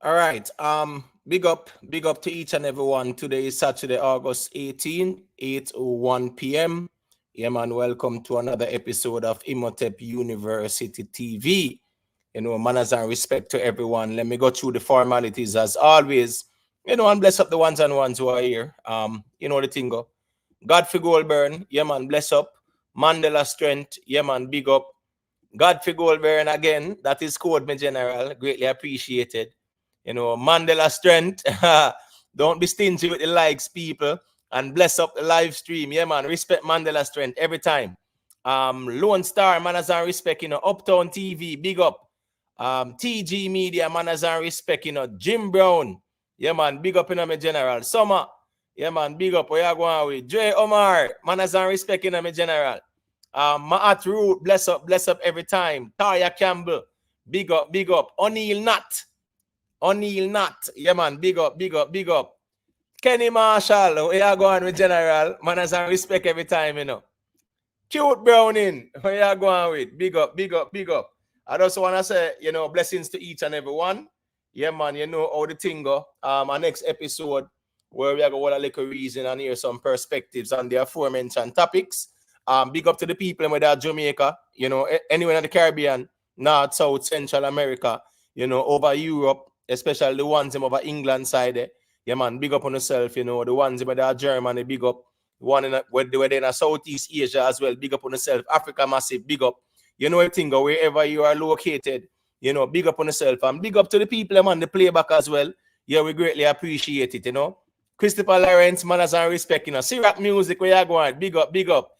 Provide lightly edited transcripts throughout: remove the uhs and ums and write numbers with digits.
All right. Big up to each and everyone. Today is Saturday, August 18, 8:01 p.m. Yeah, man. Welcome to another episode of Imhotep University TV. Manners and respect to everyone. Let me go through the formalities as always. And bless up the ones and ones who are here. The thing go. Godfrey Goldburn, yeah, man, bless up. Mandela Strength, yeah, man, big up. Godfrey Goldburn again, that is code, my general. Greatly appreciated. Mandela Strength. Don't be stingy with the likes, people. And bless up the live stream. Yeah, man. Respect Mandela Strength every time. Lone Star, manners and respect, Uptown TV, big up. TG Media, manners and respect, Jim Brown. Yeah, man. Big up, my general. Summer. Yeah, man. Big up. Where you going with? Dre Omar, manners and respect, my general. Maat Root, bless up every time. Taya Campbell, big up. O'Neill Nat, yeah, man, big up. Kenny Marshall, where you going with General? Manners and respect every time, Cute Browning, where you going with? Big up. I just want to say, blessings to each and every one. Yeah, man, how the thing go. Our next episode, where we are going to little reason and hear some perspectives on the aforementioned topics. Big up to the people with that Jamaica, anywhere in the Caribbean, North, South, Central America, over Europe, especially the ones over England side. Yeah, man, big up on yourself, the ones over there Germany, big up. One where they're in Southeast Asia as well, big up on yourself. Africa massive, big up. I think wherever you are located, big up on yourself. And big up to the people, man, the playback as well. Yeah, we greatly appreciate it, Christopher Lawrence, manners and respect, Syrup Music, where you going? Big up.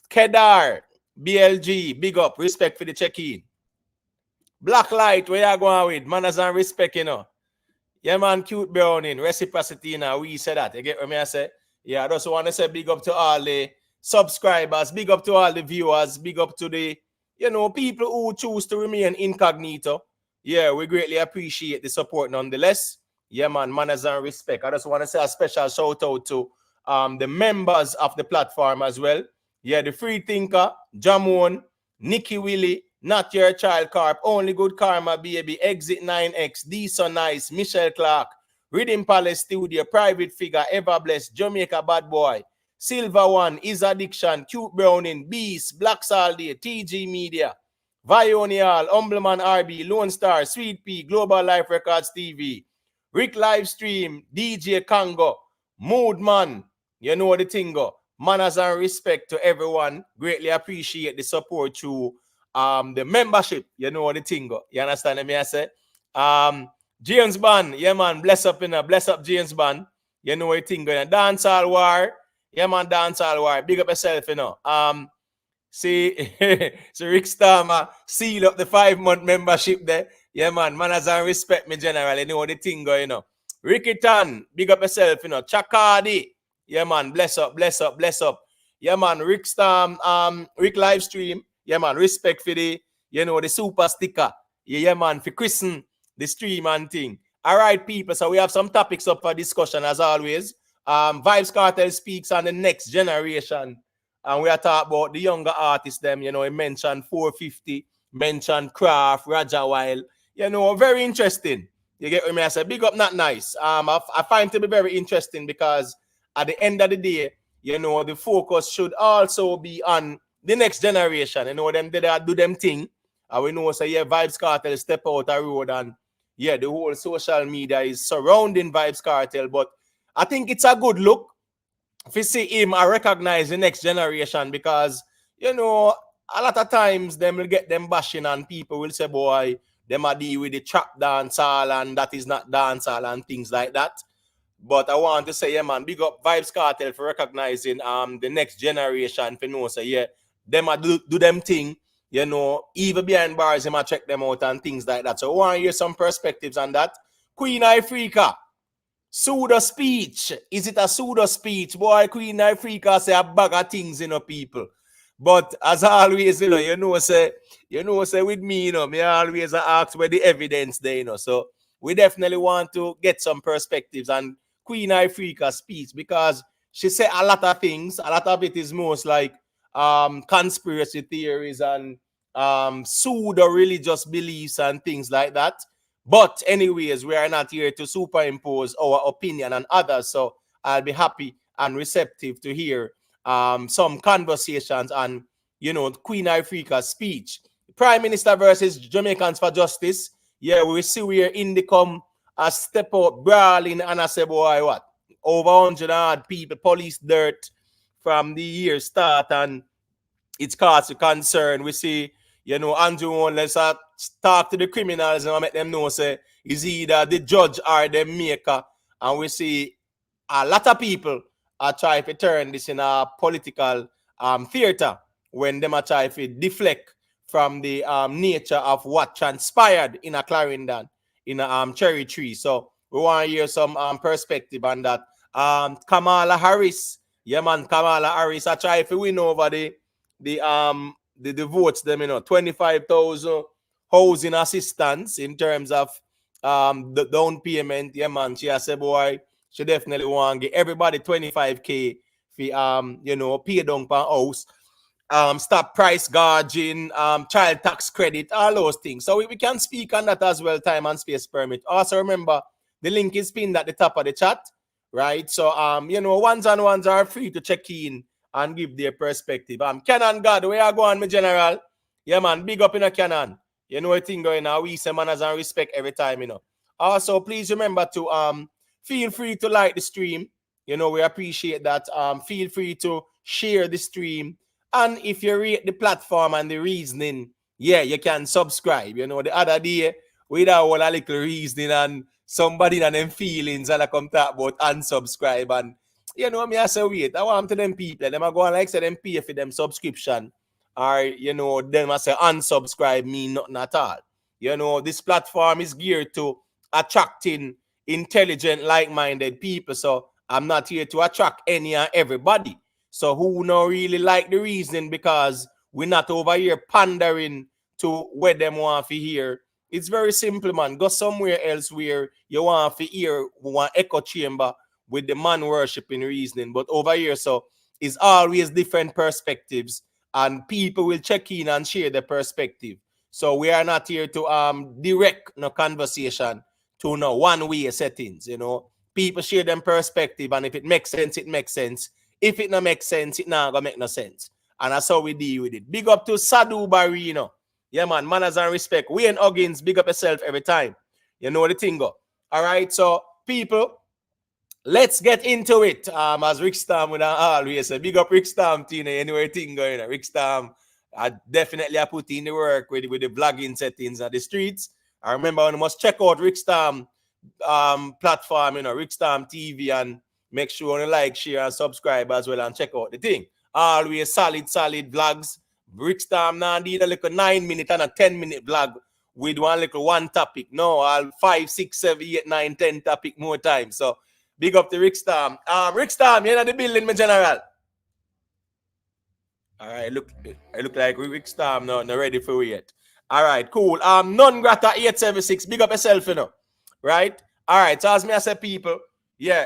Kedar, BLG, big up, respect for the check-in. Blacklight, where you going with? Manners and respect, Yeah, man, Cute Browning, reciprocity, we say that. You get what I say? Yeah, I just want to say big up to all the subscribers, big up to all the viewers, big up to the, people who choose to remain incognito. Yeah, we greatly appreciate the support nonetheless. Yeah, man, manners and respect. I just want to say a special shout out to the members of the platform as well. Yeah, the Free Thinker, Jamon, Nikki Willie, Not Your Child Corp, Only Good Karma Baby, Exit 9X, D So Nice, Michelle Clark, Rhythm Palace Studio, Private Figure, Ever Blessed, Jamaica Bad Boy, Silver One, Is Addiction, Cute Browning, Beast, Black Salday, TG Media, Vionial, Humbleman RB, Lone Star, Sweet Pea, Global Life Records TV, Rick Livestream, DJ Congo, Moodman, the thing go. Manners and respect to everyone. Greatly appreciate the support through the membership. The thing go. You understand me? I say? James Bond, yeah, man, bless up James Bond. The thing go. Dancehall War, yeah, man, Dancehall War. Big up yourself, See Rick Starmer seal up the 5-month membership there. Yeah, man, manners and respect me general. The thing go, Ricky Tan, big up yourself, Chakadi. Yeah, man, bless up. Yeah, man, Rick Livestream. Yeah, man, respect for the, the super sticker. Yeah, man, for Christen, the stream and thing. All right, people, so we have some topics up for discussion as always. Vybz Kartel speaks on the next generation. And we are talking about the younger artists, them, he mentioned 450, mentioned Craft, Raja Wild. Very interesting. You get what I say? Big up, not nice. I find it to be very interesting because at the end of the day, the focus should also be on the next generation. Them they do them thing. And we know, Vybz Kartel step out the road and, the whole social media is surrounding Vybz Kartel. But I think it's a good look if you see him, I recognize the next generation because, a lot of times them will get them bashing and people will say, boy, them are deal with the trap dancehall and that is not dancehall and things like that. But I want to say, yeah, man, big up Vybz Kartel for recognizing the next generation for say, them a do them thing, even behind bars, them a check them out and things like that. So I want to hear some perspectives on that. Queen Ifrica, pseudo speech. Is it a pseudo speech? Boy, Queen Ifrica say a bag of things, people. But as always, say with me, me always ask where the evidence there, So we definitely want to get some perspectives on Queen Ifrica's speech because she said a lot of things. A lot of it is most like conspiracy theories and pseudo religious beliefs and things like that. But anyways, we are not here to superimpose our opinion on others. So I'll be happy and receptive to hear some conversations on, Queen Ifrica's speech. Prime Minister versus Jamaicans for Justice. Yeah, we see where Indy come a step out brawling and I say, boy, what? Over 100 odd people, police dirt from the year start, and it's cause of concern. We see, Andrew, let's talk to the criminals and make them know, say, is either the judge or the maker. And we see a lot of people are trying to turn this in a political theater when them are trying to deflect from the nature of what transpired in a Clarendon, in a Cherry Tree. So we want to hear some perspective on that. Kamala Harris, yeah man, Kamala Harris, I try to win over the votes, them, 25,000 housing assistance in terms of the down payment. Yeah man, she has said, boy, she definitely want to get everybody 25K for pay down per house, stop price gouging, child tax credit, all those things. So we can speak on that as well, time and space permit. Also remember, the link is pinned at the top of the chat, right? So ones and ones are free to check in and give their perspective. Canon God, where you going, my general? Yeah man, big up in a Canon. You know what thing going on. We say manners and respect every time, Also, please remember to feel free to like the stream. We appreciate that. Feel free to share the stream. And if you rate the platform and the reasoning, yeah, you can subscribe. The other day, we had a little reasoning and somebody and them feelings and I come talk about unsubscribe. And, me I say, wait, I want to them people. Them I go and say them pay for them subscription. Or, them I say unsubscribe mean nothing at all. This platform is geared to attracting intelligent, like-minded people. So I'm not here to attract any and everybody. So who not really like the reasoning, because we're not over here pandering to where them want to hear. It's very simple, man. Go somewhere else where you want to hear one echo chamber with the man worshiping reasoning. But over here, so it's always different perspectives, and people will check in and share their perspective. So we are not here to direct no conversation to no one-way settings. People share them perspective, and if it makes sense, it makes sense. If it not make sense, it not gonna make no sense. And that's how we deal with it. Big up to Sadu Barino. Yeah, man. Manners and respect. Wayne Huggins, big up yourself every time. You know the thing go. All right. So, people, let's get into it. As Rick Stam would always say, big up Rick Stam, Tina. Anyway, thing going. Rick Stam, I definitely put in the work with the vlogging settings at the streets. I remember when I must check out Rick Stam platform, Rick Stam TV, and make sure you like, share, and subscribe as well, and check out the thing. Always solid vlogs. Brickstorm now need a little 9-minute and a 10-minute vlog with one topic. No, all 5, 6, 7, 8, 9, 10 topic more time. So big up to Rickstorm. Rickstorm, you're in the building, my general. All right, I look like Rickstorm not ready for it yet. All right, cool. Non-grata 876. Big up yourself, right? All right, so as me I say, people, yeah,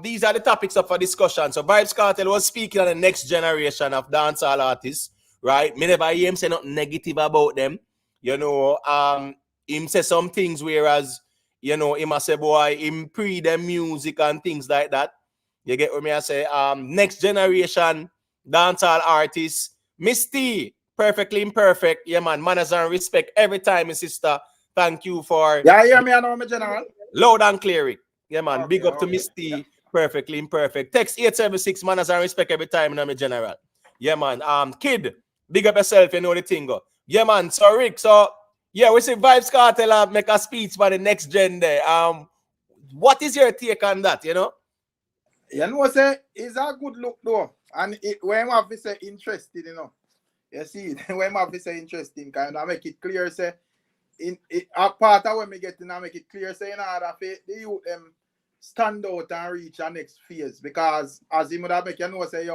these are the topics up for discussion. So Vybz Kartel was speaking on the next generation of dancehall artists, right? Me never hear him say nothing negative about them. Him say some things, whereas, him I say, boy, him pre them music and things like that. You get what me I say? Next generation dancehall artists, Misty, perfectly imperfect. Yeah, man, manners and respect every time, my sister. Thank you for... Yeah, hear me now, my general. Loud and clear. Yeah, man. Okay, big up to Misty. Yeah. Perfectly imperfect. Text 876, manners and respect every time, my general. Yeah, man. Kid, big up yourself, you know the thing. Yeah, man. So, Rick, yeah, we see Vybz Kartel make a speech for the next gen there. What is your take on that, You know, say, it's a good look, though. And when I say interested, you see, when I say interesting, kind of make it clear, say, a part of when we get in and make it clear, say, in order for the youth stand out and reach our next phase. Because as you would have make you know, say,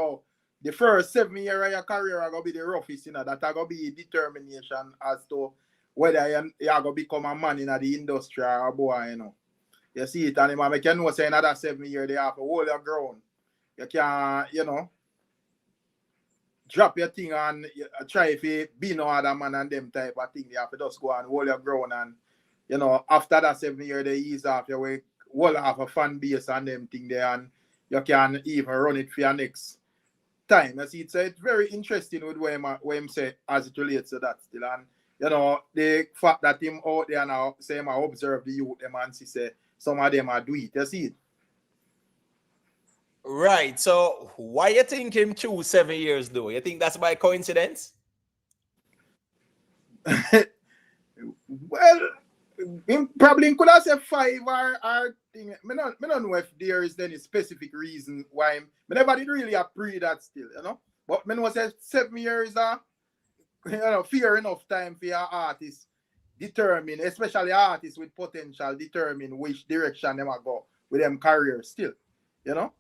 the first 7 years of your career are going to be the roughest, that are going to be determination as to whether you are going to become a man in the industry or a boy, You see it, and it make you know, say, another 7 years, they have to hold your ground. You can, drop your thing and try if you be no other man and them type of thing. You have to just go and hold your ground and you know, after that 7 year they ease off, you will wall have a fan base and them thing there, and you can even run it for your next time. You see, it's very interesting with what him say as it relates to that still. And you know, the fact that him out there now say him observe the youth them and see say some of them are do it. You see it? Right. So why you think him choose 7 years though? You think that's by coincidence? Well, him probably could have said 5 or thing. I don't know if there is any specific reason why him. I never did really agree that still, you know. But I know say 7 years are, you know, fair enough time for your artists determine, especially artists with potential, determine which direction they might go with them careers still, you know.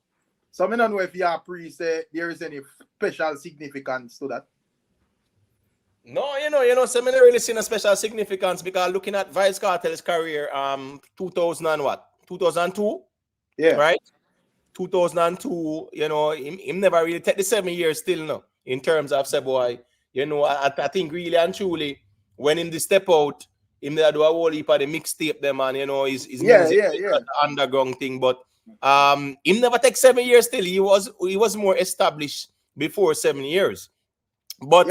So I don't know if your pre say there is any special significance to that. No, you know, so I don't really see a special significance because looking at Vybz Kartel's career, 2000 and what? 2002? Yeah. Right? 2002, you know, him never really take the 7 years still, no, in terms of say boy, you know, I think really and truly, when him the step out, him there do a whole heap of the mixtape them and, you know, his music, the underground thing, but him never take 7 years still. He was more established before 7 years. But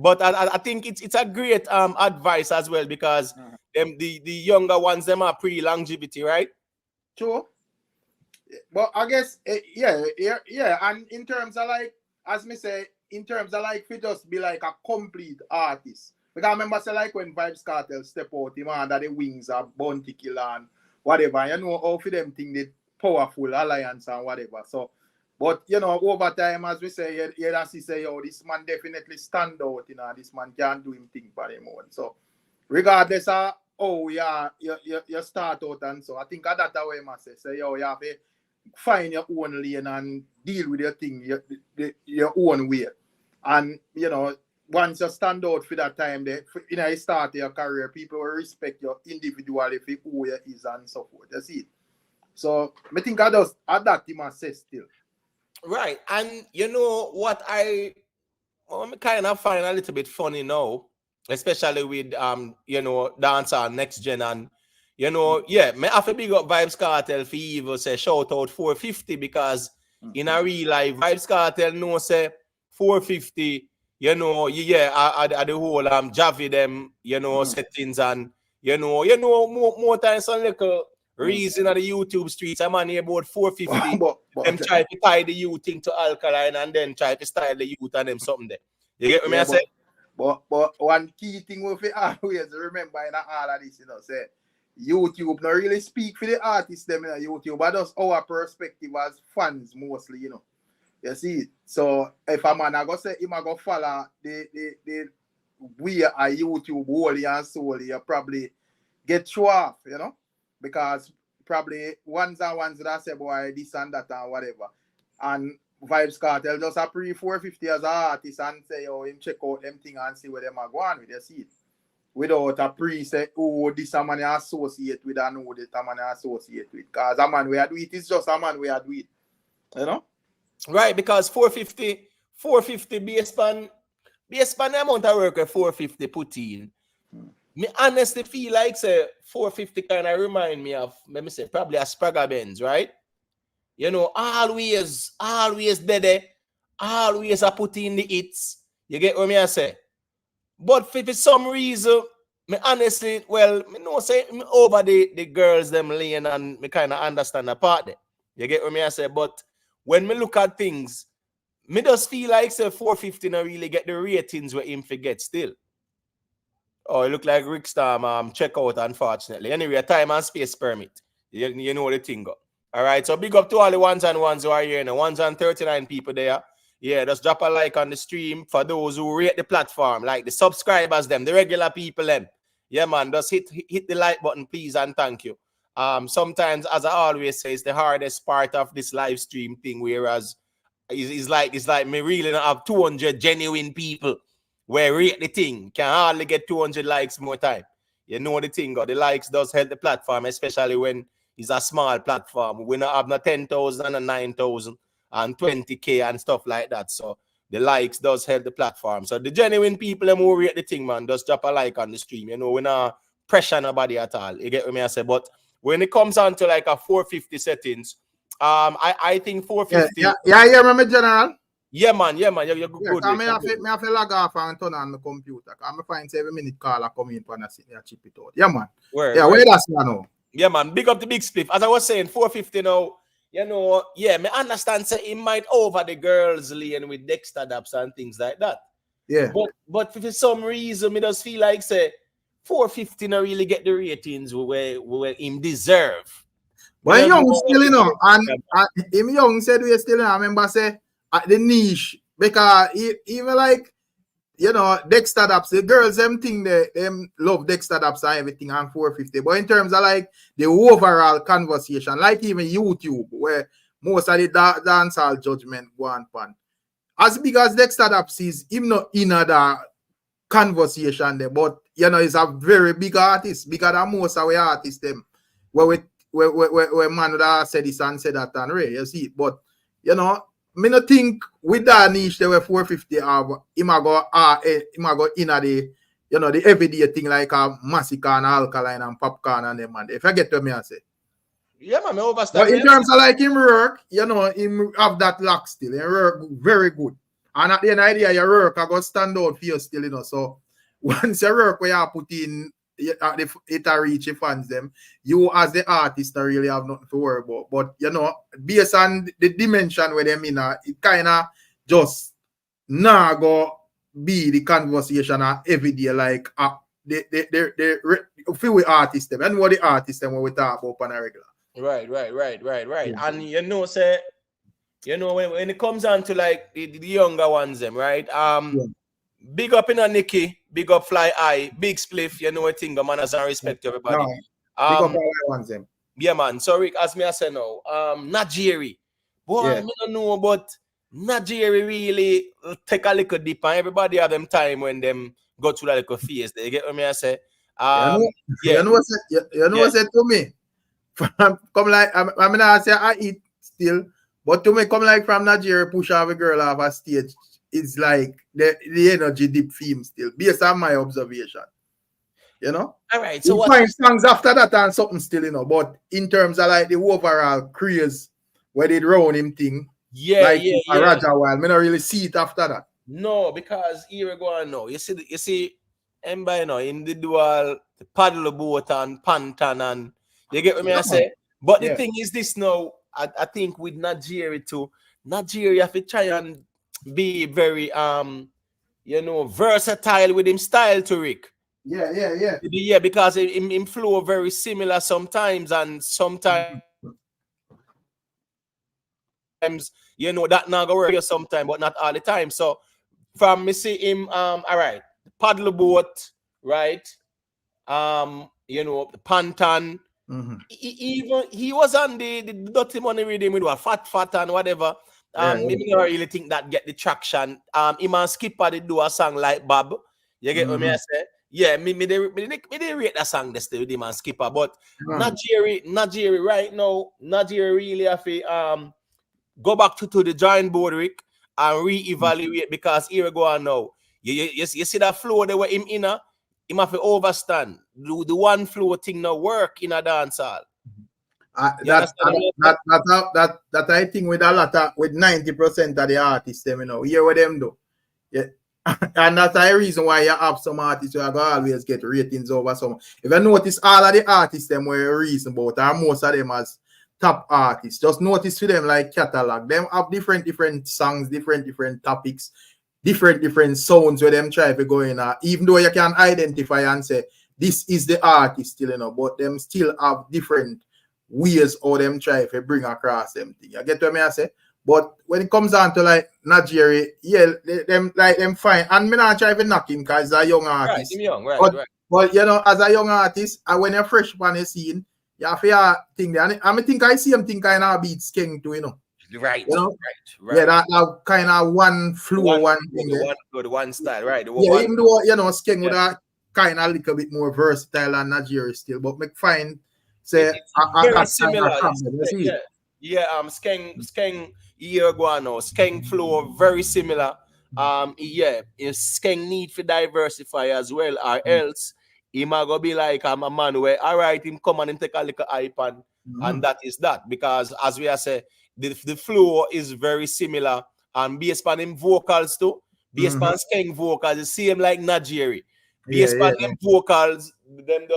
but I think it's a great advice as well because them the younger ones them are pretty longevity, right? Sure. But I guess yeah, and in terms of like, as me say, in terms of like, we just be like a complete artist. Because I remember say like when Vybz Kartel step out, him under the wings of Bounty Killer and whatever, you know how for them think the powerful alliance and whatever. So, but you know, over time, as we say, you say, yo, this man definitely stand out, you know, this man can't do him thing for him own. So, regardless of oh yeah, you start out and so I think that's the way I must say, yo, you have to find your own lane and deal with your thing your own way. And you know, once you stand out for that time, you know, you start your career, people will respect you individually for who you is and so forth. You see it. So I think I just at that he must say still. Right. And you know what I kind of find a little bit funny now, especially with you know, dancehall next gen and you know, yeah, me have to big up Vybz Kartel for even say shout out 450 because in a real life, Vybz Kartel know say 450, you know, yeah, the whole Javi them, you know, settings and you know, more times some little reason on the YouTube streets, I'm on here about 450. Them try to tie the youth thing to Alkaline and then try to style the youth and them something there. You get what I say? But one key thing we always remember in all of this, you know, say YouTube not really speak for the artists them in YouTube, but just our perspective as fans mostly, you know. You see, so if a man I go say him I go follow the we are YouTube wholly and solely, you probably get show off, you know, because probably ones that say boy this and that and whatever, and Vybz Kartel just a pre 450 as an artist and say oh him check out them thing and see where them are going with. You see it without a pre say oh this a man associate with and know that a man associate with, because a man we are do it is just a man we are do it, you know. Right, because 450 based on the amount of work 450 put in. Me honestly feel like say 450 kind of remind me of, let me say, probably a Spragga Benz, right? You know, always there, always I put in the hits. You get what I say? But for some reason, me honestly, well, me know say me over the girls them laying and me kind of understand the part there. You get what I say? But when me look at things, me just feel like say 450 not really get the ratings where him forget still. Oh, it look like Rick Storm check out, unfortunately. Anyway, time and space permit. You know the thing go. All right, so big up to all the ones who are here now. 139 people there. Yeah, just drop a like on the stream for those who rate the platform, like the subscribers, them, the regular people, them. Yeah, man, just hit the like button, please, and thank you. Sometimes, as I always say, it's the hardest part of this live stream thing, whereas it's like me really not have 200 genuine people where rate the thing can hardly get 200 likes more time. You know the thing, the likes does help the platform, especially when it's a small platform. We not have no 10,000 and 9,000 and 20K and stuff like that. So the likes does help the platform. So the genuine people who rate the thing, man, just drop a like on the stream. You know, we not pressure nobody at all. You get what I say? But when it comes on to like a 450 settings, I think 450. Yeah, remember General? Yeah, man, you're good. I have to log off and turn on the computer. I'm find 7 minute call come in for chip it out. Yeah, man. Where that's now? Yeah, man. Big up the big spliff. As I was saying, 450 now. You know, yeah, me understand say it might over the girls lane with Dexter Daps and things like that. Yeah. But for some reason, me just feel like say 450 not really get the ratings where him deserve. But young still, you know, and him young said we still, I remember say at the niche because even like, you know, Dexter Daps, the girls them think them love Dexter Daps and everything on 450. But in terms of like the overall conversation, like even YouTube, where most of the dancehall judgment go on pan. As big as Dexter Daps is, him not in the conversation there, but you know, he's a very big artist, bigger than most of the artists them. Where man would said this and said that and Ray, you see. But you know, me not think with that niche they were 450 him go in the, you know, the everyday thing like a Massacre and Alkaline and Popcaan and them, man. If I get to me I say. Yeah, man, I understand. But in terms of like him work, you know, him have that lock still. He work very good. And at the end of the day, your work I got stand out for you still, you know. So once your work where you put in it reach your fans them, you as the artist don't really have nothing to worry about. But you know, based on the dimension where them in, it kind of just now go be the conversation every day like the few artists them. And what the artists them when we talk about on a regular. Right. Yeah. And you know, say, you know, when it comes down to like the younger ones, them, right? Big up in a Nicky, big up Fly Eye, big spliff, you know, I think the manners and respect to everybody. No, big up all ones them. Yeah, man. So Rick, as me I say now, Najeri. Boy, I don't know, but Najeri really take a little deep and everybody have them time when them go through that little phase. They get what me I say. You know what said to me? Come like I mean I say I eat still, but to me come like from Nigeria push off a girl off a stage, it's like the energy deep theme still, based on my observation. You know? All right. So you find songs after that and something still, you know, but in terms of like the overall craze where they round him thing, Raja Wild, me not really see it after that. No, because here we go on now. You see, Emba, you know, individual, the paddle boat and Pantan and you get what I say? But the thing is this now, I think with Nigeria too, Nigeria have to try and be very you know, versatile with him style to Rick. Yeah, because him flow very similar sometimes and sometimes you know that not gonna work here sometimes, but not all the time. So from me see him all right, paddle boat, right? You know, the Pantan. He was on the dirty money rhythm with a fat and whatever. Maybe don't really think that get the traction. Him and Skipper they do a song like Bob. You get what me I say? Yeah, me they rate that song this with him and Skipper. But Nigeria right now, Nigeria really have to go back to the drawing board, Rick, and reevaluate because here we go on now. You see that flow they were him in him have to overstand. The one flow thing now work in a dancehall. That I think with a lot of with 90% of the artists, them, you know, hear what them do. Yeah. And that's the reason why you have some artists who are gonna always get ratings over some. If you notice all of the artists them were reasonable, and most of them as top artists, just notice for them like catalog. Them have different songs, different topics, different sounds where them try to go in. Even though you can identify and say this is the artist still, you know, but them still have different ways or them try to bring across them thing. You get what I say? But when it comes down to like Nigeria, them fine. And me not try to knock him because he's a young artist. Right, but you know, as a young artist, and when you're fresh on the scene, you have to think that. And I think I see him think kind of beat Skeng too, you know. Right, you know? Right. Yeah, that kind of one flow, one thing. The one style, right? Even though, you know, Skeng would have kind of a little bit more versatile than Nigeria still, but make fine. Say, very similar. Skeng year ago now. Skeng flow very similar. Skeng need to diversify as well, or else he might go be like a man where, all right, him come and take a little iPad, and that is that. Because as we are saying, the flow is very similar, and based on him vocals too, based on Skeng vocals, the same like Nigeri. Based on them vocals, them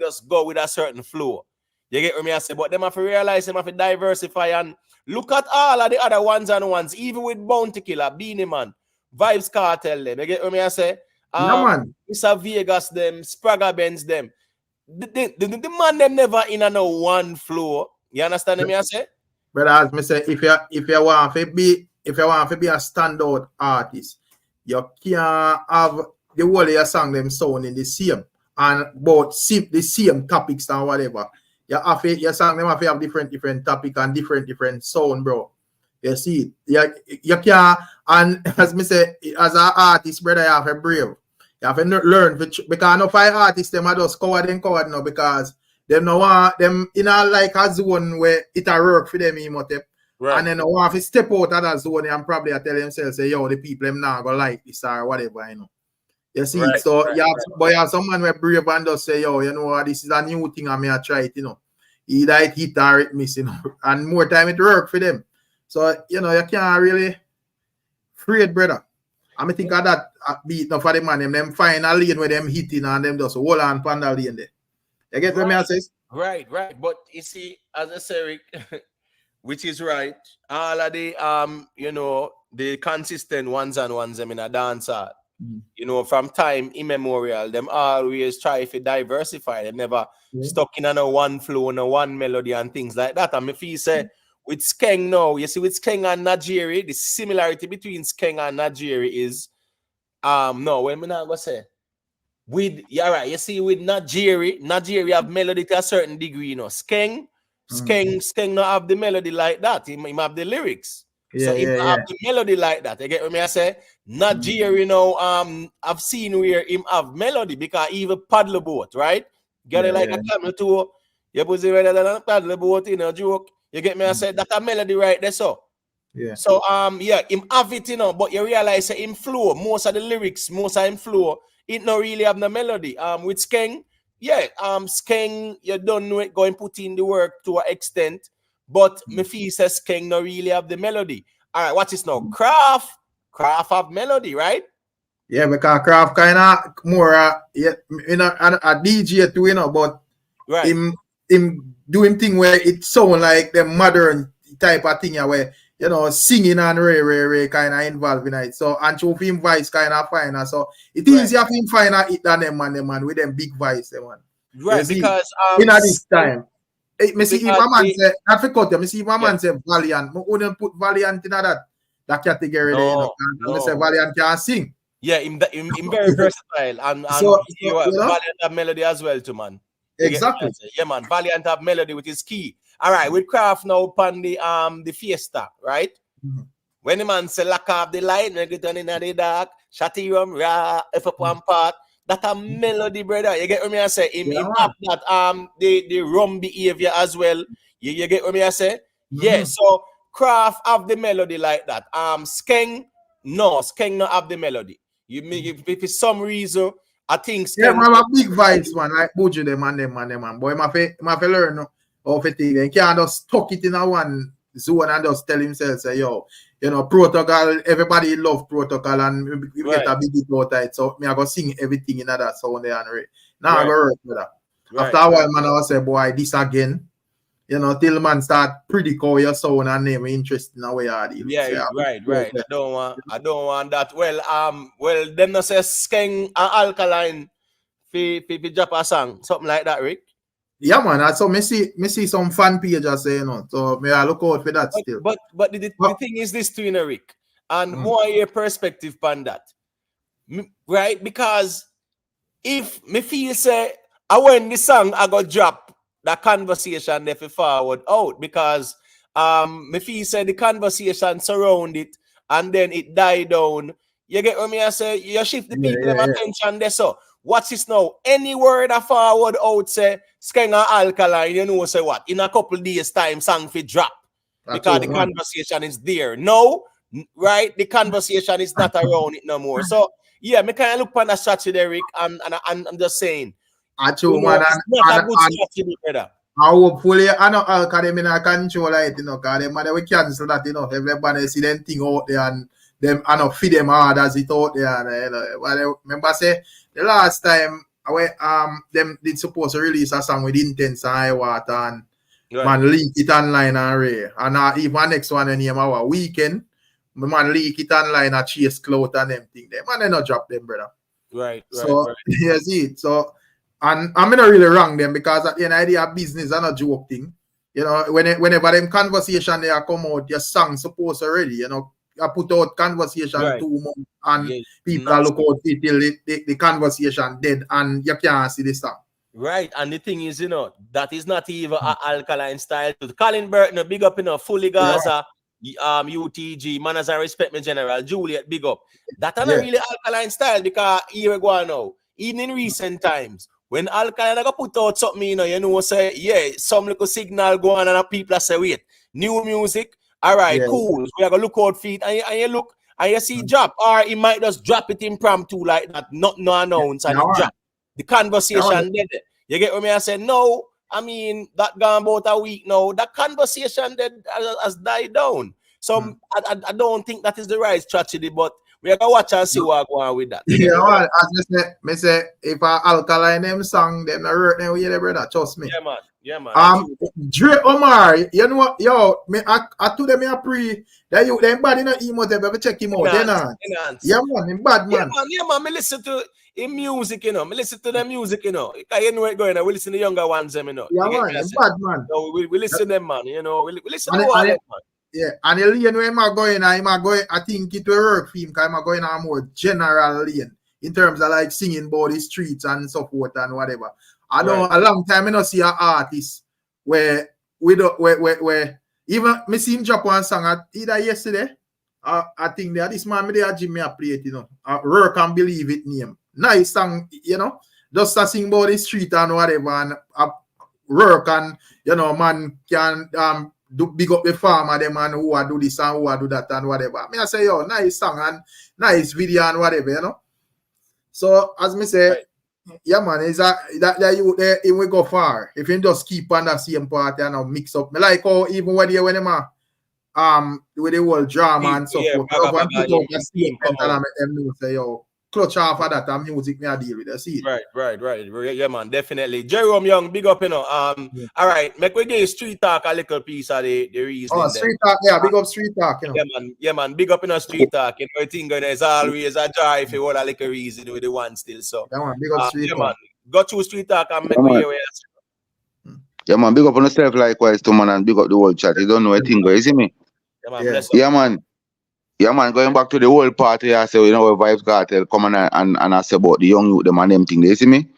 just go with a certain flow. You get what me I say? But them have to realize them have to diversify and look at all of the other ones and ones, even with Bounty Killer, Beanie Man, Vybz Kartel them. You get what me I say? Mr. Vegas them, Spragga Benz them. The man them never in a no one flow. You understand me I say? But as me say, if you want to be a standout artist, you can't have the whole of your song them sound in the same and both the same topics and whatever. Your song them have to have different topic and different sound, bro. You see, you can't, and as me say, as an artist, brother, you have to brave. You have to learn because no five artists them are just coward now because them no want them in a like a zone where it a work for them, right. And then no want to step out of that zone and probably tell themselves, say, yo, the people them now gonna like this or whatever, You see, right, so right, you have someone where brave and just say, yo, this is a new thing I may try it, Either it hit or it miss, and more time it work for them. So, you can't really afraid, brother. I think of that beat for the man, them find a lane where them hitting and them just hold on panda lane there. You get what I say? Right. But you see, as I say, Rick, which is right, all of the the consistent ones and ones them in a dancer. From time immemorial, them always try to diversify. Them never stuck in a one flow, no one melody and things like that. And if you say with Skeng now, you see with Skeng and Nigeri, the similarity between Skeng and Nigeri is no, when me not go say with right, you see with Nigeri have melody to a certain degree, Skeng not have the melody like that. He have the lyrics. So he have the melody like that. You get what me I say? Nigeri I've seen where him have melody because he even paddle boat, right? Get it like a camel tour. You put it rather than a paddle boat in a joke. You get me? I said that a melody right there, so. Yeah. So him have it, but you realize him flow. Most of the lyrics, most of him flow, it not really have no melody. With Skeng, Skeng, you don't know it, go and put in the work to an extent, but me feel says Skeng not really have the melody. All right, watch this now. Craft have melody, right? Yeah, because Craft kind of more a DJ too, but right. him doing thing where it sound like the modern type of thing where singing and Ray kind of involved in it. So and show him voice kind of fine. So it is easier for him find it than them man with them big voice, man. Right, because in this time. Me see if a man say I forgot you. Me see if a man say Valiant. Me wouldn't put Valiant in that category there. Me say Valiant can sing. Yeah, him very versatile and Valiant have melody as well too, man. Exactly. Yeah, man. Valiant have melody, which is key. All right, with Craft now upon the Fiesta, right? When the man say lock up the light, make it turn in the dark, shutty rum, if up one part, that a melody, brother. You get what me I say? Him have that the rum behavior as well. You get what me I say? Yeah, so Craft have the melody like that. Skeng not have the melody. If for some reason I think man, a big vibes, man, like Buju them and them. Boy, my learn how to think. He can't just stuck it in a one zone and just tell himself, say, yo, protocol, everybody love protocol and we get a big hit out of it. So me I go sing everything in that sound there and right. Now I go work with that. After a while, man, I say, boy, this again. Till man start pretty call your sound and name interest in a way. Yeah, right. I don't want that. Well, them not say Skeng and Alkaline for drop a song, something like that, Rick. Yeah, man. So me see some fan pages saying, so may I look out for that still. But the thing is this too, Rick, and more your perspective on that, right? Because if me feel say, when the song I got drop. That conversation they forward out because me feel say the conversation surround it and then it die down. You get what me I say? You shift the people attention there. So what's this now? Any word I forward out say Skeng and Alkaline, say what? In a couple days time song fi drop. Because the conversation is there. No, right? The conversation is not around it no more. So yeah, me kind of look on the strategy, Derek, and I'm just saying true, man. It's not a good strategy, brother. Hopefully, I know Alkaline in control it, you know, because they will cancel that, you know. Everybody see them thing out there and them, I know, feed them hard as it out there. And, you know, but I remember say the last time them did supposed to release a song with Intense and High Water and man leak it online and Ray. And even next one in name our Weekend, man leak it online and Chase Clout and them thing. Man, they not drop them, brother. Right. You see it. So, and I'm not really wrong them because at the end of the day, business and a joke thing. You know, whenever them conversation they are come out, your song supposed already, you know, I put out conversation 2 months and people are look out till the conversation dead and you can't see the song. Right, and the thing is, you know, that is not even an Alkaline style. Colin Burton, big up, you know, fully Gaza, UTG, manners and respect me general, Juliet, big up. That are not really Alkaline style because here we go now. Even in recent times, when Alkaline I put out something, you know, say, yeah, some little signal go on and people say, wait, new music, all right, cool. We are going to look out for it, and you look, and you see drop, or he might just drop it impromptu like that, not no announce, and it drop. The conversation dead. You get what me I said? No, I mean, that gone about a week now. That conversation dead has died down. So I don't think that is the right strategy, but we are going to watch and see what go on with that. Yeah, well, as I say, if Alkaline them song, them not hurt them with you, brother. Trust me. Yeah, man. Dre Omar, you know what? Yo, I told them I pray that you them bad in the emo, they ever check him out. Yeah, man, him bad man. Yeah, man. Me listen to him music, you know. Me listen to the music, you know. Because you know where it going. We listen to younger ones, them, you know. Yeah, man, him bad man. No, we listen to them, man. You know, we listen to all them, man. Yeah, and the lane where I'm going, I think it will work for him because I'm going on a more general lane in terms of like singing about the streets and so forth and whatever. I know a long time I don't see an artist where even me see him drop one song either yesterday. I think that this man me there Jimmy a play it, you know. Work and Believe It name. Nice song, you know. Just to sing about the street and whatever and work and you know man can do big up the farmer them and who do this and who do that and whatever. Me I say yo, nice song and nice video and whatever, you know. So as me say, yeah man, is that you there it will go far. If you just keep on the same part and mix up. Me like how even when them with the whole drama and so forth. When people out the same and make them know say yo, clutch off of that and music me I deal with. See it. Right. Yeah, man, definitely. Jerome Young, big up, you know. All right, make we give Street Talk a little piece of the reason. Oh, Street Talk, yeah, big up Street Talk, you know. Yeah, man, big up in a Street Talk. You know, I think there's always a joy if you want a little reason with the one still. So, yeah, man, big up Street Talk. Man, go through Street Talk and make we hear what you say. Yeah, man, big up on yourself likewise, too, man, and big up the whole chat. You don't know a thing, you see me? Yeah, man. Yeah, man, going back to the whole party, I say, you know, where Vybz Kartel come and I say about the young youth, them and them thing, you see me?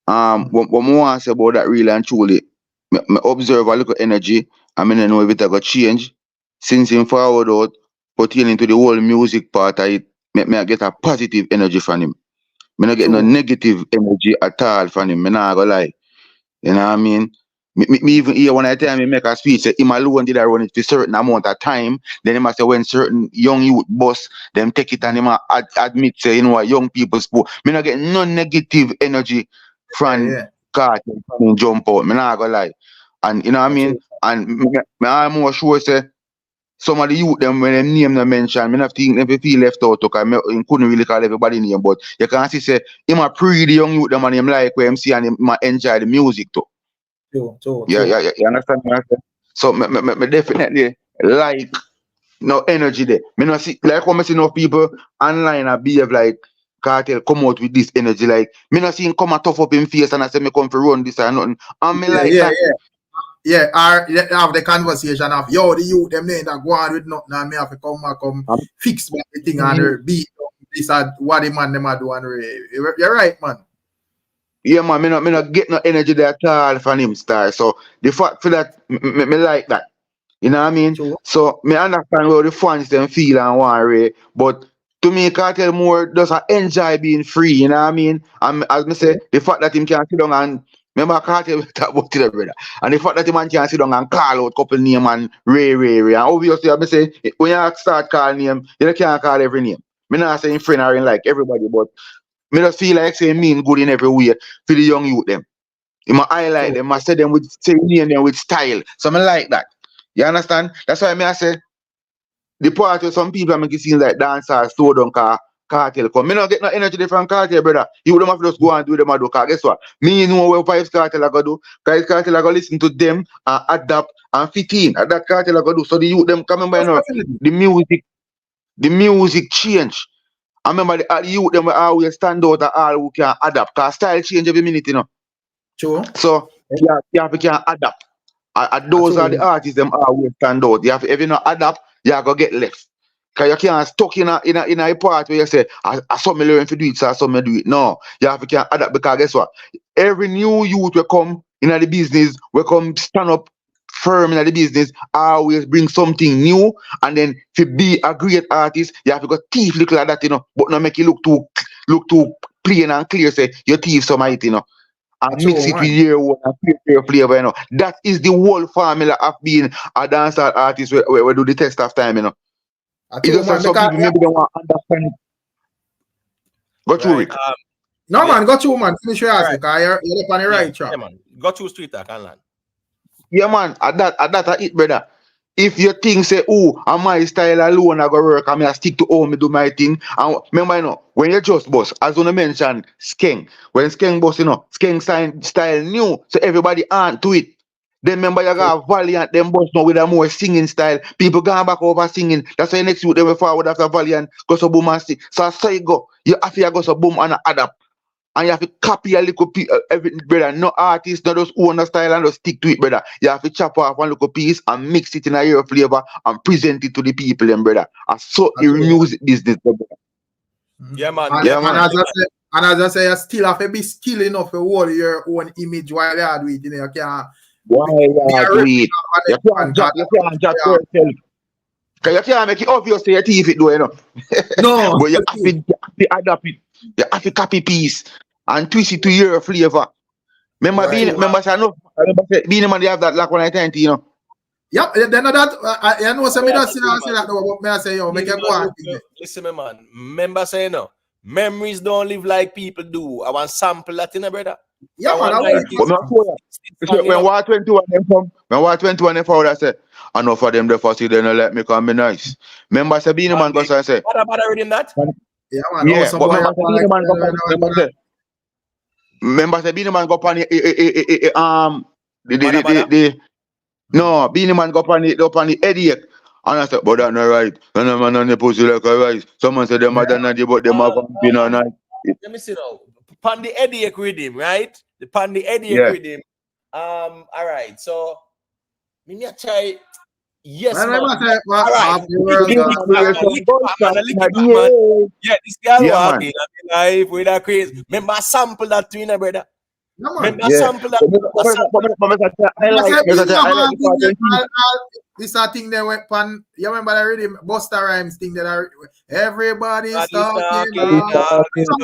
What more I say about that really and truly, me observe a little energy, and I know if it got change, since him forward out, pertaining to the whole music part, I get a positive energy from him. Me not get no negative energy at all from him, me not gonna lie. You know what I mean? Me even here when I tell me make a speech, say him alone did I run it for a certain amount of time. Then he must say when certain young youth boss them take it and him admit say you know what young people spoke. Me not get no negative energy from Cartel from jump out. Me not gonna lie. And you know what I mean? And me I'm more sure say some of the youth them when them name them mention, me not think them feel left out because me couldn't really call everybody name, but you can see say him a pre the young youth them and him like where him see and him enjoy the music too. Yeah, you understand what I say? So me definitely like no energy there. Me not see like when I see no people online and behave like Cartel come out with this energy. Like me not see him come and tough up in face and I say me come to run this or nothing. And me like that. Yeah, have the conversation of yo, the youth them there that go on with nothing and me have to come fix the thing and beat this and what the man them are doing. You're right, man. Yeah, man, me not get no energy there at all from him, star. So the fact for that, me like that. You know what I mean? True. So me understand how the fans them feel and worry, but to me, Cartel more does enjoy being free. You know what I mean? And as me say, the fact that him can sit down and remember Cartel talk about it, brother. And the fact that the man can sit down and call out couple name and Ray. And obviously, I say when you start calling name, you can't call every name. Me not saying friend or in like everybody, but Me just feel like saying mean good in every way for the young youth them. You might highlight them, I say them with saying them with style. So I like that. You understand? That's why I say the part of some people make it seem like dancers slow down cartel come. Me not get no energy from cartel, brother. You them have to just go and do them do. Cause guess what? Me know what Vybz Kartel are gonna do. Vybz Kartel are gonna listen to them and adapt and fit in. And that cartel are gonna do. So the youth them come by now. The music change. I remember the youth them will always stand out and all who can adapt. Cause style change every minute, you know. True. So you have to adapt. And those are the artists them always stand out. You have to, if you not adapt, you are gonna get left. Cause you can't stuck in a part where you say, I saw me learn to do it, so I saw me do it. No, you have to can adapt because guess what? Every new youth will come in the business, will come stand up firm in the business, always bring something new, and then to be a great artist, you have to go thief look like that, you know, but not make it look too plain and clear, say you thief some it, you know. And mix it with your own and flavor, you know. That is the whole formula of being a dancer artist where we do the test of time, you know. It just some people maybe don't want to understand it. Go through it. No, man, go through, man. Finish your answer, because you're on the right track. Yeah, man. Go through street talk and land. Yeah, man. At that it, brother. If you think say, oh, and my style alone I go work, I stick to home, me do my thing. And remember, you know, when you just boss, as you mentioned, Skeng. When Skeng boss, you know, Skeng style new, so everybody on to it. Then remember you got Valiant, them boss now with a more singing style. People going back over singing. That's why next week they will forward after Valiant, go so boom and sing. So as you go, you have to go so boom and adapt. And you have to copy a little piece, everything, brother. No artist, not just own a style and just stick to it, brother. You have to chop off one little piece and mix it in a your flavor and present it to the people, then, brother. And so you music business, brother. Yeah, man. And as I say, you still have to be skilled enough to hold your own image while you do it. You know, you can't. Why you do it? You can't judge yourself. Because you can't make it obvious to your teeth, it do, you know. No. But you have to adapt it. You have to copy piece and twist it to your flavor. Remember, being a man, they have that like when I tell you, know. Yep, then that, you know, some don't see that, but me I say, yo, make it go on. Listen, man. Remember, say, you know, memories don't live like people do. I want sample that, you know, brother. Yeah, man, when War 21 them come, when War 21 them forward, I say, enough of them, the first they don't let me come be nice. Remember, say, being a man goes and say, what about reading that? Yeah, man. Yeah, but remember, say, being a man go on no, being a man go on the headache. And I said, but that's not right. And a man on the pussy like a rice. Someone said them are not but them have been on night. Let me see now. Pan the headache with him, right? The pan the headache with him. All right. So me try. Yes, man. All right. Yeah, this guy walking live with a crazy. Remember sample that to you, brother. Remember sample that. This a thing that went pan. You remember that rhythm, Busta Rhymes thing that are everybody's talking.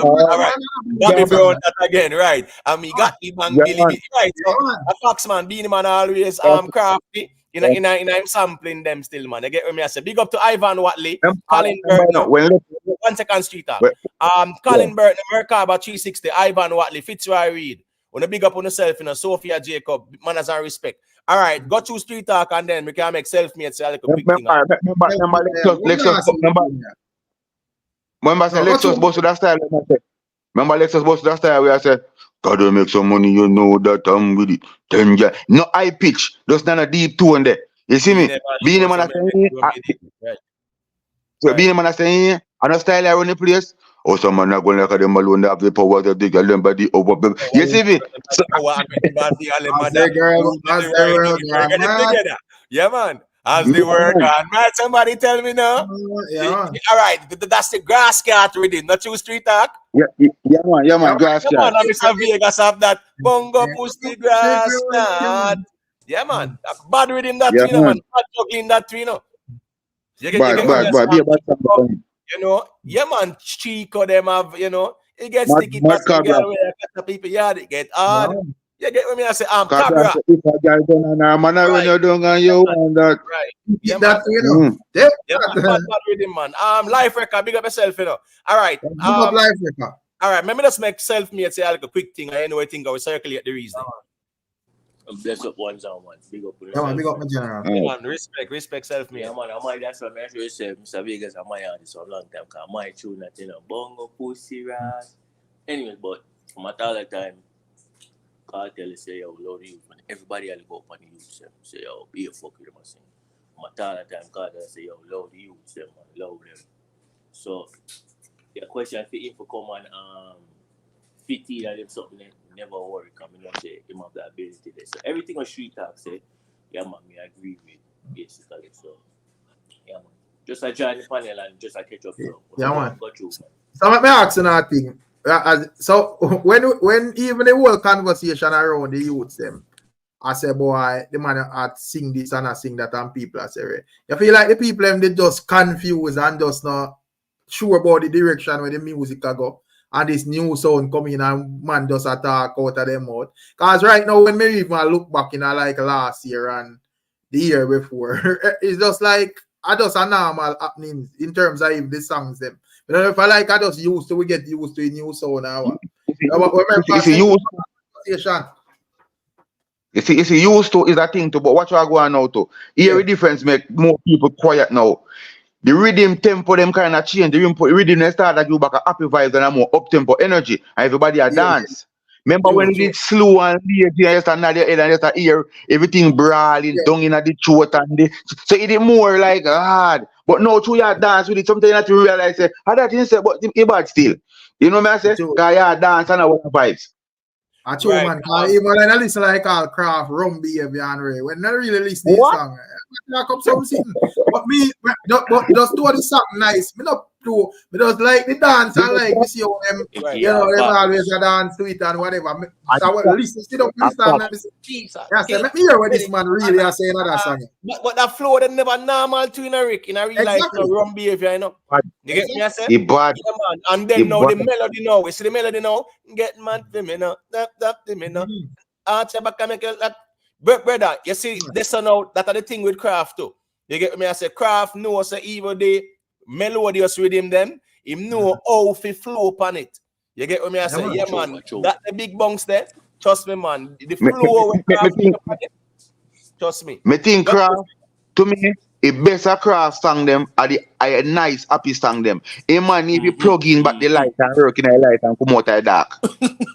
All right. Bobby Brown that again, right? And we got him and Billy, right? So a Fox man, Beanie man always crafty. In I'm sampling them still, man. You get what me I say? Big up to Ivan Watley, Colin Burton. 1 second street talk. Colin Burton, Merkaba 360, Ivan Watley, Fitzroy Reed. When you big up on yourself, you know, Sophia Jacob, manners and respect. All right, go through street talk and then we can make self-made so like a big thing. Remember, Lexus boss to that style. Remember, Lexus boss to that style where I said, gotta make some money, you know that I'm with it. Then yeah, no high pitch, just not a deep tone there. You see me? Being a man saying, I style I run the place. Or someone not going like them alone, they have the power to dig them body over. You see me? Yeah, man. As the word on. Right, somebody tell me now. All right, that's the grass cat reading, not you street talk. Yeah, man, grass cat. Come on, Mr. Vegas have that bongo pussy grass cat. Yeah, man. Bad reading that, you know, man. Bad juggling that, you know. You know, yeah, man, Chico, them have, you know, it gets sticky, but the people, yeah, they get hard. You get what me I say, Cabra. If a guy done and a man when you don't and you want that. Right. Yeah, that, you know. Yeah, bad with him, man. Life record, big up yourself, you know. All right. Life record. All right, let me just make self-made say like a quick thing. I know I think I will circulate the reason. Bless up ones and ones. Big up. Yeah, man, big up my general. Man, respect self-made. Yeah, man, I might that's what I should say. Mr. Vegas, I might have this for a long time because I might tune that, bongo, pussy, ras. Anyway, but from a all the time, Kartel say, yo, Lord, youth, man. Everybody will go up on the youth, say, yo, be a fuck with them, I say. From a all the time, Kartel say, yo, Lord, the youth, them, man, love them. So, the question for him to come and fit in and them something, never worry, because I don't say him have the ability there. So, everything on street talk say, yeah, man, I agree with basically. So, yeah, man. Just a join the panel and just a catch up. Yeah, man. Go through, man. So let me ask you another thing. So when even the whole conversation around the youths them, I say, boy, the man I sing this and I sing that, and people I say, right? You feel like the people them they just confused and just not sure about the direction where the music can go, and this new sound coming and man just attack out of them out. Cause right now when me even look back in like last year and the year before, it's just like I just a normal happening in terms of if the songs them. You know, if I like I just used to we get used to a new sound now. You see, used to is a thing to, but what you are going now to? Here the difference make more people quiet now. The rhythm tempo them kind of change. The rhythm they start that you back a happy vibes and a more up tempo energy, and everybody a dance. Remember when it's slow and lazy, you just nod your head and just hear everything brawling down in the throat and so it is more like hard. But now through your dance with it, something that you realize say, how that you say, but it bad still. You know what I say? Cause you dance and our vibes. I true, right. Man. Even when I listen like all craft, rum behavior and Ray, when I really listen to this song, I come something. But me, just do the song nice. Me not do, me just like the dance and like you see how them, you know, them always a dance to it and whatever. So I listen, sit up, listen and let me see. Yeah, say, let me hear what this man really is saying another song. But that flow, they never normal to in a real life, no rum behavior, you know. You get me, I say? Yeah, man. And then now the melody now, you see the melody now, get mad to me now, tap to me now. Brother, you see, this now, that are the thing with craft too. You get me, I say, craft knows say even the melodious rhythm them, him know how to flow upon it. You get me, I say, yeah man, that the big bunks there, trust me man, the flow with craft upon it, trust me. Me think craft, to me, a better craft song them are a nice happy song them. A man if you plug in back the light and work in a light and come out of dark.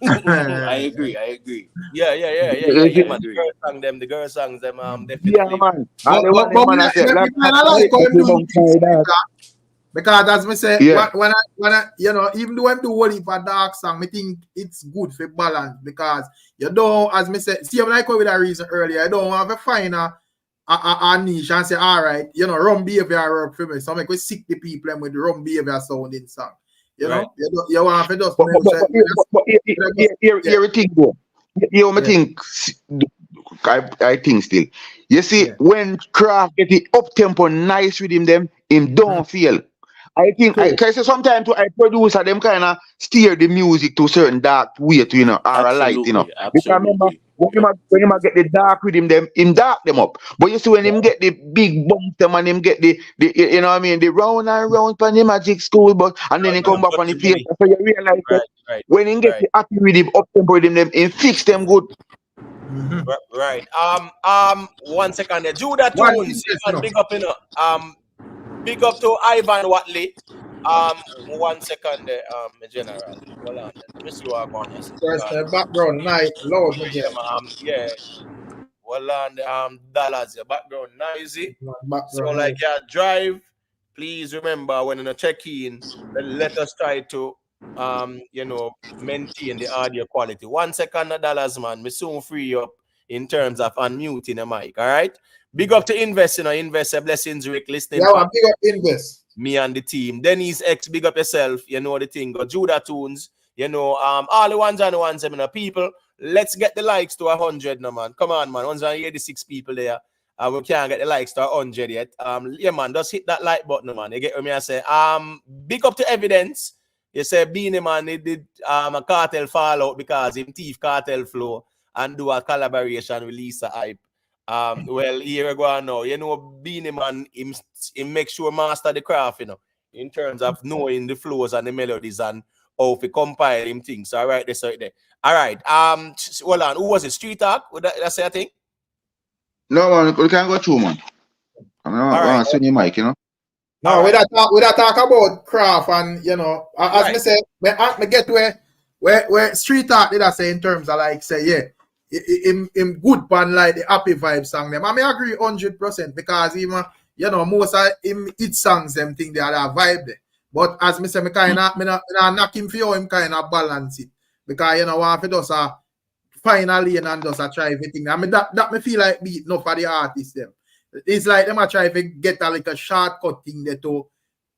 I agree. Yeah, man. The girl songs them, definitely. Yeah, man. I like how you do because as me say, when I you know, even though I'm do only for dark song, I think it's good for balance because you don't, as me say, see, I'm like with a reason earlier, I don't have to find a niche and say, all right, you know, rum behavior work for me. So I make we sick the people with the rum behavior sounding song. You know, you want to just here thing go. You me think I think still. You see, when craft get the up tempo nice with him don't feel. I think I say sometimes I producer them kind of steer the music to a certain dark way to, you know, or a light, you know. Because remember when him get the dark with him dark them up. But you see when him get the big bump them and him get the you know what I mean, the round and round pan the magic school but and then he come back on the place. So you realize when him get the happy with him up tempo with him fix them good. Right. 1 second there. Judah Tunes, big up, you know. Big up to Ivan Watley. 1 second there, General. Hold on. Let me see what I'm going to say. First, background night, loud, yeah. Hold on, dollars, your background noisy. So, like, drive. Please remember when you check in, let us try to, you know, maintain the audio quality. 1 second, dollars, man. Me soon free up in terms of unmuting the mic. All right. Big up to Invest, you know, Invest, blessings, Rick, listening. Yeah, big up Invest. Me and the team. Denny's X, big up yourself. You know the thing. Go Judah Tunes. You know, all the ones and the ones, you know, people. Let's get the likes to 100 now, man. Come on, man. 186 people there. We can't get the likes to 100 yet. Yeah, man. Just hit that like button, man. You get what me I say? Big up to Evidence. You say Beanie Man, he did a cartel fallout because him thief cartel flow and do a collaboration with Lisa Hype. Well, here we go now. You know, Beanie Man, him make sure master the craft, you know, in terms of knowing the flows and the melodies and how to compile him things. All right, that's right there. All right. Hold on. Who was it? Street Talk? Would that say a thing? No, man, we can go through, man. I mean, All right. swing your mic, you know. No, we don't talk about craft and you know, as me say, me get where Street Talk did I say in terms of like say, yeah, him good pan like the Happy Vibe song them. I may agree 100% because even you know most of him hit songs them think they are that vibe there. But as me say, me not knock him for you, him kind of balance it because you know what if it does a finally and does a try everything. I mean that me feel like beat enough for the artists them. It's like them a try to get a like a shortcut thing there to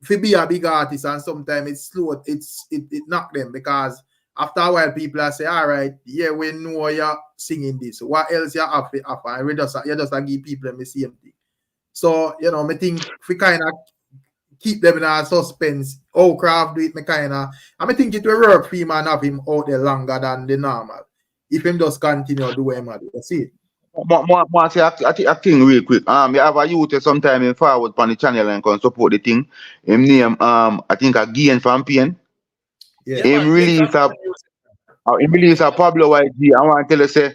be a big artist, and sometimes it's slow. It knock them because after a while people are say, all right, yeah, we know you're singing this. What else you have to offer? And you just give people the same thing. So you know, I think if we kind of keep them in a suspense, how craft do it, me kind of, I think it will work for him and have him out there longer than the normal. If him just continue doing what you see. I think real quick. You have a youth sometime in forward on the channel and can support the thing. Him name I think a Gain from Pain. Yeah. Him release a Pablo YG. I want to tell you say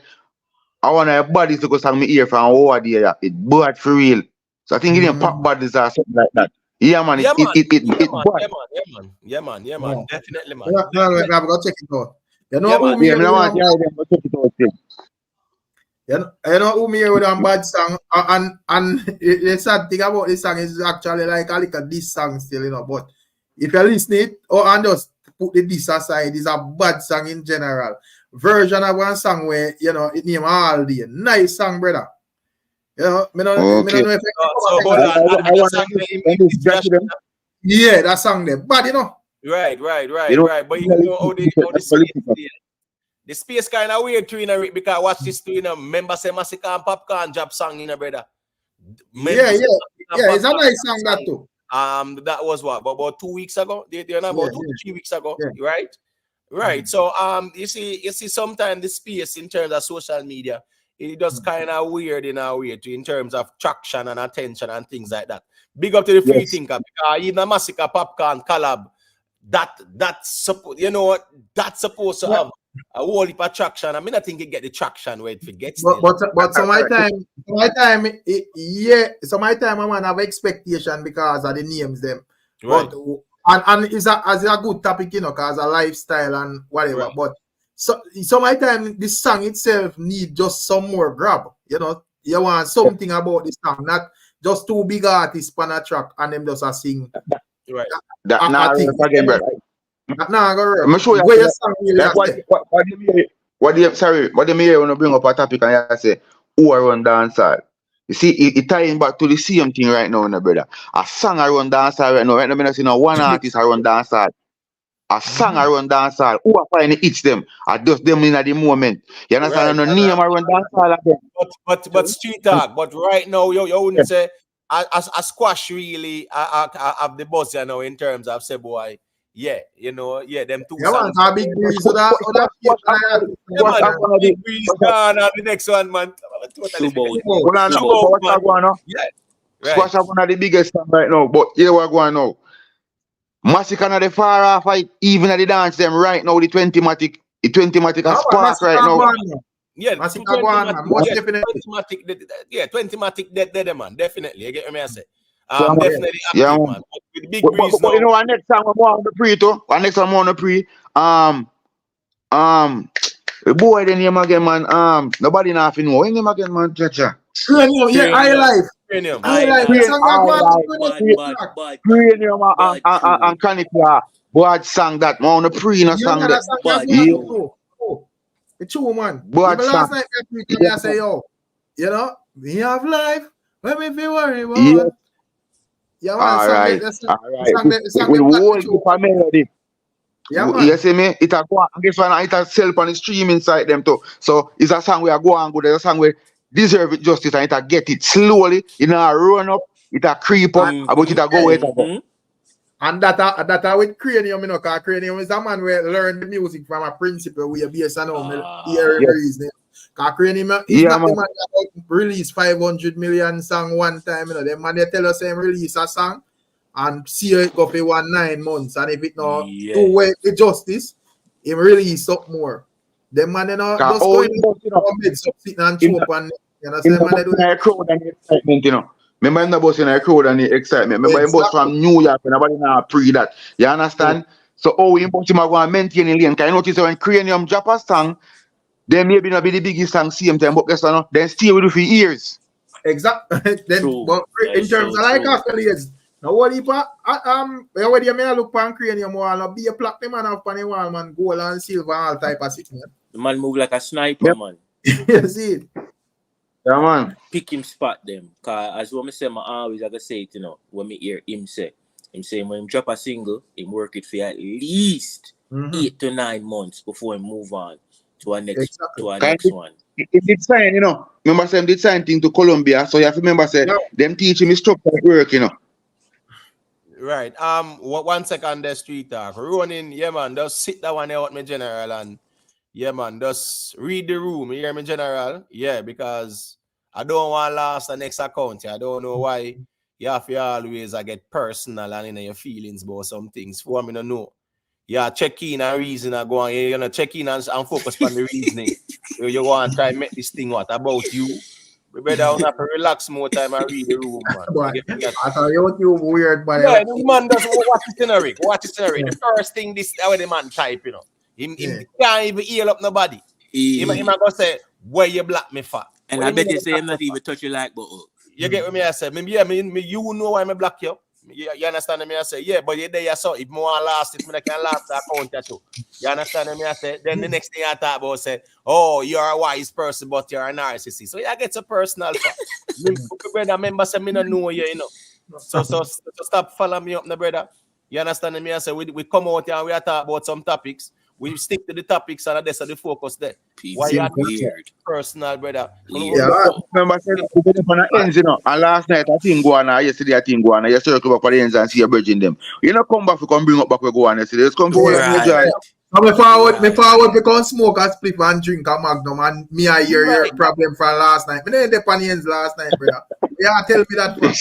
I want a bodies to go sang me ear from over there. It bad for real. So I think it pop bodies or something like that. Yeah man, Yeah, man. No. Definitely, man. No, we have to check it out. You know Yeah, who man. me Yeah, with I want to check it out. you know who me with a bad song and the sad thing about this song is actually like a little diss song still, you know. But if you listen it and just put the diss aside, it's a bad song in general. Version of one song where you know it name all day. Nice song, brother. You know, me don't know if So hold on. That song name yeah, that song there. But you know. Right. But you know how the space kind of weird too, you know, because watch this too, you know, member say Massacre and Popcaan job song, you know, brother. Yeah, it's a nice song that too. That was what about 2 weeks ago? They're not about 2 to 3 weeks ago, right? Right. So you see sometimes the space in terms of social media, it just kind of weird in a way too, in terms of traction and attention and things like that. Big up to the free thinker, because even Massacre Popcaan collab, that's you know that's supposed to have a whole heap of traction. I mean, I think it get the traction where it gets. But so my time, so my time I want to have expectation because of the names them. Right. But and it's a good topic, you know, because a lifestyle and whatever. Right. But so my time, this song itself need just some more grab. You know, you want something about this song, not just two big artists on a track and them just a sing. Right. That again, brother. I'm sure where your song really what do you hear when you bring up a topic and you say who I run dancehall? You see, it tying back to the same thing right now, brother. A song I run dancehall right now. Right now, I'm not seeing one artist I run dancehall. A song I run dancehall. Who I find it hits them? I just them in at the moment. You understand? Right. No name I run dancehall again. But Street Talk. But right now, you wouldn't say a squash really have the buzz, you know, in terms of say boy. Yeah, you know, them two. Yeah, man, a big breeze to that. Big breeze gone on the next one, man. Squash up one of the biggest song right now, but here we're going now. Massacre on the far off fight, even at the dance them right now, the 20-matic a spark right now. Yeah, Massacre go on, man. Most definitely. 20-matic dead, man. Definitely. You get me, I say. Definitely active, man. Man. With the big breeze but you know, our next song I'm on the pre too. Our next song I'm on the pre. The boy the name again, man. Nobody nothing know. What name again, man? Chacha. Cranium, yeah, I life. Cranium and Canicula. Boy sang that. Man on the pre no song that. It's true, man. Boy last night I say, yo, you know, we have life. When we feel worried about it. Yeah, man, all right. With whole group of melody. Yeah, man. You see me? It a go and guess what? It a sell on the stream inside them too. So it's a song where I go and go. There's a song where deserve it justice and it a get it slowly. It a run up. It a creep up. But it a go where it a go. And that with Cranium, you know, because Cranium is a man where learn the music from a principle where you base on reason. Because Cranium is not the man that release 500 million song one time, you know. The man they tell us him release a song and see it go for 9 months, and if it not Yeah. do way the justice, him release up more. The man you know just Oh, going to sitting and choke and you know in say the man they do bus in a crowd and the excitement, you know. Remember in the bus in a crowd and the excitement. Remember in bus from New York, and nobody now pre that. You understand? So oh, in bus him go and maintain the lane. Can you notice when Cranium drop a song, they maybe not be the biggest song same time, but guess what? Then stay with you for years. exactly. Then True. but That in is terms so of like true. affiliates, now what if where you may look pan Cranium wall and be a platinum man off pan the wall man, gold and silver all type of shit, man. The man move like a sniper, Yep. man. You see it? Yeah, man. Pick him, spot them. Cause as what me say, I always like I say it, you know, when me hear him say when him drop a single, him work it for at least 8 to 9 months before he move on to our next Exactly. next one. It did sign, you know. Remember say him did sign thing to Colombia, so you have to remember say Yeah. them teach him structured work, you know. Right. 1 second there, street talk. Ronin, yeah, man, just sit that one out, me general, and yeah, man, just read the room. You hear me, general? Yeah, because I don't want to lose the next account. I don't know why you have to always get personal and your feelings about some things. For me to know. Yeah, check in and reason and go on. You're gonna check in and focus on the reasoning. You want to try and make this thing what about you? We better have to relax more time and read the room, man. But You get me? I thought you weird, but Yeah, the man does watch the scenery. Watch the scenery. The first thing this how the man type, you know. Him can't even heal up nobody. Him go say, where you block me for? And What I you bet mean you say him block not me even touch your like button. You get what me I say? Me, you know why me block you. You understand me I say? Yeah, but you there you saw if me want last it, me can last the account too. You understand me I say? Then the next thing I talk about say, oh, you're a wise person, but you're a narcissist. So yeah, get a personal for. Me brother member say me no know you, you know. So stop following me up, no brother. You understand me I say? We come out here and we are talk about some topics. We stick to the topics and that's the focus there. People Why you weird. personal, brother? Yeah. Remember say we get up on the ends, you know. And last night I think go on, yesterday I think go on, you circle back on the ends and see your bridging them. You know come back to come bring up back we go on yesterday. Just come for all and enjoy. Me forward because smoke a split and drink a magnum and me I hear your problem from last night. Me didn't depend ends last night, brother. Yeah, tell me that one.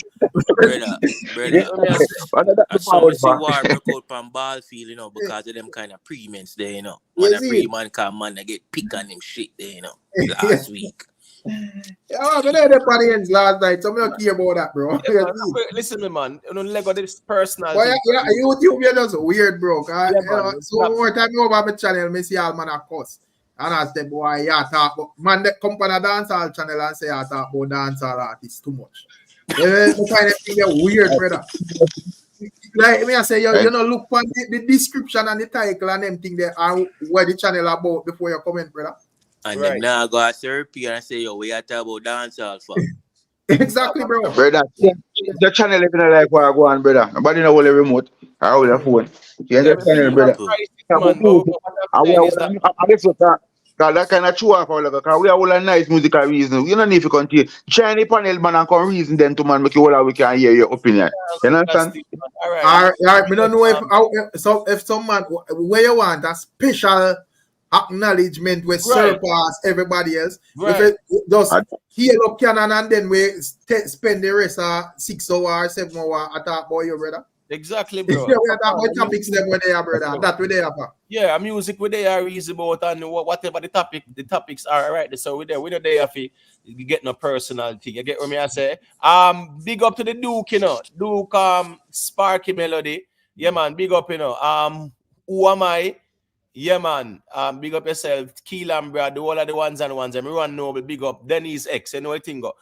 brother. I saw me see war broke out from ball field, you know, because of them kind of pre-mens there, you know. Man, a pre-man can man they get pick on them shit there, you know, last week. Yeah, me didn't depend ends last night, so me don't care about that, bro. Yeah, man, listen, me man, you know, Lego this personal. But yeah, YouTube, you're just weird, bro. Yeah, You know, so more time you over my channel, me see all man of course. And I say, boy, yeah, talk about man that come on a dancehall channel and say I talk about dancehall artists too much. You find that thing weird, brother. Like me, I say, you know, look on the description and the title and them thing there and what the channel about before you comment, brother. And them now go a therapy and say, yo, we are talking about dancehall for. Exactly, bro. Brother, the channel even like where I go on, brother. Nobody know all the remote. I hold the phone. Change the channel, brother. That kind of chew off our level, because we are all a nice musical reason. You don't need to continue. Try any panel man and come reason then to man make you all we can hear your opinion. You understand? All right. We don't know if some man where you want a special acknowledgement with surpass everybody else. If it just heal up Canon and then we spend the rest of 6 hours, 7 hours at talk about you, brother. Exactly, bro. Yeah, we are talking about topics them when they are, brother. That we there for. Yeah, music we they are easy about and whatever the topics are, right? So we not there for you get no personal thing. You get what me I say? Big up to the Duke, you know. Duke Sparky Melody. Yeah, man, big up, you know. Who am I? Yeah, man. Big up yourself. Keelan, bro. Do all of the ones and ones. Everyone know, but big up. Denise X. You know what thing go.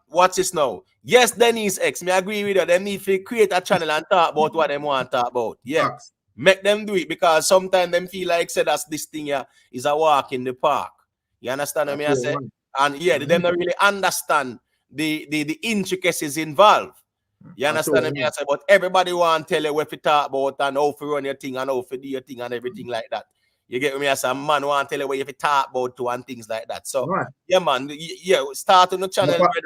What's this now? Yes, Denise X. Me agree with you. They need to create a channel and talk about what they want to talk about. Yeah. Make them do it because sometimes them feel like say that's this thing here is a walk in the park. You understand what I say? And yeah, they don't really understand the intricacies involved. You understand what I say? But everybody want to tell you what to talk about and how to run your thing and how to do your thing and everything like that. You get what I say? Man want to tell you what you have to talk about too and things like that. So yeah, man. Yeah, start on the channel, brother.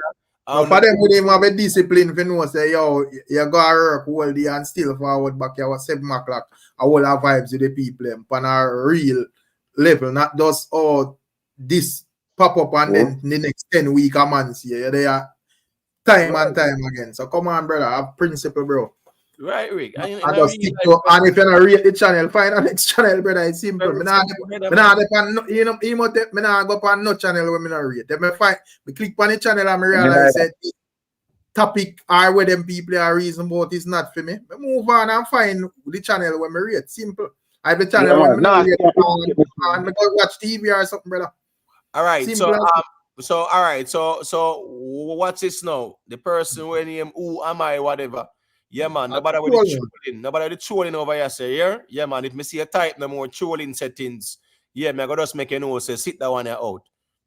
For them who didn't have a discipline, if you know, say, yo, you go to work all day and still forward back here at 7 o'clock. I will have vibes with the people on a real level, not just, this pop up and then the next 10 weeks a month here. They are time and time again. So come on, brother, have principle, bro. Right, Rick. I just stick to, and if you don't rate the channel, find the next channel, brother. It's simple. Me nah go on no channel where me not rate. Then me click on the channel and me realize that topic or where them people are reason about is not for me. Me move on and find the channel where me rate. Simple. I have a channel where me not rate and me go watch TV or something, brother. All right. Simple. So what's this now? The person when him who am I, whatever. Yeah, man. Nobody with the trolling. Nobody with the trolling over here say, yeah, man. If me see a type no more trolling settings, yeah, me I go just make a note say sit that one out.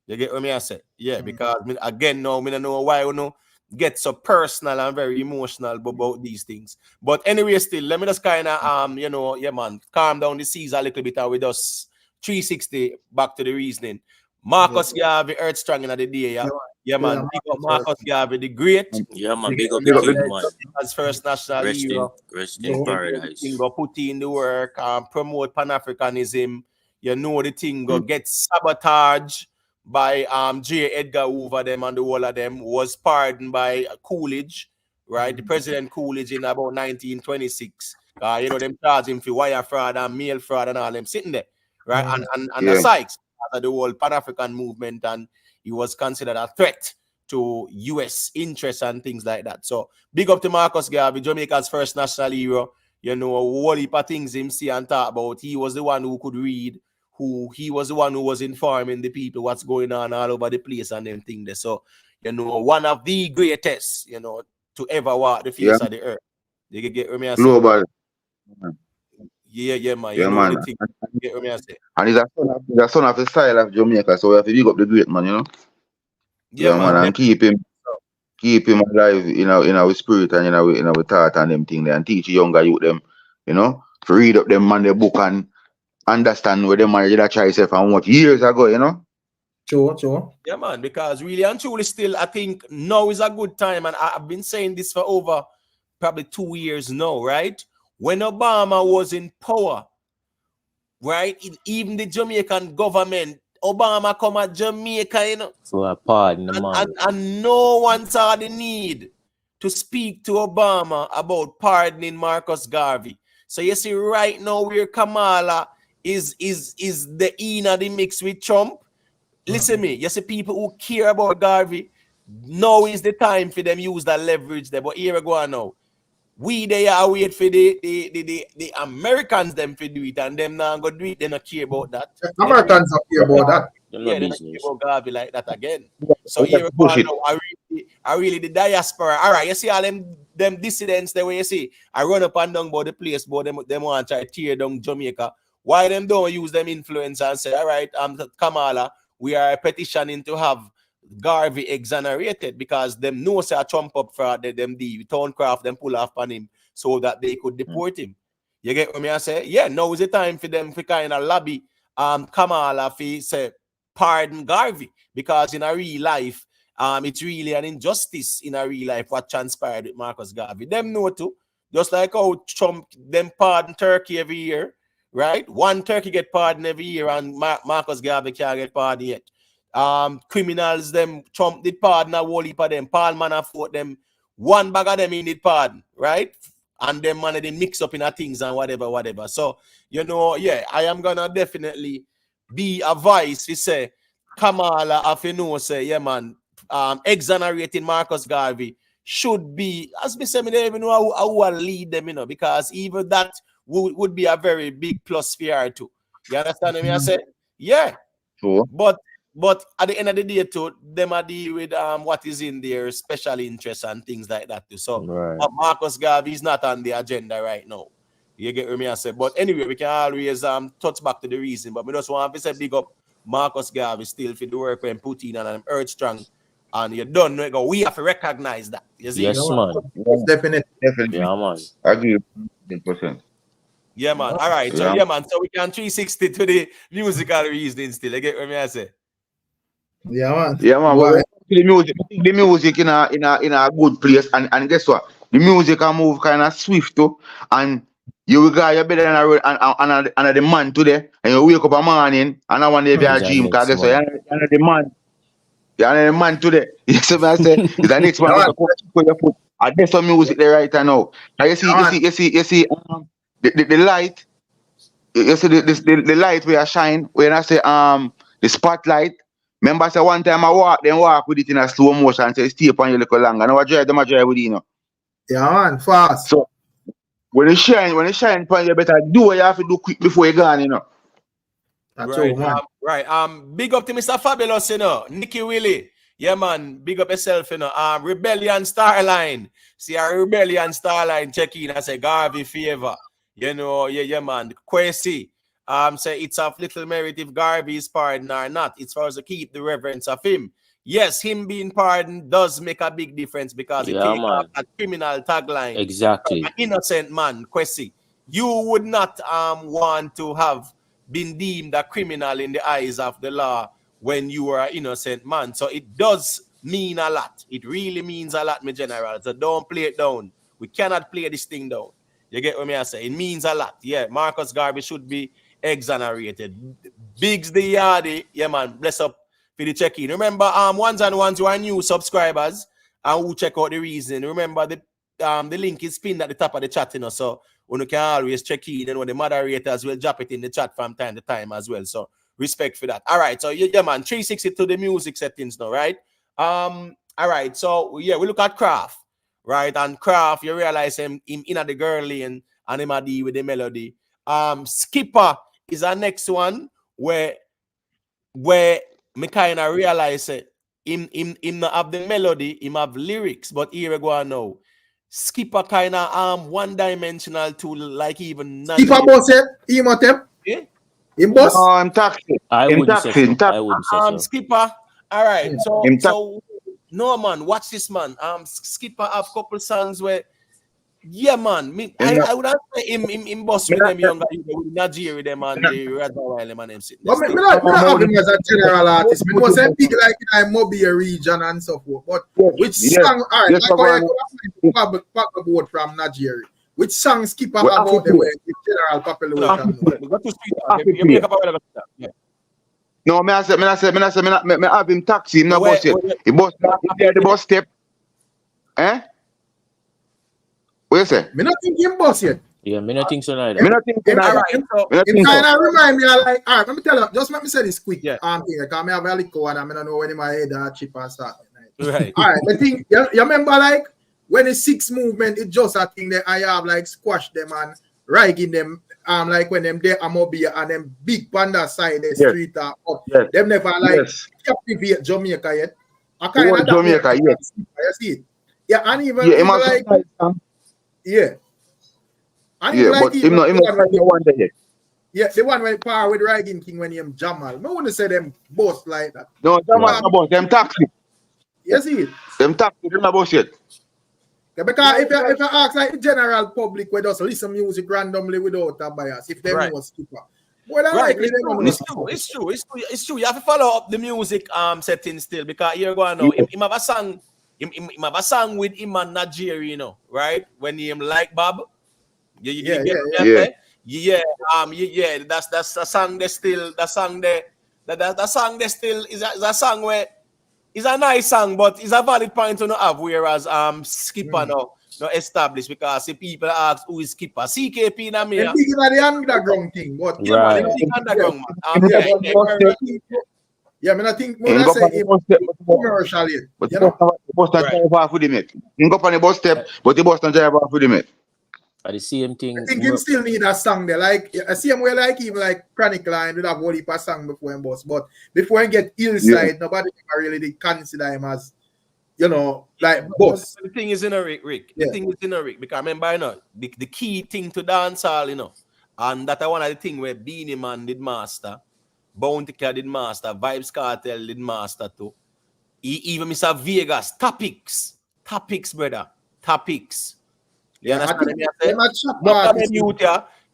You get what me I say? Yeah, because again now me don't know why you know get so personal and very emotional about these things. But anyway, still let me just kind of yeah, man, calm down the seas a little bit and with us 360 back to the reasoning. Marcus Garvey, Earth Strong in the day, yeah, man. Big up Marcus Garvey, the great. Yeah, man. Big up the king, man. As first national hero. Rest in paradise. Go put in the work, promote Panafricanism. You know the thing go get sabotaged by J. Edgar Hoover them and the whole of them was pardoned by Coolidge, right? The President Coolidge in about 1926. Them charge him for wire fraud and mail fraud and all them sitting there, right? And the Sykes. The whole Pan-African movement, and he was considered a threat to U.S. interests and things like that. So big up to Marcus Garvey, Jamaica's first national hero. You know, a whole heap of things him see and talk about. He was the one who could read, he was the one who was informing the people what's going on all over the place and them things there. So, you know, one of the greatest, you know, to ever walk the face of the earth. You can get me. Global. Yeah, man. Yeah, man. And he's a son of the style of Jamaica, so we have to big up the great man, you know. Yeah, man, and keep him alive in our spirit and in our thought and them thing there, and teach the younger youth them, you know, to read up them man the book and understand where them man did try self and what years ago, you know. Sure. Yeah, man, because really and truly still, I think now is a good time, and I've been saying this for over probably 2 years now, right? When Obama was in power, right? Even the Jamaican government, Obama come at Jamaica, you know. For a pardon, and no one saw the need to speak to Obama about pardoning Marcus Garvey. So you see right now where Kamala is the in of the mix with Trump. Listen me, you see people who care about Garvey, now is the time for them use that leverage there. But here we go now. We they are wait for the Americans them to do it, and them now go do it. They not care about that. Americans don't care about that. Yeah, they not care about Garvey like that again. So here we go now. I really the diaspora. All right, you see all them dissidents the way you see. I run up and down about the place, but them want to try to tear down Jamaica. Why them don't use them influence and say, all right, Kamala, we are petitioning to have Garvey exonerated because them know say Trump up for them the Towncraft them pull off on him so that they could deport him. You get what I say? Yeah, now is the time for them to kind of lobby Kamala for say pardon Garvey, because in a real life it's really an injustice in a real life what transpired with Marcus Garvey. Them know too, just like how Trump them pardon Turkey every year, right? One Turkey get pardoned every year and Marcus Garvey can't get pardoned yet. Criminals, them Trump did pardon a whole heap of them. Paul Manafort, them one bag of them in did pardon, right? And them man they mix up in a things and whatever. So you know, yeah, I am gonna definitely be a voice to say Kamala, if you know, say yeah, man, exonerating Marcus Garvey should be, as me say, me don't even know how will lead them, you know, because even that would be a very big plus for her too. You understand what I say? Yeah. Sure. But at the end of the day, too, them are deal with what is in their special interests and things like that too. So Marcus Garvey is not on the agenda right now. You get what I say? But anyway, we can always touch back to the reason. But we just want to say big up Marcus Garvey still for the work when put in and I'm Earth Strong. And you don't know, we have to recognize that. You see? Yes, man. Definitely. Yeah, man. I agree 100%. Yeah, man. All right. So yeah, man. So we can 360 to the musical reasoning still. You get what I say? Yeah, man. Yeah, man. The music in a good place, and guess what? The music can move kind of swift too, and you will go your bed and the man today, and you wake up a morning and I want to be a dream. Cause guess what? You're the man today. You see what I say? The next one you put your foot. I there's some music there right now. Now you see the light. You see the light where I shine. When I say the spotlight. Remember, I say one time I walk with it in a slow motion. Say stay upon you little longer. Now I drive with it, you know. Yeah, man, fast. So when it shine upon you, better do what you have to do quick before you gone, you know. That's Right, all, man. right. Big up to Mr. Fabulous, you know. Nicky Willie. Yeah, man. Big up yourself, you know. Rebellion Starline. See our Rebellion Starline check in. I say Garvey favor. You know, yeah, man. Quasi. Say it's of little merit if Garvey is pardoned or not. It's for us to keep the reverence of him. Yes, him being pardoned does make a big difference because it takes off a criminal tagline. Exactly. An innocent man, Quasi. You would not want to have been deemed a criminal in the eyes of the law when you are an innocent man. So it does mean a lot. It really means a lot, my general. So don't play it down. We cannot play this thing down. You get what I say? It means a lot. Yeah, Marcus Garvey should be exonerated. Biggs the Yardy, yeah, man. Bless up for the check-in. Remember, ones and ones who are new subscribers and who check out the reason. Remember, the link is pinned at the top of the chat, you know, so you can always check in, and when the moderators will drop it in the chat from time to time as well. So respect for that. All right, so yeah, man, 360 to the music settings now, right? All right, so yeah, we look at Craft, right? And Craft, you realize him in the girl lane and him a deal with the melody. Skipper is our next one where me kind of realize it. Him not have the melody, him have lyrics, but here we go now. Skipper kind of one-dimensional tool, like even Skipper boss it, Imhotep. Yeah? Him boss? No, I'm taxi. I wouldn't say so. I wouldn't say so. Skipper. All right. Yeah. So no man, watch this man. Skipper have couple songs where yeah man, I would have say him boss with them younger with Nigeria them and the Razawile them and them sitting. But me not have him as a general artist. Me was a big like in Mobile region and so forth. But which song like I could have from Nigeria. Which song Skipper have about the way the general population? No, me have him taxi, him not bus yet. He bus the bus step. Eh? What you say? Me not think him boss yet. Yeah, me not think so neither. Me not think so neither. It kind of remind me of like, all right, let me tell you, just let me say this quick. Yeah. Because I have a liquor and I don't know when in my head that chip and start. Right. All right, I think you remember like when the six movement, it just a thing that I have like squash them and rigging them. Like when them there Mobile and them big panda side the street up. Them never like captivate Jamaica yet. I kind of Jamaica, yes. You see it? Yeah, and even like yeah. And yeah, like but him not one day yet. Yeah, the one when power with Riding King when him Jamal. No one say them boss like that. No, Jamal not boss, them taxi. You see it? Them taxi, them not boss yet. Yeah, because if you ask like the general public where just listen music randomly without a bias, if they know Skipper. Well, right, it's true. You have to follow up the music setting still because here go on now. Him have a song. Him have a song with him and Nigeria, you know, right? When him like Bob. Yeah. That's the song. They still the song there. That song there still is a song where it's a nice song, but it's a valid point to not have. Whereas Skipper now established because if people ask who is Skipper, CKP na me. They're big in the underground thing, but yeah, man, underground man. Yeah, I think more say commercial yet. But the bus not drive off with him yet. He go on the bus step, but the bus not drive off with him yet. The same thing. I think him still need a song there. Like I see him where like even like Chronic Line would have only a song before him boss. But before he get Hillside, nobody really consider him as like boss. The thing is in a Rick. The thing is in a Rick because remember, the key thing to dancehall, and that one of the thing where Beanie Man did master. Bounty Killer did master, Vybz Kartel did master too. Even Mr. Vegas, topics, brother, topics. You understand me?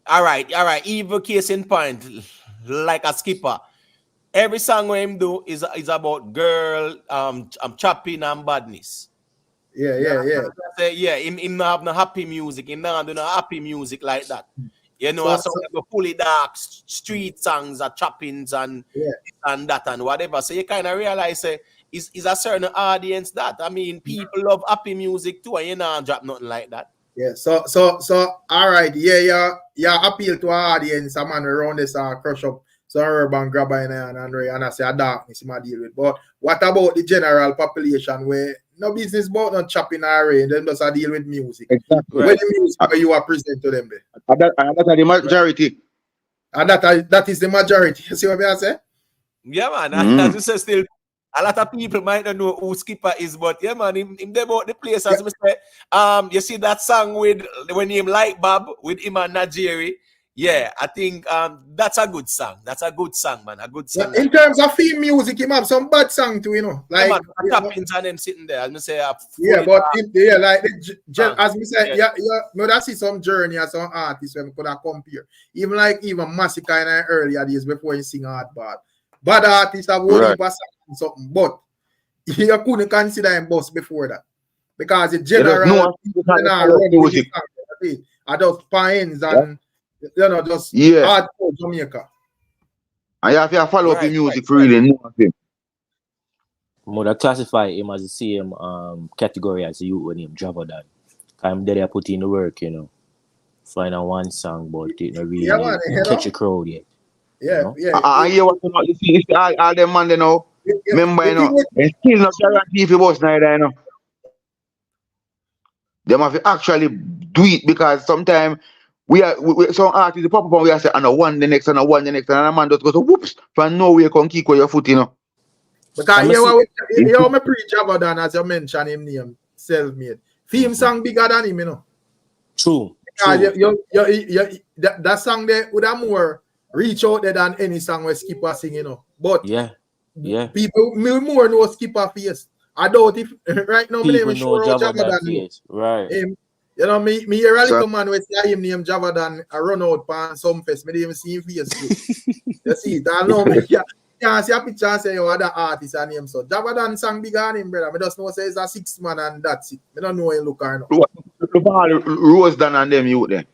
All right. Even case in point, like a Skipper. Every song we him do is about girl, chopping and badness. Yeah. Him not have no happy music. Him not do no happy music like that. So fully dark street songs are choppings and that and whatever. So you kind of realize is a certain audience that. I mean, people love happy music too, and you know, drop nothing like that. Yeah, so all right, yeah, appeal to our audience, a man around this crush up some urban grabber and I say a darkness I deal with. But what about the general population where no business about not chopping array, them just deal with music? Exactly. What the music where you are present to them there? And that's the majority. And that is the majority. You see what I say? Yeah, man. As you say, still a lot of people might not know who Skipper is, but yeah, man, him about the place, as we say. You see that song with when him like Bob with him and Najeri. Yeah, I think that's a good song. That's a good song, man. A good song. Yeah, in terms of theme music, him have some bad song too, you know. Like yeah, man, tappings and them sitting there. As me say, yeah, but like as we say, no, that's some journey as some artists when we could have compare. Even Massacre in the earlier days before he sing hard bad. Bad artists have only something, but you couldn't consider him boss before that. Because the general music are just pines and just hardcore Jamaica. And you have to follow up the music for really know of him. Would classify him as the same category as you when him Javadan. I'm there put in the work, you know. Find a one song, but it not really catch a crowd yet. Yeah, you know? I hear what you see, all them man, you know. Remember, you know, and still not guarantee if you boss neither, you know. They have to actually do it because sometimes some artists pop up and we are saying, and one the next, and one the next, and a man just goes, whoops, from nowhere come kick with your foot, you know. Because you me pre-Javadan, as you mentioned him name, self-made. Theme song bigger than him, you know. True. That song there would have more reach out there than any song where Skipper sing, you know. But people more know Skipper face. I doubt if right now my name is sure Javadan. Right. You know, me hear a little man with him name Javadan I run out pan some fest. Me didn't even see him face. You see it? I know me can't see a picture and say other artist and name so. Javadan song bigger than him, brother. Me just know say it's a 6 man and that's it. Me don't know him look or no. Rose Dan and them youth then.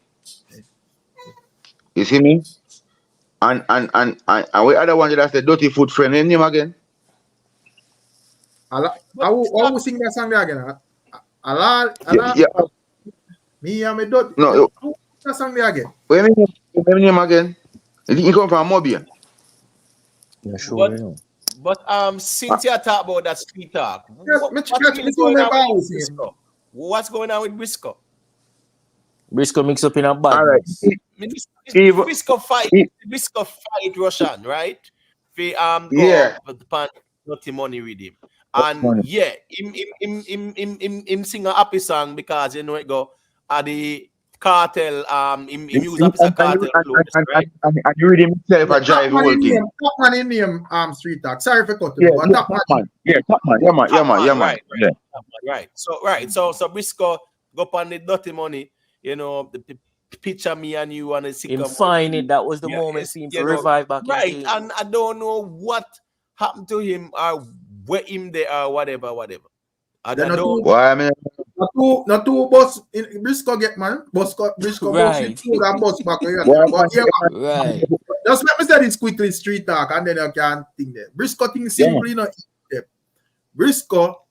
You see me? And we other one that say dirty foot friend in him again. I will sing that song again. Yeah. Me and me dirty. No, that song again. Where name again? He come from Mobile. Yeah, sure, you know. But since you talk about that street talk, what's going on with Briscoe? Briscoe mix up in a bad. All right. Briscoe fight Russian, right? Go dirty money with him. And him sing a happy song because you know it go the cartel him use up as a cartel right? And you read himself a drive whole thing. Top man in name street talk. Sorry for cutting. Top man. Yeah, top man. Yeah, man. Right. So Briscoe go up on the dirty money, you know, the picture me and you and the sick. Him find it, that was the moment seemed to revive back. Right, and I don't know what happened to him or where him there or whatever. I don't know. Why I mean not two bus in Briscoe get man. Briscoe right. bus back here. Right. Just let me say this quickly, street talk, and then you can think there. Briscoe thing simply not Briscoe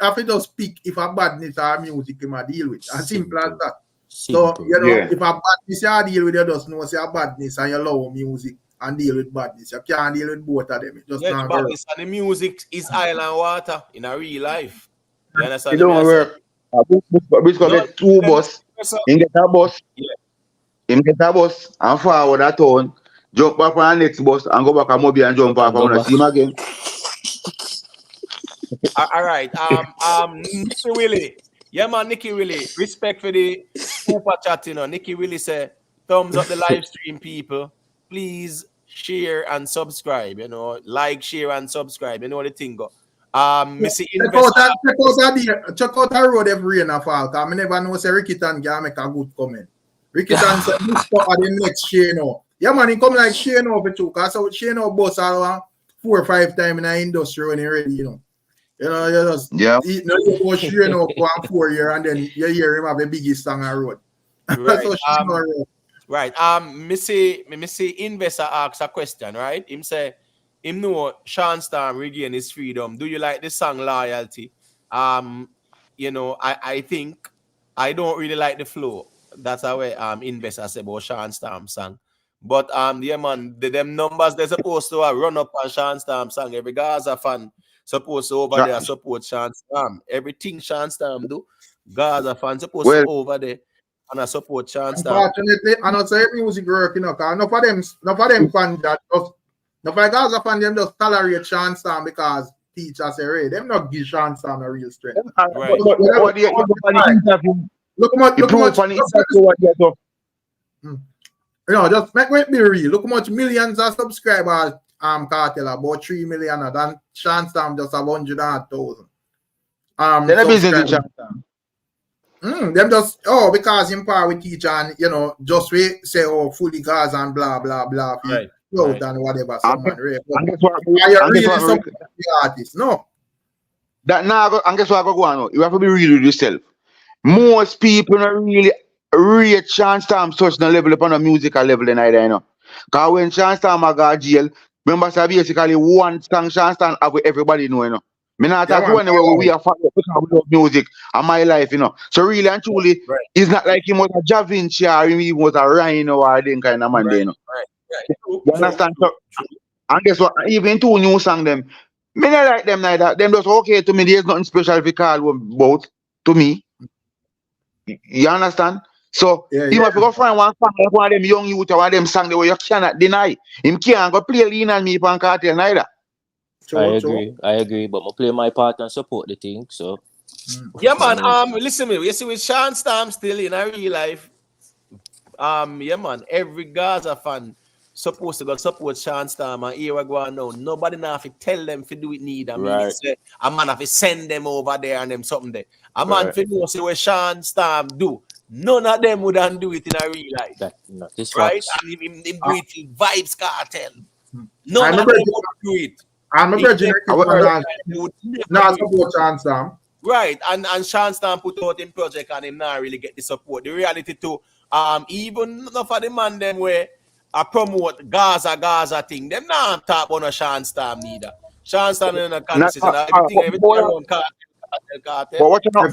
after just speak if a badness or music him a deal with. As simple as that. So you know if a badness you deal with, you just know say a badness and you love music and deal with badness. You can't deal with both of them. It just not badness and the music is island water in a real life. You understand? It don't work. Briscoe get two bus. He get a bus. He get a bus and forward a town. Jump back on the next bus and go back to Mobi and jump back. I want to see him again. All right. Nicky Willie. Yeah, man, Nicky Willie. Respect for the super chat, you know. Nicky Willie say, thumbs up the live stream, people. Please share and subscribe, you know. Like, share, and subscribe. You know the thing go. Missy check out the road every rain fall. Because I never know say Rickyton can make a good comment. Rickyton said this spot at the next Shano. Yeah, man, he come like Shano for two. Because Shano boss around 4 or 5 times in the industry when he ready, you know. You know, you just you go Shano for 4 years and then you hear him have the biggest song on road. Right. Missy investor asks a question, right? Him say him know Sean Storm regain his freedom. Do you like the song Loyalty? You know, I think I don't really like the flow. That's how investors say about Sean Storm song. But yeah, man, them numbers they're supposed to run up on Sean Storm song. Every Gaza fan supposed to over there support Sean Storm. Everything Sean Storm do, Gaza fan supposed to over there and I support Sean Storm. Unfortunately, I not say music work, you know, because enough of them fans that just enough of Gaza fan them just tolerate Sean Storm because teachers say hey, them not give Sean Storm a real strength. Right. Look how much. You know, just make it be real. Look how much millions of subscribers Kartel about 3 million than Sean Storm just 100,000. They're a business Sean Storm. Them just because in power with teacher and you know just we say fully Gaza and blah blah blah right. And whatever someone right. And guess what? The artist no. That now and guess what I go on now? You have to be real with yourself. Most people not really rate Sean Storm such a level upon a musical level than either, you know. Because when Sean Storm got jail, remember so basically one song Sean Storm have everybody know, you know. Me not talk one where we are following because we love music and my life, you know. So really and truly, it's not like he was a Javinci or he was a Rhino or them kind of man, you know. You understand? So, and guess what? Even two new songs them, me not like them neither. Them just okay to me. There's nothing special to call about to me. You understand? So you must go find one song like one of them young youth or one of them songs that you cannot deny. Him can't go play Lean on Me pan Kartel neither. I agree, but I play my part and support the thing. So yeah, man. Listen to me. You see, with Sean Storm still in our real life, yeah, man. Every Gaza fan supposed to go support Sean Storm and here we go on now. Nobody now have to tell them to do it need. I mean, say, a man have to send them over there and them something there. A man for know say what Sean Storm do. None of them wouldn't do it in a real life. That's right? And him do it in Vybz Kartel. None of them would do it. I'm a virgin. Not support Sean Storm. Right, and Sean Storm put out in project and him not really get the support. The reality too, even enough of the man them where I promote Gaza thing, them not talk about no Sean Storm neither. Sean Storm in a conversation, everything around Kartel. But what you know,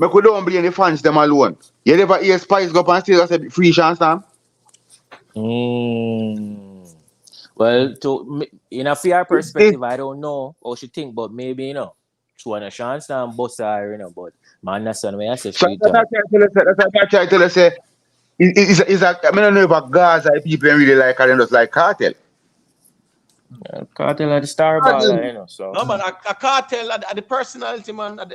we don't blame the fans them alone. You never hear Spice go up and still say free Sean Storm? Well, in a fair perspective, I don't know how she think, but maybe, you know, she want a chance and boss her, you know, but man, that's what I say. That's what I try to say. It's like, I mean, I don't know about Gaza, people really like her, them just like Kartel. Kartel are the star baller, you know, so. No, man, a Kartel, the personality, man, a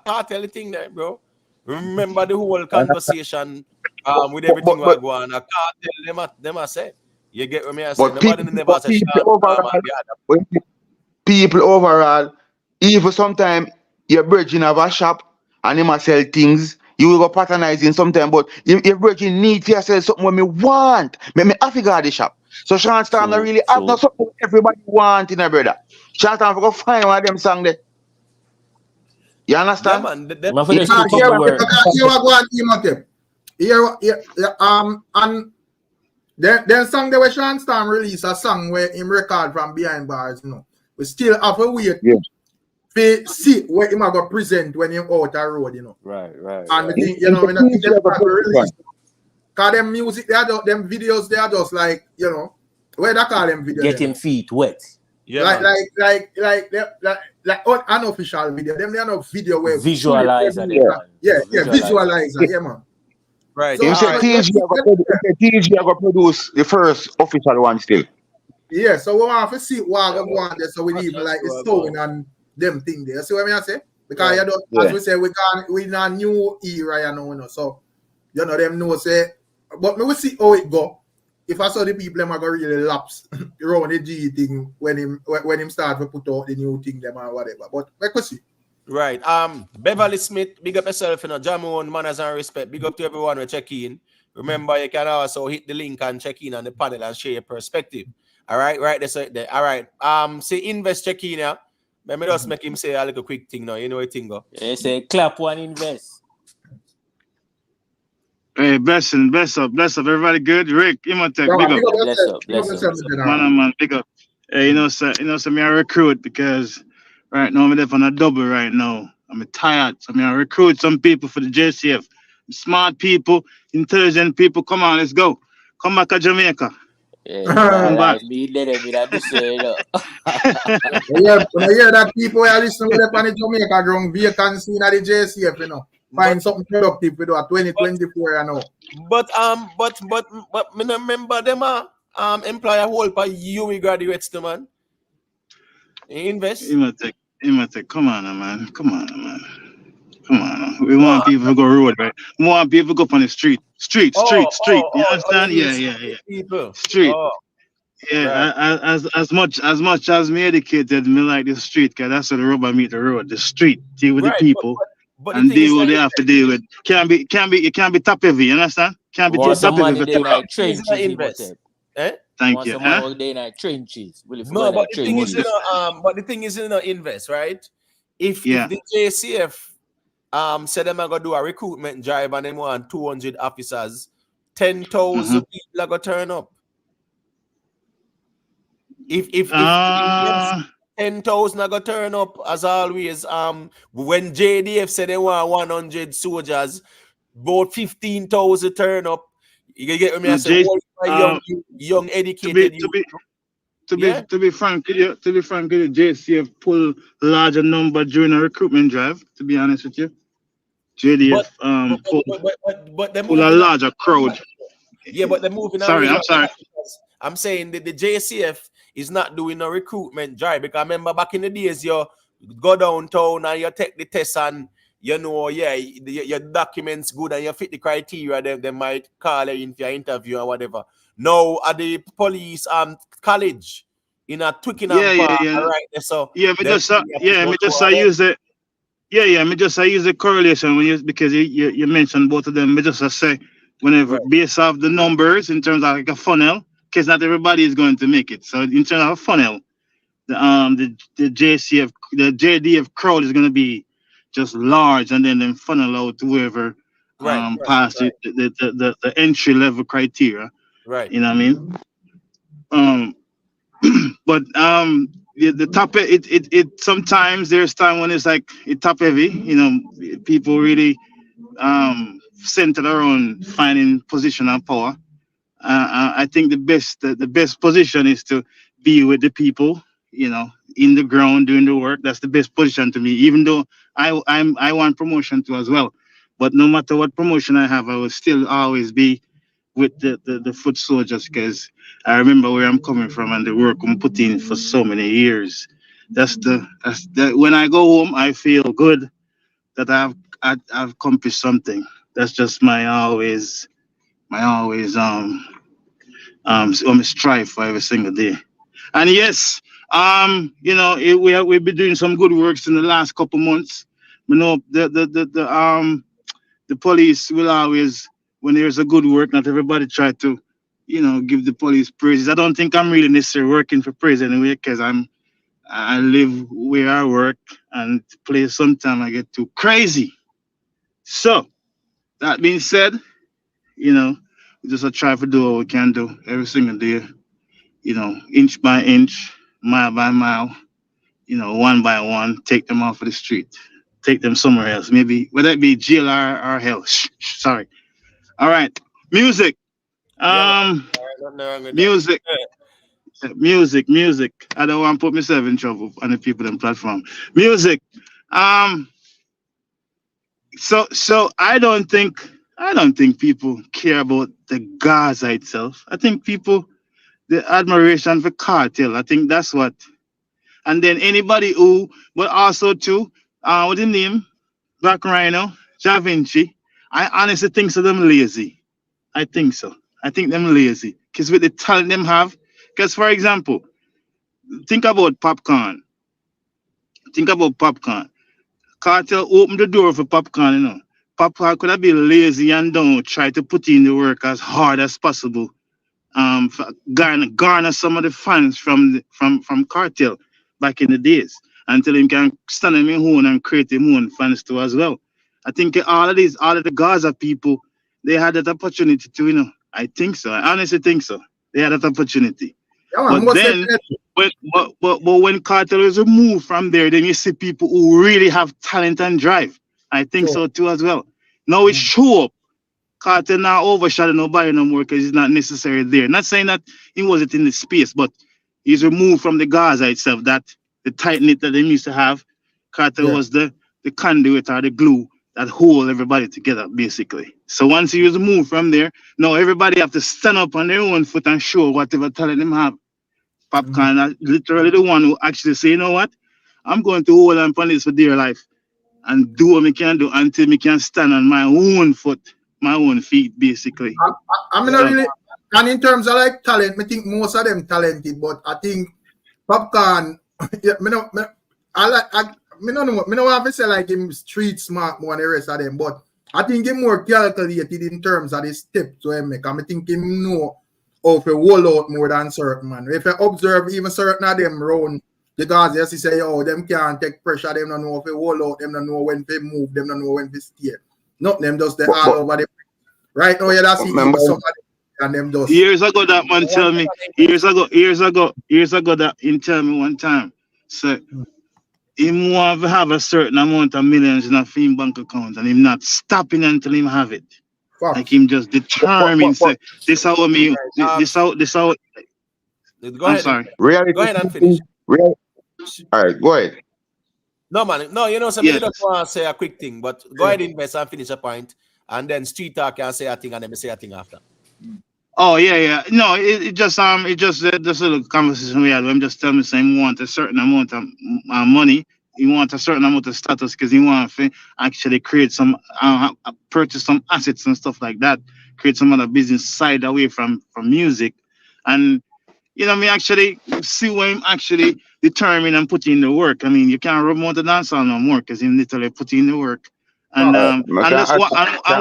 Kartel thing there, bro. Remember the whole conversation with everything we go on. A Kartel, them I say. You get what I say? Nobody never say people overall, even sometimes your virgin have a shop and they must sell things. You will go patronizing sometimes, but your virgin need to sell something when me want. Me have to go to the shop. So Sean Storm not really have no something everybody want in a brother. Sean Storm go find one of them song there. You understand? And then song they were Sean Storm release a song where him record from behind bars, you know. We still have to wait to see where him go present when him out the road, you know. Right. And the thing, you know, when I think them release, cause them music, they are them videos, they are just like, you know, where they call them videos. Getting feet wet. Yeah, like unofficial video. Them they are not video where visualizer. Visualizer, yeah, man. Right. So, TG are going to produce the first official one still. Yeah, so we want to see what go on there, so we need like the stone and them thing there. See what I say? Because you know, as we say, we in a new era, you know, so you know them know say, but we will see how it go. If I saw the people them are going to really lapse around the G thing when him start to put out the new thing them or whatever. But we will see. Right. Beverly Smith, big up yourself, you know, jam on manners and respect. Big up to everyone who check in. Remember, you can also hit the link and check in on the panel and share your perspective. All right, right there. All right. Say invest check in here. Let me just make him say a little quick thing now. You know what thing go. Yeah, say clap one invest. Hey, bless up, everybody good? Rick, Imotech, big Yeah, up. big up Bless yourself. up, Big up bless up. yourself, Mr. Man, Garvey. man, big up. Hey, so me I recruit because right now I'm there on a double right now. I'm tired. So me I recruit some people for the JCF. Smart people, intelligent people. Come on, let's go. Come back to Jamaica. Yeah, nah, Come back. like me, let me that this way, you know. When I hear that people are listening with them on the Jamaica ground vacancy in the JCF, you know, find But something productive to do at but 2024, you know. but me no remember them employ a whole pa UE graduates to man. Invest. Imotech, come on, man. Come on, man. Come on. We No. want people to go road, right? We want people to go up on the street. Street. You You understand? mean Yeah. people. Street. Oh, right. Yeah, as much as me educated, me like the street, cause that's where the rubber meet the road. The street, deal with the Right. people But the and thing is deal what that they have to deal with. It can't be top heavy, you understand? Can't be Want too some top heavy money for there top in down. our thing is that trenches, he must invest. say. Eh? Thank Want you. some Huh? money there in our trenches. Will you No, forget our but the thing is, Would you you? trenches? know, but the thing is, you know, invest, right? If Yeah. the JCF said them are gonna do a recruitment drive and them want 200 officers, Mm-hmm. 10,000 people are gonna turn up. If Uh, 10,000 are gonna turn up as always. When JDF said they want 100 soldiers, about 15,000 turn up. You get me? I say, J, all my uh, young to be educated to youth. be to be Yeah, to be frank, the JCF pull larger number during a recruitment drive. To be honest with you, but JDF but but pull but, but they're pull a moving. larger crowd. Yeah, but they're moving Sorry, away I'm from sorry. that because I'm saying that the JCF is not doing a recruitment drive. Because I remember back in the days, you go downtown and you take the test and you know, yeah, your documents good and you fit the criteria, they might call you in for your interview or whatever. Now at the police college in a Yeah, Twickenham yeah, Park, yeah. right there, so Yeah, them me two just of them. use it. I use the correlation when you because you mentioned both of them. Me just say whenever Right, based off the numbers in terms of like a funnel, because not everybody is going to make it. So in terms of a funnel, the JCF the JDF crowd is going to be just large, and then funnel out to whoever right, pass it the entry level criteria. right, You know what I mean? Um, but the top it sometimes there's time when it's like it top heavy. You know, people really center around finding position and power. I think the best position is to be with the people, you know, in the ground doing the work. That's the best position to me. Even though I want promotion too as well, but no matter what promotion I have, I will still always be with the foot soldiers because I remember where I'm coming from and the work I'm putting in for so many years. That's when I go home, I feel good that I've accomplished something. That's just my always strive for every single day. And yes, we've been doing some good works in the last couple months. You know, the police will always, when there's a good work, not everybody try to, give the police praises. I don't think I'm really necessarily working for praise anyway, because I live where I work, and the place sometimes I get too crazy. So that being said, we just try to do what we can do every single day, inch by inch, mile by mile, one by one, take them off of the street, take them somewhere else, maybe whether it be jail or hell. Sorry. All right, music. yeah, man. Um, Nothing wrong with that. music, music. I don't want to put myself in trouble on the people on platform. Music. Um, so I don't think people care about the Gaza itself. I think people the admiration for cartel. I think that's what. And then anybody who, but also too, what the name? Black Rhino, Ja Vinci. I honestly think so them lazy. I think so. I think them lazy. Because with the talent them have, because for example, think about Popcaan. Think about Popcaan. Cartel opened the door for Popcaan, Popcaan could have been lazy and don't try to put in the work as hard as possible. Garner some of the fans from Cartel back in the days until he can stand on his own and create his own fans too as well. I think all of the Gaza people they had that opportunity to, I think so. I honestly think so. They had that opportunity. Yeah, man, But then, but when Cartel is removed from there, then you see people who really have talent and drive. I think so too as well. Now it show up. Cartel now overshadow nobody no more because he's not necessarily there. Not saying that he wasn't in the space, but he's removed from the Gaza itself. That the tight knit that they used to have. Cartel was the conduit or the glue that hold everybody together, basically. So once he was removed from there, now everybody have to stand up on their own foot and show whatever talent them have. Popcaan is literally the one who actually say, you know what? I'm going to hold on for this for dear life and do what I can do until I can stand on my own foot, my own feet, basically. I mean, not really, and in terms of like talent, I think most of them talented, but I think Popcaan, I don't want to say like him street smart more than the rest of them, but I think him more calculated in terms of the steps to him make. I think him know how to roll out more than certain man. If you observe even certain of them round the Gaza, you say, oh, them can't take pressure, them don't know if they roll out, them don't know when to move, them don't know when to steer. Not them just they all over the right now, that's somebody and them just years ago that man tell me, years ago that he tell me one time, so him want to have a certain amount of millions in a film bank account and him not stopping until him have it. Like him just determined say this how me this how Go I'm ahead. sorry. Reality. Go ahead and finish. All right, go ahead. No, man. No, you know, so Yes. I just want to say a quick thing, but go ahead, invest and finish a point, and then Street Talk can say a thing, and then me say a thing after. Oh yeah. No, it just this little conversation we had. I'm just telling me saying he want a certain amount of money. He want a certain amount of status because he want to actually create some purchase some assets and stuff like that. Create some other business side away from music, and me actually see when him actually determine and put in the work. I mean, you can't rub him out the dancehall no more because he literally put in the work. And that's what I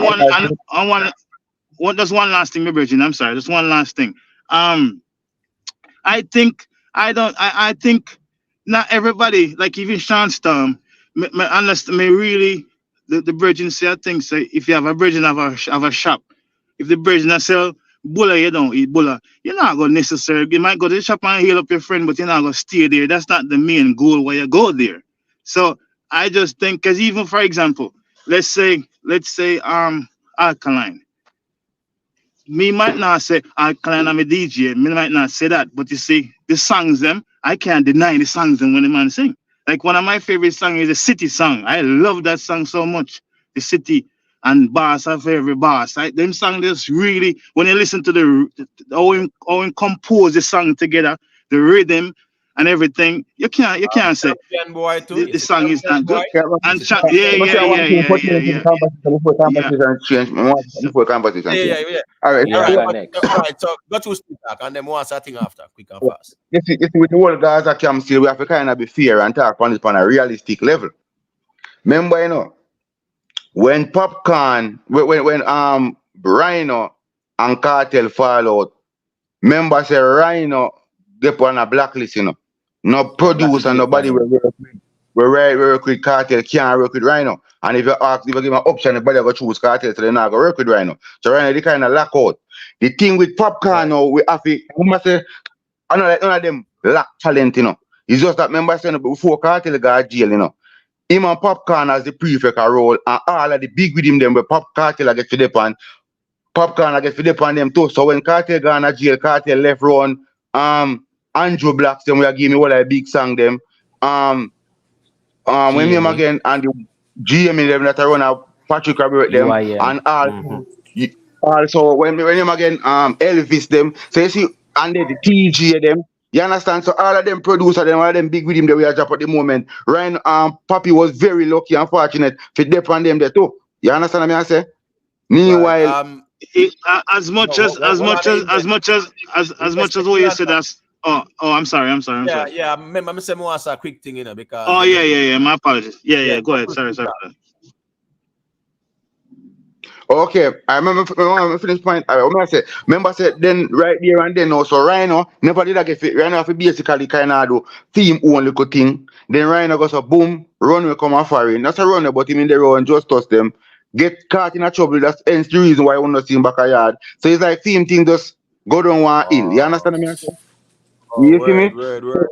want. What? Just one last thing, my virgin. I'm sorry. Just one last thing. I think not everybody, like even Sean Storm, really the virgin say I think say if you have a virgin have a shop, if the virgin sell bulla, you don't eat bulla. You're not gonna necessarily. You might go to the shop and heal up your friend, but you're not gonna stay there. That's not the main goal why you go there. So I just think, because even for example, let's say Alkaline. Me might not say Alkaline I'm a DJ. Me might not say that, but you see the songs them. I can't deny the songs them when the man sing. Like one of my favorite songs is the City song. I love that song so much. The City and Boss of Every Boss. Them songs just really, when you listen to how he compose the song together, the rhythm and everything, you can't say the song is not good. And Before conversation. Yeah. All right. All right. So go to Street Talk, and then one thing after, quick and fast. You see, with the whole Gaza camp still, we have to kind of be fair and talk on it on a realistic level. Remember, when Popcaan, when Rhino and Cartel fall out, remember say Rhino they put on a blacklist, No producer, nobody will work with Cartel, can't work with Rhino. And if you give them an option, everybody will choose Cartel, so they're not going to work with Rhino. So Rhino, they kind of lock out. The thing with Popcaan now, we have to, none of them lack talent, It's just that members saying before Cartel got jail, Him and Popcaan as the prefect role, and all of the big with him, them where Cartel get fed up on, Popcaan get fed up on them too. So when Cartel got to jail, Cartel left run, Andrew Blacks, them we are giving me all a big song them. When him again and the GM them that I run a Patrick with them and all. Also when him again Elvis them. So you see and then the TG them. You understand? So all of them producer them, all of them big with him that we are drop at the moment. Ryan Papi was very lucky and fortunate to depend them there too. You understand what I say? Meanwhile, as much as what you said that's I'm sorry. Yeah. Remember, I'm saying more as a quick thing, because. Oh yeah. My apologies. Yeah. Go ahead. Sorry. Okay, I remember finish point. I say, remember said then right there and then also Rhino never did get fit. Rhino have to basically kind of do theme only good thing. Then Rhino goes a boom, run will come off foreign. That's a runner, but him in the road and just toss them. get caught in a trouble. That's hence the reason why I want to see him back a yard. So it's like same thing just go down one hill. You understand me? You see me? Word.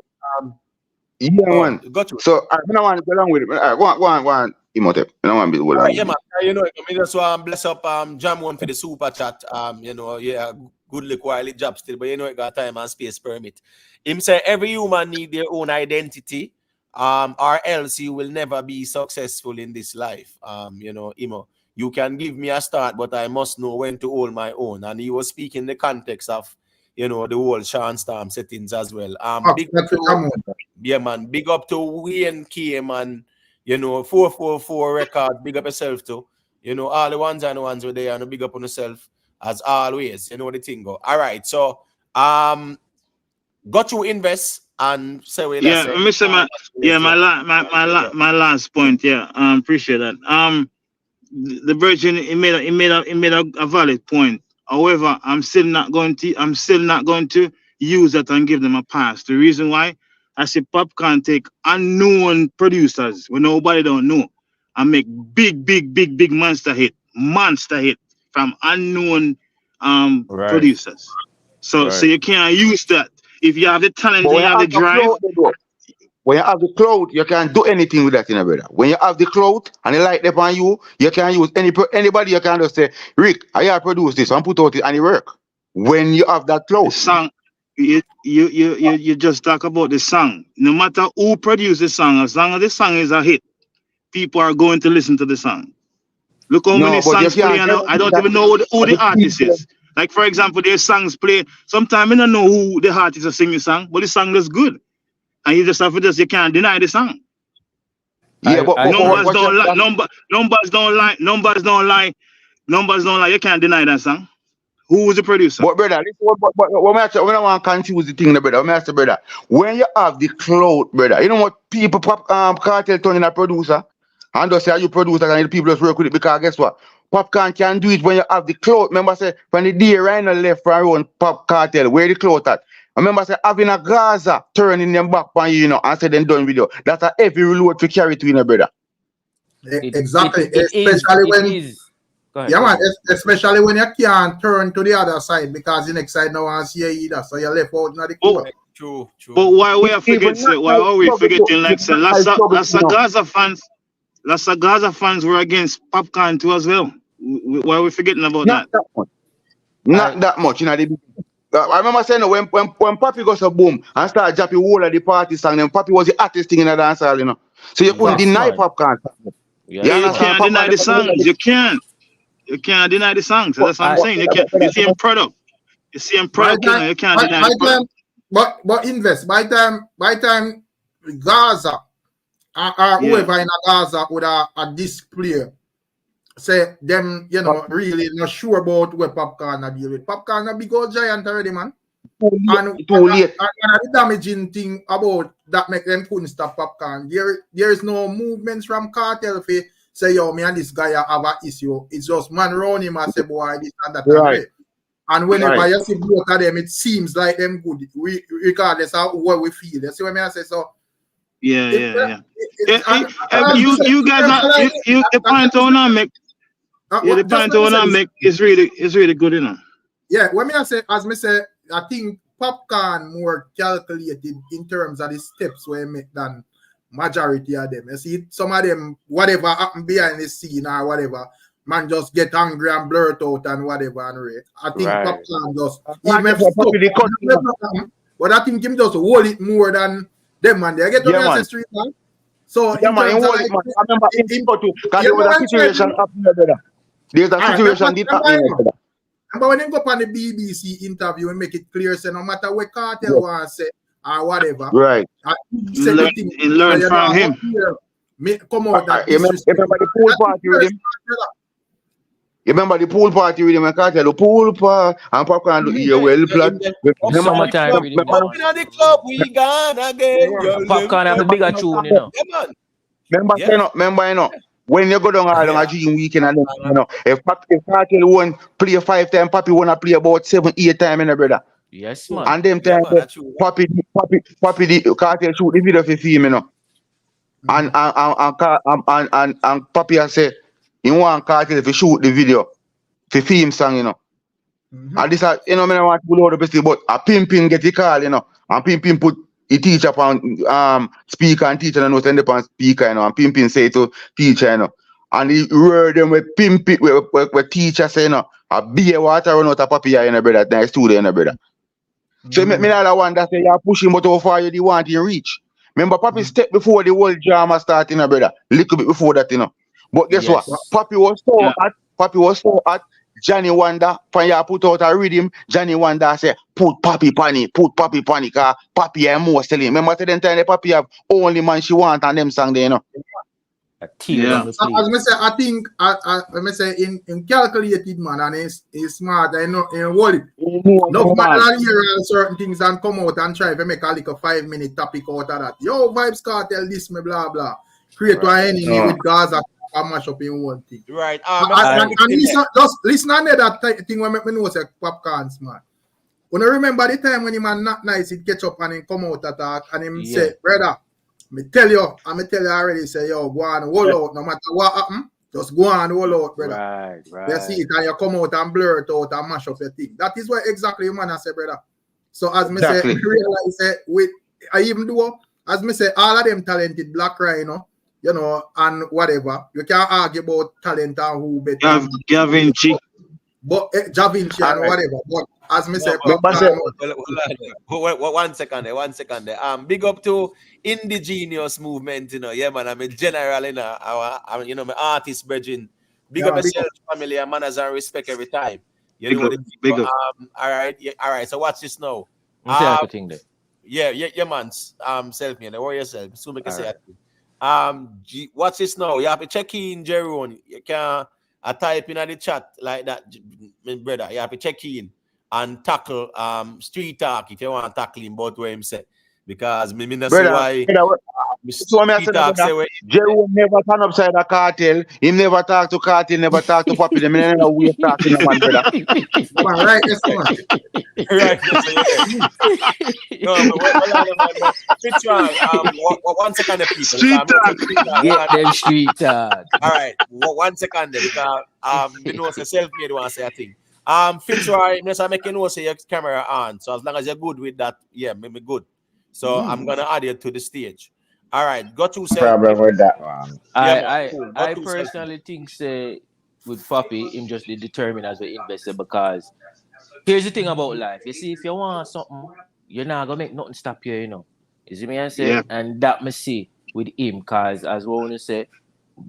Yeah, man. Got you. So I don't want to go along with it. Go on, Imhotep. I don't want to be hold on. Yeah, man. You know, I just want to bless up Jam one for the super chat. You know, yeah, good look while it job still, but you know it got time and space permit. Him say every human need their own identity, or else you will never be successful in this life. You know, Imo, you can give me a start, but I must know when to hold my own. And he was speaking in the context of, you know, the whole Sean Storm settings as well. Yeah, man. Big up to Wayne K, man. You know, 444 record. Big up yourself too. You know, all the ones and the ones were there, and big up on yourself as always. You know the thing go. All right, so got to invest and say what yeah, Mr. My last point. Yeah, appreciate that. The Virgin he made a valid point. However, I'm still not going to use that and give them a pass. The reason why I say Popcaan take unknown producers when nobody don't know and make big monster hit from unknown producers. So you can't use that. If you have the talent and you have the drive. When you have the clout, you can't do anything with that, you know, brother. When you have the clout and the light upon you, you can use anybody. You can just say, Rick, I have produced this and put out it and it work. When you have that clout, the song, you just talk about the song. No matter who produces the song, as long as the song is a hit, people are going to listen to the song. Look how many songs play. I don't even know who the artist is. Like for example, their songs play. Sometimes I don't know who the artist is singing the song, but the song is good. And you just have to you can't deny the song. Yeah, but numbers don't lie. Numbers don't lie. You can't deny that song. Who was the producer? But brother, when I want to confuse the thing, brother, brother, when you have the clout, brother, you know what people Cartel turning a producer, and just say you producer and the people just work with it because guess what? Popcaan can do it when you have the clout. Remember, say when the day Rhino left for around Pop Cartel, where the clout at? Remember, say having a Gaza turning them back on you, and say them done with you. That's a heavy load to carry to you, brother. Exactly, especially when you can't turn to the other side because the next side no one see you either, so you're left out in the cover. True. But why we forgetting like say Lassa Gaza fans were against Popcaan too as well. Why are we forgetting about that? Not that much, you know. I remember saying when Papi goes a boom and start dropping whole of the party song, then Papi was the artist thing in the dancehall, you know. So you couldn't deny Popcaan. You can't deny the songs. You can't deny the songs. So that's what I'm saying. You see him product. You see him product, you know, you can't deny the product. But invest. By time Gaza or whoever in a Gaza would a display say them, you know, really not sure about where Popcaan are deal with. Popcaan a big old giant already, man. And the damaging thing about that make them couldn't stop Popcaan. There is no movements from Cartel for say, yo, me and this guy have an issue. It's just man around him and say, boy, this and that. Right. And whenever you see both of them, it seems like them good, regardless of what we feel. You see what I say? So yeah. You guys are the point I wanna make. The point I wanna make is really good enough. Yeah, what me I say, as me say, I think Popcaan more calculated in terms of the steps where make than majority of them. You see, some of them, whatever happened behind the scene or whatever, man just get angry and blurt out and whatever and rate. I think Popcaan just but I think him just hold it more than them, man. They get on the street, man. So yeah, man, hold it, man. I remember because there was a situation happening there. There's a situation did happen there. But when they go up on the BBC interview and make it clear, say no matter what Cartel wants to say or whatever, right? Learn from him. Come out. Remember the pool party with him? You remember the pool party with him and Cartel, the pool party and Popcaan do here well planned. Summertime with him. The club, we gone again. Popcaan have a bigger tune, you know. Remember, you know. When you go down a dream weekend and you know, if Cartel won't play 5 times, Papi wanna play about 7-8 times, you know, brother. Yes, man. And them time Papi the Cartel shoot the video for film, you know. And Papi I say He want Kartel if he shoot the video, for film song, you know. And this, you know, I want to go out the best, but a pimping get the call, you know, and pimping put the teacher upon speaker and teacher and send upon speaker, you know, and pimping say to teacher, you know, and he heard them with pimping, with teacher say, you know, a beer water run out of papi, you know, brother, nice student, you know, brother. So me not one that say you're pushing, but how far you the want to reach. Remember, papi step before the whole drama starting, you know, brother, little bit before that, you know. But guess what? Papi was so hot. Johnny Wanda, when you put out a rhythm, Johnny Wanda say, put Papi Pani, cause Papi and most telling. Remember the time the Papi have only man she want and them song there, you know. As I say, I think let me say in calculated man and is smart, I know in world. No man hear certain things and come out and try to make like a 5-minute topic out of that. Yo, Vybz Kartel this me blah blah. Create one enemy with Gaza. I mash up in one thing. Right. And just listen to that thing when me know say Popcaan smart. When I remember the time when him man not nice, he catch up and him come out attack and him say, brother, me tell you already, say, yo, go on, hold out, no matter what happen, just go on, hold out, brother. Right. You see it and you come out and blur it out and mash up your thing. That is what exactly you man I say, brother. So as me say, realize say, I even do, as me say, all of them talented black rhino, you know, and whatever. You can't argue about talent and who better. Gavinci. But Javinci and whatever. But as me say, one second there. Big up to indigenous movement, you know. Yeah, man. I'm a general, you know, my artist brethren. Big up yourself, family, and manners and respect every time. You know, big up. All right. So watch this now. Yeah, man. Self-made. Worry yourself. So make you say that. What's this now? You have to check in, Jeroen. You can type in the chat like that, my brother. You have to check in and tackle street talk if you want to tackle him about what him say. Because me not see why street talk say where Jeroen never turn upside a Kartel. He never talk to Kartel, never talk to Papi. Them never way talking to man, brother. Right, yes, man. Right. No, but it's wrong. 1 second, people. Street talk. Get them street talk. All right. 1 second, because you know, it's self-made one say a thing. Fitzroy, I make you know say your camera on. So as long as you're good with that, yeah, me good. So I'm gonna add you to the stage. All right, go to problem with that one. I personally think say with Papi, him just determined as an investor because here's the thing about life. You see, if you want something, you're not gonna make nothing stop you, you know. You see me I say? Yeah. And that me see with him, cause as we want to say,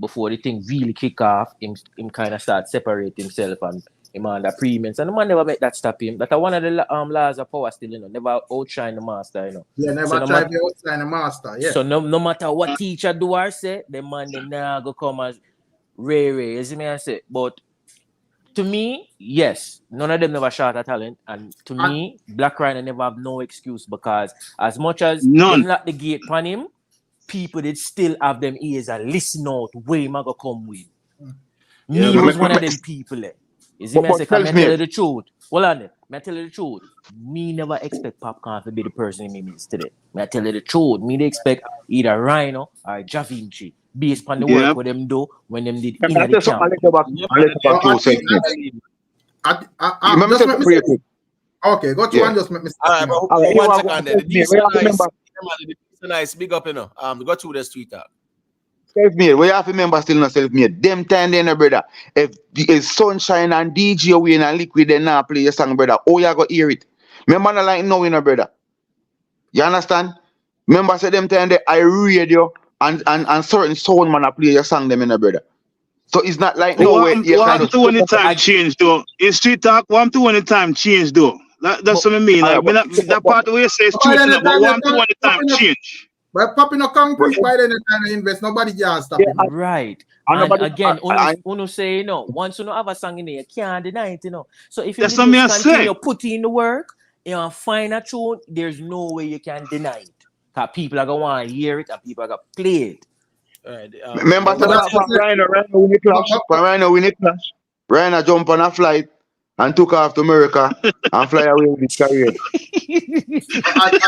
before the thing really kick off, him kind of start separate himself and him under premiums, and the man never make that stop him. That's one of the laws of power still, you know. Never outshine the master, you know. Yeah, never try to outshine the master. Yeah. So no matter what teacher do or say, the man they now go come as Ray. You see me I say? But to me, yes, none of them never shot a talent, and to me, Black Rhino never have no excuse because as much as they lock the gate on him, people did still have them ears and listen out where him go come with. Me was one of them people. You see me I say, can I tell you the truth? Hold on, I tell you the truth. Me never expect Popcaan to be the person he means today. I tell you the truth. Me they expect either Rhino or Javinci based on the work what them do when them did in the camp. Okay, go to one just make me. One second there. The nice, big up, you know. Go to the street talk. Self-made, we have to remember still not self-made. Them time then, brother. If Sunshine and DJ Wayne and Liquid then now play your song, brother, oh, you go hear it. Remember not like now, you know, brother. You understand? Remember say them time I radio and certain sound man play your song them, you know, brother. So it's not like no way. One to when the time change though. In street talk, one to when the time change though. That's what I mean. Like, that part of the way you say it's true, but one to when the time change. But popping a concrete by the time to invest, nobody can stop him. Right. And again, Uno say, you know, once you have a song in there, you can't deny it, you know. So if you continue put in the work, you know, find a tune, there's no way you can deny it. Because people are going to want to hear it and people are going to play it. Right, remember Rhino win a clash. Rhino jump on a flight and took off to America and fly away with his career. I'm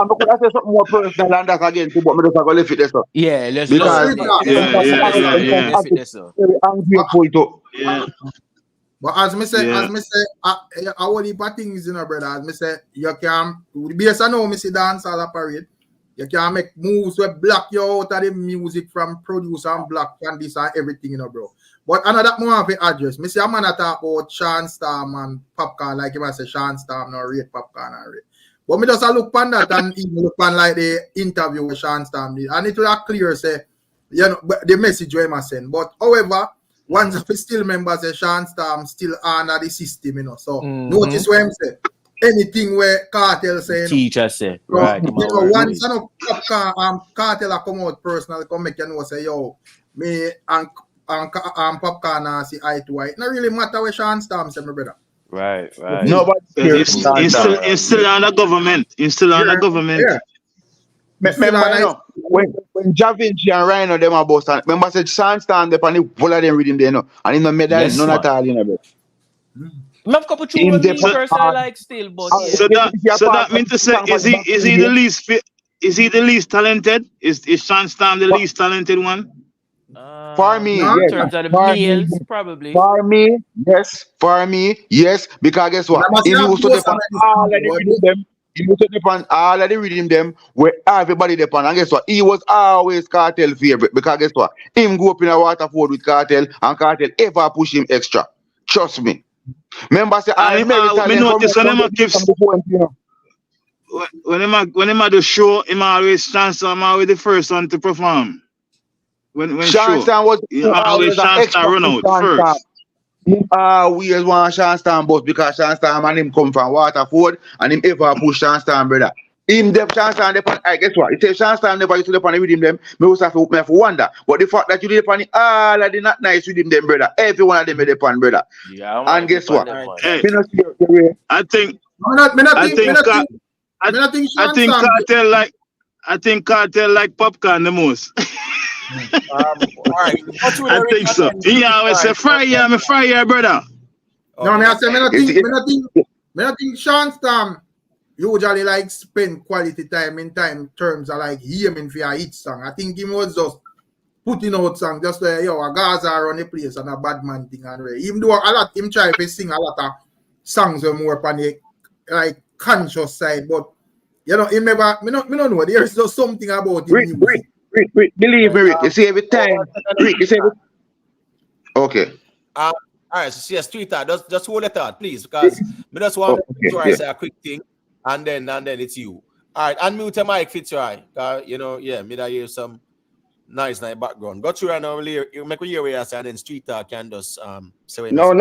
gonna say something more personal than that again too, but me just gonna leave it there, so. Yeah, let's Because left it there, so. very ungrateful too. Yeah. But as me say, Yeah. I only bad things, you know, brother. As me say, you can based on how me see dancehall parade, you can make moves where block you out of the music from producer and block and this and everything, you know, bro. But another more of the address. Me see a man talk about Sean Storm and Popcaan, like you might say Sean Storm no rate Popcaan and rate. But me just look on that and even look on like the interview with Sean Storm did, and it will clear say, you know, the message we must send. But however, once of the still members say Sean Storm still under the system, you know. So notice what I'm saying. Anything where Kartel say, you know, Teacher say, right? you know, once you know Kartel come out personal, come make you know say, yo, me and Popcaan see eye to eye. It not really matter where Sean Storm say, my brother. Right. No, but It's still under government. It's still under government. Yeah. remember, you know, when Javinci and Rhino them are boss, remember said Sean stand up and the whole of them reading there, you know, and in the medal, Yes, none man. at all, you know, bro. I have a couple In tunes the me personally like still, but yeah. So that means to say, is he the least is he the least talented? Is Sean Storm the least talented one? For me, No, In yes. terms of the For males, me, probably. For me, yes. For me, yes. Because guess what? Remember, He say used to both depend of all of them the is reading them. He used to depend all of the reading them where everybody depend. And guess what? He was always Cartel favorite. Because guess what? Him go up in a Waterford with Cartel and Cartel ever push him extra. Trust me. Remember, say I me notice when him do show, him always Sean always the first one to perform. When Sean show, was always Sean extra run out first. We always want Sean Storm boss because Sean Storm and him come from Waterford and him ever push Sean Storm, brother. Him them Sean Storm depend. I guess what? It says Sean Storm never used to depend with him them. Me also have to wonder. But the fact that you depend all of the not nice with him them, brother. Every one of them depend, brother. Yeah, And guess what? Hey, Me not see the way. I think Kartel like Popcaan the most. All right. I think so. He always say fry here, brother. No, me I say me not think Sean Storm usually like spend quality time in terms of like aiming for a hit song. I think he was just putting out song just like yo a Gaza around the place and a bad man thing and right. Even though a lot him try to sing a lot of songs are more on the like conscious side, but you know, he never me not know. There's just something about him. Rick, believe me, Rick. You see every time. Rick, you see every... Okay. All right, so yes, Twitter, just hold it out, please, because we just want to say a quick thing, and then it's you. All right, unmute your mic, Fitzroy. You know, yeah, me that hear some nice background. Go through and now you make a hear where you say, and then Street Talk can just say. No.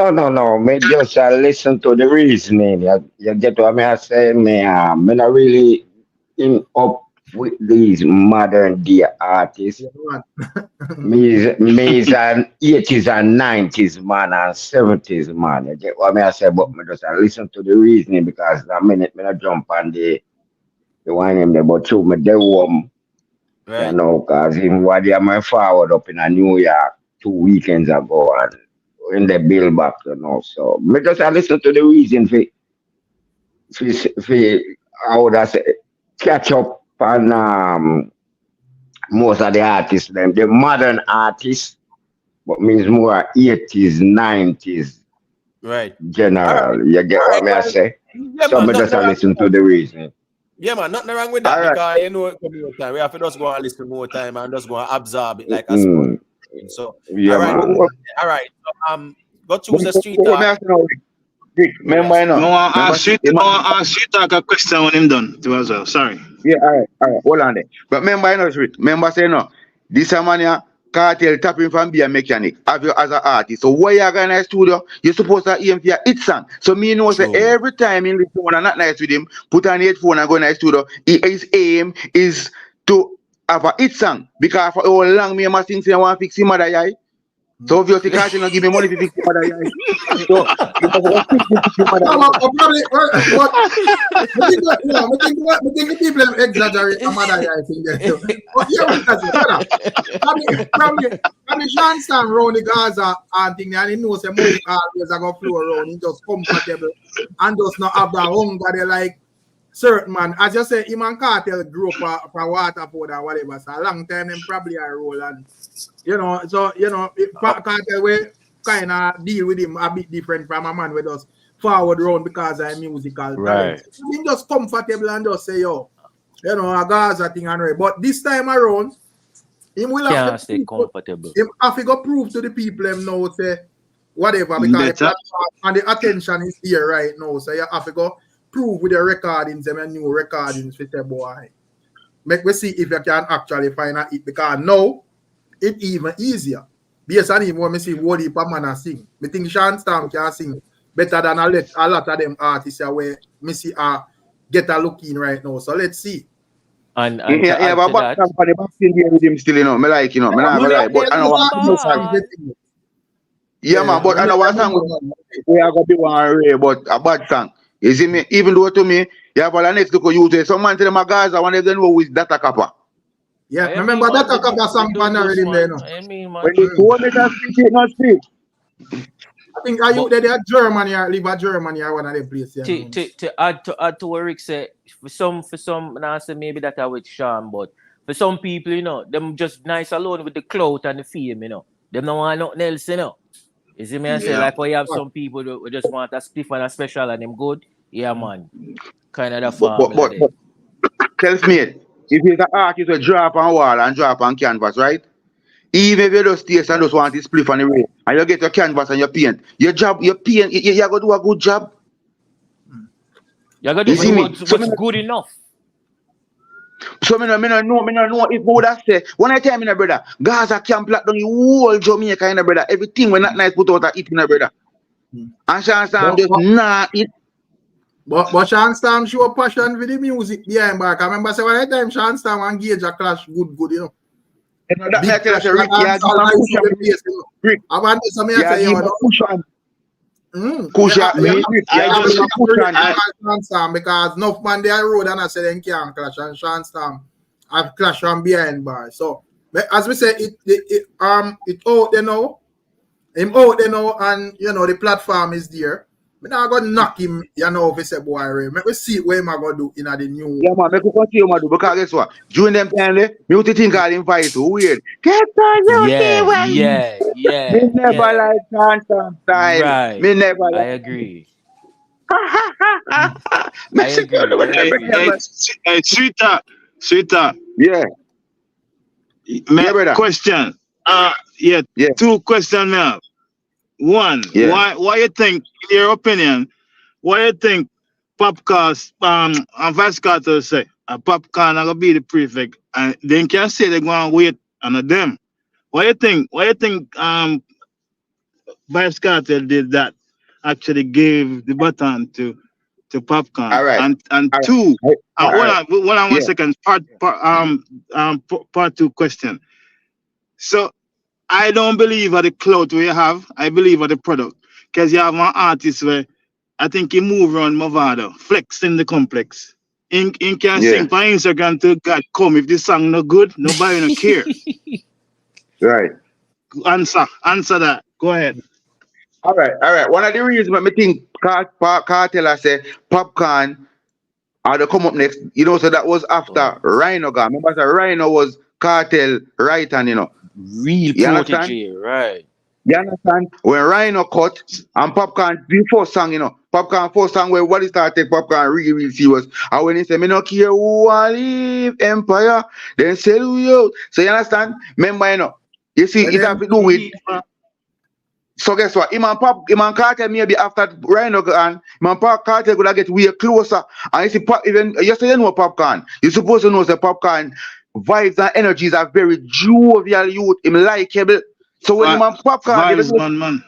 Me just listen to the reasoning. You get what I say? Me not really in up with these modern day artists. me is an 80s and 90s man and 70s man. You get what I say? But me just listen to the reasoning because a minute me not jump on the one in there, but through me they warm. Right. You know, because even what they are forward up in New York 2 weekends ago and in the bill back, you know. So me just listen to the reason for I would say catch up on most of the artists, them the modern artists, but means more 80s, 90s, Right. general. Right. You get what me I say? Yeah, So man, me just listen to the reason. Yeah, man, nothing wrong with that because you know time. We have to just go and listen more time and just go and absorb it like a sport. So yeah, all right, man. all right. So, go choose the Street Talk. Rick, remember, you know. No, I shoot talk a question when him done too as well. Sorry. Yeah, all right, hold on there. But remember, you know, Rick, remember saying no, this man here, Kartel tapping from be a mechanic, have you as an artist. So why you going to studio? You're supposed to aim for your hit song. So me know say every time in listen when I'm not nice with him, put on the headphone and go in the studio, his aim is to have a hit song. Because for how long me must think say I want to fix him mother eye. So if you think Cartel not give me money to fix your mother, so you have to fix your mother. Probably, but I think the people exaggerate the mother guy thing there. But yeah, probably Sean stand around the Gaza and thing, and he knows the money always are gonna flow around. He just comfortable and does not have that hunger. They like certain man. As you say, him and Cartel grew up for water powder or whatever. So a long time them probably are roll and so Cartel way kind of deal with him a bit different from a man with us forward round because of musical talent. So him just comfortable and just say a Gaza thing and right. But this time around, him will have to stay comfortable. Him have to go prove to the people him now say whatever because the platform and the attention is here right now. So you have to go prove with the recordings and new recordings with the boy. Make we see if you can actually find a hit because now it's even easier. Based on even when we see what the man sing. I think Sean Storm can sing better than a lot of them artists where me see get a look in right now. So let's see. And but the back with him still, me like, me like, but I know what yeah, man, but I know what song we are gonna be one way, but a bad song. You see me, even though to me, yeah, but the next to go use some man tell them a Gaza one of them know with data kappa. Yeah, remember that a couple of songs already there. When you go make us speak, not speak. I think are you there Germany or live at Germany or one of them places. To add to what Rick said, for some, and I say maybe that I with Sean, but for some people, them just nice alone with the clout and the fame, Them don't want nothing else, You see me? I say like, you have some people who just want a spliff and a special and them good. Yeah, man. Kind of the farm. But tell me, if it's an artist who drop on wall and drop on canvas, right? Even if you just taste and just want to spliff on the way, and you get your canvas and your paint, you're going to do a good job. You're going to do what's good enough. So I don't know if would have said when I tell me, brother, Gaza camp lock down the whole Jamaica, brother. Everything when not nice put out a eating, brother. And Sean Storm just not eat. But Sean Storm show passion with the music behind back. I remember saying one time Sean Storm and Gage a clash good. I want to say because enough man they road and I said they can't clash and Sean Storm have clash from behind bar. So as we say it out there now. Him out there now and the platform is there. But now I got knock him, if he say boy Ray. Let me see what am I gonna do in the new. Yeah, man, make you continue, man, because guess what? During them time, me to think I'll invite you. Weird. Get on your Yeah. Me never like Sean style. Right. Me never like. I agree. Hey, sweetheart. Yeah. My question. Two questions now. One, why you think, in your opinion, why you think Popcaan and Vybz Kartel say Popcaan are gonna be the prefect and then can say they're gonna wait on them? Why you think Vybz Kartel did that? Actually gave the baton to Popcaan. All right. And two, hold on 1 second. Part two question. So I don't believe at the clout we have. I believe at the product. Because you have one artist where I think he move around Movado, flexing the complex. In can sing for Instagram to God come. If this song no good, nobody don't care. Right. Answer that. Go ahead. All right. One of the reasons I think Kartel I say Popcaan are to come up next. So that was after Rhino got. Remember, Rhino was Kartel right and real protege, right? You understand? When Rhino cut and Popcaan the first song, Popcaan first song where what he started Popcaan really serious. And when he said, me no care who I leave Empire, then sell you out. So you understand? Remember, you see, it have to do with. So guess what? Him and Kartel maybe after Rhino and Kartel could get way closer. And you see, even yesterday know Popcaan. You're supposed to know the Popcaan vibes and energies are very jovial youth, him likeable. So when man Popcaan, man.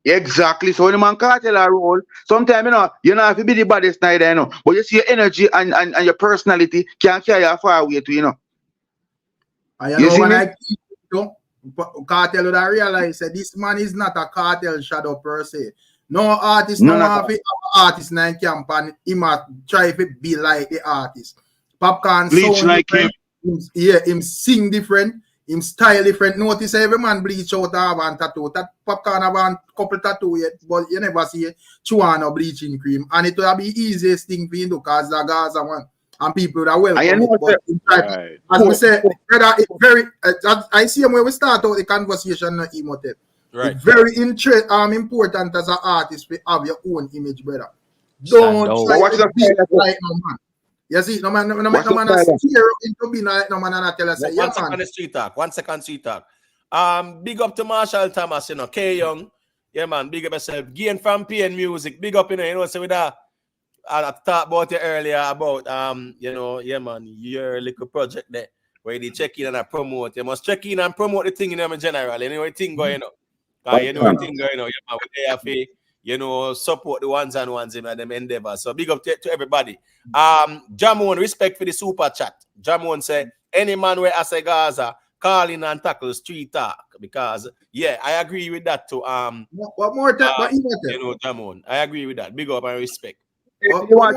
Exactly. So when the man Kartel are roll, sometimes you know have to be the baddest neither, but you see your energy and your personality can carry you far away to, You see when Cartel would have realized that this man is not a cartel shadow per se. No artist, no artist in camp and he might try to be like the artist. Popcaan Bleach sound like different. Him sing different, him style different. Notice every man bleach out have a tattoo. That Popcaan have a couple tattoo yet, but you never see Chuan or bleaching cream. And it will be easiest thing for you to cause the Gaza one. And people that welcome it. But right. As we say, brother, it very I see him when we start out the conversation not emotive. Right. It's very important as an artist to have your own image, brother. Don't try to be like no man. You see, no man steer into being like no man and tell us, yeah, man. One second street talk. Big up to Marshall Thomas, you know, K Young. Yeah, man, big up yourself. Gain from PN Music. Big up, you know, so with that. I talked about it earlier about you know, yeah, man, your little project there where they check in and I promote. You must check in and promote the thing in them in general. You know what thing going on. You know what thing going on. Yeah, man, with AFA, you know, support the ones and ones in them endeavors. So big up to everybody. Jamon, respect for the super chat. Jamon say any man where I say Gaza call in and tackle street talk because yeah, I agree with that too. What more time? You know, Jamon, I agree with that. Big up and respect. Well, on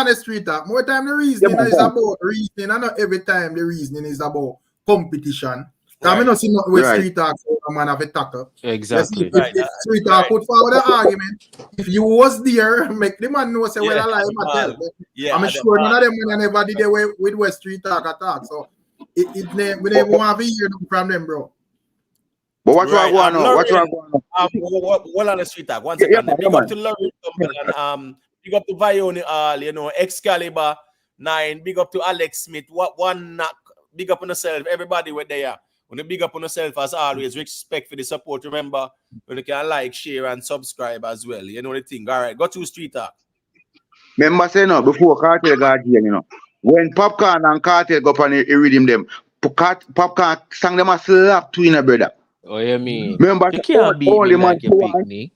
the street talk. More time the reasoning is about reasoning, and not every time the reasoning is about competition. I not see nothing with street talk so a man have a tackle. Exactly. If street talk put forward the argument, if you was there, make the man know say well I lie I'm sure none of them man never did away with West street talk attack. So we never want to hear from them, bro. But what you are going on? What you are going on? Well, on the street talk. One second. Big up to Laurie Cumberland. Big up to Vioni All, you know, Excalibur 9. Big up to Alex Smith. One knock. Big up on yourself. Everybody were there. When you big up on yourself as always, respect for the support. Remember, when you can like, share, and subscribe as well. You know the thing. All right, go to street talk. Remember, say no before Cartel got here, you know, when Popcaan and Cartel go up and he redeem them, Popcaan sang them a slap to in brother. Oh, you mean? Remember, you can't beat me like you pick me.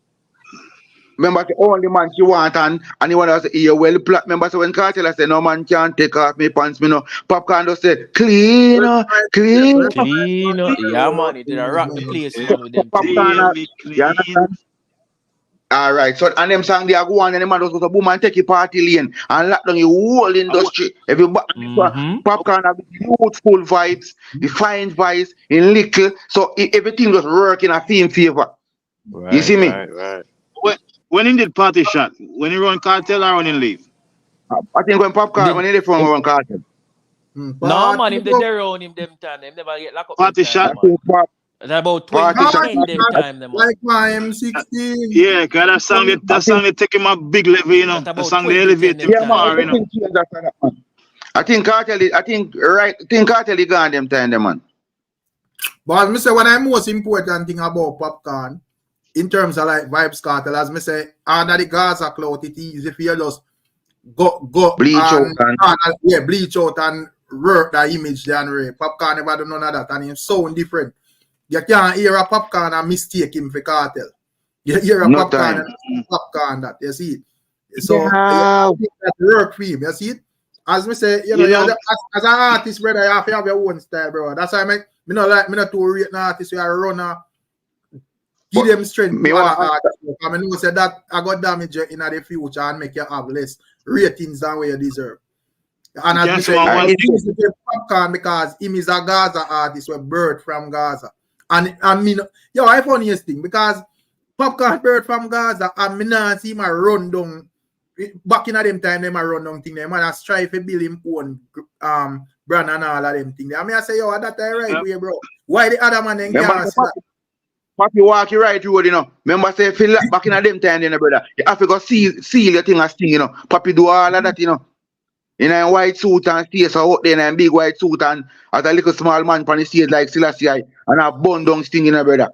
Remember, the only man you want and he want to say, you're well plat. Remember, so when Cartel I said, no man can't take off me pants, me no. Popcaan just said, clean. Yeah, man, he did a rock the place, man, with them. Popcaan, all right, so and them sang they are going and the man just go to boom and take a party lane and lock down the whole industry. Everybody, Popcaan have youthful vibes, the fine vibes, in little, so everything just work in a team favor. Right, you see me? Right. When he did party shot, when he run Cartel or when he leave? I think when Popcaan, when he left from run Cartel. No, man, him did their own him them time. Him never get locked up. Party shot. It's about 20 them time. Them like my M16. Yeah, because that song they take him a big level, you know. The song they elevate him far, you know. I think Cartel is gone them time, them man. But as I say, what the most important thing about Popcaan, in terms of like Vybz Kartel, as I say, under the Gaza clout, it is if you just go bleach out bleach out and work that image there and Popcaan never do none of that and him sound different. You can't hear a Popcaan and mistake him for Cartel. You hear a Popcaan and Popcaan that, you see. So I think that work for him, you see it? As we say, you know, as an artist, brother, you have to have your own style, bro. That's why me not too rate an artist where I run give them strength. I know say that I got damage in the future and make you have less ratings than what you deserve. And as we say, Popcaan because him is a Gaza artist with birth from Gaza. And I mean, I funniest thing because Popcaan birth from Gaza and me not see him run down back in them time them run down thing them and strive to build him own brand and all of them things. I mean I say that right way, bro. Why the other man then can't see that? Papi walk you right road, you know. Remember say feel like back in them time, you know, brother. You have to go seal your thing as thing, you know. Papi do all of that, you know. In a white suit and stay so out there in a big white suit and as a little small man on the stage like Selassie and a bun down sting in a brother.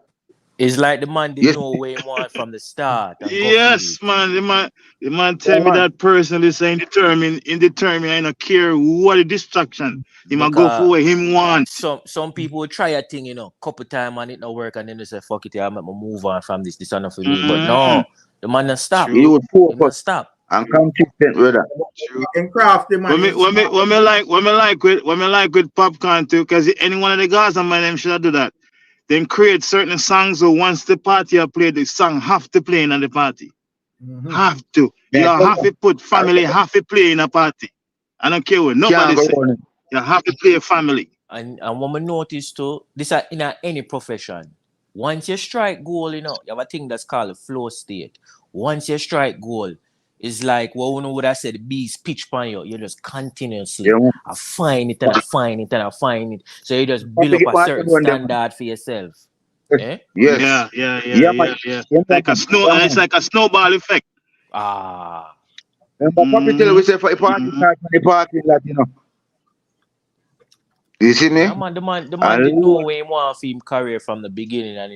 It's like the man didn't know where he want from the start. Yes, man. The man tell me that personally saying determined, I don't care what the distraction. He might go for what him want. Some people try a thing, you know, couple times and it not work and then they say, fuck it, I'm gonna move on from this enough for me. But no, the man not stop. He not stop. And consistent, brother. And crafty man. When me like with Popcaan too, because any one of the Gaza man them should do that. Then create certain songs so once the party are played, the song have to play in the party. Have to. You have to put family, have to play in a party. I don't care what nobody say. You have to play a family. And what I notice too, this is in any profession. Once you strike goal, you have a thing that's called a flow state. Once you strike goal, it's like what one would have said, the bees pitch on you. You just continuously I find it and I find it and I find it. So you just build up a certain standard for yourself. Eh? Yes. Yeah. Like a snow, it's like a snowball effect. Papi tell we say for a party start from the parking lot, You see me? Yeah, man, the man didn't know where he want for him career from the beginning and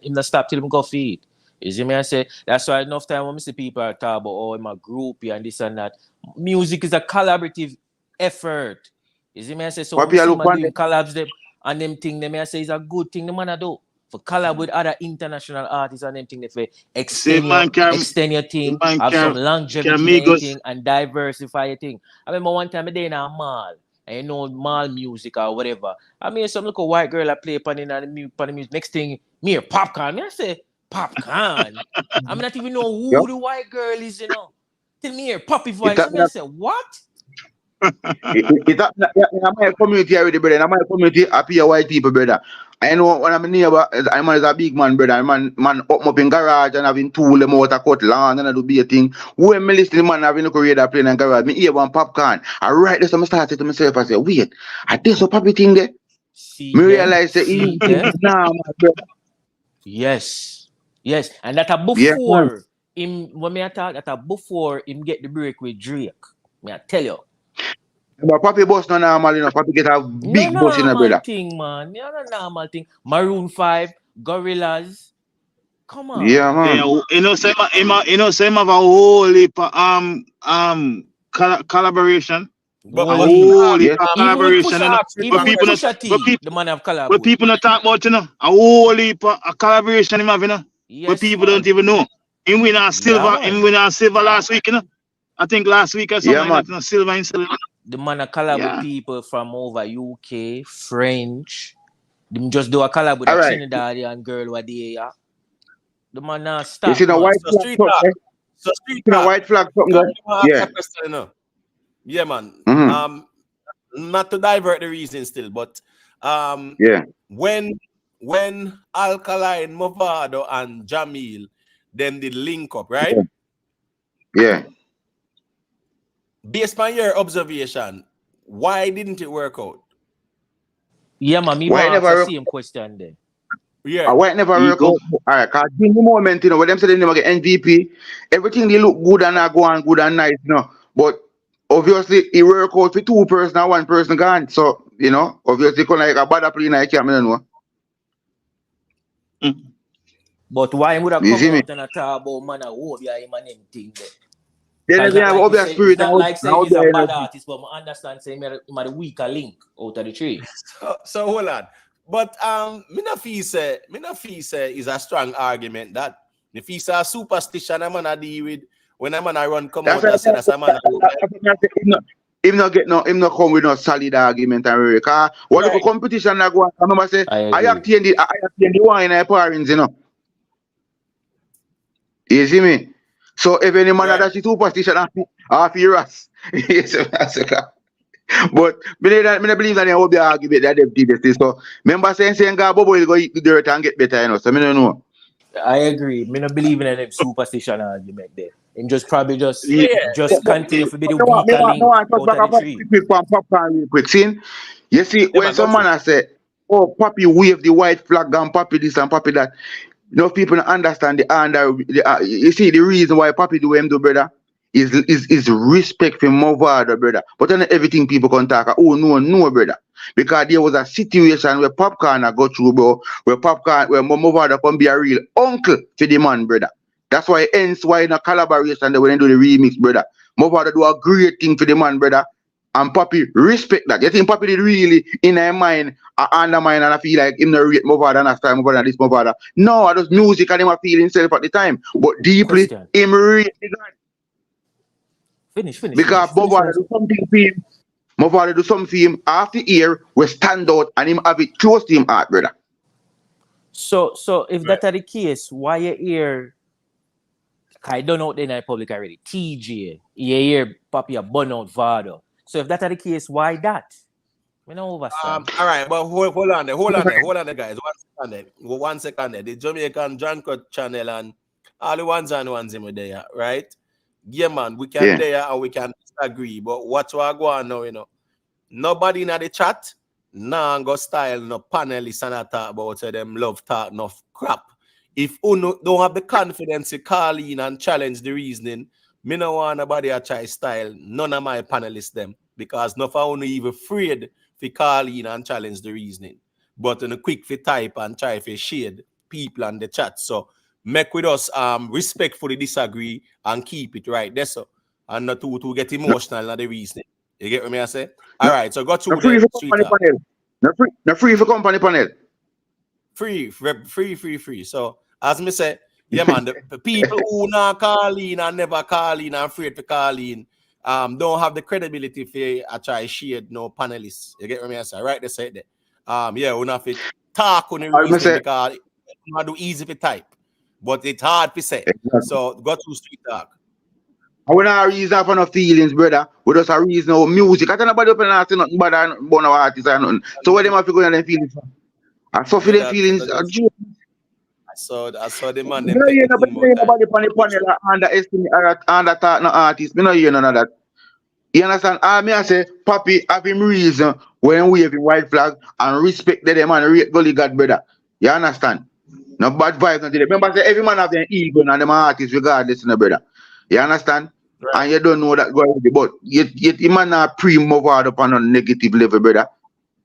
him not stop till him go feed. You see me? I say that's why enough time when I see people are talk about I'm a groupie and this and that. Music is a collaborative effort. You see me? I say so when I doing collabs them and them thing them I say is a good thing the man I do. For collab with other international artists and them thing they for extend your thing, have some longevity thing and diversify your thing. I remember one time I did in a mall. And mall music or whatever. I mean, some little white girl I play upon the music. Next thing, me hear Popcaan. I say, Popcaan? I'm not even know who the white girl is, Till me hear Poppy voice. I say, what? It's my community already, brother. In my community, I pay white people, brother. I know when I'm a neighbor, I'm a big man, brother. Man up in garage and having tool them out a cut land and I do be a thing. When me listen, man, having a career that playing in garage, me hear one Popcaan. I write this, I started to myself, I say, wait, I did so Poppy thing there. Me realize that nah, brother. Yes. And that a before him when me attack that a before him get the break with Drake. Me I tell you. But Poppy boss no normal, Poppy get a big boss in a brother. Thing, man. Yeah, no normal thing. Maroon 5, Gorillaz. Come on. Yeah, man. Say have a whole heap collaboration. Collaboration. Even the man have collab. But people not talk about, a whole heap of collaboration him have, Yes, but people don't even know. Him win a silver last week, I think last week or something like that, silver in silver. The man a collab with people from over UK, French. Them just do a collab with a Trinidadian girl what they are. The man now stop. You see the white flag? So street talk. White flag Yeah, man. Not to divert the reason still, but when Alkaline, Movado, and Jamil then did link up, right? Yeah. Based on your observation, why didn't it work out? Yeah, man, me want the same question then. Yeah. Why it never work out? Alright, cause in the moment, when them say they never get MVP, everything they look good and go on good and nice, But obviously it work out for two person and one person gone. So, obviously like a bad play I can't know. But why would I come out and talk about man a hope yeah him and thing there? Then we have obvious spirit and like saying he's a bad artist, but I understand saying him a weaker link out of the tree. So hold on. But me no feel say is a strong argument that if he's a superstition I'm gonna deal with when I'm gonna run come out and say that's a man. Him not come with no solid argument and really. Cause what if a competition that go on? I remember say I have the one in the parents, You see me? So if any man that's superstition half your ass. But I believe that they will be argument that they did this. So remember saying God Bobo will go eat the dirt and get better, So I don't know. I agree. Me not believe in any superstition argument there. And just probably just continue to be the weaker link out of the tree. Popcaan real quick. You see, when someone has said, oh, Papi wave the white flag and Papi this and Papi that, people don't understand you see, the reason why Papi do him do, brother, is respect for Movado, brother. But then everything people can talk, oh, no, brother. Because there was a situation where Popcaan go through, bro, where Movado can be a real uncle to the man, brother. That's why hence why in a collaboration they when they do the remix, brother. Movado do a great thing for the man, brother. And Papi respect that. You think Papi did really in her mind undermine and I feel like him not rate Movado and after Movado and this Movado. No, I just music and him a feel himself at the time. But deeply him rate the God. Because my father do something for him. My father do something for him after year we stand out and him have it close to him heart, brother. So if that are the case, why you hear I don't know in the public already. TJ, you hear Papi a burn out Vado. So if that are the case, why that? We don't understand. All right, but hold on there, guys. 1 second there. 1 second there. The Jamaican John Cut channel and all the ones in there, right? Yeah, man, we can there and we can disagree. But what we are going now, you know, nobody in the chat, nah, go style, no panelists and talk about them love talk, no crap. If you don't have the confidence to call in and challenge the reasoning, me no want nobody to try style none of my panelists them because no for even afraid to call in and challenge the reasoning. But in a quick for type and try to shade people on the chat. So make with us respectfully disagree and keep it right. That's so. And not to get emotional at the reasoning. You get what me I say? All right, so go through the street panel. No free for company panel. Free. So as me say, yeah man, the people who not call in and never call in and afraid to call in don't have the credibility for try shade no panelists. You get what me I say? Right, they say that. Yeah, we not fit talk on the reason because it's not do easy to type, but it's hard to say. Exactly. So go to street talk. I will not reason for no feelings, brother. We just a reason of music. I can't nobody open and say nothing bad about our artists or nothing. So what them have to go on them feelings? I saw feelings. I saw the man. Me no hear nobody on the panel underestimate or undertalk no artist. Me no hear none of that. You understand? Me I say, Papi have him reason when waving white flag and respect them and rate Gully God, brother. You understand? No bad vibes until remember say every man have an ego and them artists regardless, no brother. You understand? Right. And you don't know that going to but yet the man not pre-move out upon a negative level, brother.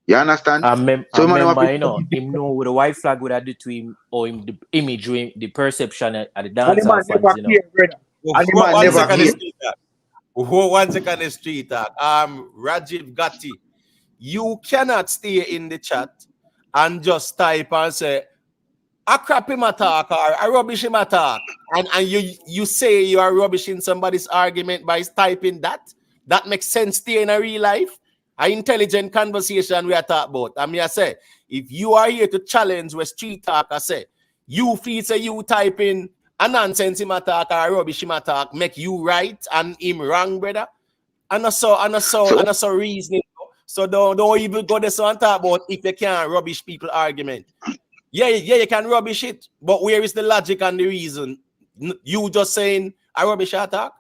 You understand? I remember, you know, him know with the white flag would have do to him or him the image, the perception at the dance fans, you know. And the man never came. 1 second the street talk. Rajiv Gatti, you cannot stay in the chat and just type and say a crap him attack or a rubbish him attack, and you say you are rubbishing somebody's argument by typing that. That makes sense to you in a real life. An intelligent conversation we are talking about. I mean, I say, if you are here to challenge with street talk, I say, you feel say you typing a nonsense him attack or a rubbish him attack make you right and him wrong, brother. And so reasoning. So don't even go there and talk about if you can't rubbish people argument. Yeah, you can rubbish it, but where is the logic and the reason? You just saying a rubbish attack?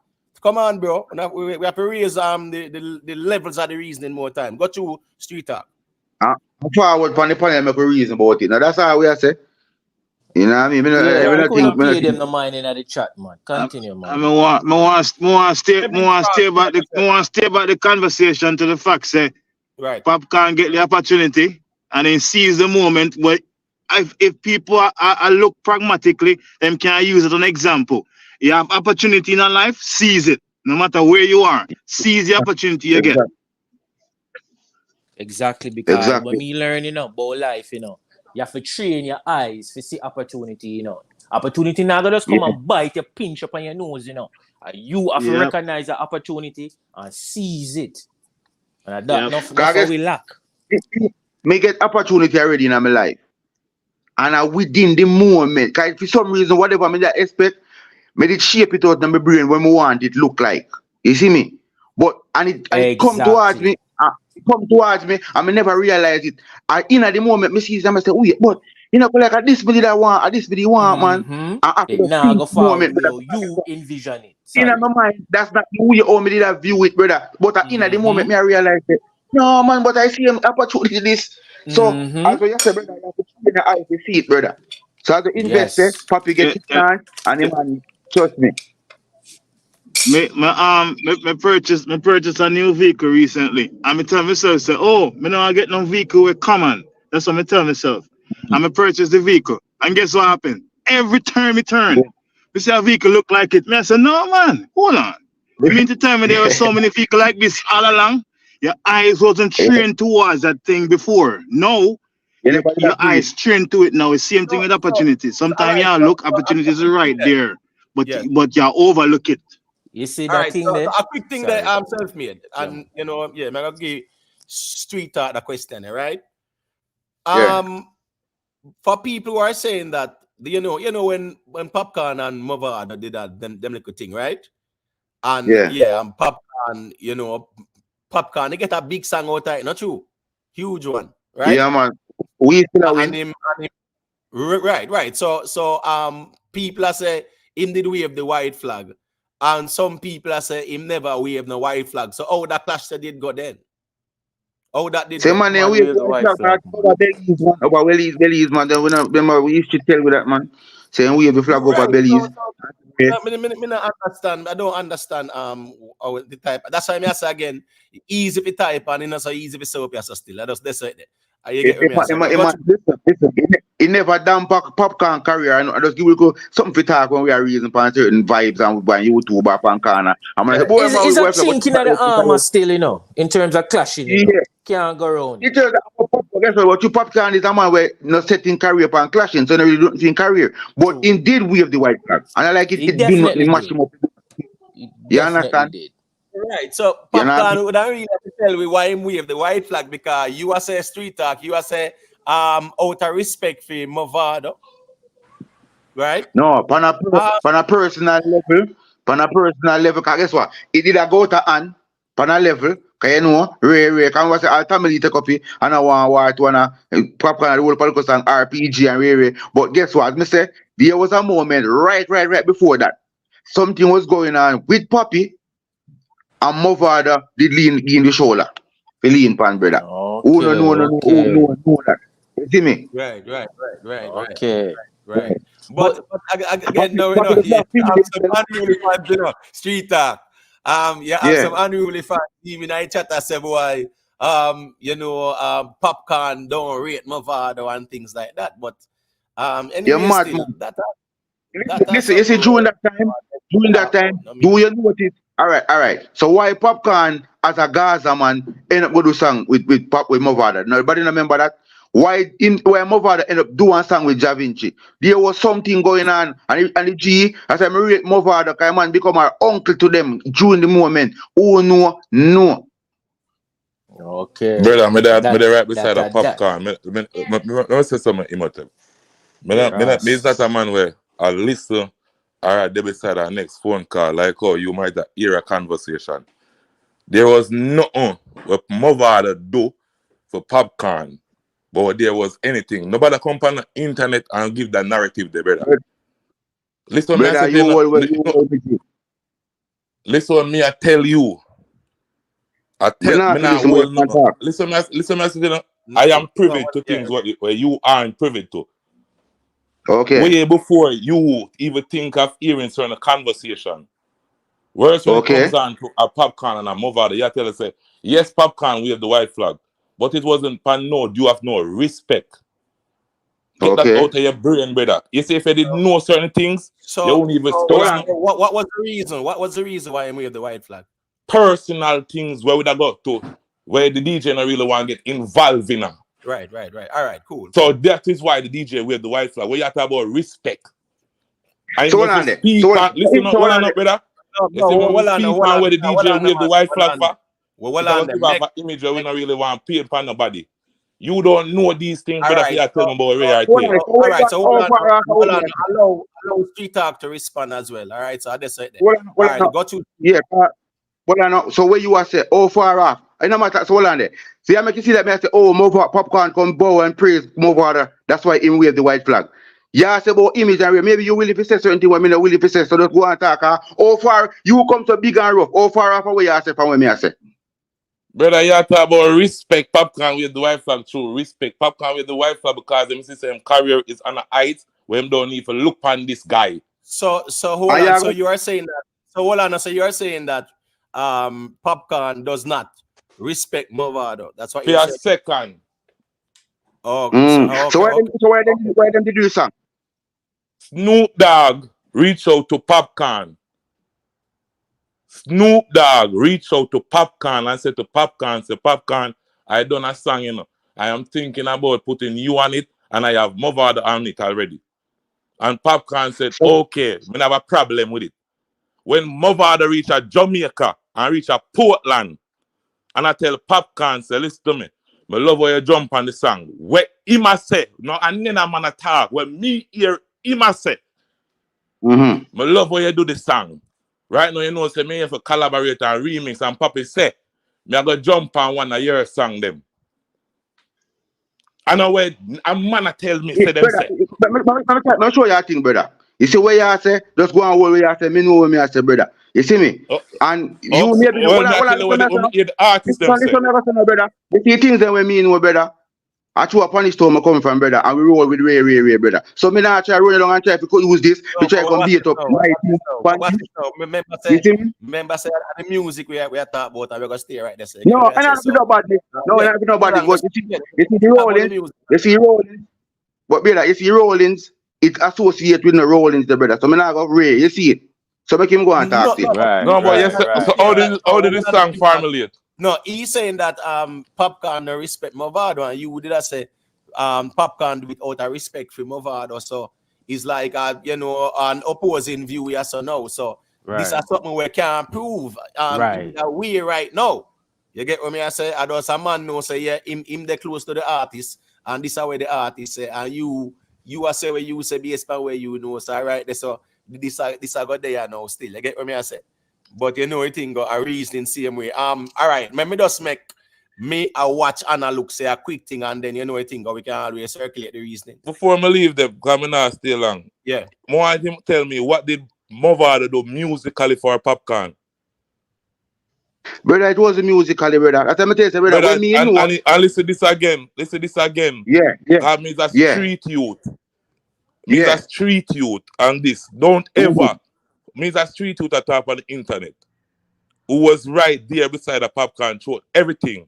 Come on, bro. We have to raise the levels of the reasoning more time. Go to street talk. Forward on the panel make a reason about it. Now that's how we are say. You know what I mean? I couldn't play them no mind in the chat, man. Continue, man. I want to stay about the conversation to the fact say right. Popcaan get the opportunity and then seize the moment where if people are look pragmatically, them can use it as an example. You have opportunity in your life, seize it. No matter where you are, seize the opportunity you get. Exactly, because when we learn, you know, about life, you know, you have to train your eyes to see opportunity, you know. Opportunity now just come and bite you, pinch up on your nose, you know. And you have to recognize the opportunity and seize it. And that's what we lack. Me get opportunity already in my life. And within the moment, because for some reason, whatever I expect, me did shape it out in my brain when I want it look like. You see me? But it come towards me. I never realize it. In the moment, me see them, I say, wait, but you know, like this video I want, this video I want, man. Now go forward, you envision it. In my mind, that's not the way how me did I view it, brother. But in the moment, me I realize it. No, man, but I see an opportunity this. So, as you say, brother, you have to keep the eye to see it, brother. So, as the investor, Papi get it done, and the man, trust me. Me purchase a new vehicle recently. And me tell myself, say, me not get no vehicle with common. That's what me tell myself. And me purchase the vehicle. And guess what happened? Every turn me turn, me see a vehicle look like it. Me I say, no man, hold on. You mean to tell me there were so many vehicles like this all along? Your eyes wasn't trained towards that thing before. No. Your eyes trained to it now. It's same thing with opportunities. Sometimes you look, opportunities are right there. But you overlook it. You see All that right, thing so there? a quick thing Sorry. that I'm self-made. And, you know, yeah, I'm going to give street talk the question, right? For people who are saying that, you know when Popcaan and Mavado did that, them little thing, right? And and Popcaan, you know, Popcaan, they get a big song out of it, not true? Huge one, right? Yeah, man. We still win. And him, right. So people are say him did wave the white flag, and some people are say him never wave the white flag. So how that clash did go then? How that did Say go? man, we wave the white flag. Over Belize, man. Then we used to tell with that man. Saying we have the flag over Belize. Me not understand. I don't understand how the type. That's why I say again, easy to type and not so easy to say up here so still. That's right there. You get me? Listen, it never damn Popcaan career. I just give you something to talk when we are reading on certain vibes and by YouTube up on corner. I'm like, boy, man, Is we a work chink in the armor still, you know, in terms of clashing, you know. Can't go around. It tells what you Popcaan is a man where not setting career upon clashing, so no really don't think career. But indeed we have the white flag. And I like it, it do not match him up. You understand? Did. Right. So Popcaan would really have to tell me why him wave the white flag, because you are say street talk, you are say out of respect for Mavado. Right? No, on a personal level, because guess what? It did a go to hand, on a level, because you know, Ray, can we say all family take up it, and I want Popcaan, the whole political song, RPG and Ray. But guess what? Me say, there was a moment right before that. Something was going on with Poppy, and Mavado did lean in the shoulder. The lean pan, brother. Okay, Who know that? You see me? Right. Okay. Right. But again, no, you have some unruly fans, you know, street talk. You have some unruly fans, even I chat and say, boy, you know, Popcaan don't rate Mavado and things like that. But anyway, mad, still, man. that Listen, you see, during that time, do you notice? All right. So why Popcaan as a Gaza man end up go do song with Mavado? Nobody remember that? Why Mavado end up doing a song with Ja Vinci? There was something going on, and the G, as I rate Mavado, because man become our uncle to them during the moment. Oh no. Okay. Brother, me right beside a Popcaan. Me say something emotive. Me is not a man where I listen or they beside our next phone call, like how you might hear a conversation. There was nothing what Mavado do for Popcaan, but there was anything. Nobody come on the internet and give that narrative there, brother. Listen, brother, listen, me I tell you. Listen, I am privy to things where you aren't privy to. Okay. Way before you even think of hearing certain conversation. Whereas when it comes on to a Popcaan and a Mavado, you tell us, say, yes, Popcaan, we have the white flag, but it wasn't you have no respect. Get that out of your brain, brother. You see, if I didn't know certain things, you won't even start. What was the reason? What was the reason why we have the white flag? Personal things where we got to, where the DJ not really want to get involved in. Right. All right, cool. So that is why the DJ wave the white flag. Where you have to talk about respect. I so must speak on. Listen, hold on, brother. You see, when we speak on where the DJ wave the white flag for, give off an image where we don't really want to pay upon nobody. You don't know these things, brother. You tell me about where I tell. All right, so hold on. Allow street talk to respond as well. All right, so I just said that. All right, go to. Yeah, so where you are say, far off. I know matter, so hold on there. See, I make you see that me I say, Popcaan come bow and praise Mavado. That's why him wave the white flag. Yeah, I say about image and maybe you will if you say certain thing when me not will if you say, so just go and talk. How far you come to big and rough? How far off away you say from where me I say? Brother, you talk about respect. Popcaan with the white flag through respect. Popcaan with the white flag because him see his career is on a height where him don't need to look on this guy. So hold on. So you are saying that. So hold on. So you are saying that Popcaan does not respect Mavado. That's what you're saying. Second. So why them did you do song? Snoop Dogg reach out to Popcaan. Snoop Dogg reach out to Popcaan and said to Popcaan, Popcaan, I done a song, you know. I am thinking about putting you on it and I have Mavado on it already. And Popcaan said, okay, we have a problem with it. when Movado reach a Jamaica and reach a Portland, and I tell Popcaan, say, listen to me. I love how you jump on the song. Where him a say, no, and then a man a talk. When me hear him a say, I love how you do the song. Right now, you know, say me have to collaborate and remix, and Poppy say, me I go jump on one of your song them. I know where a man a tell me, say them brother, say. I'm sure you think, brother. You see where you say, just go and hold where you say, me know where me I say, brother. You see me? And you maybe well, I tell you what the artist them say. Brother. You see things that we mean, brother. I threw a punish to me coming from, brother, and we roll with Ray, brother. So me not try roll along and try to use this, we try to come beat up. Remember say the music we are talking about, and we're gonna stay right there. So no, I don't know about this. No, I don't know about this. But you see the Rollins, but brother, you see Rollins, it associates with the Rollins, the brother. So me not go Ray, you see it. So make him go and talk to it. But yes, so how did this song formulate? No, he's saying that Popcaan no respect Movado, and you did say Popcaan without a respect for Movado. So it's like you know, an opposing view, yes or no. So this is something we can't prove we right now. You get what me I say? I don't some man know say yeah, him they close to the artist, and this is where the artist say, and you are say where you say based on where you know. So right, so this I got there now still. You get what me I say? But you know, it ain't got a reason same way. All right, let me just make me a watch and a look, say a quick thing, and then you know, it ain't got we can always circulate the reasoning. Before I leave them, because I not stay long. Yeah. I want him to tell me what did Movado do musically for Popcaan? Brother, it was a musically, brother. That's what I tell you, brother. When me know. And listen this again. Yeah. That means a street youth. Means a street youth, and this don't ever. Means a street youth at top on the internet who was right there beside the Popcaan throughout everything.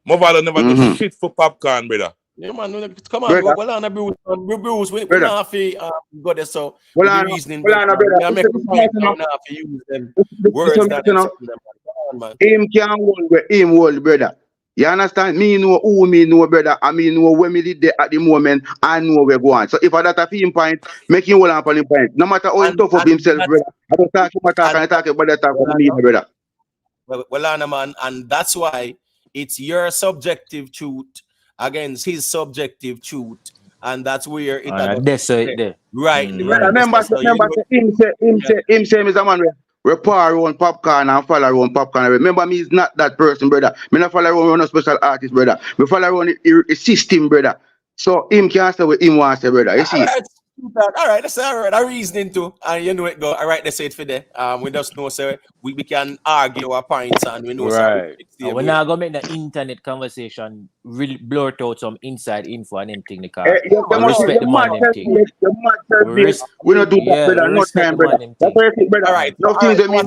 Movado never do shit for Popcaan, brother. Yeah, man, come on, go on, Bruce. We not got this, so the reasoning. I make a point now to use them words that him can't hold where him hold, brother. You understand? Me know who me know, brother. I mean know when me did there at the moment, I know where go on. So if I that a film point, make him hold on for him point. No matter how he tough up himself, brother. I don't talk about that and talk about that for me, brother. Well, man, and that's why it's your subjective truth against his subjective truth, and that's where it there. Right. Remember, him say is a man we pour around Popcaan and follow around Popcaan. Remember, me is not that person, brother. Me not follow around no special artist, brother. Me follow around the system, brother. So him can't say what him wants to say, brother. You see? All right, that's all right. A reasoning too, and you know it go. All right, they say it for there. We just know, sir. We can argue our points, and we know. Right. We're not gonna make the internet conversation really blurt out some inside info and anything. Because we respect the man them thing. We don't do that, brother. No time, brother. That's why I think, brother. All right. No things that mean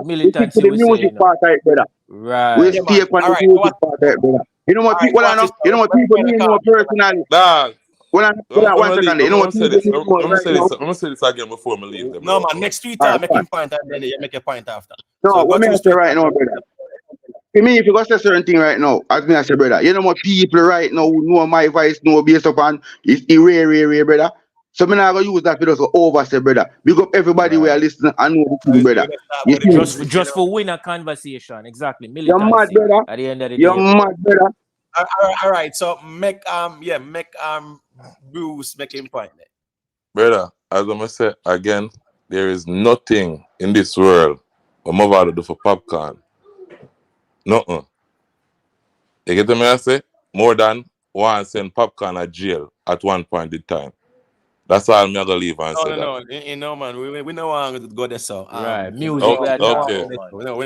militancy, the music part of it, brother. Right. We stay on the music part of it, brother. You know what people know? You know what people mean more personally. One second. You know what I'm gonna say this again before I leave them. No, man. Next tweet, I make a point, and then you make a point after. No, what me say right now, brother. For me, if you go say certain thing right now, as me I say, brother, you know what people right now who know my voice, know based upon is rare, brother. So me not gonna use that for just over say, brother. Big up everybody who are listening and know the thing, brother. Just for win a conversation, exactly. Militancy. You're mad, brother. At the end of the day. You're mad, brother. All right. So make Bruce make him point there. Brother, as I'm gonna say again, there is nothing in this world what Movado do for Popcaan. Nothing. You get me? I say more than one send Popcaan to jail at one point in time. That's all I'm gonna leave and say that. No, you know, man, we don't want to go there, so right, music. Okay. We don't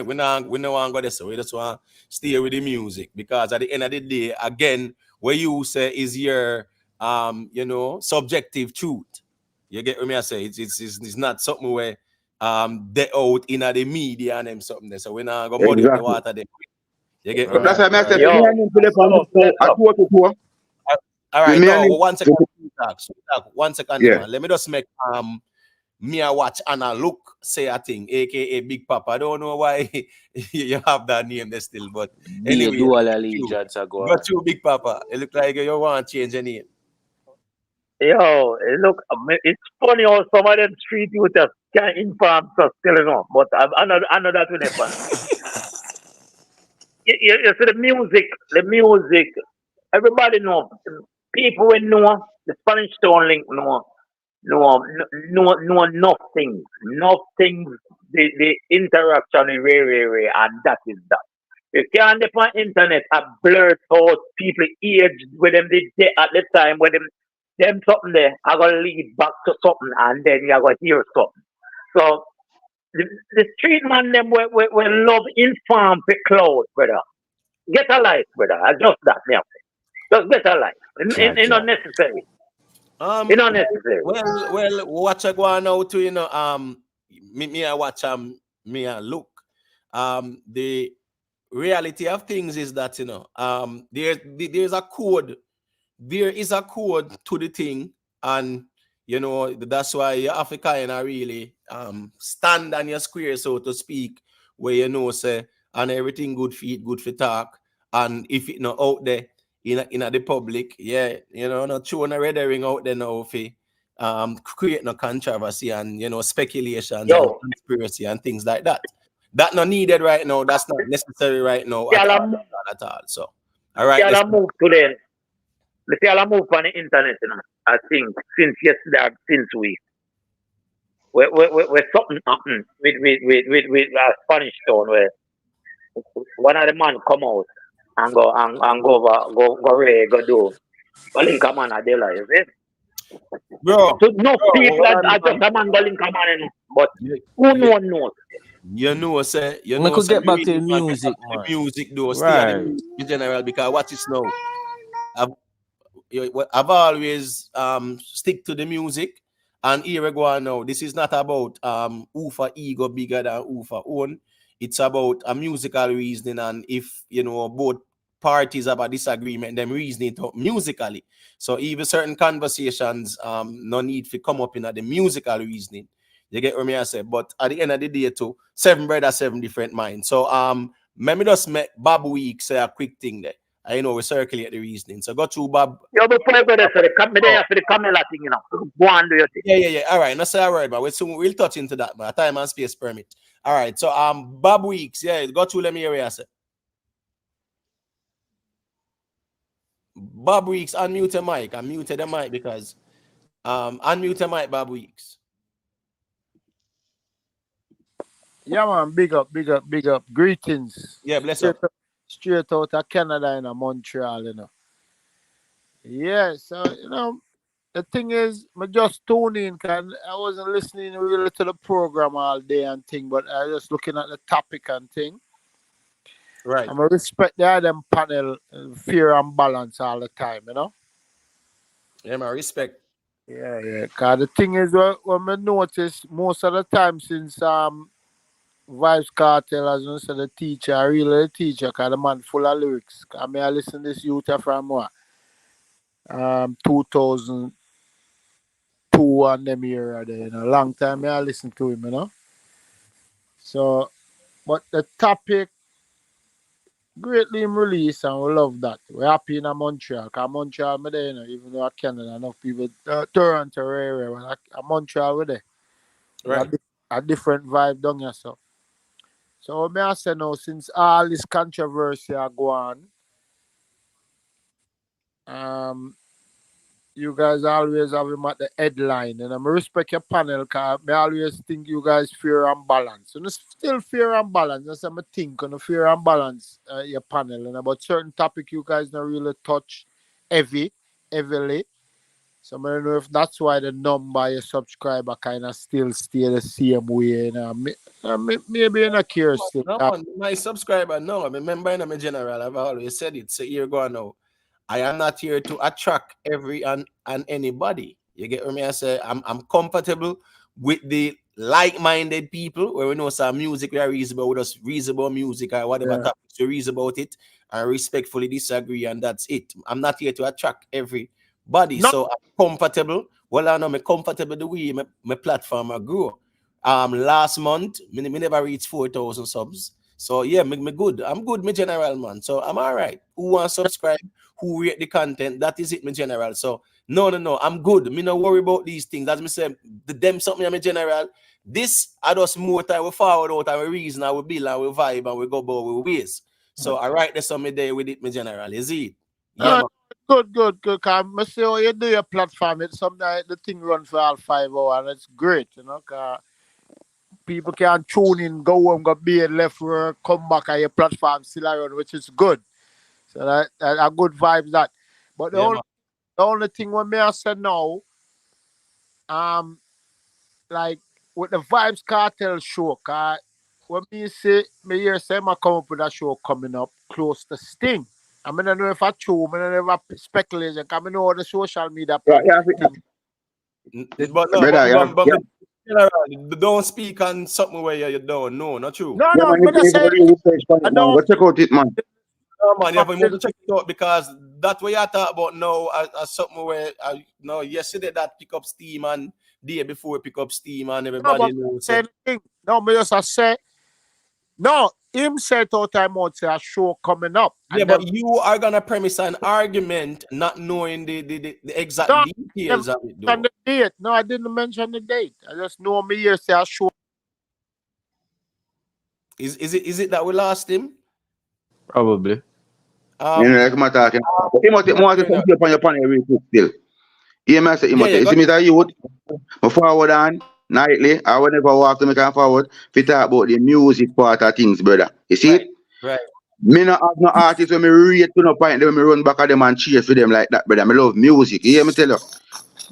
want to go there, so we just want to stay with the music, because at the end of the day, again, what you say is your subjective truth. You get what me I say? It's not something where they out in the media and them something there, so we not gonna muddy the water there. You get what That's why I said, all right, no, 1 second. Talk. 1 second, man. Let me just make me a watch and a look say a thing, aka Big Papa. I don't know why you have that name there still, but anyway. Dual allegiance Got you, Big Papa. It look like you want to change your name. Yo, look, it's funny how some of them street youth can inform us still, you know. But I know that will happen. You see the music. Everybody know. People will know the Spanish Town link know nothing. Nothing. The interaction is very, and that is that. You can't on internet and blurt out people age with them they at the time when them something there I gonna lead back to something and then you're gonna hear something. So the street man them will love inform the cloud, brother. Get a life, brother. I just that yeah. Just get a life. It's not necessary. It's not necessary. Well, watch I go on now to me I watch me I look. The reality of things is that there's a code. There is a code to the thing, and that's why your African really stand on your square, so to speak, where say and everything good for it, good for talk, and if it not out there in the public, not throwing a red herring out there now for create no controversy and speculations and conspiracy and things like that. That's not needed right now. That's not necessary right now at all. So, all right. Let's move to them. Let's move on the internet. I think since yesterday, since we're something happened with Spanish Town where one of the man come out and go do. Well, in Kamala, they like, is it? Bro, so no people are just a man going Kamala, but who knows? Say, we could get back to the music, man. The music, though, right. Stay in general, because what is now? I've always stick to the music, and here we go on now. This is not about who for ego bigger than who for own. It's about a musical reasoning, and if both parties have a disagreement, them reasoning it musically. So even certain conversations, no need to come up in the musical reasoning. You get what me I say? But at the end of the day, too, 7 brothers, 7 different minds. So let me just make Bob Week say a quick thing there. I know we circulate the reasoning. So go to Bob. Yo, before I go there, for the Kamala thing, go on do your thing. Yeah. All right, no say a word, but we'll touch into that, man. Time and space permit. All right. So Bob Weeks, go to let me hear what I say. Bob Weeks, unmute the mic. I muted the mic because unmute the mic, Bob Weeks. Yeah, man, big up. Greetings. Yeah, bless up. Straight out of Canada in Montreal, Yeah, so, the thing is, I just tuned in because I wasn't listening really to the program all day and thing, but I was just looking at the topic and thing. Right. I'm going to respect the Adam panel, fear and balance all the time, Yeah, man, respect. Yeah. Because the thing is, when I notice most of the time since Vybz Kartel, as you said, the teacher, really the teacher, because the man full of lyrics. I mean, I listen to this youth from what? 2002 and them era there, long time I listen to him, So, but the topic, greatly released and we love that. We're happy in Montreal, because Montreal, we're there, even though I Canada, enough people, Toronto area, but Montreal, we're there. Right. A different vibe down here, so. So, may I say now, since all this controversy are going on, you guys always have him at the headline, and I respect your panel because I always think you guys fair and balance. And it's still fair and balance. That's what I think on the fair and balance your panel. And about certain topic you guys don't really touch heavily. So I don't know if that's why the number of your subscriber kind of still stay the same way. Maybe you're not curious. No, my subscriber, no. I remember in my general, I've always said it. So here go now. I am not here to attract every and anybody. You get what I say? I'm comfortable with the like-minded people where we know some music we are reasonable with us, reasonable music or whatever topics we reason about it and respectfully disagree, and that's it. I'm not here to attract everybody. So I'm comfortable. Well, I know I'm comfortable the way my platform I grow. Last month, me never reached 4,000 subs. So yeah, me good. I'm good, me general man. So I'm all right. Who want to subscribe? Who rate the content? That is it, me general. So no, I'm good. Me no worry about these things. As me say, them something I'm a general. This I just more time we forward out and we reason and we build and we vibe and we go about we ways. So I write this on me day with it, me general. Is it? Yeah, man. Good. Cause I see how you do your platform. It's sometimes the thing run for all 5 hours and it's great, you know. Cause people can tune in, go home, go be left work, come back and your platform still around, which is good. So that a good vibes that. But the only thing what me I say now, like with the Vybz Kartel show, cause when me say me hear say I come up with a show coming up close to Sting. I mean I don't know if I true, I don't know if I speculation, cause I know the social media platform. But no, Brother, but general, don't speak on something where you don't know, not true. No, yeah, man, but I if say you research for it, I man, don't go check out it, man. No, man, you have to check it out because that way I talk about now as something where no yesterday that pick up steam and day before pick up steam and everybody knows it. No, me just say no, him said all time out say a show coming up. Yeah, but you are gonna premise an argument not knowing the exact details of it though. The date. No, I didn't mention the date. I just know me here say a show. Is it that we lost him? Probably. You know, like I'm talking. He must have something upon your panel real quick still. He must say, you see me that you would forward on nightly, I would never walk to me can forward to talk about the music part of things, brother. You see it? Right. Me not have no artists when me read to no point, then me run back at them and cheers for them like that, brother. Me love music. You hear me tell you?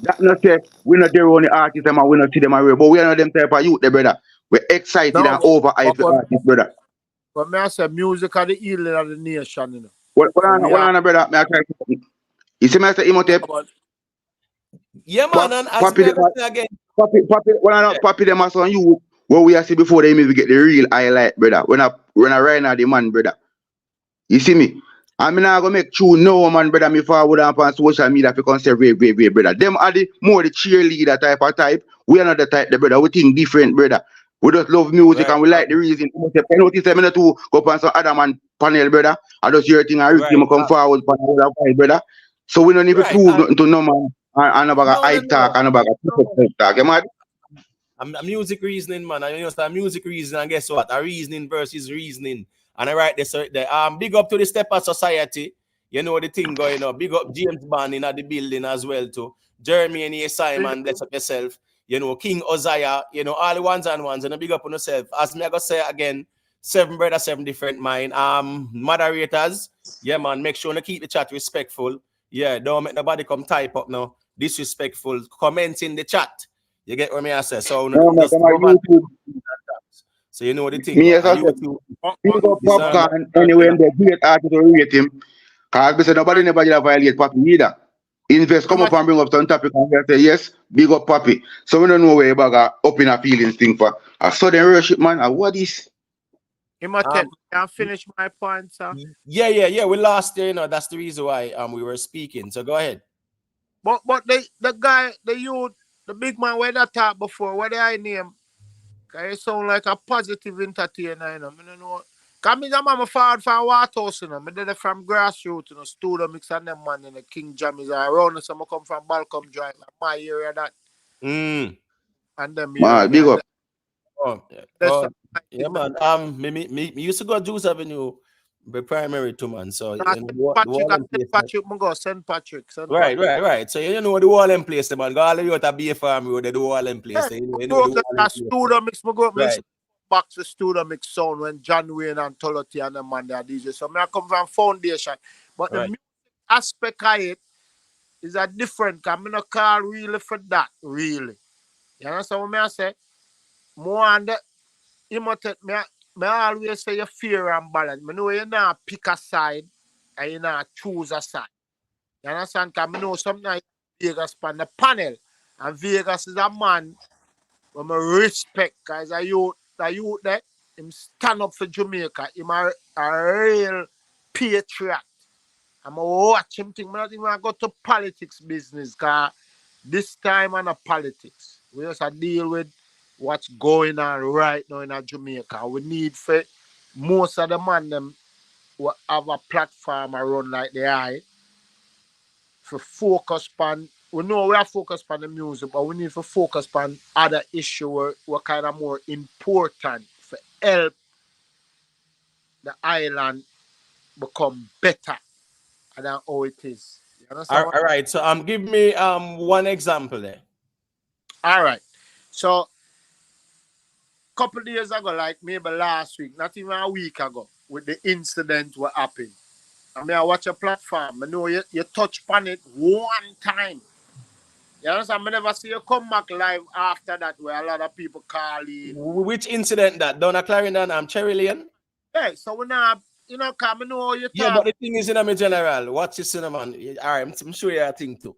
That not say we not there only artists and we not see them around, but we are not them type of youth there, brother. We're excited and overhyped the artists, brother. But me I say music are the healing of the nation, you know. What on, brother? Me I try to. You see me I say Imhotep? Yeah, man, and as Papi me again. Papi them are on you what we are see before they even get the real highlight, brother. When I right now the man, brother. You see me? I mean, I go make true no man, brother. Me forward on social media for conserve brother. Them are the more the cheerleader type of type. We are not the type, the brother. We think different, brother. We just love music and we like the reason. I notice a minute to go on some other man panel, brother. I just hear thing and Ricky come forward panel, brother. So we don't need to prove nothing to no man. And about eye talk and about talk. You mad? I'm a music reasoning, man. I understand music reasoning, and guess what? A reasoning versus reasoning. And I write this right there. Big up to the Stepper Society. You know the thing going on. Big up James Bond in the building as well too. Jeremy and Simon, bless up yourself. You know, King Uzziah, you know, all the ones and ones, and big up on yourself. As me I go say again, 7 brothers, 7 different mind. Moderators, yeah, man, make sure to keep the chat respectful. Yeah, don't make nobody come type up now. Disrespectful. Comment in the chat. You get what I say? So, so you know the thing. Me as I said, people Popcaan anyway, the great artist to rate him. Because nobody never did violate Papi either. Invest come up and bring up some topic and say, yes, big up Papi. So we don't know where about up in a feelings thing for a sudden worship, man. What is? Can finish my point, sir? Yeah. We lost there, you know. That's the reason why we were speaking. So go ahead. But the guy, the youth, the big man where that talk before, what I name? Cause it sound like a positive entertainer, you know. I don't know. Cause me the man forward from Waterhouse, you know. Me did it from grassroots, you know, Studio Mix and them man in the King Jammies around. So I come from Balcom Drive, like my area that. And them big up. Yeah, man. Me used to go to Juice Avenue, the primary too, man. So St. Patrick. Right. So you know the wall in place, man. Go all the way out to Bay Farm Road, the wall in place. Yeah, you know the Studio Mix, back to Studio Mix sound when John Wayne and Toloti and the man they are DJ. So I come from Foundation. But the music aspect of it is a different, because I'm not call really for that, really. You understand what I say? More on the Imhotep, I always say you fear and balance. I know you not pick a side and you not choose a side. You understand? Because I know sometimes Vegas on the panel. And Vegas is a man who I respect, because a youth that him stand up for Jamaica. Him a real patriot. I'm a watch him think. I don't even go to politics business, because this time I'm not politics. We just deal with what's going on right now in Jamaica. We need for most of the man them will have a platform around like the eye for focus on. We know we are focused on the music, but we need to focus on other issues what kind of more important for help the island become better than how it is. You understand? All right. So give me one example there. All right. So couple days ago, like maybe last week, not even a week ago, with the incident what happened. I mean, I watch a platform. I know you touch on it one time. You understand? I never see you come back live after that where a lot of people call in. Which incident that? Down at Clarendon, Cherry Lane? Yeah, so we now, you know, come know how you talk. Yeah, but the thing is, in my general, watch this, man. All right, I'm sure you think too.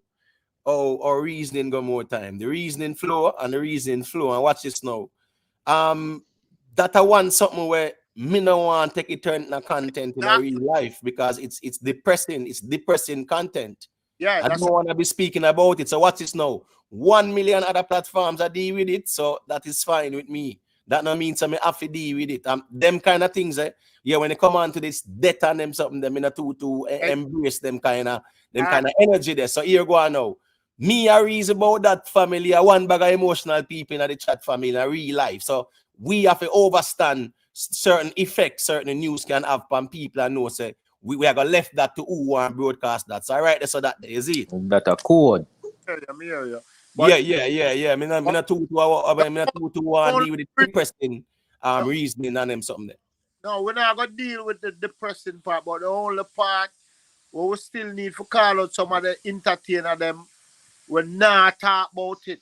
Or reasoning go more time. The reasoning flow and the reasoning flow. And watch this now. That I want something where me no want take it turn the content in a real life because it's depressing. It's depressing content. Yeah, I don't want to be speaking about it. So watch this now. 1 million other platforms are deal with it, so that is fine with me. That no means I have to deal with it. Them kind of things, yeah. When they come on to this death and them something, them in a to embrace them kind of energy there. So here go on now. Me a reason about that family. I one bag of emotional people in the chat family in a real life. So we have to overstand certain effects, certain news can have on people and know say we are gonna left that to who want broadcast that. So right there, so that is it. That a code. Yeah. Me not too one deal with the depressing reasoning and them something there. No, we're not gonna deal with the depressing part, but the only part where we still need to call out some of the entertainer them. We're not talk about it.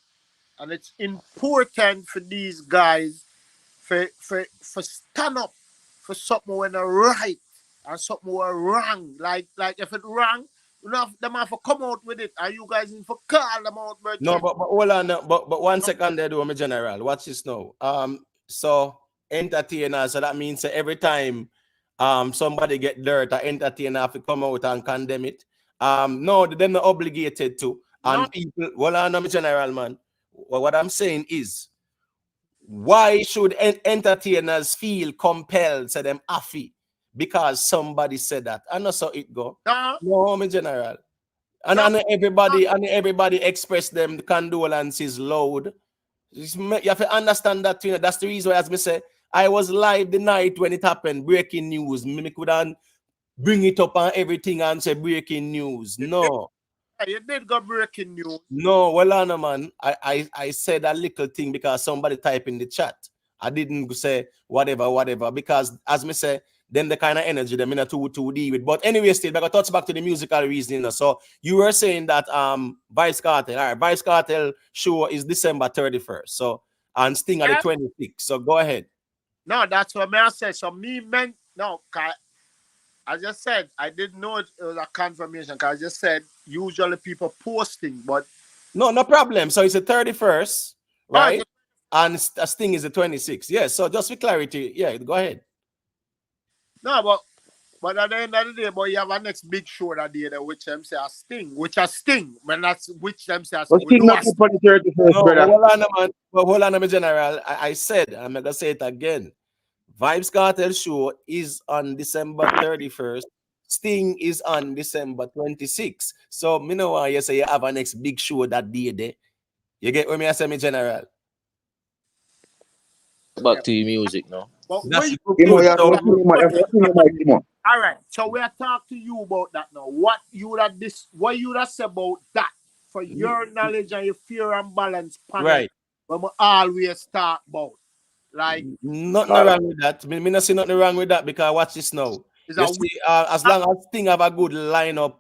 And it's important for these guys for stand up for something when they're right and something when wrong. Like if it's wrong, you know, them have to come out with it. Are you guys in for call them out, bro? No, but hold on, but 1 second there, do my general. Watch this now. So entertainer, so that means every time somebody get dirt, an entertainer have to come out and condemn it. No, they're not obligated to. And no. People, well, I'm not general, man. Well, what I'm saying is, why should entertainers feel compelled to them affy because somebody said that? I know so it go. No, my general. And everybody express them condolences loud. You have to understand that, you know, that's the reason why, as me say, I was live the night when it happened, breaking news. Me couldn't bring it up on everything and say breaking news. No. You did go breaking news. No, well, no, man. I said a little thing because somebody typed in the chat. I didn't say whatever, because as me say, them the kind of energy them in a too deal with. But anyway, still, I got touch back to the musical reasoning. So you were saying that Vybz Kartel, all right, Vybz Kartel show is December 31st. So and Sting at the 26th. So go ahead. No, that's what I said. So me meant no, I just said I didn't know it was a confirmation because I just said usually people posting, but no problem. So it's the 31st, right? And Sting is the 26th. Yes. So just for clarity, yeah, go ahead. No, but at the end of the day, but you have a next big show that day, which them say a Sting, when that's which them say a Sting. Sting not for the 31st, brother. Hold on, general. I said, I'm gonna say it again. Vybz Kartel show is on December 31st. Sting is on December 26th. So, me know why you say you have a next big show that day there. You get what me I say, me general? Back to your music now. All right, so we are talking to you about that now. What you would have said about that for your knowledge and your fear and balance panel, right? When we always talk about. Like nothing wrong with that. Me not see nothing wrong with that because watch this now. You see, as long as Sting have a good lineup,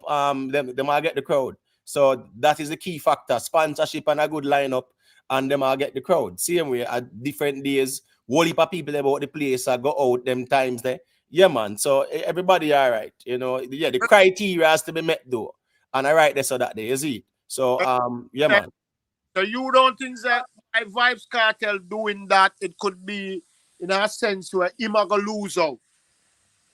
them will get the crowd. So that is the key factor: sponsorship and a good lineup, and them will get the crowd. Same way at different days, whole heap of people about the place go out them times there. Yeah, man. So everybody all right. You know, yeah, the criteria has to be met though, and all right there so that day is it. So yeah, man. So you don't think that by Vybz Kartel doing that, it could be in a sense where him a go lose out?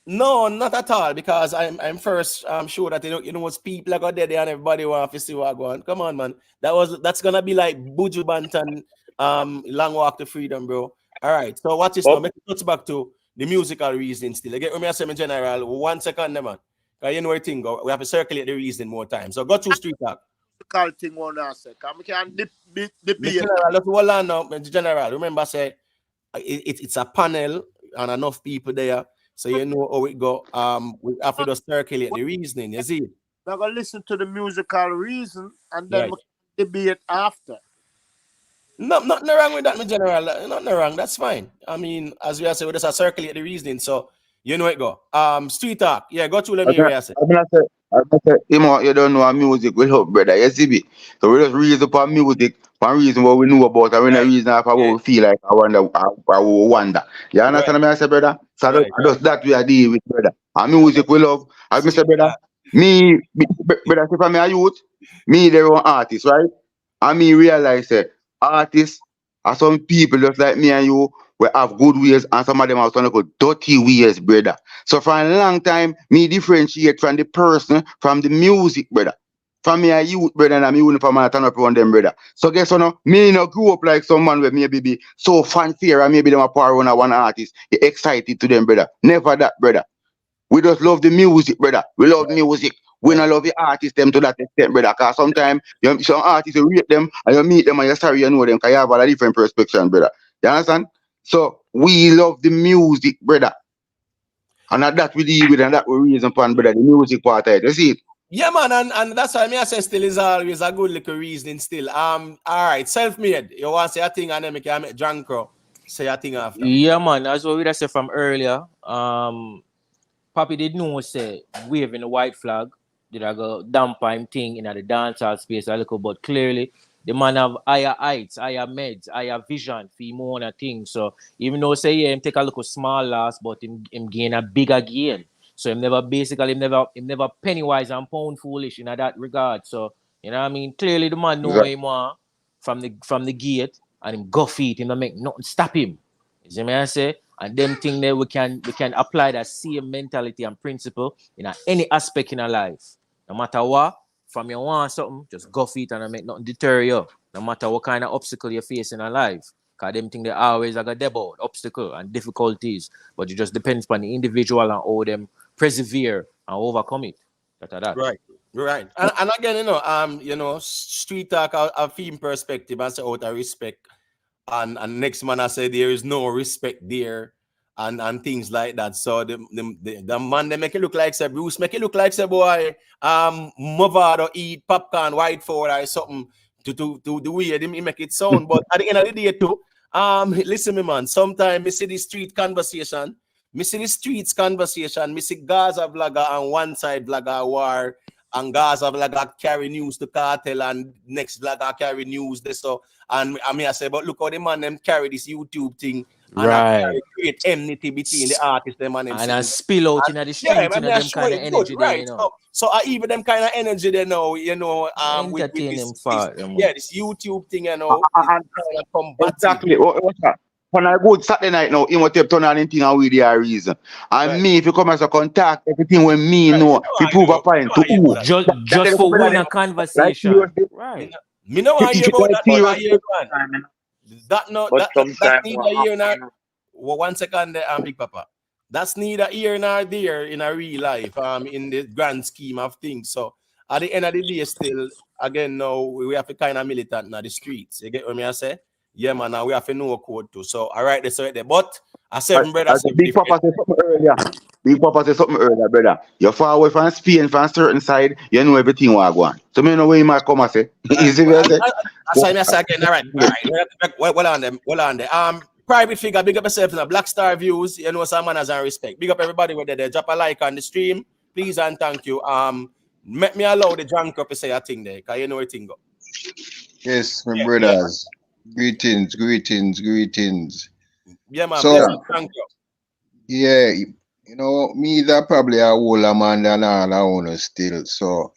No, not at all. Because I'm first sure that you know what's people are there and everybody want to see what going. Come on, man. That's gonna be like Buju Banton, Long Walk to Freedom, bro. All right. So watch this now. Make it touch back to the musical reasoning still. You get what me I say, in general? 1 second, man. Because you know what thing go. We have to circulate the reasoning more time. So go to street talk. Thing one answer. We can debate. General, let's hold on now, general. Remember, say it's a panel and enough people there, so you know how it go. We have to just circulate the reasoning. You see? We're gonna listen to the musical reason and then we can debate after. No, nothing wrong with that, my general. Nothing wrong. That's fine. I mean, as we are saying, we just circulate the reasoning, so you know it go. Street talk. Yeah, go to the area. You don't know how music will help, brother. You see me? So we just reason upon music, one reason what we know about, and when a reason of what we feel like, I wonder. You understand me, I say, brother? So just that we are dealing with, brother. And music we love. As I say, brother, me, brother, if I'm a youth, me, they're an artist, right? And me realize that artists are some people just like me and you, we have good ways and some of them have some good dirty ways, brother. So for a long time, me differentiate from the person, from the music, brother. From me a youth, brother, and I'm even from a turn up on them, brother. So guess what, no? Me no grew up like someone where maybe be so fanfare and maybe them a power on one artist. You excited to them, brother. Never that, brother. We just love the music, brother. We love music. We don't love the artists them to that extent, brother. Because sometimes some artists you rate them and you meet them and you're sorry you know them because you have a different perspective, brother. You understand? So we love the music, brother. And that we deal with and that we reason upon, brother, the music part of it. You see it? Yeah, man, and that's why I say still is always a good little reasoning still. All right, self-made. You want to say a thing and then make you make drunk say a thing after. Yeah, man, that's what we said from earlier. Papi did know say waving the white flag, did I go damper him thing in the dancehall space a little, but clearly the man have higher heights, higher meds, higher vision for him own a thing. So even though say him take a little small loss, but him gain a bigger gain. So him never penny wise and pound foolish in that regard. So you know what I mean? Clearly the man know him from the gate and him go feet, him not make nothing stop him. You see me I say? And them thing there we can apply that same mentality and principle in any aspect in our life. No matter what, from you want something, just go for it and make nothing deter you. No matter what kind of obstacle you face in our life. Because them thing they always like a debout, obstacle and difficulties. But it just depends on the individual and how them persevere and overcome it. That. Right. And again, street talk a theme perspective and say out of respect. And next man I say there is no respect there and things like that. So the man they make it look like say Bruce, make it look like say boy Movado eat popcorn white for or something to the way they make it sound. But at the end of the day too, listen me man, sometimes me see the street conversation, me see Gaza vlogger and one side vlogger war. And Gaza vlogger carry news to Kartel and next vlogger carry news this so and I mean I say but look how the man them carry this YouTube thing and create enmity between the artists them and them and spill out in the street them kind of energy there, you know. So even them kind of energy there now, with this YouTube thing, you know, exactly. What's that? When I go Saturday night now, he want to turn on anything and with their reason. And me, if you come as a contact, everything when me know, we prove a point to who. Just for one conversation. Right. Me know I hear about that. That need a year now. 1 second there, Big Papa. That's neither here nor there in a real life, in the grand scheme of things. So at the end of the day, still, again, now we have to kind of militant in the streets. You get what I say? Yeah, man, now we have to know a code too. So, all right, that's right there. But I said, brother, Big Papa said something earlier. Brother. You're far away from Spain, from a certain side, you know everything will go on. So, me know where you might come and say. Easy, I say. I say again, all right. Well on there. Private figure, big up yourself in the Black Star Views. You know, some manners and respect. Big up everybody with there. Drop a like on the stream, please and thank you. Make me allow the drunk up to say a thing there, because you know what thing go. Yes, my brothers. Greetings. Yeah, man. So, thank you. Yeah, me that probably a older man than all I own still. So,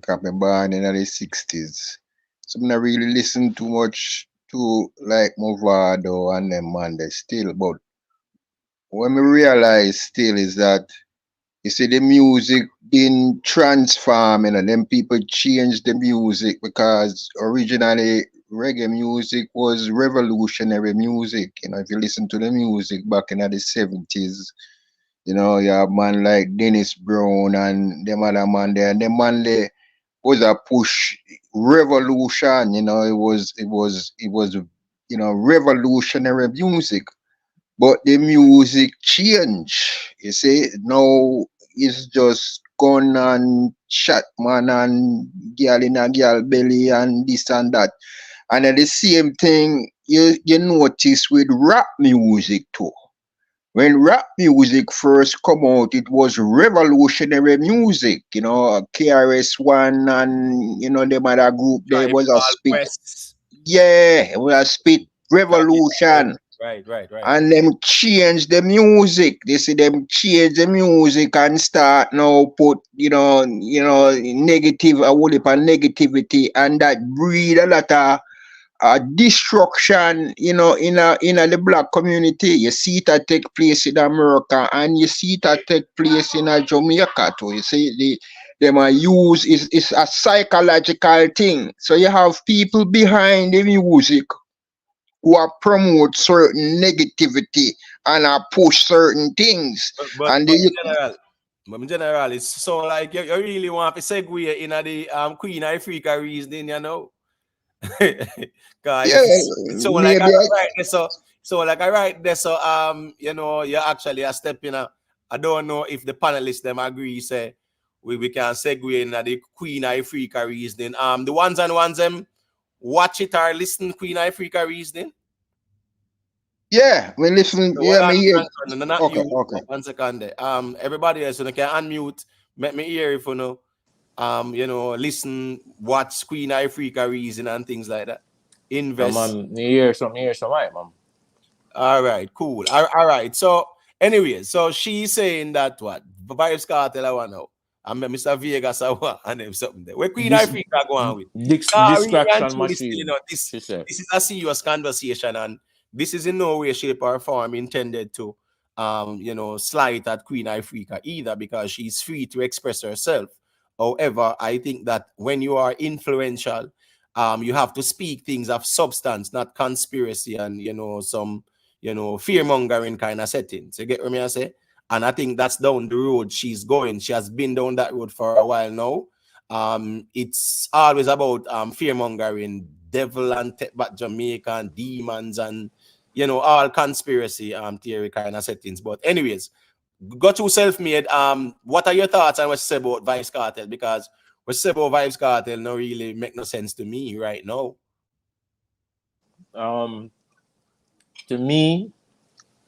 got me born in the 60s. So I not really listen too much to like Movado and them man they still. But what me realize still is that you see the music been transformed and them people change the music because originally reggae music was revolutionary music. You know, if you listen to the music back in the 70s, you know, you have man like Dennis Brown and them other man there. And them man there was a push revolution, you know, it was, you know, revolutionary music. But the music change. You see, now it's just gun and shot man and girl in a girl belly and this and that. And at the same thing, you notice with rap music too. When rap music first come out, it was revolutionary music. You know, KRS-One and, you know, them other group, there was a spit. West. Yeah, it was a spit revolution. Right. And them change the music. They say them change the music and start now put, you know, negative, a whole heap of negativity, and that breed a lot of destruction, you know, in the black community. You see it that take place in America, and you see it that take place in Jamaica too. You see them are use is a psychological thing. So you have people behind the music who are promote certain negativity and push certain things. But And in general, it's so like you really want to segue in the Queen Ifrica reasoning, you know. So like I write there, so you know, you're actually a step in a. I don't know if the panelists them agree, say we can segue in the Queen Ifrica reasoning. The ones them watch it or listen Queen Ifrica reasoning. Yeah, we listen. So yeah, me hear. Okay. 1 second there. Everybody else, you can unmute. Make me hear if you know. You know, listen, watch Queen Ifrica reason and things like that. Invest. Hear some, right, man. All right, cool. All right. So, anyway, so she's saying that what Vybz Kartel I want now. And Mr. Vegas I want and them something there. Where Queen Ifrica go on with? Distraction machine. You know, this is a serious conversation, and this is in no way, shape, or form intended to you know, slight at Queen Ifrica either, because she's free to express herself. However, I think that when you are influential, you have to speak things of substance, not conspiracy and, you know, some, you know, fear-mongering kind of settings. You get what I say? And I think that's down the road she's going. She has been down that road for a while now. It's always about fear-mongering, devil and back Jamaican demons and, you know, all conspiracy theory kind of settings. But anyways, got you self-made. What are your thoughts on what you say about Vybz Kartel? Because what you say about Vybz Kartel no really make no sense to me right now. To me,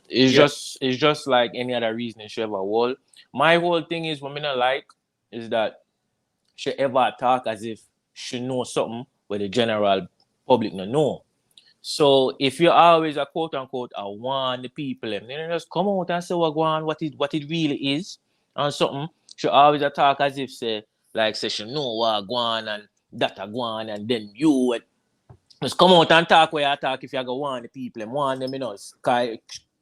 it's just like any other reason she ever will. My whole thing is what I not like is that she ever talk as if she know something where the general public no know. So if you're always a quote unquote I want the people, and then just come out and say what it really is and something, she always talk as if say she know what go on and that a go on, and then you just come out and talk where you talk if you go want the people and want them, you know,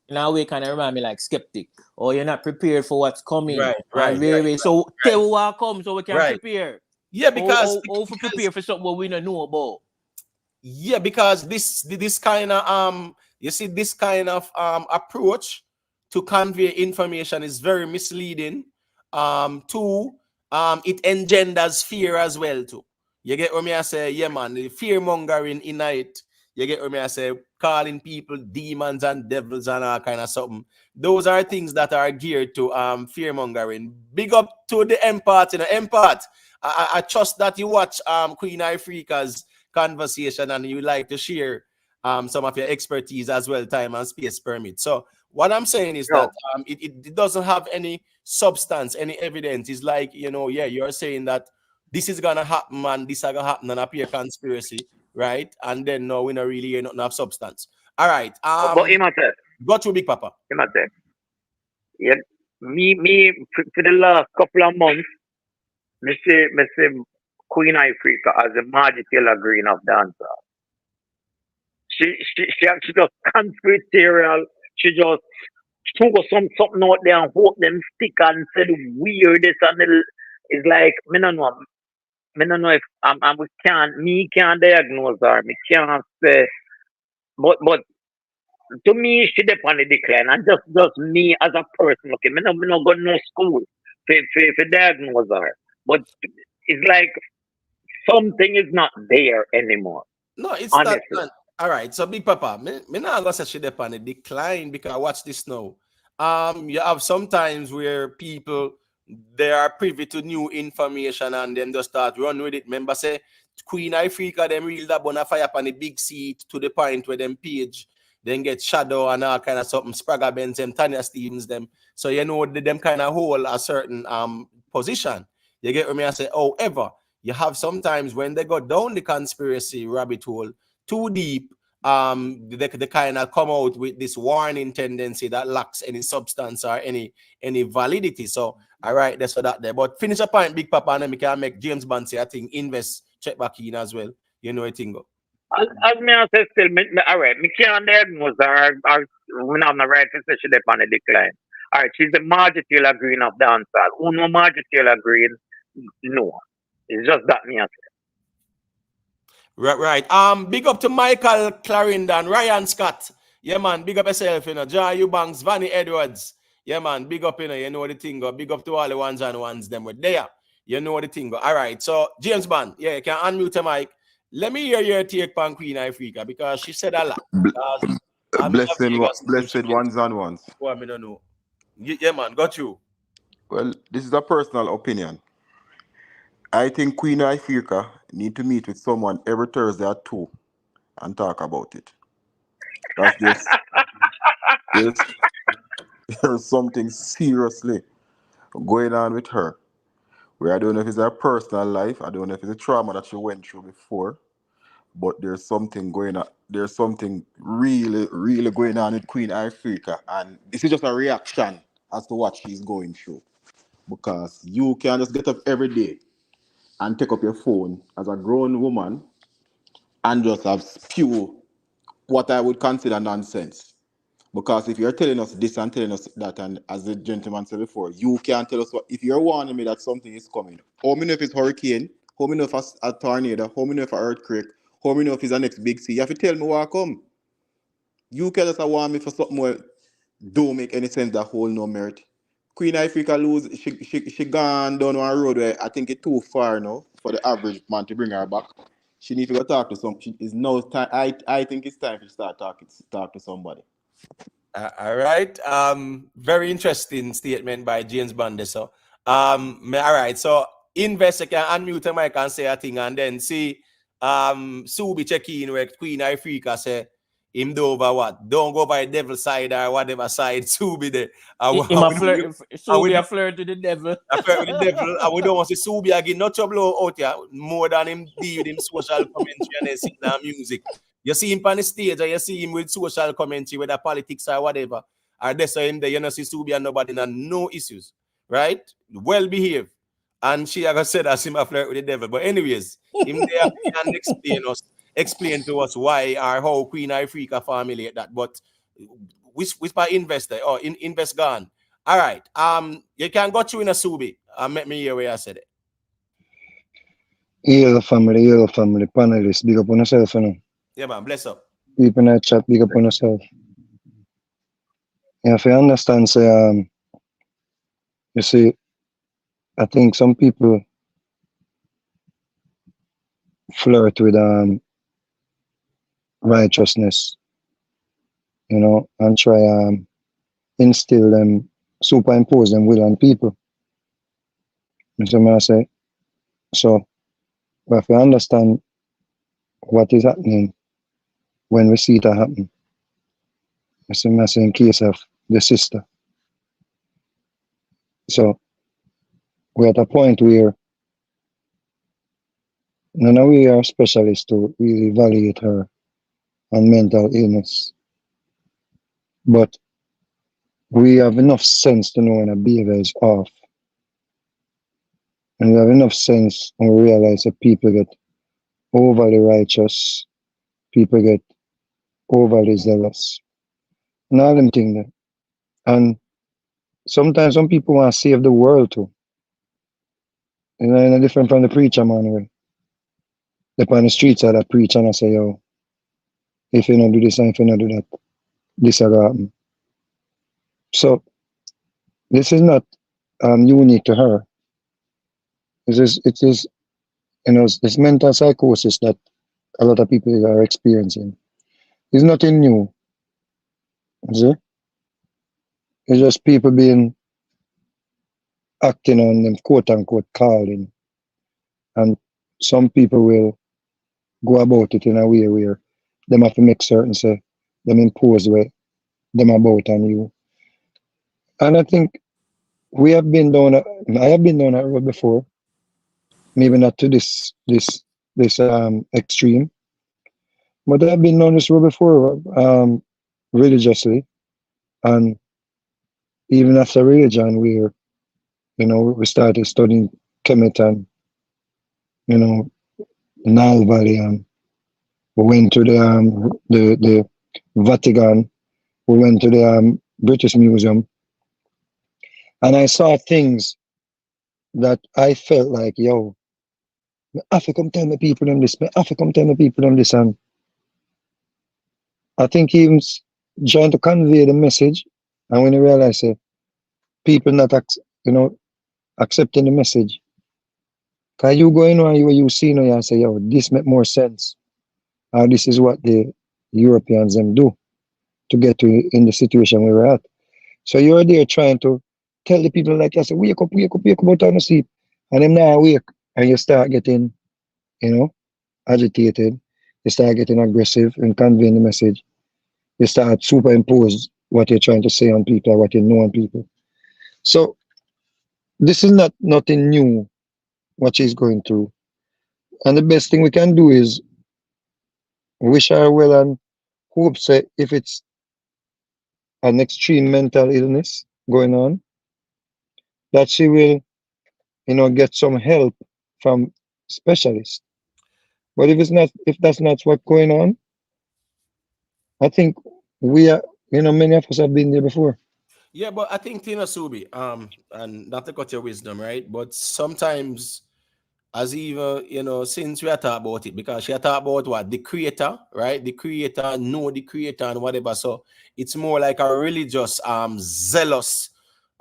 in a way kind of remind me like skeptic, or you're not prepared for what's coming. Right. So tell what comes so we can prepare. Yeah, because how prepare for something we don't know about. Yeah, because this kind of you see, this kind of approach to convey information is very misleading. It engenders fear as well too. You get what me I say? Yeah, man, the fear mongering in it. You get what me I say? Calling people demons and devils and all kind of something. Those are things that are geared to fear mongering. Big up to the empath, you know, empath. I trust that you watch Queen Ifrica's conversation and you like to share some of your expertise as well, time and space permit. So what I'm saying is that it doesn't have any substance, any evidence. It's like, you know, yeah, you're saying that this is gonna happen and this is gonna happen and appear conspiracy, right? And then no, we not really hear nothing of substance. All right. But imagine, got you, Big Papa. Imagine. Yeah, me for the last couple of months, me say Queen Ifrica as a Margie Taylor Green of dancehall. She just conspiratorial. She just throw something out there and hope them stick and say the weirdest and it's like, me no know. I don't know if we can't diagnose her. Me can't say, but to me, she dep on the decline, and just me as a person. Okay, me no go no school for diagnose her, but it's like something is not there anymore. No, it's honestly. not. All right, so Big Papa, me not gonna say she dep on the decline because watch this now. You have sometimes where people they are privy to new information and then just start run with it. Remember, say Queen Ifrica, them real that bonfire up on the big seat to the point where them page then get shadow and all kind of something. Sprague Benz, them Tanya Stevens, them. So you know them kind of hold a certain position. You get what me I say. However, you have sometimes when they go down the conspiracy rabbit hole too deep, they kind of come out with this warning tendency that lacks any substance or any validity. So all right, that's for that there. But finish a point, Big Papa, and then we can make James Bond say I think invest check back in as well. You know it go. As me I say still, all right, me can't diagnose her. We have the right to say she dep on the decline. All right, she's the Margie Taylor Green of dancehall. Who know Margie Taylor Green? No, it's just that me I say. Right. Big up to Michael Clarendon, Ryan Scott. Yeah, man. Big up yourself, you know. John Eubanks, Vanny Edwards. Yeah, man. Big up, you know the thing go. Big up to all the ones and ones them were there. You know the thing go. All right. So, James Bond, yeah, you can unmute the mic. Let me hear your take on Queen Ifrica because she said a lot. Blessed ones and ones. Oh, I don't know. Yeah, man. Got you. Well, this is a personal opinion. I think Queen Ifrica need to meet with someone every Thursday at 2 and talk about it. Because there's something seriously going on with her. Where I don't know if it's her personal life, I don't know if it's a trauma that she went through before, but there's something going on. There's something really, really going on with Queen Ifrica. And this is just a reaction as to what she's going through. Because you can just get up every day and take up your phone as a grown woman and just have spew what I would consider nonsense. Because if you're telling us this and telling us that, and as the gentleman said before, you can't tell us what, if you're warning me that something is coming. How many know if it's hurricane? How many know if it's a tornado? How many know if it's an earthquake? How many know if it's the next big sea? You have to tell me what come. You can just warn me for something more don't make any sense, that whole no merit. Queen Ifrica lose, she gone down one road where I think it's too far now for the average man to bring her back. She needs to go talk to some. It's now time. I think it's time to start talk to somebody. All right. Very interesting statement by James Bond. So, all right. So, investor can unmute the mic and say a thing, and then see, Subi check in where Queen Ifrica say him do over what? Don't go by the devil side or whatever side Subi there. Subi a flirt with the devil. A flirt with the devil. And we don't want to see Subi again. No trouble out here more than him deal with him social commentary and then sing that music. You see him on the stage, or you see him with social commentary, whether politics or whatever. Or that's him there, you know, see Subi and nobody, no issues, right? Well behaved. And she ever said that him a flirt with the devil. But anyways, him there can explain to us why or how Queen Ifrica formulate that. But whisper investor or invest gone. All right. You can go through in a Subi and make me hear where I said it. Hello family, panelists, big up on yourself, you know. Yeah, man, bless up. People in the chat, big up on yourself. Yeah, if you understand, say, you see, I think some people flirt with righteousness, you know, and try instill them, superimpose them will on people. You see what I say? So, if you understand what is happening when we see it happen, you see what I say, in case of the sister. So, we're at a point where none of we are specialists to really evaluate her on mental illness. But we have enough sense to know when a behavior is off. And we have enough sense when we realize that people get overly righteous, people get overly zealous, and all them things there. And sometimes some people want to save the world too. You know, in a different from the preacher man way. They on the streets of that preach and I say, yo, if you don't do this and if you don't do that, this will happen. So this is not unique to her. It is you know, this mental psychosis that a lot of people are experiencing. It's nothing new. You see? It's just people being acting on them quote unquote calling. And some people will go about it in a way where them have to make certain say them impose way them about on you. And I think we have been down I have been down that road before. Maybe not to this extreme. But I've been down this road before religiously. And even after religion where, you know, we started studying Kemet and, you know, Nile Valley and we went to the Vatican, we went to the British Museum, and I saw things that I felt like, yo, I have to come tell the people them this, I have to come tell the people them this, and I think he was trying to convey the message, and when you realize it, people not you know, accepting the message, cause you go in and you see now and say, yo, this make more sense, or this is what the Europeans them do to get to in the situation we were at. So you're there trying to tell the people like I said, wake up, out of the sleep. And them now awake. And you start getting, you know, agitated. You start getting aggressive and conveying the message. You start superimpose what you're trying to say on people, what you know on people. So this is not nothing new, what she's going through. And the best thing we can do is wish her well and hope say if it's an extreme mental illness going on, that she will, you know, get some help from specialists. But if that's not what's going on, I think we are, you know, many of us have been there before. Yeah, but I think Tina Subi, and not to cut your wisdom, right? But sometimes, as even, you know, since we are talking about it, because she talk about what the creator, right? The creator, know the creator and whatever. So it's more like a religious, zealous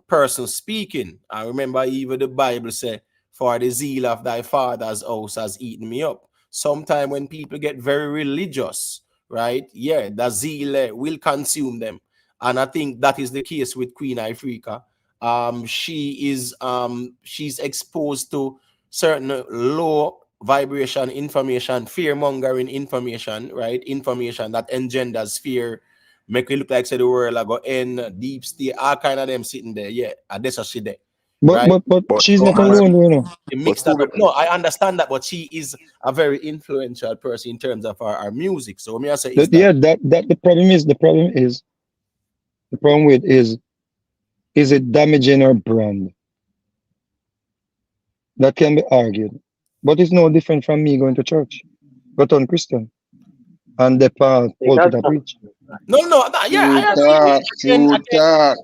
person speaking. I remember even the Bible say, "For the zeal of thy father's house has eaten me up." Sometimes when people get very religious, right? Yeah, the zeal will consume them. And I think that is the case with Queen Ifrica. She's exposed to certain low vibration information, fear mongering information, right? Information that engenders fear, make it look like say the world I go in deep state, all kind of them sitting there. Yeah, and that's what she there. Right? But she's So not alone, you know. she mix that up. No, I understand that, but she is a very influential person in terms of our music. So me I say is that Yeah, that the problem is the problem with is it damaging our brand? That can be argued. But it's no different from me going to church, but on Christian. And the path hold to the preach. no, yeah, I agree. True talk.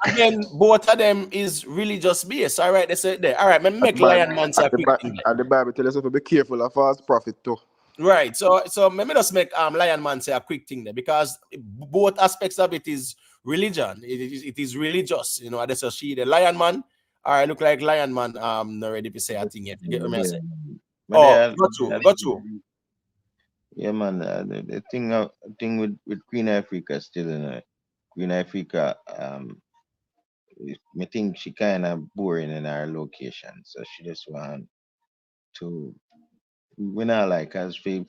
Again, both of them is really just base. All right, they say there. All right, me make Lion Man say a quick thing. And the Bible tells us to be careful of false prophet too. Right. So let me just make Lion Man say a quick thing there, because both aspects of it is religion. It is religious. You know, that's a she the Lion Man. All right, look like Lion Man not ready to say a thing yet. You get what I say? Oh, got you. Yeah, man. The thing with Queen Ifrica still, you know, Queen Ifrica, I think she kind of boring in her location, so she just want to. We not like us, come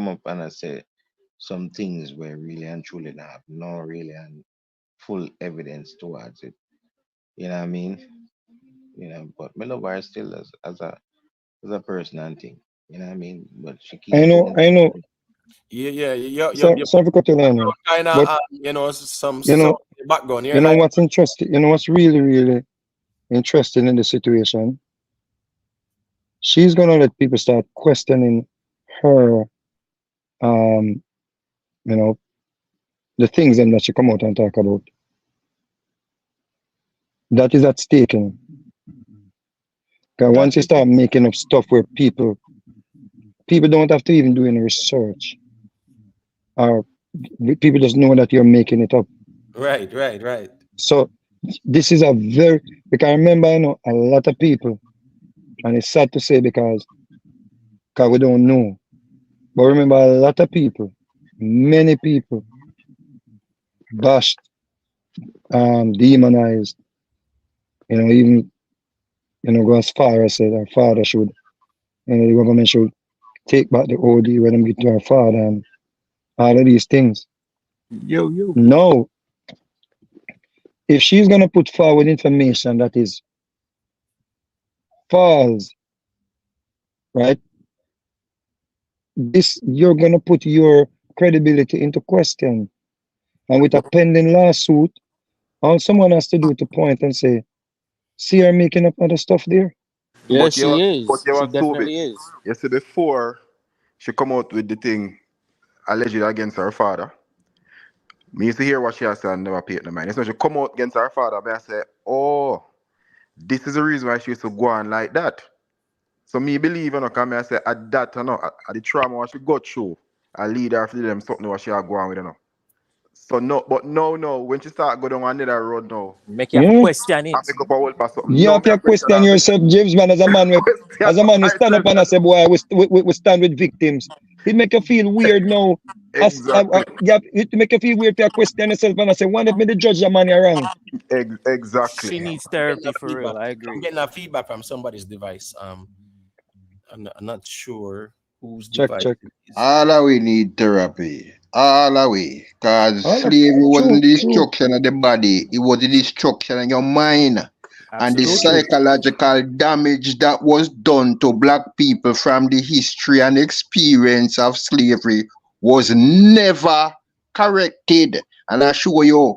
up and I say some things where really and truly not have no really and full evidence towards it. You know what I mean? You know, but me love her still as a person and thing. You know what I mean? But she keep I know. Yeah. Sorry for cutting on, Kind of, but you know, some you know, background here. you know Like, what's interesting. You know what's really interesting in the situation. She's gonna let people start questioning her, you know, the things that she come out and talk about. That is at stake. Because once you start making up stuff where people don't have to even do any research, or people just know that you're making it up. Right. So this is a very, because I remember, I know a lot of people, and it's sad to say because we don't know, but remember a lot of people, many people bashed, demonized, even, go as far as said our father should, the government should take back the OD when them get to our father and all of these things. Yo. No, if she's gonna put forward information that is false, right? You're gonna put your credibility into question. And with a pending lawsuit, all someone has to do to point and say, see her making up other stuff there. Yeah, But she is. you She want two definitely bits. is. You see, before she come out with the thing alleged against her father, me used to hear what she has said and never paid no mind. It's when she come out against her father, but I say, oh, this is the reason why she used to go on like that. So me believe, come I say, at that, at the trauma what she got through, I lead her to them something what she are going with, So no, but no, when she start going down another road now, Make you question I it. pick up a whole pass something. You No, have me a to question her. yourself, James, man, as a man who stand up and I say, boy, we stand with victims. It make you feel weird now. Exactly. It make you feel weird if you question yourself and I say, why did me the judge the man you're wrong? Exactly. She needs I'm therapy getting for real. I agree. I'm getting a feedback from somebody's device. I'm not sure whose Check. device it is. All of we need therapy. All of we. Because All of, slavery wasn't the true. destruction of the body, it was the destruction of your mind. And the Absolutely. psychological damage that was done to black people from the history and experience of slavery was never corrected. And I show you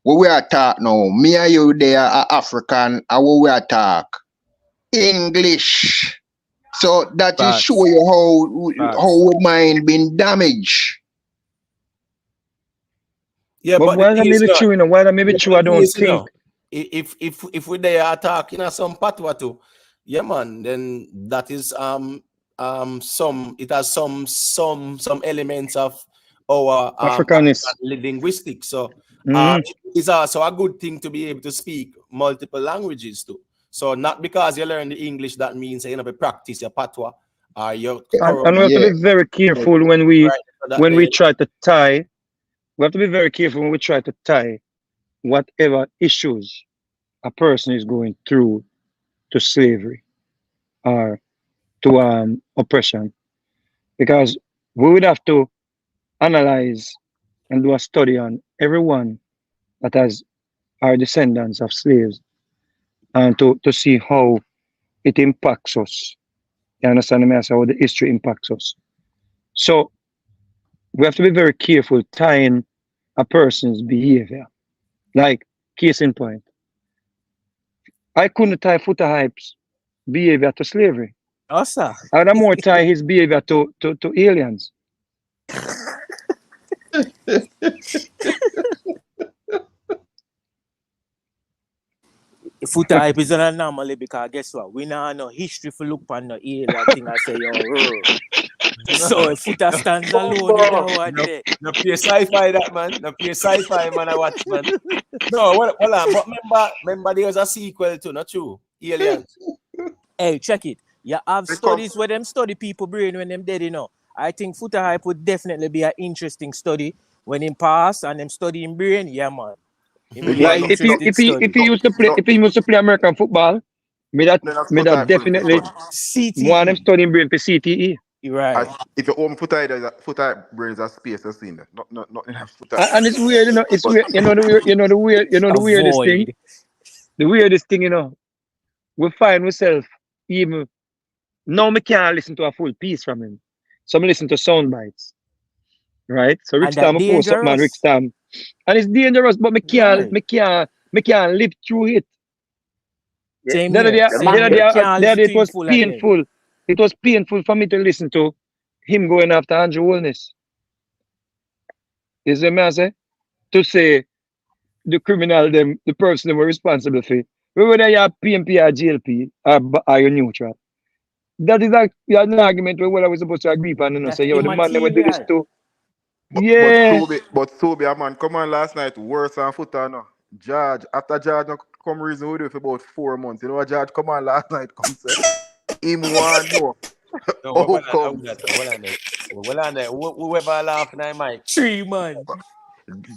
what we are talking now. Me and you there are African, and what we are talking English. So that is Facts. show you Facts. how our mind been damaged. Yeah, But but the why that thing may is, be true, why that may be true, I the thing don't is, think. if we there attack some patwa too, yeah man, then that is it has some elements of our Africanist. linguistics. So Mhm. it's also a good thing to be able to speak multiple languages too. So not because you learn the English that means you practice your patwa or your And we have to be very careful when we try to tie. We have to be very careful when we try to tie whatever issues a person is going through to slavery or to oppression, because we would have to analyze and do a study on everyone that has our descendants of slaves, and to see how it impacts us. You understand me? How the history impacts us. So we have to be very careful tying a person's behavior. Like, case in point, I couldn't tie Foota Hype's behavior to slavery. Awesome. I would have more tie his behavior to aliens. Foota Hype is an anomaly because guess what? We now no history for look on the alien thing I say, yo, so if Foota stands alone with that one day. No pure sci-fi that man. No pure sci-fi man I watch, man. No, well, but remember there was a sequel to, not true? Aliens. Hey, check it. You have studies where them study people brain when them dead, I think Foota Hype would definitely be an interesting study when him pass and them study in brain, yeah man. Like if he used to play American football, me that definitely want him studying brain for CTE. Right. If you own Foota Hype brain is a space you've seen there. Not in Foota. And it's weird, it's weird, the weirdest thing. The weirdest thing, we find ourselves even now me can't listen to a full piece from him. So I listen to sound bites. Right? So Rick Stam post up, man, Rick Stam. And it's dangerous, but me can't live through it. Same it was painful. It was painful for me to listen to him going after Andrew Holness. You see what I say? To say the criminal, the person they were responsible for whether you're PMP or GLP or you're neutral. That is an argument where what I was supposed to agree upon, you know, That's say, yo, the man never do this immaterial. too. But Yeah. Sobe, a man, come on last night, worse than Foota, no. George, after George no come reason with you for about 4 months. You know what George come on last night, come say, him want no No, well, outcomes. whoever laughing at Mike. 3 man.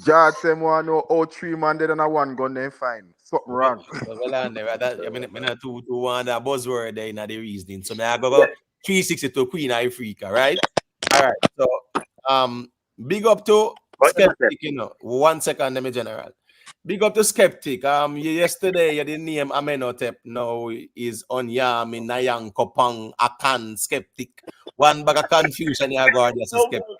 George say want know how 3 man dead and a 1 gun then fine. Something wrong. I mean, not to want that buzzword there in the reasoning. So I go 360 to Queen Ifrica, right? All right. So big up to Skeptic, you know. 1 second, let me general. Big up to Skeptic. Yesterday you didn't name Amenhotep. Now is Onyami, Nayang, Kopang, Akan, Skeptic. One bag of confusion you go just a Skeptic.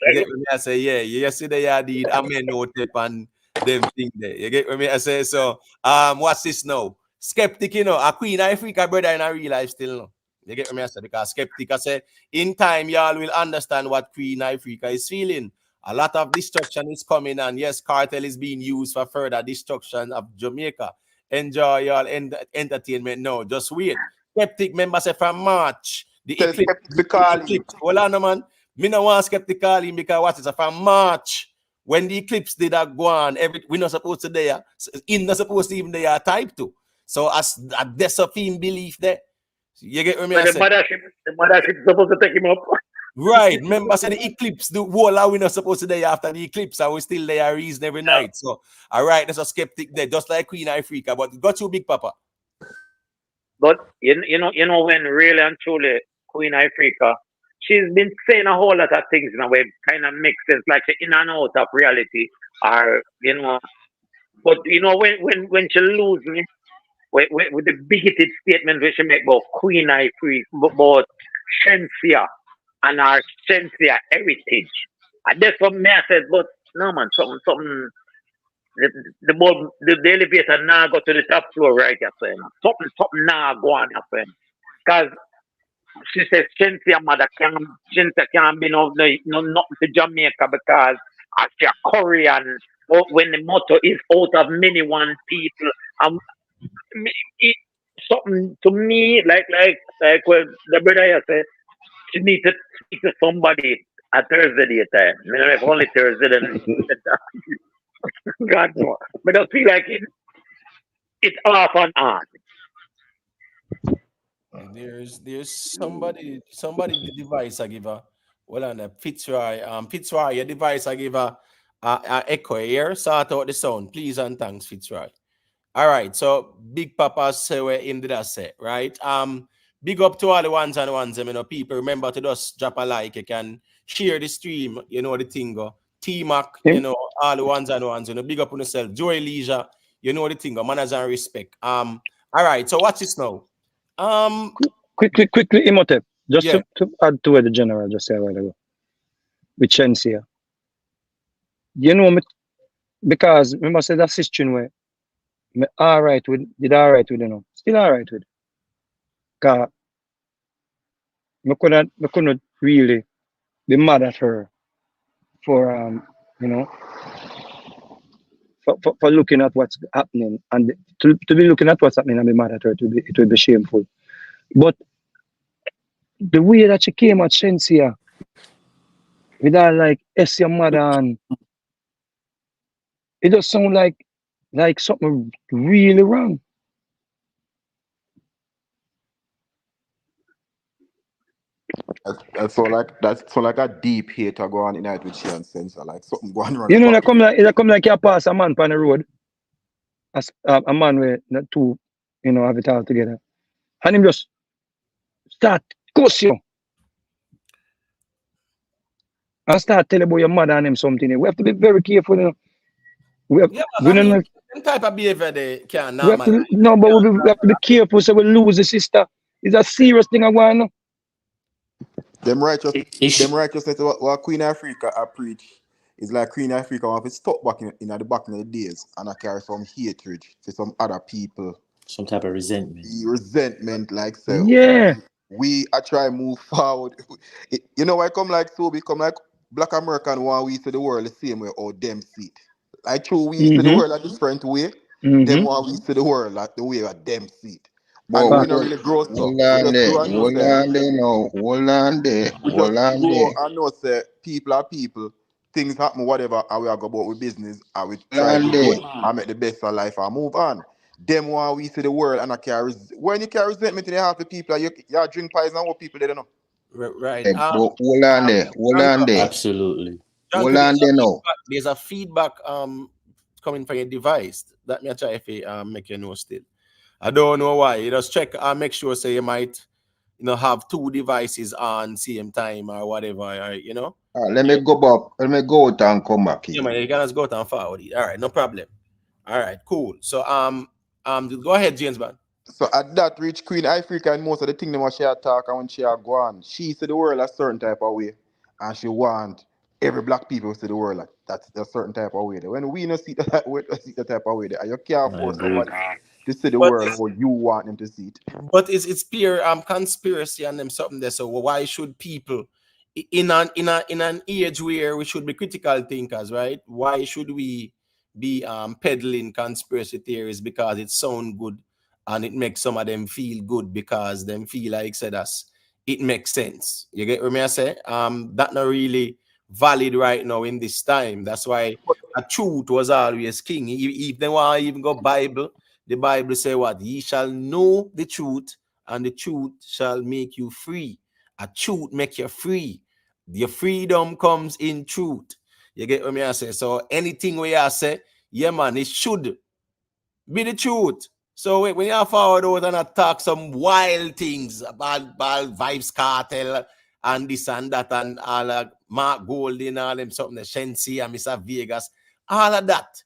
You get me? I say, yeah, yesterday I did Amenhotep and them thing there. You get me? I say, so what's this now? Skeptic, you know, a Queen Ifrica brother in a real life still no. You get me? I say, because Skeptic, I say, in time y'all will understand what Queen Ifrica is feeling. A lot of destruction is coming, and yes, cartel is being used for further destruction of Jamaica. Enjoy y'all entertainment. No, just wait. Skeptic member say from March. The eclipse. Hold on, man. Me no want Skeptic call him because what is it from March? When the eclipse did that go on, we not supposed to there. In not supposed to even there type to. So as a deceptive belief there. You get what I say? The mothership supposed to take him up. Right. Remember, say the eclipse, the whole are we not supposed to there after the eclipse, and we still there reason every night. So, all right, there's a Skeptic there, just like Queen Ifrica, but got you, Big Papa. But you know when really and truly Queen Ifrica, she's been saying a whole lot of things in a way kind of makes sense, like she in and out of reality, or you know. But you know when she lose me with the bigoted statement which she make about Queen Ifrica, about Shensia and our Shensia heritage, and that's what me I said. But no man, something. The elevator now go to the top floor, right? You're saying something now go on, you're saying. Because she says Shensia mother can't be no nothing to Jamaica because she's Korean. When the motto is out of many one people, it, something to me like when the brother here said she need to speak to somebody at Thursday time. I mean, if only Thursday then. God no. But I feel like it's off and on. There's somebody the device I give her. Well on Fitzroy. Fitzroy, your device I give her echo here. Sort out the sound. Please and thanks, Fitzroy. All right, so Big Papa say we're in the set, right? Big up to all the ones and ones, you know, people. Remember to just drop a like, you can share the stream, you know the thing go. T-Mac, you know, all the ones and ones, you know, big up on yourself. Joy Leisure, you know the thing go, manners and respect. All right, so watch this now. Quickly, Imhotep, just to add to what the general just said a while ago. With Shensia. You know, because remember I said that system where did all right with, you know. Still all right with. Because I couldn't really be mad at her for you know, for looking at what's happening, and to be looking at what's happening and be mad at her, it would be shameful. But the way that she came at Shensia with that like S your mother, and it does sound like something really wrong. That's so like a deep hate go on in it with she and Sensor, like something going on. You know, it come like you pass a man on the road, a man where the two, you know, have it all together, and him just start cuss you and start telling about your mother and him something. We have to be very careful, you know. We type of behavior they can't we have to be careful so we lose the sister. It's a serious thing I want to know. Them righteousness what Queen Ifrica I preach is like Queen Ifrica want to stop back in the back in the days and I carry some hatred to some other people. Some type of resentment. Resentment, like so. Yeah. We are try move forward. You know why come like so become like Black American want we see the world the same way or them see it. Like true we see the world a different way. Them want we see the world like the way that them see it. But And we hold don't really grow so. on We just there, grow and know hold say on there now, hold on there, we hold just on grow there. and know say people are people, things happen, whatever, and we are go about with business and we Hold try to on do there. good and make the best of life and move on. Them want we see the world and I carry when you carry resentment in the heart of people, you drink poison and what people they don't know. Right. But hold on there, hold on there, Absolutely. John, hold on there now. there's a feedback coming from your device that me try if make you know still. I don't know why. You just check and make sure say you might have two devices on same time or whatever, Let me go back. Let me go out and come back Yeah, in. man, you can just go out and forward it. All right, no problem. All right, cool. So go ahead, James, man. So at that rich Queen Ifrica and most of the thing them she talk and when she go on, she see the world a certain type of way. And she want every black people to see the world like that's a certain type of way. When we not see that way, see the type of way there. And you can't force somebody to see the But world how you want them to see it. But it's pure conspiracy and them something there. So why should people in an age where we should be critical thinkers, right? Why should we be peddling conspiracy theories because it sound good and it makes some of them feel good because them feel like said us it makes sense. You get what me I say? That not really valid right now in this time. That's why a truth was always king. If they want to even go Bible, the Bible say what? Ye shall know the truth, and the truth shall make you free. A truth make you free. Your freedom comes in truth. You get what I say? So anything we are say, yeah, man, it should be the truth. So when you forward out and attack some wild things about Vybz Kartel and this and that and all Mark Golding, all them something, the Shensi and Mr. Vegas, all of that.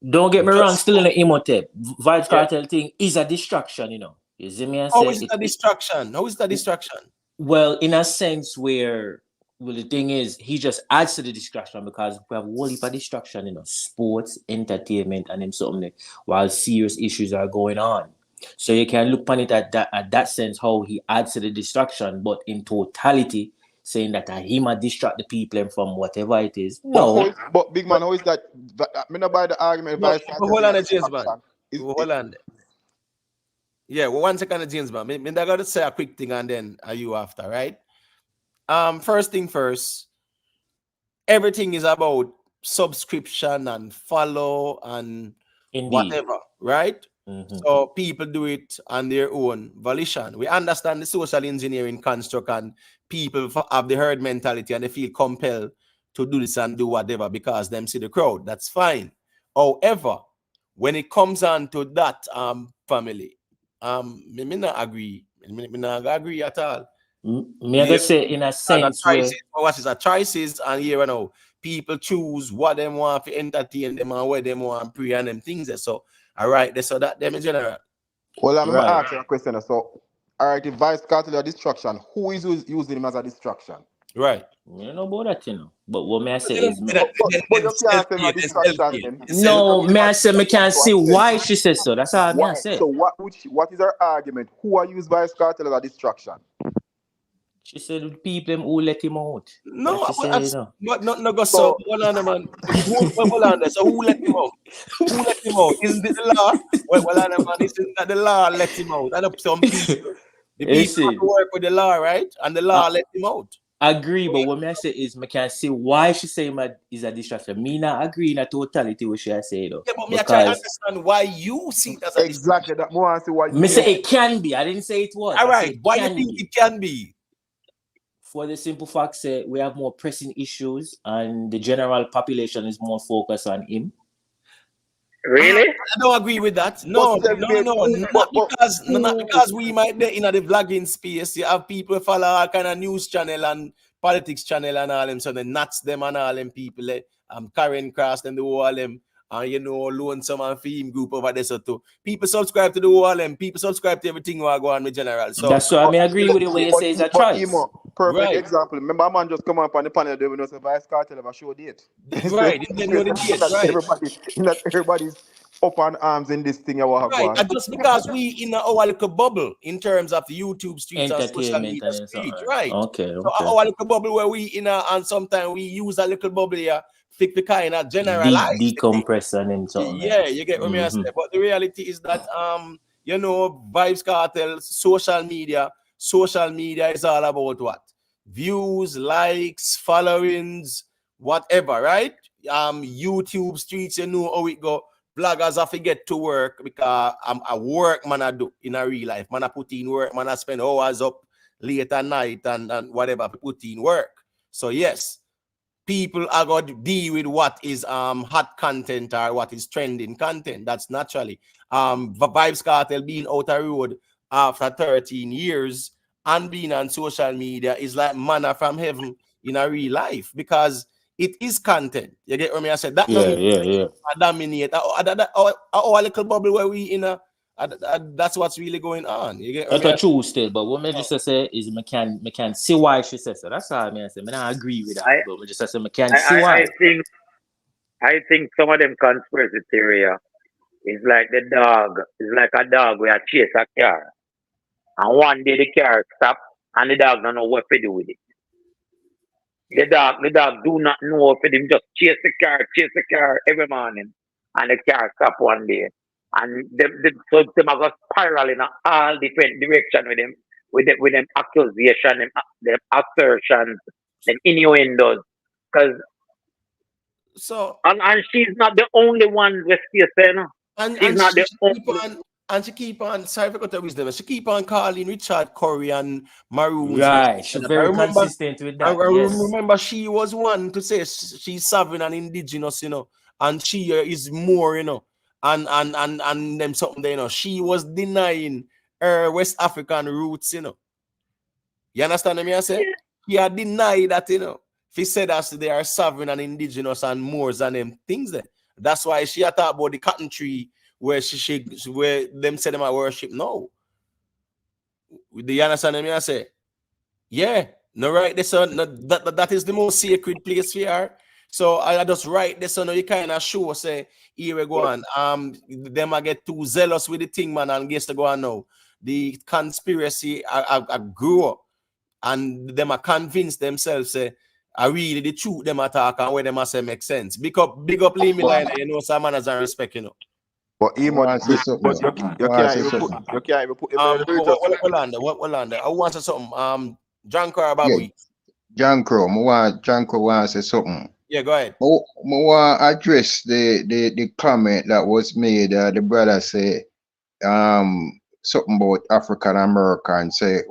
Don't get me wrong, still in the Imhotep. Vybz Kartel thing is a distraction, You see me? How is it a distraction? How is it a distraction? Well, in a sense where, the thing is, he just adds to the distraction because we have a whole heap of distraction, sports, entertainment, and something while serious issues are going on. So you can look upon it at that sense, how he adds to the distraction, but in totality, saying that him distract the people from whatever it is. No. But big man, how is that? I mean, by the argument, hold on, James, man. Hold on. Yeah, well, 1 second, James, man. I got to say a quick thing and then are you after, right? First thing first, everything is about subscription and follow and whatever, right? So people do it on their own volition. We understand the social engineering construct and people have the herd mentality and they feel compelled to do this and do whatever because them see the crowd. That's fine. However, when it comes on to that family, me not agree. Me not agree at all. Me I say in a sense what is a choices and here now people choose what they want to entertain them and where they want to pray and them things there. So all right, so that them in general. Well, I'm gonna ask you a question. So all right, if Vybz Kartel a distraction, who is using him as a distraction? Right. You know about that, But what may I say is but you can't say a distraction. No, may I say me can't see why she says so. That's all I say. So what is her argument? Who are used Vybz Kartel as a distraction? She said people who let him out. No, but not go so. Hold on, man. Hold on. So who let him out? Who let him out? Isn't it the law? Well, on, man. Isn't that the law let him out? I know some people. The people have to work with the law, right? And the law let him out. Agree, but what I say is I can't see why she say is a distraction. Me not agree in a totality what she say though. Yeah, but me I try to understand why you see it as a exactly that more I see why you say it can be. I didn't say it was. All right, why you think it can be? For the simple fact that we have more pressing issues and the general population is more focused on him. Really? I don't agree with that. No. Not because we might be in the vlogging space. You have people follow all kind of news channel and politics channel and all them, so they nuts them and all them people. Karen Cross and the whole them. Lonesome and Theme group over there. So too. People subscribe to the whole them. People subscribe to everything we go on with general. So that's why I agree with you when you say it's a choice. Perfect example. Remember, a man just come up on the panel. They will not say Vybz Kartel have a show date. Right. They know the date. Right. Everybody's up on arms in this thing. Right. And just because we in our little bubble in terms of the YouTube streets and social media streets, right? Okay. So our little bubble where we in and sometimes we use a little bubble here the kind of generalize decompression and something. Yeah, you get what I say. But the reality is that you know, Vybz Kartel, social media is all about what? Views, likes, followings, whatever, right? YouTube streets, you know how it go. Bloggers have to get to work because I'm a work man I do in a real life. Man I put in work, man I spend hours up late at night and whatever, put in work. So yes, people are going to deal with what is hot content or what is trending content. That's naturally. Vybz Kartel being out the road after 13 years and being on social media is like manna from heaven in a real life because it is content. You get what I said? That dominate our little bubble where we in a that's what's really going on. You get what that's true still, but what I just say is I can see why she says so. That's all I say. I don't agree with that, but I just say I can see why. I think some of them conspiracy theory is like the dog. It's like a dog where chase a car, and one day the car stop, and the dog don't know what to do with it. The dog do not know if him just chase the car every morning, and the car stop one day, and so them are go spiral in all different direction with them accusation, them assertions, them innuendos, because and she's not the only one with saying, she's not the only. And she keep on, sorry for the wisdom, she keep on calling Richard Curry and Maroons. Right, she's very consistent with that. I remember she was one to say she's sovereign and indigenous, you know, and she is more, you know, and them something there, you know. She was denying her West African roots, you know. You understand what I say? He had denied that, you know. He said that they are sovereign and indigenous and Moors and them things there. That's why she had talked about the cotton tree where where them say them at worship. No. Do you understand what I say? Yeah. No, right this son. No, that is the most sacred place for her. So I just write this on you kind of show say here we go on. Them I get too zealous with the thing, man, and guess to go on now. The conspiracy I grew up and them are convinced themselves say I really the truth them attack and where them say make sense. Big up Lee Line, you know, some manners and respect, you know. But you can't even put him in the What land? I want to say something. John Crow about John Crow, John Crow want to say something. Yeah, go ahead. I want to address the comment that was made. The brother say something about African American. Say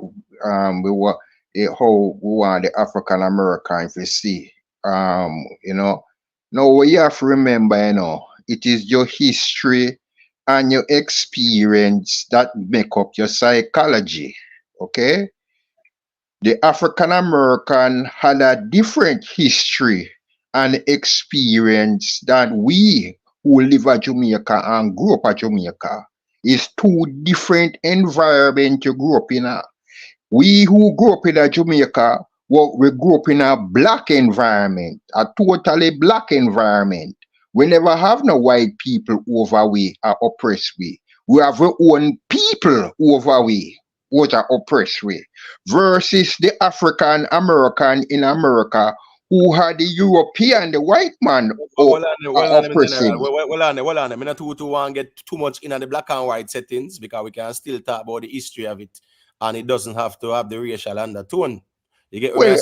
how we want the African American to see. You know. Now what you have to remember, you know, it is your history and your experience that make up your psychology. Okay? The African American had a different history and experience than we who live at Jamaica and grew up at Jamaica. It's two different environments you grew up in. We who grew up in Jamaica, we grew up in a black environment, a totally black environment. We never have no white people over we or oppressed we. We have our own people over we, which are oppressed we. Versus the African American in America who had the European, the white man oppressing. Well on, I'm not too want get too much in the black and white settings because we can still talk about the history of it and it doesn't have to have the racial undertone. You get you can't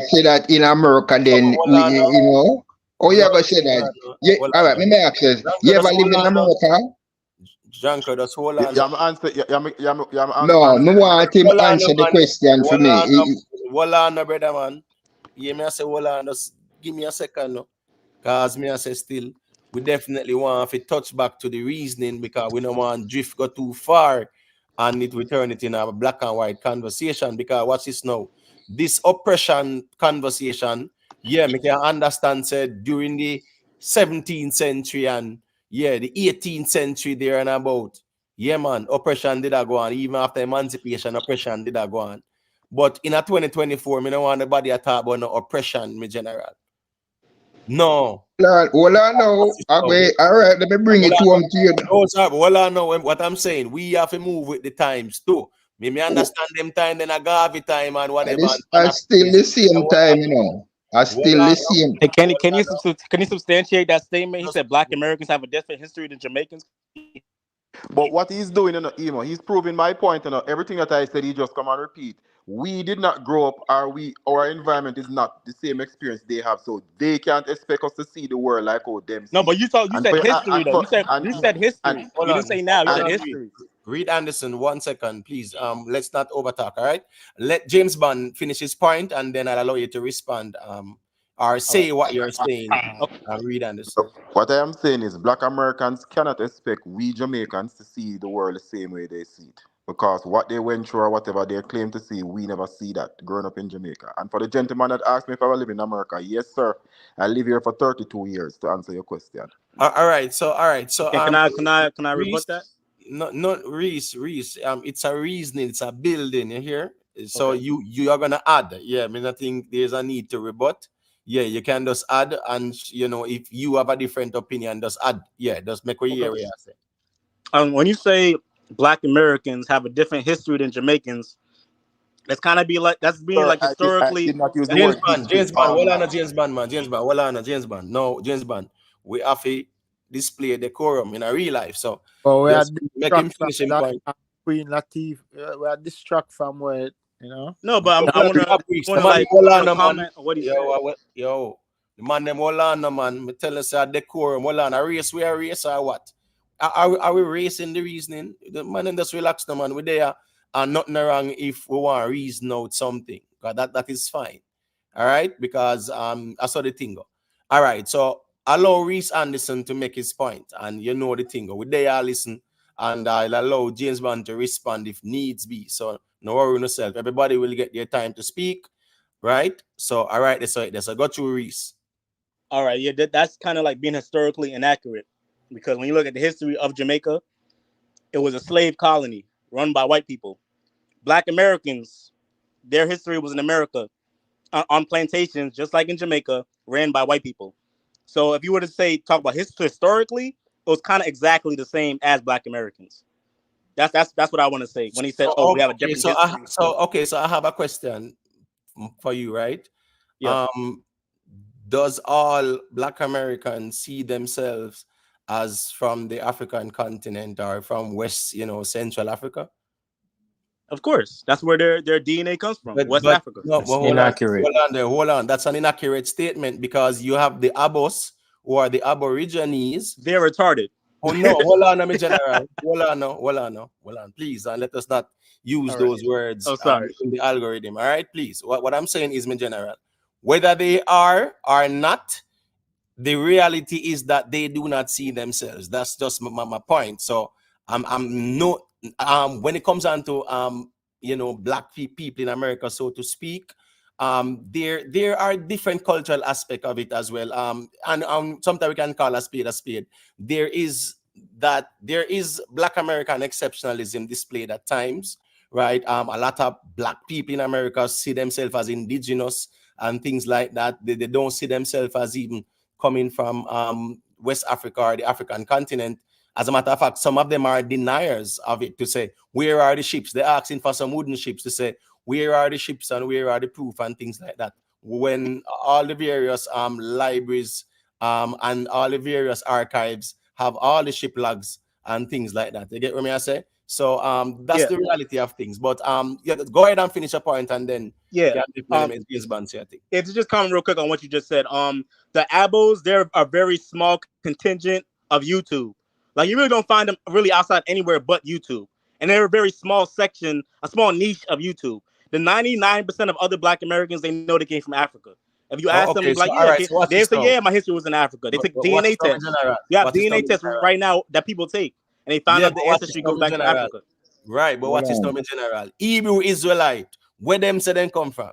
say that in America then you know. Oh, you ever say that? Yeah, all right, let me ask you. You ever live in America? Janko, that's whole land. No, I want him answer the question for me. Hold on, brother man. Yeah, me I say hold on, just give me a second no. Cause me I say still we definitely want to touch back to the reasoning because we don't want drift go too far and it will turn it in a black and white conversation because watch this now. This oppression conversation, yeah, me can understand said during the 17th century and yeah, the 18th century there and about. Yeah, man, oppression did go on. Even after emancipation, oppression did go on. But in a 2024, me don't want nobody to talk about no oppression, me general. No. Hold on now. Okay, all right, let me bring it home to you. No, sir, hold on now. What I'm saying, we have to move with the times too. Me understand them time, then a Garvey time and And whatever. I still the same time, you know. I still the same. Hey, can you substantiate that statement? He said Black Americans have a different history than Jamaicans. But what he's doing, Emo, he's proving my point, everything that I said, he just come and repeat. We did not grow up, our environment is not the same experience they have, so they can't expect us to see the world like how them see. No, but you said history though. You said history. Hold You on. didn't say now. You Hold said on, history. Reed Anderson, 1 second, please. Let's not overtalk. All right. Let James Bond finish his point, and then I'll allow you to respond. Or say what you're saying. Reed Anderson. What I am saying is Black Americans cannot expect we Jamaicans to see the world the same way they see it. Because what they went through or whatever they claim to see, we never see that growing up in Jamaica. And for the gentleman that asked me if I live in America, yes, sir. I live here for 32 years to answer your question. All right. So can I rebut that? No, Reese. It's a reasoning, it's a building, you hear? So okay. you are gonna add. Yeah, I mean I think there's a need to rebut. Yeah, you can just add, and if you have a different opinion, just add. Yeah, just make what you hear what you say. When you say Black Americans have a different history than Jamaicans, that's kind of historically. I did not use the James word Bond. James Bond. No, James Bond. We have to display decorum in a real life. So we are make him finish his point. Queen Latif, we are distracted from where, No, but I want to comment on what he said. Yo, the man them hold on, man. Me tell us a decorum. Hold on, a race. We are race or what? Are we racing the reasoning? The man them just relax, no man. We there and nothing wrong if we want to reason out something. That is fine. All right, because I saw the thing go. All right, so allow Reese Anderson to make his point, and the thing go. We there listen, and I'll allow James Bond to respond if needs be. So no worry yourself. Everybody will get their time to speak, right? So all right, that's I got you, Reese. All right, yeah, that's kind of like being historically inaccurate, because when you look at the history of Jamaica, it was a slave colony run by white people. Black Americans, their history was in America on plantations, just like in Jamaica, ran by white people. So if you were to talk about history historically, it was kind of exactly the same as Black Americans. That's what I want to say when he said, we have a different history. So I have a question for you, right? Yeah. Does all Black Americans see themselves as from the African continent or from West, Central Africa? Of course, that's where their DNA comes from, West Africa. No, inaccurate. Hold on. That's an inaccurate statement because you have the Abos who are the Aborigines. They're retarded. Oh no, hold on, my general. Hold on, please, and let us not use those words in the algorithm. All right, please. What I'm saying is, my general, whether they are or not, the reality is that they do not see themselves. That's just my point. So I'm not. When it comes on to Black people in America, so to speak, there are different cultural aspects of it as well. And sometimes we can call a spade. There is Black American exceptionalism displayed at times, right? A lot of Black people in America see themselves as indigenous and things like that. They don't see themselves as even coming from West Africa or the African continent. As a matter of fact, some of them are deniers of it, to say, where are the ships? They're asking for some wooden ships to say, where are the ships and where are the proof and things like that. When all the various libraries and all the various archives have all the ship logs and things like that. You get what I say? So that's the reality of things. But go ahead and finish your point and then it's just comment real quick on what you just said. The Abos, they're a very small contingent of YouTube. Like, you really don't find them really outside anywhere but YouTube. And they're a very small section, a small niche of YouTube. The 99% of other Black Americans, they know they came from Africa. If you ask them, like, they say, my history was in Africa. They take DNA tests. You have DNA tests right now that people take. And they found out the ancestry goes back to Africa. Right, but what is them in general? Hebrew Israelite, where them say them come from?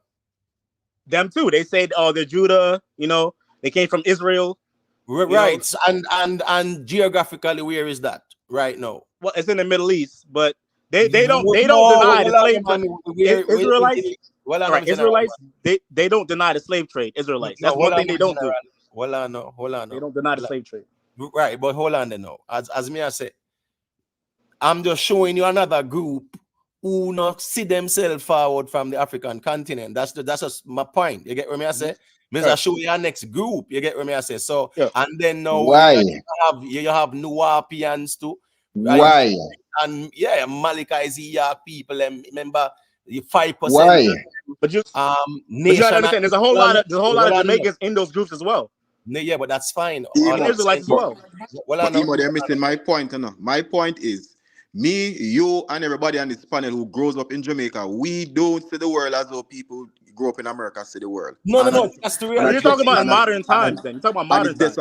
Them too. They said, they're Judah, they came from Israel. Right, and geographically, where is that right now? Well, it's in the Middle East, but they don't deny the slave trade. Israelites, they don't deny the slave trade. Israelites, that's one thing they don't do. Hold on. They don't deny the slave trade. Right, but hold on then now. As me I say, I'm just showing you another group who not see themselves forward from the African continent. That's just my point. You get what I say? Mr. Show your next group. You get what I say? So and then now Why? you have Nuwapians too. Why? And yeah, Malika is York people. And remember the 5%. Why? But you nation gotta understand, there's a whole lot of Jamaicans in those groups as well. Yeah, but that's fine. And Israelites as well. But Emo, they're missing my point. My point is, me, you, and everybody on this panel who grows up in Jamaica, we don't see the world as though people grow up in America see the world. No. That's the reality. You're talking about modern times then. You're talking about modern times.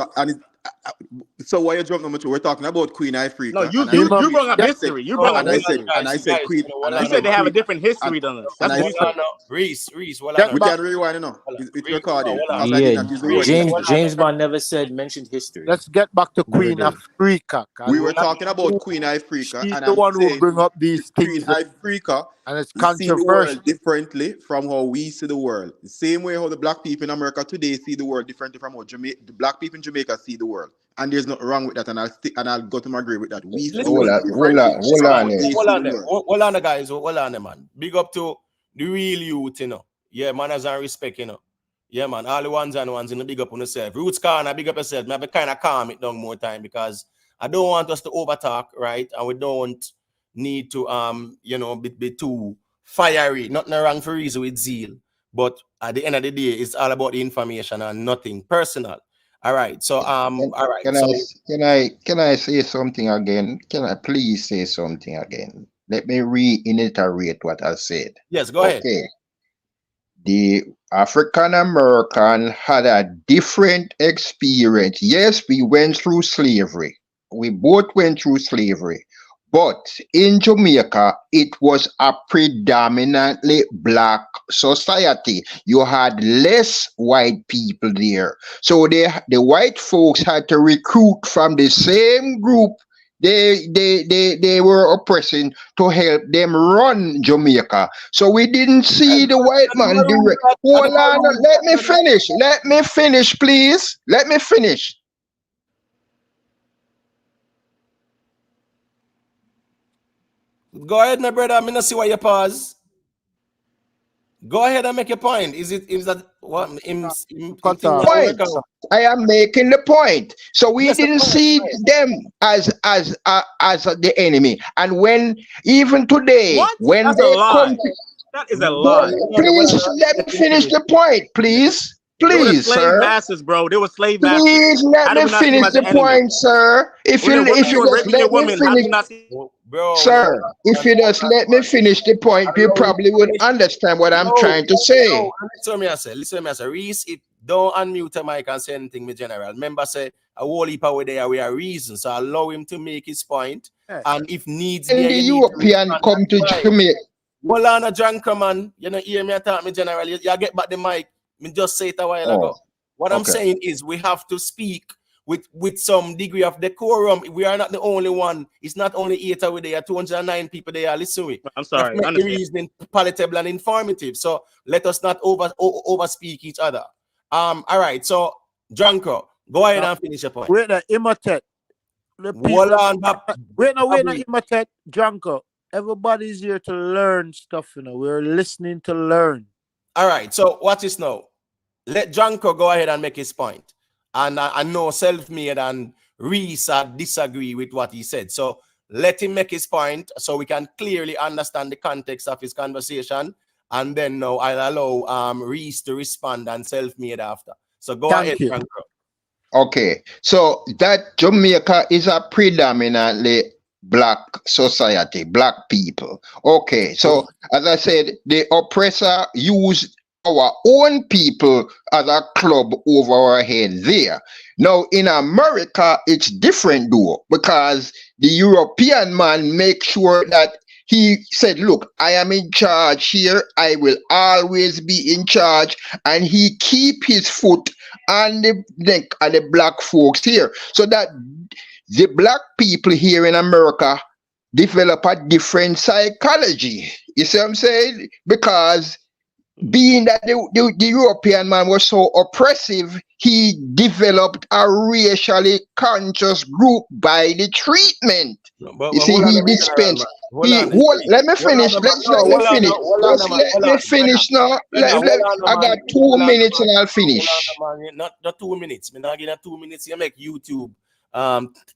So why you jumping much? We're talking about Queen Ifrica. No, you brought up history. You brought up history. And I said Queen. You said they have a different history than us. That's what you said. Reese, we can rewind now. It's recorded. Yeah, James Bond never mentioned history. Let's get back to Queen Ifrica. We were talking about Queen Ifrica. She's the one who bring up these things. Queen Ifrica, and it's see the world differently from how we see the world. The same way how the black people in America today see the world differently from how the black people in Jamaica see the world. And there's nothing wrong with that, and I'll go to my grave with that. Hold on, guys. Hold on, man. Big up to the real youth, you know. Yeah, manners and respect, you know. Yeah, man. All the ones and ones, you know, big up on yourself. Roots Corner, big up yourself. Maybe kind of calm it down more time because I don't want us to overtalk, right? And we don't need to, you know, be too fiery. Nothing wrong for reason with zeal. But at the end of the day, it's all about the information and nothing personal. All right. So all right. Can I say something again? Can I please say something again? Let me reiterate what I said. Yes, go ahead. Okay. The African American had a different experience. Yes, we went through slavery. We both went through slavery. But in Jamaica, it was a predominantly black society. You had less white people there. So the white folks had to recruit from the same group they were oppressing to help them run Jamaica. So we didn't see the white man direct. Hold on, let me finish. Let me finish, please. Let me finish. Go ahead, my brother. I'm gonna see why you pause. Go ahead and make your point. Is that what point? I am making the point. So we didn't see them as the enemy. And when even today, when That's they a lie. come to, that is a lie. Please let me finish the point, please. Please, slave masters, bro. They were slave masters. Please let me finish the point, sir. If you just let me finish, sir, if you just let me finish the point, you probably would understand what I'm trying to say. Listen, me say, Reese, don't unmute the mic and say anything, my general. Remember, say a whole heap over there we are reason, so allow him to make his point. And if needs, and the European come to Jamaica. Well, on a drunk man, you know, hear me talk, me general. You get back the mic. Me just say it a while ago. What I'm saying is we have to speak with some degree of decorum. We are not the only one. It's not only 8 over there, 209 people there. Listen to me. I'm sorry. Make the reasoning palatable and informative. So let us not over speak each other. All right. So Dranko, go ahead and finish your point. Wait, imitate. Wait, imitate. Dranko. Everybody's here to learn stuff. You know, we're listening to learn. All right. So watch this now. Let Dranko go ahead and make his point. And I know Self-Made and Reese disagree with what he said. So let him make his point so we can clearly understand the context of his conversation. And then now I'll allow Reese to respond and Self-Made after. So go ahead, Dranko. Okay. So that Jamaica is a predominantly black society, black people. Okay. So as I said, the oppressor used our own people as a club over our head there. Now in America, it's different though, because the European man makes sure that he said, look, I am in charge here. I will always be in charge. And he keep his foot on the neck of the black folks here. So that the black people here in America develop a different psychology. You see what I'm saying? Because being that the European man was so oppressive, he developed a racially conscious group by the treatment. You see, he dispensed. Let me finish. Let me finish. Just let me finish now. I got 2 minutes and I'll finish. Not 2 minutes. Me not give 2 minutes. You make YouTube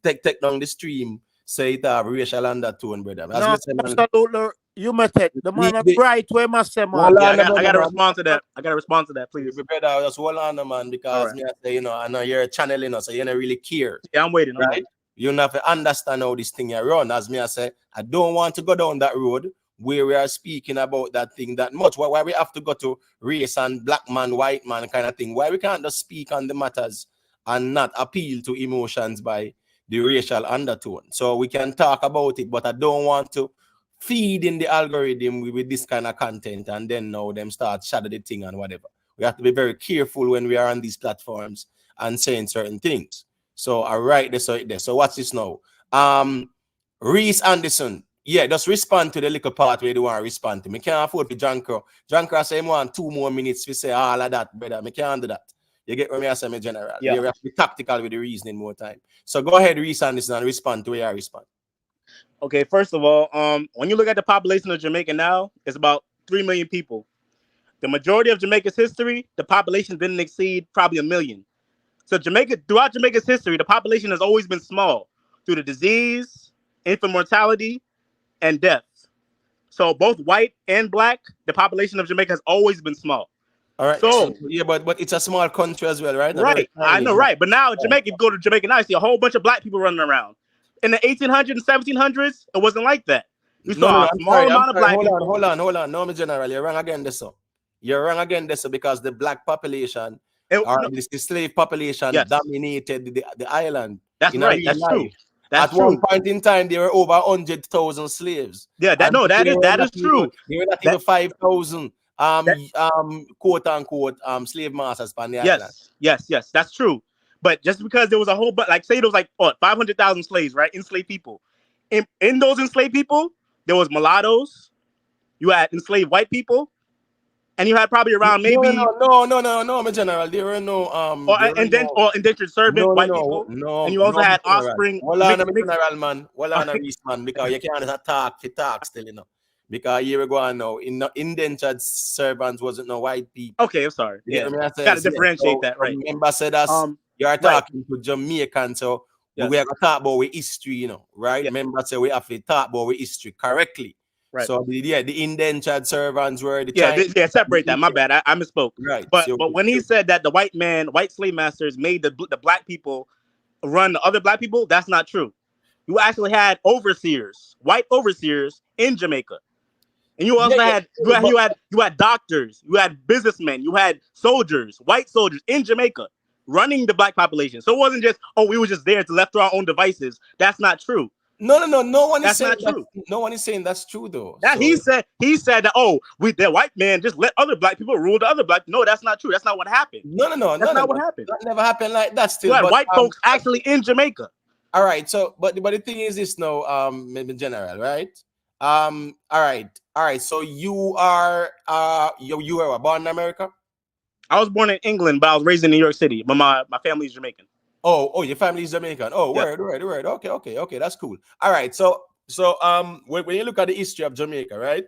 take down the stream. Say it have racial undertone, brother. No, absolutely. You met it. The man is right where must say, man. I gotta respond to that. I gotta respond to that, please. Brother, just hold on, man, because me I say, you know, I know you're channeling us, so you don't really care. Yeah, I'm waiting. Right? You don't have to understand how this thing you run. As me I say, I don't want to go down that road where we are speaking about that thing that much. Why we have to go to race and black man, white man kind of thing? Why we can't just speak on the matters and not appeal to emotions by the racial undertone? So we can talk about it, but I don't want to feed in the algorithm with this kind of content and then now them start shadow the thing and whatever. We have to be very careful when we are on these platforms and saying certain things. So I write this right there. So watch this now. Reese Anderson. Yeah, just respond to the little part where you want to respond to. Me can't afford for Janko. Janko say he want 2 more minutes to say all of that, brother. Me can't do that. You get what me I say, me general. Yeah. You have to be tactical with the reasoning more time. So go ahead, Reese Anderson, and respond to where you respond. Okay, first of all, when you look at the population of Jamaica now, it's about 3 million people. The majority of Jamaica's history, the population didn't exceed probably 1 million. So throughout Jamaica's history, the population has always been small due to disease, infant mortality, and death. So both white and black, the population of Jamaica has always been small. All right. So yeah, but it's a small country as well, right? Right. I know, right. But now Jamaica, you go to Jamaica now, you see a whole bunch of black people running around. In the 1800s and 1700s, it wasn't like that. You saw a small amount of black people. Hold on. No, general, you're wrong again this. You're wrong again this because the black population the slave population dominated the island. That's right. That's true. At one point in time, there were over 100,000 slaves. Yeah, that is true. There were not even 5,000 quote unquote slave masters on the island. Yes, that's true. But just because there was a whole bunch, like say there was like 500,000 slaves, right? Enslaved people. In those enslaved people, there was mulattoes. You had enslaved white people, and you had probably around maybe no, my general. There were no or indentured servant white people. No, and you also had offspring. Hold on, my general man. Hold on, man, because you can't talk still, you know. Because here we go on now. Indentured servants wasn't no white people. Okay, I'm sorry. Yeah, gotta differentiate that, right? Remember, said us. You are talking to Jamaican, so we are going to talk about history, you know, right? Remember, say we have to talk about history correctly. Right. So the indentured servants were the separate that. My bad, I misspoke. Right. But when he said that the white slave masters made the black people run the other black people, that's not true. You actually had overseers, white overseers in Jamaica. And you also had doctors, you had businessmen, you had soldiers, white soldiers in Jamaica running the black population. So it wasn't just, we were just there to left to our own devices. That's not true. No one is that's saying not true. No one is saying that's true though. That he said that the white man just let other black people rule the other black. No, that's not true. That's not what happened. That's not what happened. That never happened like that. Still, but white folks actually in Jamaica. All right. So, but the thing is this now, in general, right? All right. So you are born in America? I was born in England, but I was raised in New York City. But my family is Jamaican. Oh, your family is Jamaican. Oh, yeah. Word. Okay, that's cool. All right. So when you look at the history of Jamaica, right?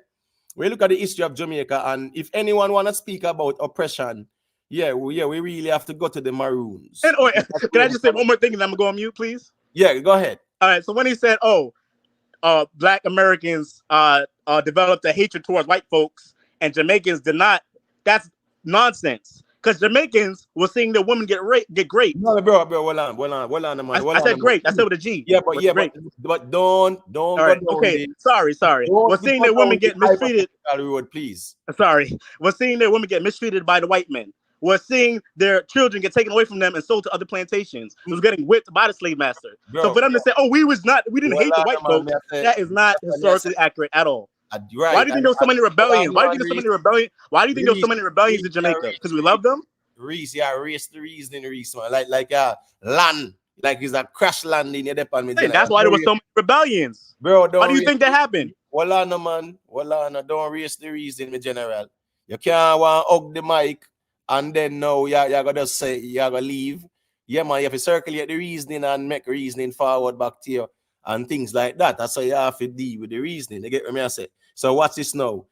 When you look at the history of Jamaica, and if anyone wanna speak about oppression, we really have to go to the Maroons. And can I just say one more thing and I'm gonna go on mute, please? Yeah, go ahead. All right. So when he said, black Americans developed a hatred towards white folks and Jamaicans did not, that's nonsense. Because Jamaicans were seeing their women get raped. No, bro, hold on, man. I said great. I said with a G. Yeah, but don't. All right. Okay. Sorry. We're seeing their women get mistreated. Please. Sorry. We're seeing their women get mistreated by the white men. We're seeing their children get taken away from them and sold to other plantations. It was getting whipped by the slave master. Bro, so for them to say, we didn't hate the white folks, that is not historically accurate at all. Right. Why do you think there were so many rebellions? Why do you think there were so many rebellions in Jamaica? Because we love them? Reese, the reason, man. Like land. Like it's a crash landing in the hey, that's why there were so many rebellions. Bro, why do you think that happened? Man. Don't raise the reason, my general. You can't hug the mic and then now you're gonna say you're gonna leave. Yeah, man, you have to circulate the reasoning and make reasoning forward back to you. and things like that. That's how you have to deal with the reasoning. You get what I say? So watch this now.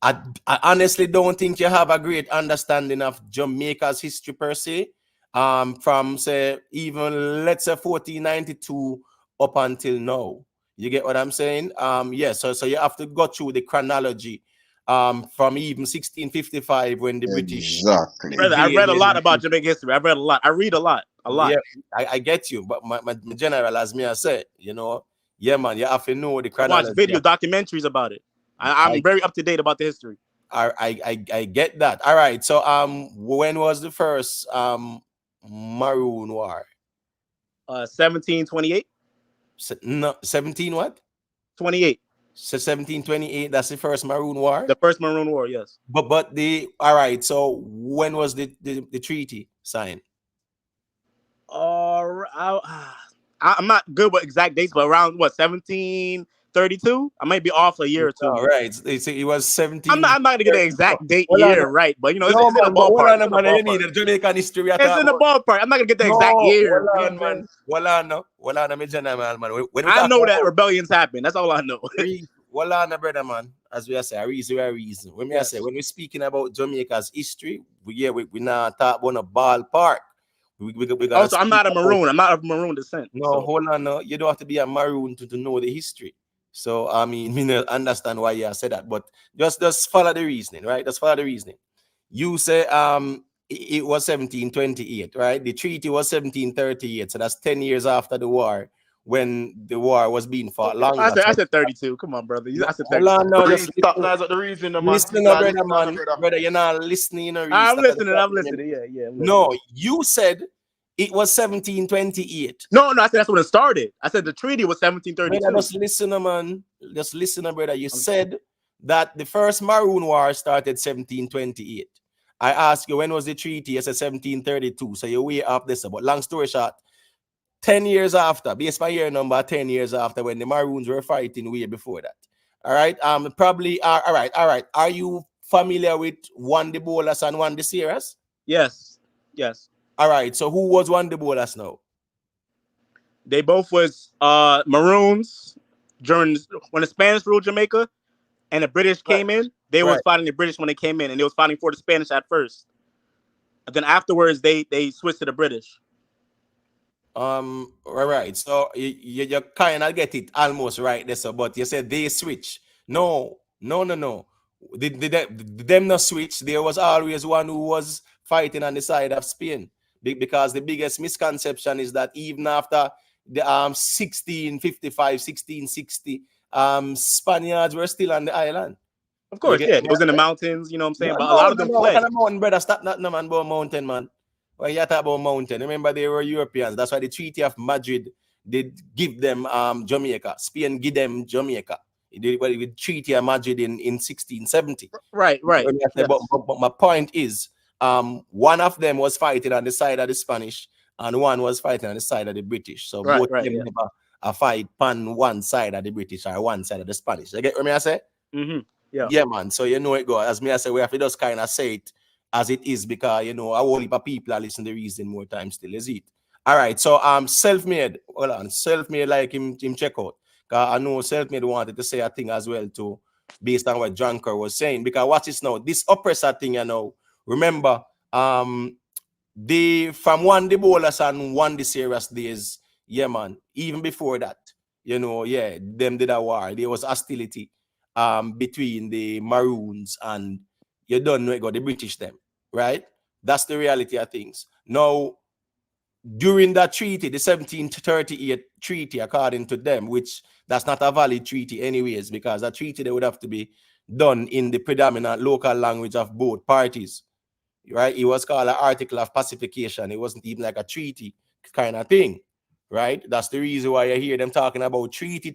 I honestly don't think you have a great understanding of Jamaica's history per se. From say even let's say 1492 up until now. You get what I'm saying? So you have to go through the chronology from even 1655 when the British. Exactly. Brother, I read a lot about Jamaican history. I read a lot. I read a lot. Yeah, I get you, but my general, as me I said, you know, yeah, man, you have to know the I chronology. watch video documentaries about it. I'm very up to date about the history. I get that. All right. So when was the first Maroon War? 1728. No, 17 what? 28. So 1728. That's the first Maroon War. The first Maroon War, yes. But the all right. So when was the treaty signed? I'm not good with exact dates, but around what 1732? I might be off a year or two. All right. It was 17. I'm not gonna get the exact date year right, but you know, it's in the ballpark. You need Jamaican history. It's in the ballpark. I'm not gonna get the exact year. Well, I know that rebellions happen. That's all I know. Well, I know, brother, man. As we say, a reason. When I say when we're speaking about Jamaica's history, we not talk about a ballpark. Also, I'm not a Maroon. I'm not of Maroon descent. No, so. Hold on. No, you don't have to be a Maroon to know the history. So I mean, understand why you said that, but just follow the reasoning, right? Just follow the reasoning. You say it was 1728, right? The treaty was 1738, so that's 10 years after the war, when the war was being fought. Longer. I said 32. Come on, brother. I said 32. Hold on, no, stop guys at the reason, man. Listen, brother, brother, you're not listening. I'm listening. Yeah. No, you said it was 1728. No, I said that's when it started. I said the treaty was 1732. Brother, just listen, man. Just listen, brother. You said that the first Maroon War started 1728. I asked you when was the treaty? You said 1732. So you're way off this. But long story short, 10 years after, based on year number, 10 years after when the Maroons were fighting way before that. All right. Probably. All right. Are you familiar with Juan de Bolas and Juan de Sierras? Yes. All right. So who was Juan de Bolas now? They both was Maroons during when the Spanish ruled Jamaica and the British came in. They was fighting the British when they came in, and they was fighting for the Spanish at first. And then afterwards, they switched to the British. All right. So you kind of get it almost right there. So, but you said they switch. No. Them not switch. There was always one who was fighting on the side of Spain, because the biggest misconception is that even after the 1655, 1660, Spaniards were still on the island. Of course, it was in the mountains. You know what I'm saying? But a lot of them fled. What kind of mountain, brother? Stop that, no man, about mountain, man. Well, you talk about mountain. Remember, they were Europeans. That's why the Treaty of Madrid did give them Jamaica. Spain give them Jamaica. It did with the Treaty of Madrid in 1670. Right. Yes. But my point is, one of them was fighting on the side of the Spanish, and one was fighting on the side of the British. So both of them never a fight on one side of the British or one side of the Spanish. You get what I say? Mm-hmm. Yeah, man. So you know it goes. As me I say, we have to just kind of say it as it is, because you know a whole heap of people are listening to the reason more time still, is it? All right. So self-made. Hold on, self-made, like him check out. Cause I know self-made wanted to say a thing as well too, based on what Junker was saying. Because watch this now, this oppressor thing, you know. Remember, from Juan de Bolas and Juan de Sierras days, yeah, man. Even before that, you know, them did a war. There was hostility between the Maroons and you don't know it got the British them, right? That's the reality of things. Now, during that treaty, the 1738 treaty, according to them, which that's not a valid treaty anyways, because a treaty they would have to be done in the predominant local language of both parties, right? It was called an article of pacification. It wasn't even like a treaty kind of thing, right? That's the reason why you hear them talking about treaty,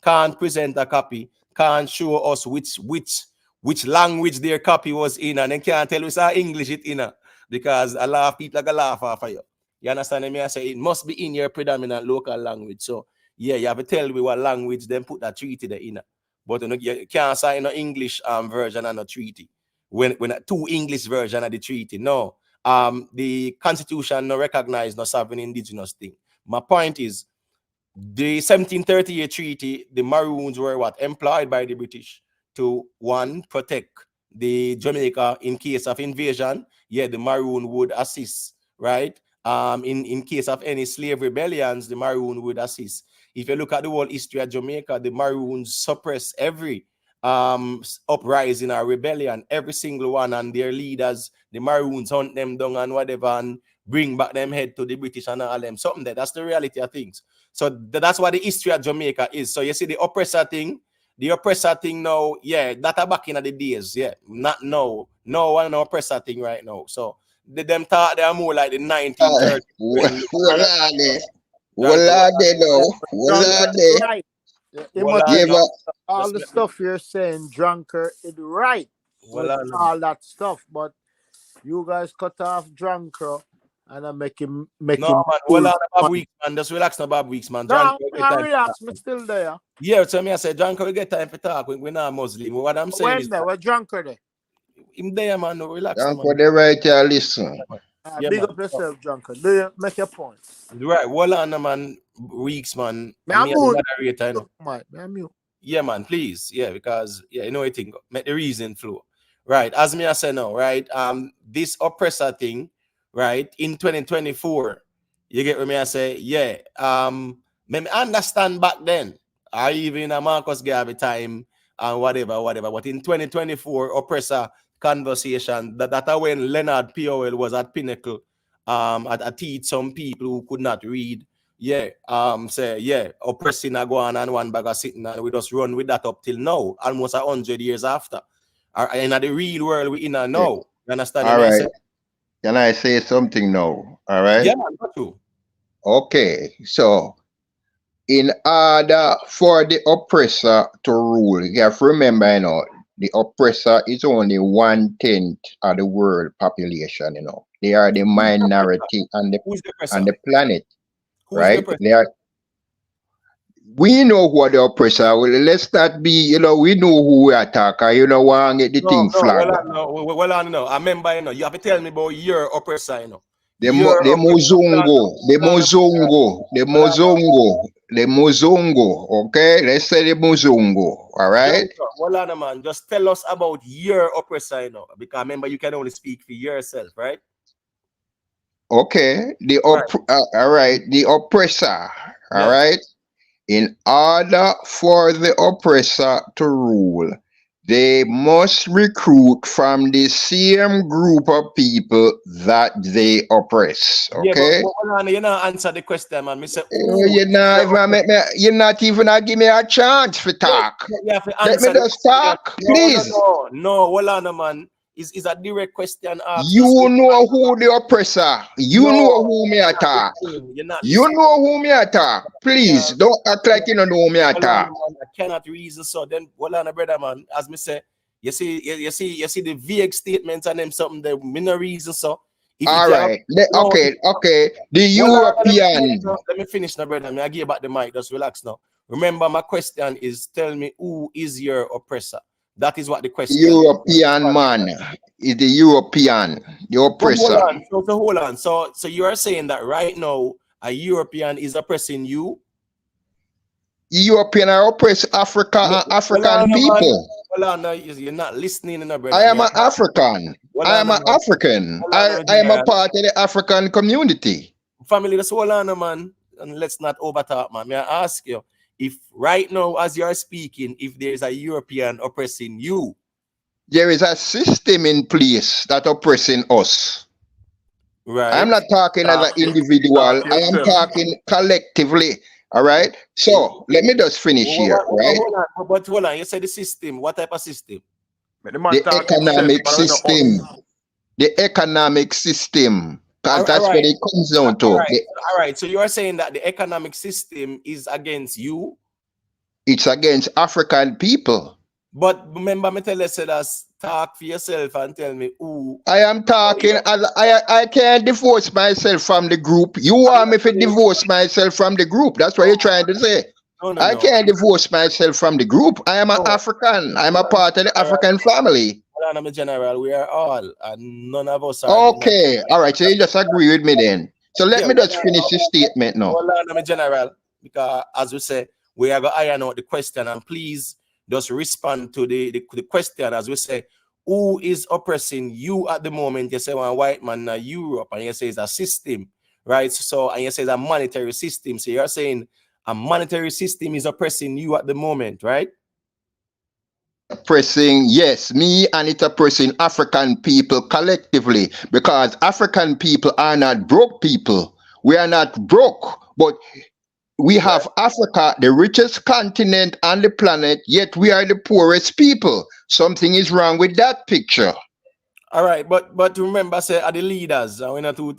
can't present a copy, can't show us which language their copy was in, and they can't tell us how English it in, because a lot of people are gonna laugh off of you. You understand me? I say it must be in your predominant local language. So yeah, you have to tell me what language then put that treaty there in. But you can't sign an English version and a treaty. When two English version of the treaty. No. The Constitution no recognize no sovereign indigenous thing. My point is, The 1738 treaty, the Maroons were what? Employed by the British to, one, protect the Jamaica in case of invasion. Yeah, the Maroon would assist, right? In case of any slave rebellions, the Maroon would assist. If you look at the whole history of Jamaica, the Maroons suppress every uprising or rebellion, every single one, and their leaders, the Maroons, hunt them down and whatever, and bring back them head to the British and all them. Something there. That's the reality of things. So that's what the history of Jamaica is. So you see the oppressor thing now, yeah, that back in the days, yeah, not now. No one oppressor thing right now. So them thought they are more like the 1930s. Right. All the stuff you're saying, Drunker, is right. With all that stuff, but you guys cut off Drunker and I make him no, man. Well, Bob Weeks, man. Just relax now, Bob Weeks, man. No, relax. Me still there. Yeah, so me I say, Drunker, we get time for talk. We're not Muslim. What I'm saying is, we're Drunker there. Him there, man. No, relax. Drunker, they right here, listen. Yeah, big up yourself, Drunker. Do you make your point? Right. Well, on, man. Weeks, man. Yeah, man. Please. Yeah, because yeah, you know what I think. Make the reason flow. Right. As me I say now, right? This oppressor thing. Right, in 2024, you get what me I say, yeah. Me understand back then, or even a Marcus Garvey time and whatever. But in 2024, oppressor conversation, that when Leonard Powell was at Pinnacle, at teach some people who could not read, yeah, say yeah, oppressing a go on and one bag of sitting, and we just run with that up till now, almost 100 years after. In the real world we in now. You understand? All right. Can I say something now? All right. Yeah, got to. Okay. So, in order for the oppressor to rule, you have to remember, you know, the oppressor is only 1/10 of the world population. You know, they are the minority on the planet, right? They are. We know what the oppressor. Well, let's not be, you know, we know who we attack. You know, want get the thing flagged. Well, I remember, you know, you have to tell me about your oppressor, you know. The Mozongo, okay? Let's say the Mozongo, all right? Well, on, man, just tell us about your oppressor, you know, because remember, you can only speak for yourself, right? Okay, all right, the oppressor, all right? In order for the oppressor to rule, they must recruit from the same group of people that they oppress. Okay? Yeah, but you not answer the question, man. You're not even gonna give me a chance for talk. Let me just talk, please. No, hold on, man. Is a direct question. You know who the oppressor. You know who me attack. You know who me attack. Please don't act like you don't know me attack. I cannot reason so. Then hold on, brother, man. As me say, you see the vague statements and them something that me no reason so. All right. Okay. The European. Let me finish now, brother. I give back the mic. Just relax now. Remember, my question is: tell me who is your oppressor. That is what the question European man is the European, the oppressor. Hold on. So you are saying that right now a European is oppressing you? European are oppress Africa and African people. Hold on, you're not listening, brother. I am an African. I am an African. I am a part of the African community. Family, just hold on, man. And let's not overtalk, man. May I ask you? If right now, as you are speaking, if there is a European oppressing you, there is a system in place that oppressing us. Right. I'm not talking as an individual. I am talking collectively. All right. So let me just finish here. Right. Hold on. You said the system. What type of system? The economic system. The economic system. Because that's what it comes down to. All right. So you are saying that the economic system is against you? It's against African people. But remember, me tell you, talk for yourself and tell me who. I am talking. I can't divorce myself from the group. You want me to divorce myself from the group? That's what you're trying to say. No. I can't divorce myself from the group. I am an African. I'm a part of the African family. I'm a general. We are all, and none of us are. Okay. All right. So you just agree with me then. So let me just finish this statement now. Hold on, I'm a general. because as we say, we are going to iron out the question, and please just respond to the question as we say, who is oppressing you at the moment? You say one white man in Europe, and you say it's a system, right? So, and you say it's a monetary system. So you're saying a monetary system is oppressing you at the moment, right? Oppressing, yes, me, and it's oppressing African people collectively, because African people are not broke people. We are not broke, but we have Africa, the richest continent on the planet, yet we are the poorest people. Something is wrong with that picture. All right, but remember, say, are the leaders, we're not to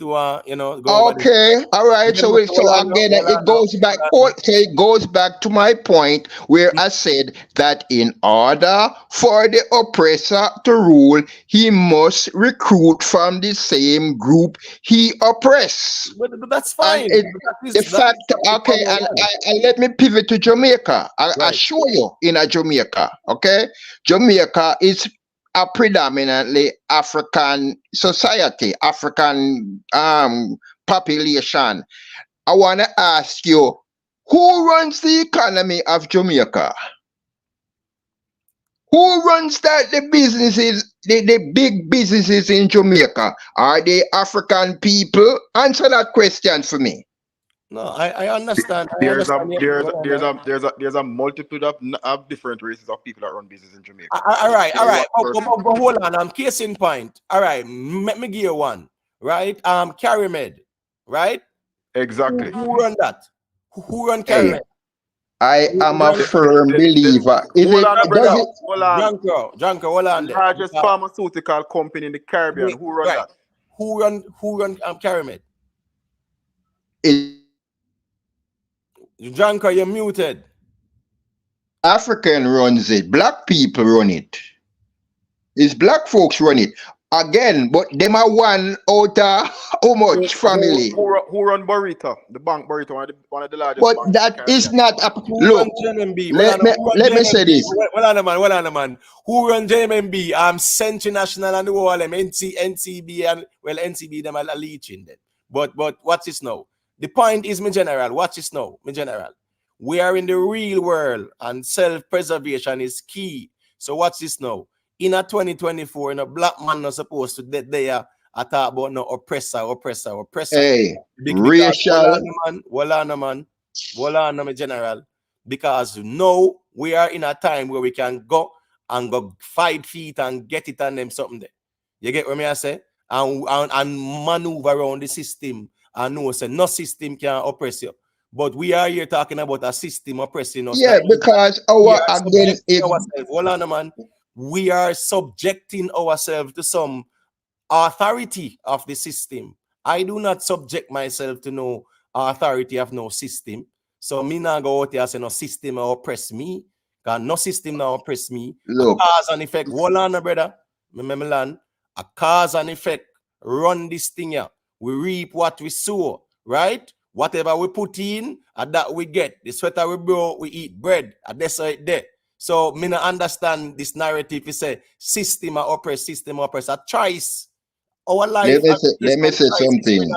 you know, go okay, all right. So again, it goes back. So it goes back to my point where I said that in order for the oppressor to rule, he must recruit from the same group he oppress. But that's fine. The fact, okay, and let me pivot to Jamaica. I show you in a Jamaica. Okay, Jamaica is a predominantly African society, African population. I want to ask you, who runs the economy of Jamaica? Who runs the businesses, the big businesses in Jamaica? Are they African people? Answer that question for me. No, I understand. There's a multitude of different races of people that run business in Jamaica. All right. But hold on. Case in point. All right, let me give you one. Right? Carimed, right? Exactly. Who run that? Who run Carimed? I am a firm believer. Junker, hold on. The largest pharmaceutical company in the Caribbean. Who run that? Who run Carimed? Junker, you're muted. African runs it. Black people run it. It's black folks run it. Again, but them are one out of how much family? Who run Burrito? The bank Burrito, one of the largest. But that is not a look. Let me say this. Hold on, man. Who run JMB? Century National and the whole them NCB and well NCB them are leeching them. But what's this now? The point is, my general, watch this now, my general. We are in the real world and self-preservation is key. So watch this now. In a 2024, a black man not supposed to that they are talk about no oppressor. Hey, racial. Hold on, my general. Because now we are in a time where we can go 5 feet and get it and them something there. You get what I say? And maneuver around the system. I know say no system can oppress you, but we are here talking about a system oppressing us. Yeah, because hold on, man. We are subjecting ourselves to some authority of the system. I do not subject myself to no authority of no system. So me not go out there and say no system oppress me. Because no system now oppress me. Look. A cause and effect. Hold on, brother. Remember, a cause and effect run this thing here. We reap what we sow, right? Whatever we put in, and that we get. The sweater we blow, we eat bread. And that's right there. So, me not understand this narrative. You say, system oppress. A choice. Our life. Let me say something.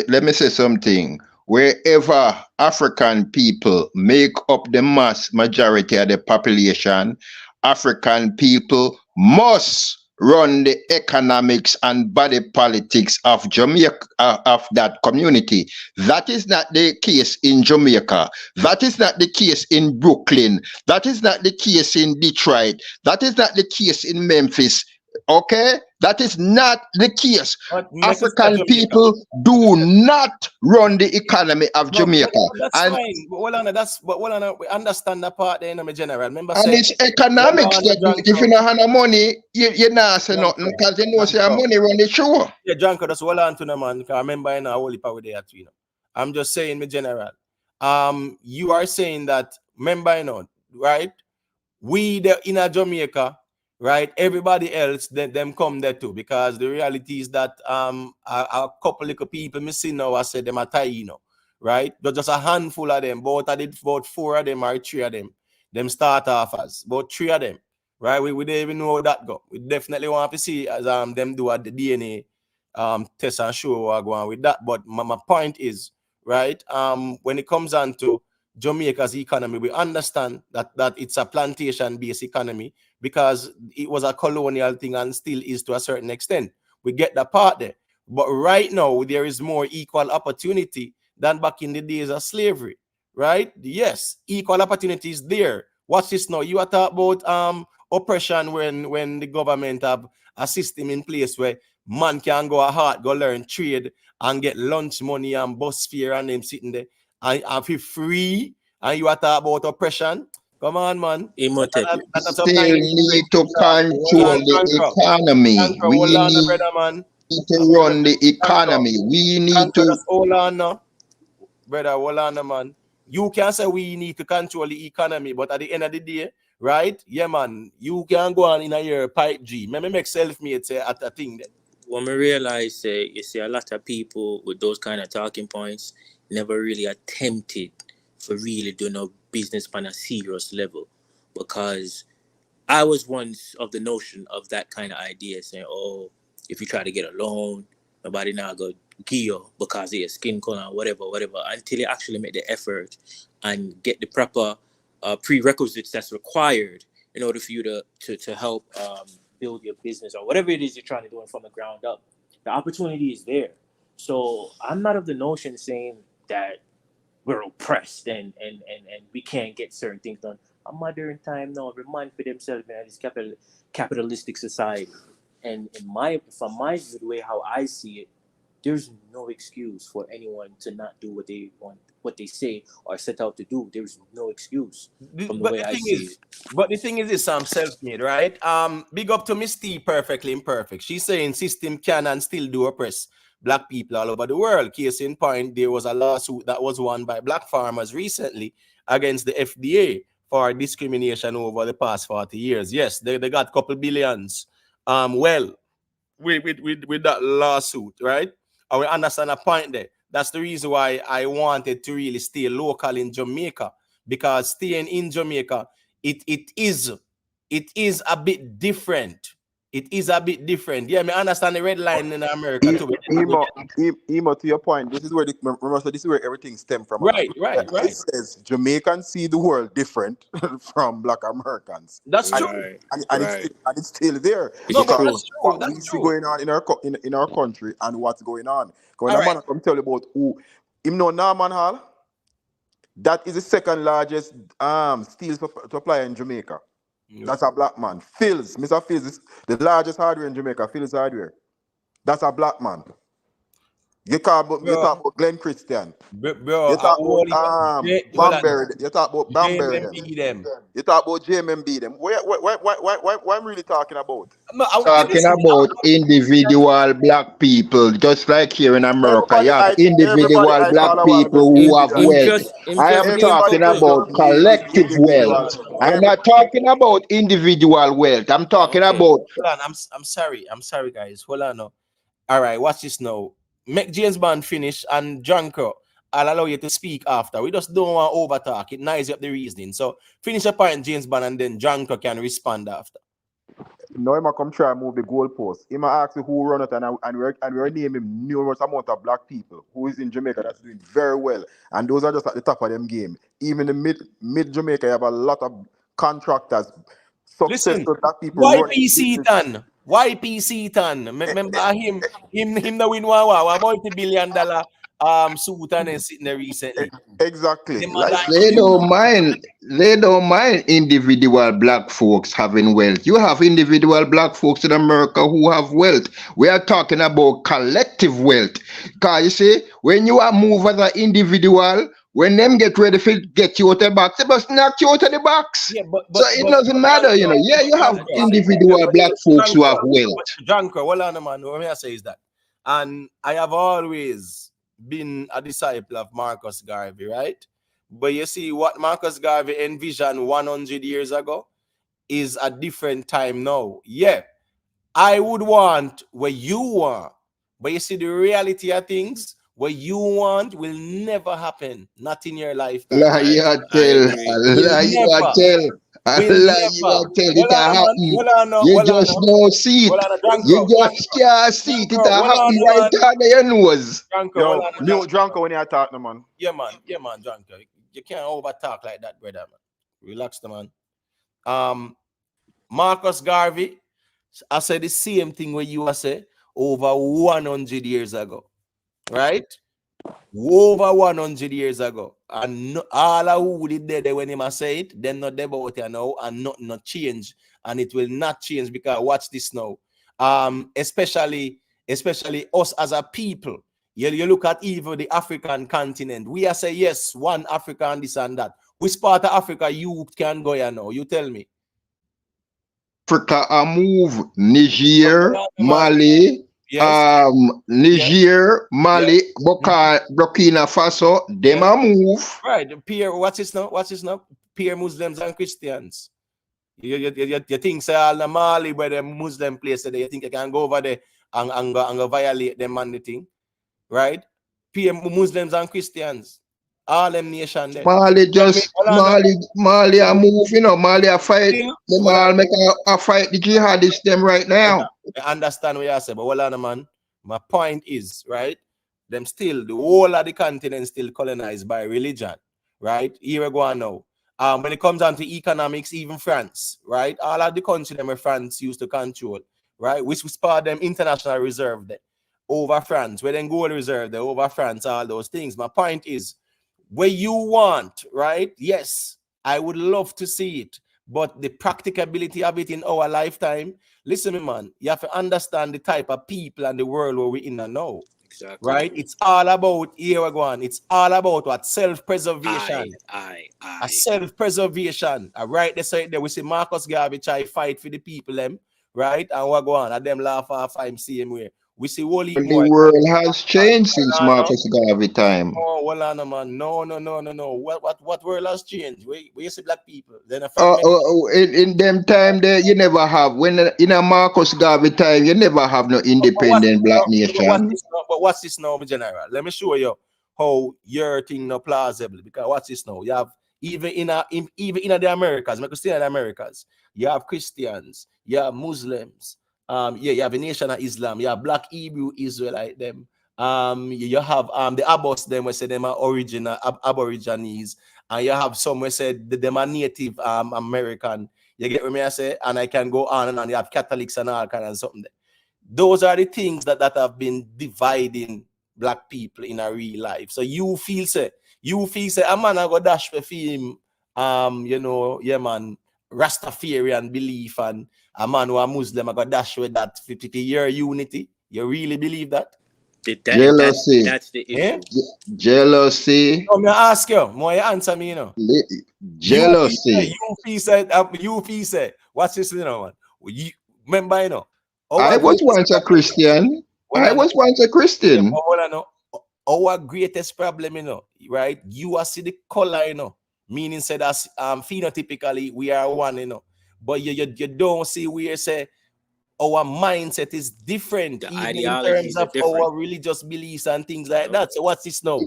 Let me say something. Wherever African people make up the mass majority of the population, African people must run the economics and body politics of Jamaica, of that community. That is not the case in Jamaica. That is not the case in Brooklyn. That is not the case in Detroit. That is not the case in Memphis. Okay? That is not the case. African people do not run the economy of Jamaica. That's fine. But we understand that part there in the general. Remember, and it's economics that if you don't have no money, you not say nothing because you know say money run the show. Yeah, Janko, that's hold on to the man. Because I remember in a holy power there too. I'm just saying, my general. You are saying that, remember, right? We in a Jamaica. Right, everybody else, them come there too, because the reality is that a couple of people me see now, I said them are Taino, right? But just a handful of them, about 4 of them or 3 of them start off as about 3 of them, right? We don't even know how that go. We definitely want to see as them do at the DNA test and show what going with that. But my point is, right? When it comes on to Jamaica's economy, we understand that it's a plantation-based economy because it was a colonial thing and still is to a certain extent. We get that part there. But right now, there is more equal opportunity than back in the days of slavery, right? Yes, equal opportunity is there. Watch this now. You are talking about oppression when the government have a system in place where man can go hard, go learn trade and get lunch money and bus fare and them sitting there and feel free, and you are talking about oppression. Come on, man. Still need to control the economy. We need to run the economy. We need to. Hold on now. Brother, hold on, man. You can say we need to control the economy, but at the end of the day, right? Yeah, man, you can go on in a year pipe G. Maybe make self-made say at a thing then. When we realize, you see a lot of people with those kind of talking points never really attempted for really doing no business on a serious level, because I was once of the notion of that kind of idea, saying, oh, if you try to get a loan, nobody now go give you because of your skin color or whatever, until you actually make the effort and get the proper prerequisites that's required in order for you to help build your business or whatever it is you're trying to do from the ground up. The opportunity is there. So I'm not of the notion saying that we're oppressed and we can't get certain things done. A modern time now, every man for themselves in this capitalistic society. And from my view, the way how I see it, there's no excuse for anyone to not do what they want, what they say or set out to do. There's no excuse from the way I see it. But the thing is this, self-made, right? Big up to Miss T, Perfectly Imperfect. She's saying system can and still do oppress black people all over the world. Case in point, there was a lawsuit that was won by black farmers recently against the FDA for discrimination over the past 40 years. Yes, they got a couple billions. With that lawsuit, right? And we understand a point there. That's the reason why I wanted to really stay local in Jamaica, because staying in Jamaica, it is a bit different. It is a bit different. Yeah, I understand the red line in America too. Emo, to your point, this is where this is where everything stems from. Right. It says Jamaicans see the world different from Black Americans. That's true, and it's still there. No, but that's true. What we see going on in our country and what's going on. When a man come tell you about who him know Norman Hall, that is the second largest steel supplier in Jamaica. That's a black man. Phil's, Mr. Phil's is the largest hardware in Jamaica. Phil's Hardware. That's a black man. You talk about Glenn Christian. Bro, you talk about Bamberry. You talk about Bamberry. You talk about JMB them. What I'm really talking about? Talking about individual black people, just like here in America. You have individual black people who have wealth. I am talking about collective wealth. I'm not talking about individual wealth. I'm talking about. Hold on, I'm sorry, guys. Hold on now. All right, watch this now. Make James Bond finish, and Junker, I'll allow you to speak after. We just don't want over talk. It nice up the reasoning. So finish your point, James Bond, and then Junker can respond after. No, he might come try and move the goalpost. He might ask you who run it, and we're naming numerous amount of black people who is in Jamaica that's doing very well. And those are just at the top of them game. Even in mid Jamaica, you have a lot of contractors, successful black people. YPC Tan. Remember him the win $1 multi-billion-dollar suit and sitting there recently. Exactly. They don't mind individual black folks having wealth. You have individual black folks in America who have wealth. We are talking about collective wealth. Because you see, when you are moved as an individual, when them get ready to get you out of the box, they must knock you out of the box. Yeah, so it doesn't matter, you know. Yeah, you have individual black folks who have wealth. Junker, hold on, man. What I say is that. And I have always been a disciple of Marcus Garvey, right? But you see, what Marcus Garvey envisioned 100 years ago is a different time now. Yeah, I would want what you want. But you see, the reality of things, what you want will never happen. Not in your lifetime. Lie you a tell. Lie you a tell. Lie you a tell. It a happen. You just don't see it. You just can't see it. It a happen right under your nose. Yo, mute Dranko when you talk, no, man. Yeah, man, Dranko. You can't over talk like that, brother, man. Relax, the man. Marcus Garvey, I said the same thing when you say over 100 years ago, right? Over 100 years ago, and all of who did there when him say it, then not there about it now, and not change, and it will not change because watch this now. Especially us as a people. You look at even the African continent. We are say yes, one Africa and this and that. Which part of Africa you can go here now? You tell me. Africa a move. Niger, Mali, yes. Niger, Mali, yes. Burkina Faso, them a move. Right, peer, what's his now? Peer Muslims and Christians. You think say all the Mali where the Muslim place there, you think you can go over there and go violate them and the thing, right? Peer Muslims and Christians. All them nation there. Mali just Mali a move, you know. Mali a fight. Them all make a fight the jihadists them right now. I understand what you say, but hold on, man. My point is, right? Them still the whole of the continent still colonized by religion, right? Here we go now. When it comes down to economics, even France, right? All of the country them France used to control, right? Which was part of them international reserve there over France, where then gold reserve there over France, all those things. My point is, where you want, right? Yes, I would love to see it, but the practicability of it in our lifetime, listen me, man, you have to understand the type of people and the world where we're in now. Exactly. Right? It's all about, here we go on, it's all about what? Self-preservation. A self-preservation. Right, they say there we see Marcus Garvey try fight for the people them, right? And we go on, and them laugh off him same way. We see the world has changed since Marcus Garvey time. Oh, well, no, man. No. What world has changed? We see black people. Then in them time there you never have. When in a Marcus Garvey time, you never have no independent black nation. But what's this now, General? Let me show you how your thing no plausible. Because what's this now? You have even in the Americas, make stay in the Americas, you have Christians, you have Muslims. You have a nation of Islam, you have black Hebrew Israelite them. You have the Abbas them we say them are original Aborigines, and you have some we say them are Native American. You get what I say? And I can go on and on. You have Catholics and all kind of something there. Those are the things that have been dividing black people in a real life. So you feel say a man I go dash for him, yeah man, Rastafarian belief, and a man who a Muslim I got dash with that 50-year unity. You really believe that? Jealousy. That's the issue. Jealousy. No, me ask you. More you answer me, you know. Jealousy. You feel say. What's this, you know, man? You remember, you know. I was once a Christian. Yeah, our greatest problem, you know, right? You are see the color, you know. Meaning say that phenotypically we are one, you know. But you don't see where say our mindset is different, even in terms of our religious beliefs and things like that. So what's this now?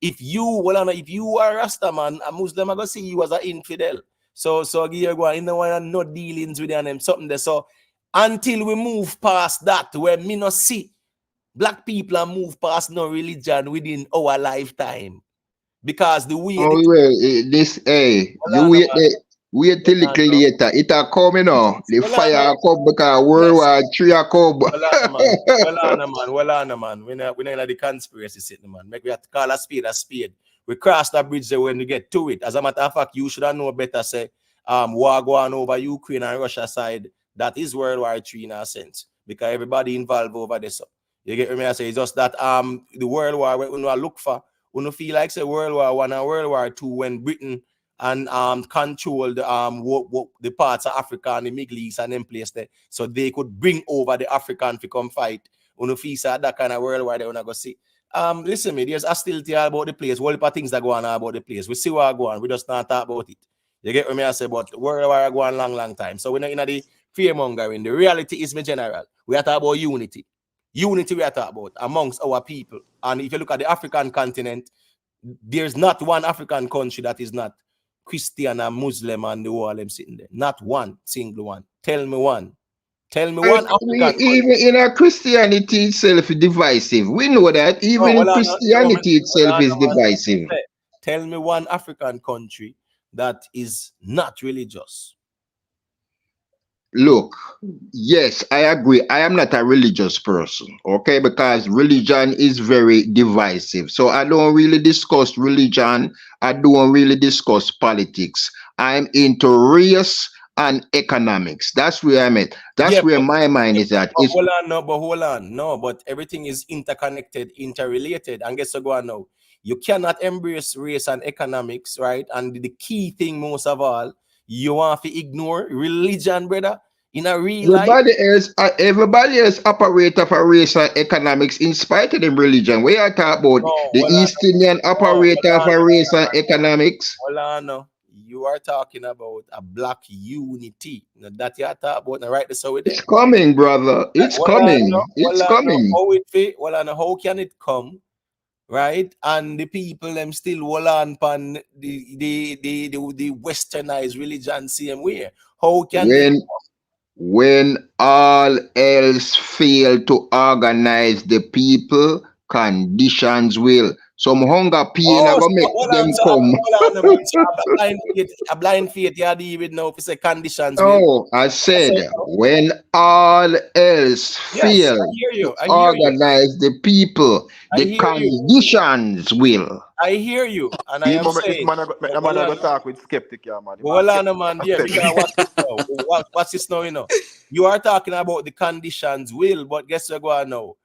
If you are Rasta man, a Muslim, I go see you as an infidel. So you go in the one no dealings with them, something there. So until we move past that, where me not see black people and move past no religion within our lifetime. Because the way wait till little later. It a come, you know. The fire come because World War III a come. Well on, man. We're not in the conspiracy sitting, man. Make we have to call a spade a spade. We cross that bridge there when we get to it. As a matter of fact, you should have known better. Say, war going over Ukraine and Russia side. That is World War III in a sense, because everybody involved over there. So you get me? I say it's just that the World War when we look for, when we feel like say World War I and World War II when Britain and controlled the parts of Africa and the Middle East and them place there, so they could bring over the African to come fight. When you feel that kind of World War they wanna go see. Listen me, there's hostility about the place. All the things that go on about the place. We see what go on. We just not talk about it. You get what me I say? But World War go on long time. So we're not in the fear mongering. The reality is, my general, we are talking about unity. Unity we are talking about amongst our people. And if you look at the African continent, there's not one African country that is not Christian and Muslim and the whole them sitting there. Not one single one. Tell me one. Tell me one African Even in our Christianity itself is divisive. We know that even Christianity itself is divisive. Tell me one African country that is not religious. Look, yes, I agree. I am not a religious person, okay? Because religion is very divisive. So I don't really discuss religion. I don't really discuss politics. I'm into race and economics. That's where I'm at. That's where my mind is at. Hold on. No, but everything is interconnected, interrelated. And guess what go on now? You cannot embrace race and economics, right? And the key thing most of all, you want to ignore religion, brother, in a real life. Everybody else operate for race and economics in spite of the religion. We are talking about the East Indian operator for race and economics. Hold on, no. You are talking about a black unity. Now, that you are talking about, now, right? So it's coming, brother. It's coming. It's coming. How can it come? Right, and the people them still hold on pan the westernized religion same way. How can when all else fail to organize the people, conditions will. Some hunger pain are gonna make them come. A blind faith you deal with now if it's a conditions. Oh, I said when all else fail to organize the people, the conditions will. I hear you, and I am saying. Man, I go talk with skeptic, yeah, man. Hold on, man. Yeah, because what's this now? You know, you are talking about the conditions will, but guess what? Go on now.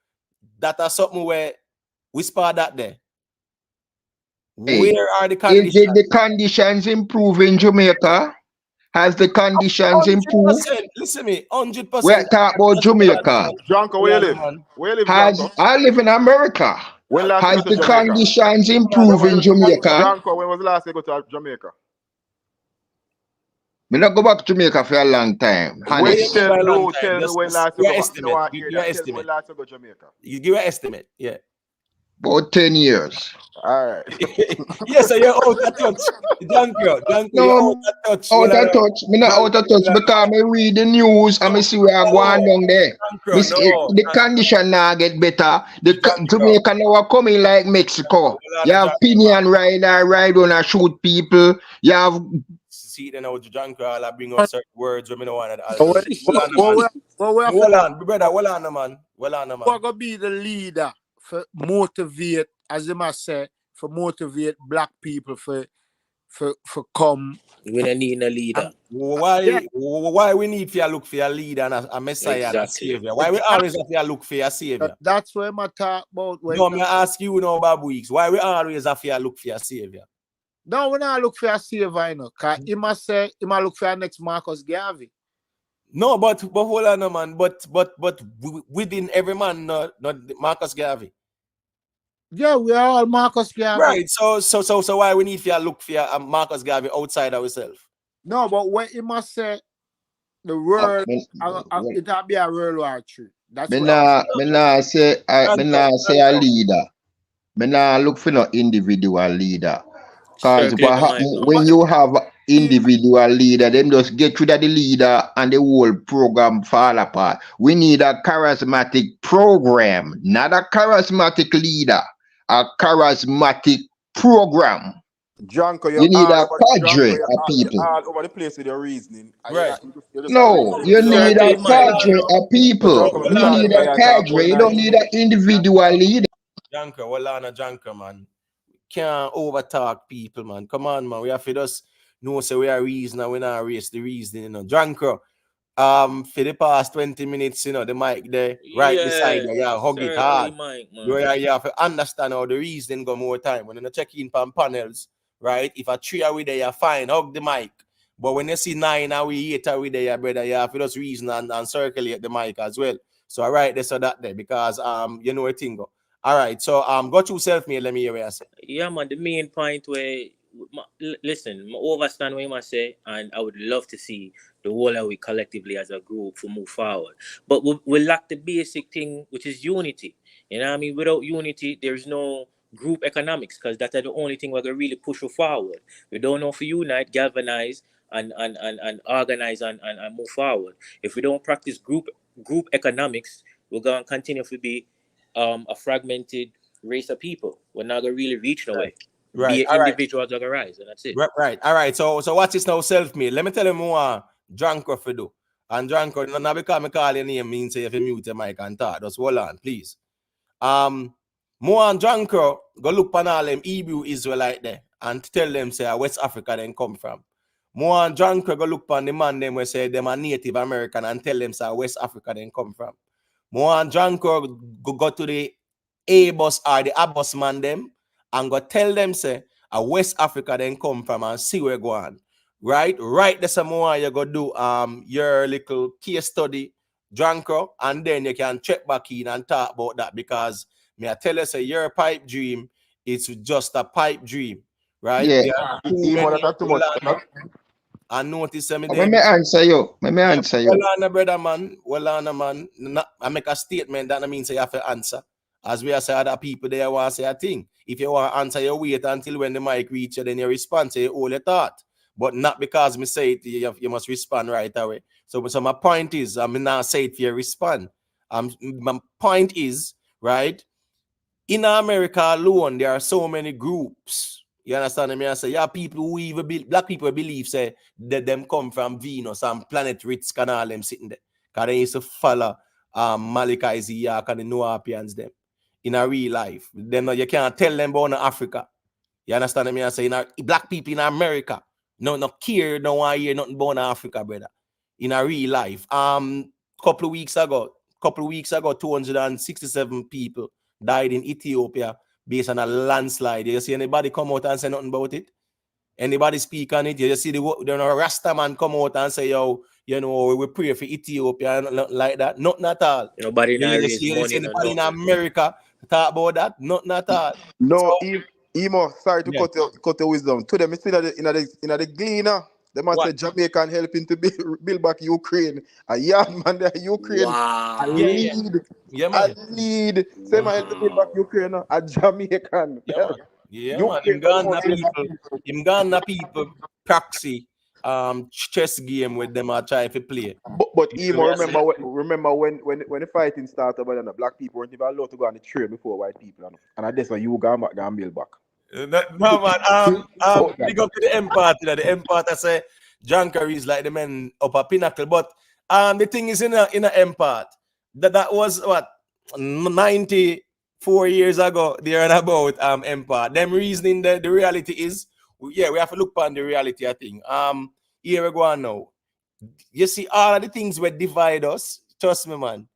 That are something where we spot that there. Where are the conditions? Did the conditions improve in Jamaica? Has the conditions improved? Listen me, 100%. We're talking about Jamaica. Janko, where you live? Where you live, Janko? I live in America. Has the conditions improved in Jamaica? Janko, when was the last time you go to Jamaica? Me not go back to Jamaica for a long time. Tell me when last you go. Give your estimate. You give an estimate, yeah. About 10 years. All right. Yes, so you're out of touch. Janko, no, out of touch. Me not out of touch because I read the news and I see where I go on down there. The condition now get better. Jamaica now are coming like Mexico. You have Pinion rider, ride on and shoot people. You have see then now Janko I bring up certain words when I don't want to. Hold on, brother, hold on, man. Who's gonna be the leader for motivate, as they must say, for motivate black people for come? We don't need a leader. Why we need to look for a leader and a messiah and a savior? Why we always have to look for a savior? That's what I talk about. No, me ask you now, Babu Weeks. Why we always have to look for a savior? No, we not look for a savior, you know. Cause he must say he must look for a next Marcus Garvey. No, but hold on, man. But within every man, not Marcus Garvey. Yeah, we are all Marcus Garvey. Right. So why we need to look for Marcus Garvey outside ourselves? No, but when he must say the world, it will be a World War III. That's me nah say a leader. Me nah look for no individual leader. Because when you have individual leader, them just get rid of the leader and the whole program fall apart. We need a charismatic program, not a charismatic leader. A charismatic program. Janko, you need a cadre of people. You're all over the place with your reasoning. Right. No, you need a cadre of people. You need a cadre. You don't need an individual leader. Janko, well on a Janko, man. Can't overtalk people, man. Come on, man. We have to just know so we are reasoning, we not race the reasoning, you know. Janko, for the past 20 minutes, you know, the mic there, right beside you, yeah, hug it hard. You have to understand how the reasoning go more time. When you check in on panels, right? If a 3 are with there, you're fine, hug the mic. But when you see 9 are we 8 are with there, brother, you have to just reason and circulate the mic as well. So I write this or that there because you know a thing go. All right, so go to self-made, let me hear what I say. Yeah, man, the main point where listen, I understand what you must say, and I would love to see the whole of we collectively as a group to move forward. But we lack the basic thing, which is unity. You know what I mean? Without unity, there's no group economics, because that's the only thing we're going to really push you forward. We don't know if we unite, galvanize, and organize and move forward. If we don't practice group economics, we're going to continue to be a fragmented race of people. We're not going to really reach nowhere. Right. Be All right. individuals that arise, and that's it. Right. All right. So what is now self-made? Let me tell you more. Dranko for do. And Dranko, now because I call your name means you have to mute your mic and talk. Just hold on, please. More and Dranko go look on all them Hebrew Israelite there and tell them say West Africa then come from. More and Dranko go look on the man them where say them are Native American and tell them say West Africa then come from. More and Dranko go to the A-bus or the A-bus man them and go tell them say a West Africa then come from and see where go on. Right? The same one you go do your little case study, Dranko, and then you can check back in and talk about that, because me I tell you say your pipe dream is just a pipe dream. Right? Yeah. Too much. I notice me Let me answer you. Well on, brother man. Well on, man. I make a statement that means you have to answer. As we are saying, other people there want to say a thing. If you want to answer, you wait until when the mic reach you, then you respond, say all your thought. But not because me say it, you must respond right away. So my point is, I'm not say it for you respond. My point is, right, in America alone, there are so many groups. You understand me? I say, yeah, people who even black people believe say that them come from Venus and planet Ritz and all them sitting there. Because they used to follow Malachi Ziyak and the Noapians them in a real life. Then you can't tell them about Africa. You understand me? I say, black people in America, no care, no want hear nothing about Africa, brother. In a real life. Couple of weeks ago, 267 people died in Ethiopia based on a landslide. You see anybody come out and say nothing about it? Anybody speak on it? You see the Rasta man come out and say, yo, you know, we pray for Ethiopia and nothing like that. Nothing at all. Nobody see anybody in America talk about that? Nothing at all. No, Emo, sorry to cut your wisdom. To them, it's in the gleaner. They must say Jamaican helping to build back Ukraine. A young man there, Ukraine. Wow. A lead. Man. A lead. Say man help to build back Ukraine. A Jamaican. Yeah, man. Him Ghana people proxy chess game with them are trying to play. But Emo, remember when the fighting started, but the black people weren't even allowed to go on the train before white people. And I guess when you go back and build back. No man, big up to the Empire. The Empire say John Kerry is like the men up a pinnacle. But the thing is in a Empire that was what 94 years ago. They are about Empire. Them reasoning the reality is we have to look upon the reality. I think here we go on now. You see all of the things that divide us. Trust me, man.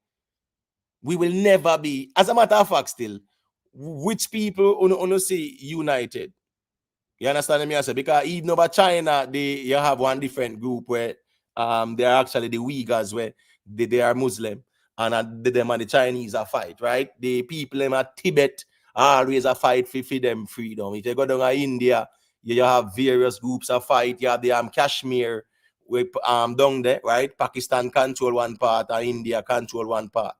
We will never be. As a matter of fact, still. Which people only see united? You understand me? I say because even over China, you have one different group where they are actually the Uyghurs, where they are Muslim, and them and the Chinese are fight, right? The people in Tibet always a fight for them freedom. If you go down to India, you have various groups of fight. You have the Kashmir with down there, right? Pakistan control one part, and India control one part.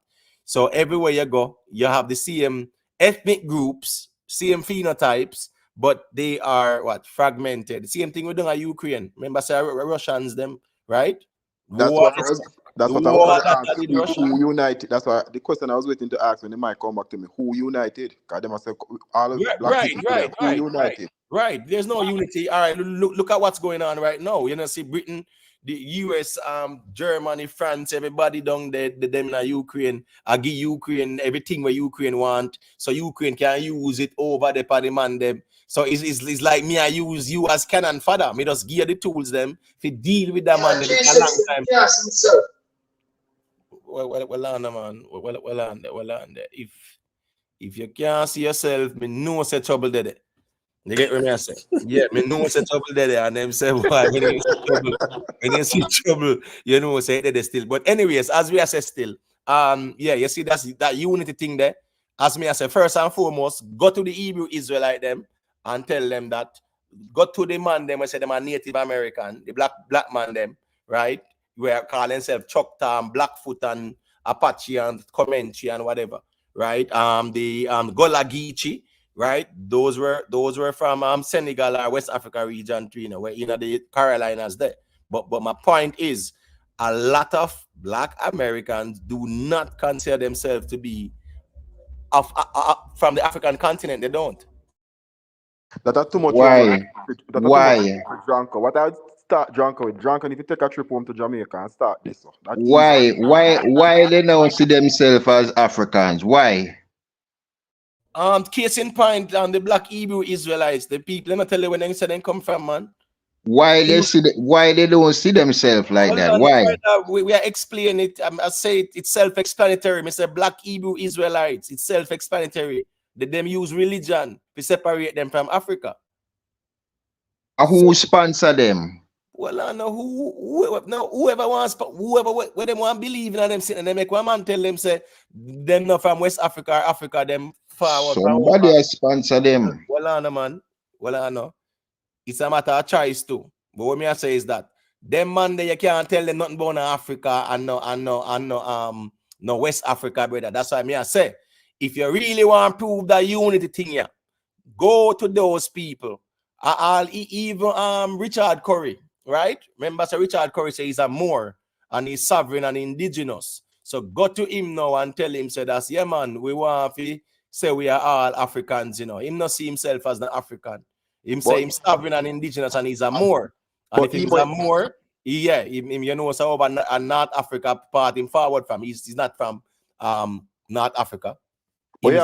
So everywhere you go, you have the same ethnic groups, same phenotypes, but they are fragmented. The same thing we do in Ukraine. Remember, say Russians them, right? That's what I was asking. Who united? That's why the question I was waiting to ask when they might come back to me. Who united? Because they must say all of black people. Who united? Right. There's no unity. All right. Look at what's going on right now. You know, see Britain, the US, Germany, France, everybody down there, them in Ukraine. I give Ukraine everything where Ukraine want, so Ukraine can use it over the party man them. So it's like me, I use you as cannon fodder. Me just give the tools them to deal with that man a long time. Well on, man. Well on there. If you can't see yourself, me know say trouble there. You get what I say? Yeah, me know say trouble there, and them say why when you see trouble, you know say they still. But anyways, as we say still, you see that unity thing there. As me I say, first and foremost, go to the Hebrew Israelite them and tell them that. Go to the man them, I say them are Native American, the black man them, right? were calling themselves Choctaw and Blackfoot and Apache and Comanche and whatever, right? The Golagichi, right? Those were from Senegal or West Africa region, you know, where the Carolinas there. But my point is, a lot of Black Americans do not consider themselves to be from the African continent. They don't. That's too much. Why? Why? Drunker. What I start drunker with drunker. If you take a trip home to Jamaica and start this, why they don't see themselves as Africans? Why? Case in point, the Black Hebrew Israelites, the people. Let me tell you when they say they come from, man. Why they don't see themselves like that? Why? We are explaining it. I say it's self-explanatory. Mr. Black Hebrew Israelites. It's self-explanatory. Them use religion to separate them from Africa. Who sponsor them? Well, I know whoever wants, where they want to believe in them, and they make one man tell them say them not from West Africa or Africa, them forward. Somebody has sponsor them. Well, I know, man. Well, I know. It's a matter of choice too. But what me I say is that them man you can't tell them nothing about Africa and no West Africa, brother. That's why me I say, if you really want to prove that unity thing here, go to those people. Even Richard Curry, right? Remember, so Richard Curry says he's a Moor and he's sovereign and indigenous. So go to him now and tell him, say that's man, we want to say we are all Africans, you know. Him not see himself as an African. Him say he's sovereign and indigenous and he's a Moor. And if he's a Moor, you know, so over North Africa part him forward from. He's not from North Africa. But you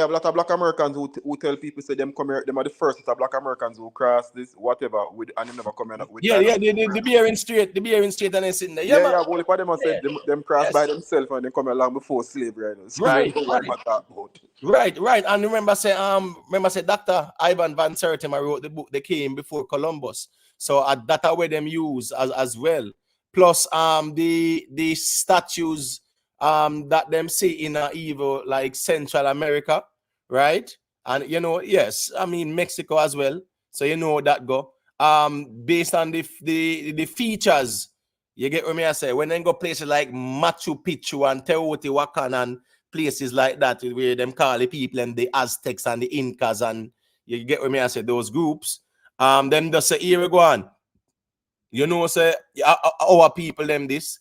have a lot of Black Americans who tell people say them come here, them are the first set of Black Americans who cross this whatever and they never come in with the bearing straight and they sitting there. Yeah, only for them said them cross by themselves and they come along before slavery. Right. And remember say Dr. Ivan Van Sertima wrote the book They Came Before Columbus. So that way them use as well. Plus the statues that them see in evil like Central America, right? And you know, yes, I mean Mexico as well. So you know that go. Based on the features, you get what me I say. When they go places like Machu Picchu and Teotihuacan and places like that, where them call the people and the Aztecs and the Incas, and you get what me I say, those groups. Then just say here we go on. You know, say our people them this.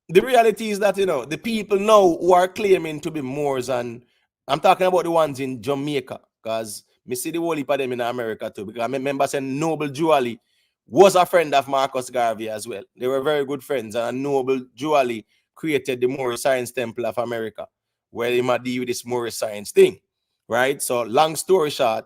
The reality is that, you know, the people now who are claiming to be Moors, and I'm talking about the ones in Jamaica, because me see the whole heap of them in America too, because I remember saying Noble Juali was a friend of Marcus Garvey as well. They were very good friends, and Noble Juali created the Moorish Science Temple of America, where they might deal with this Moorish science thing, right? So long story short,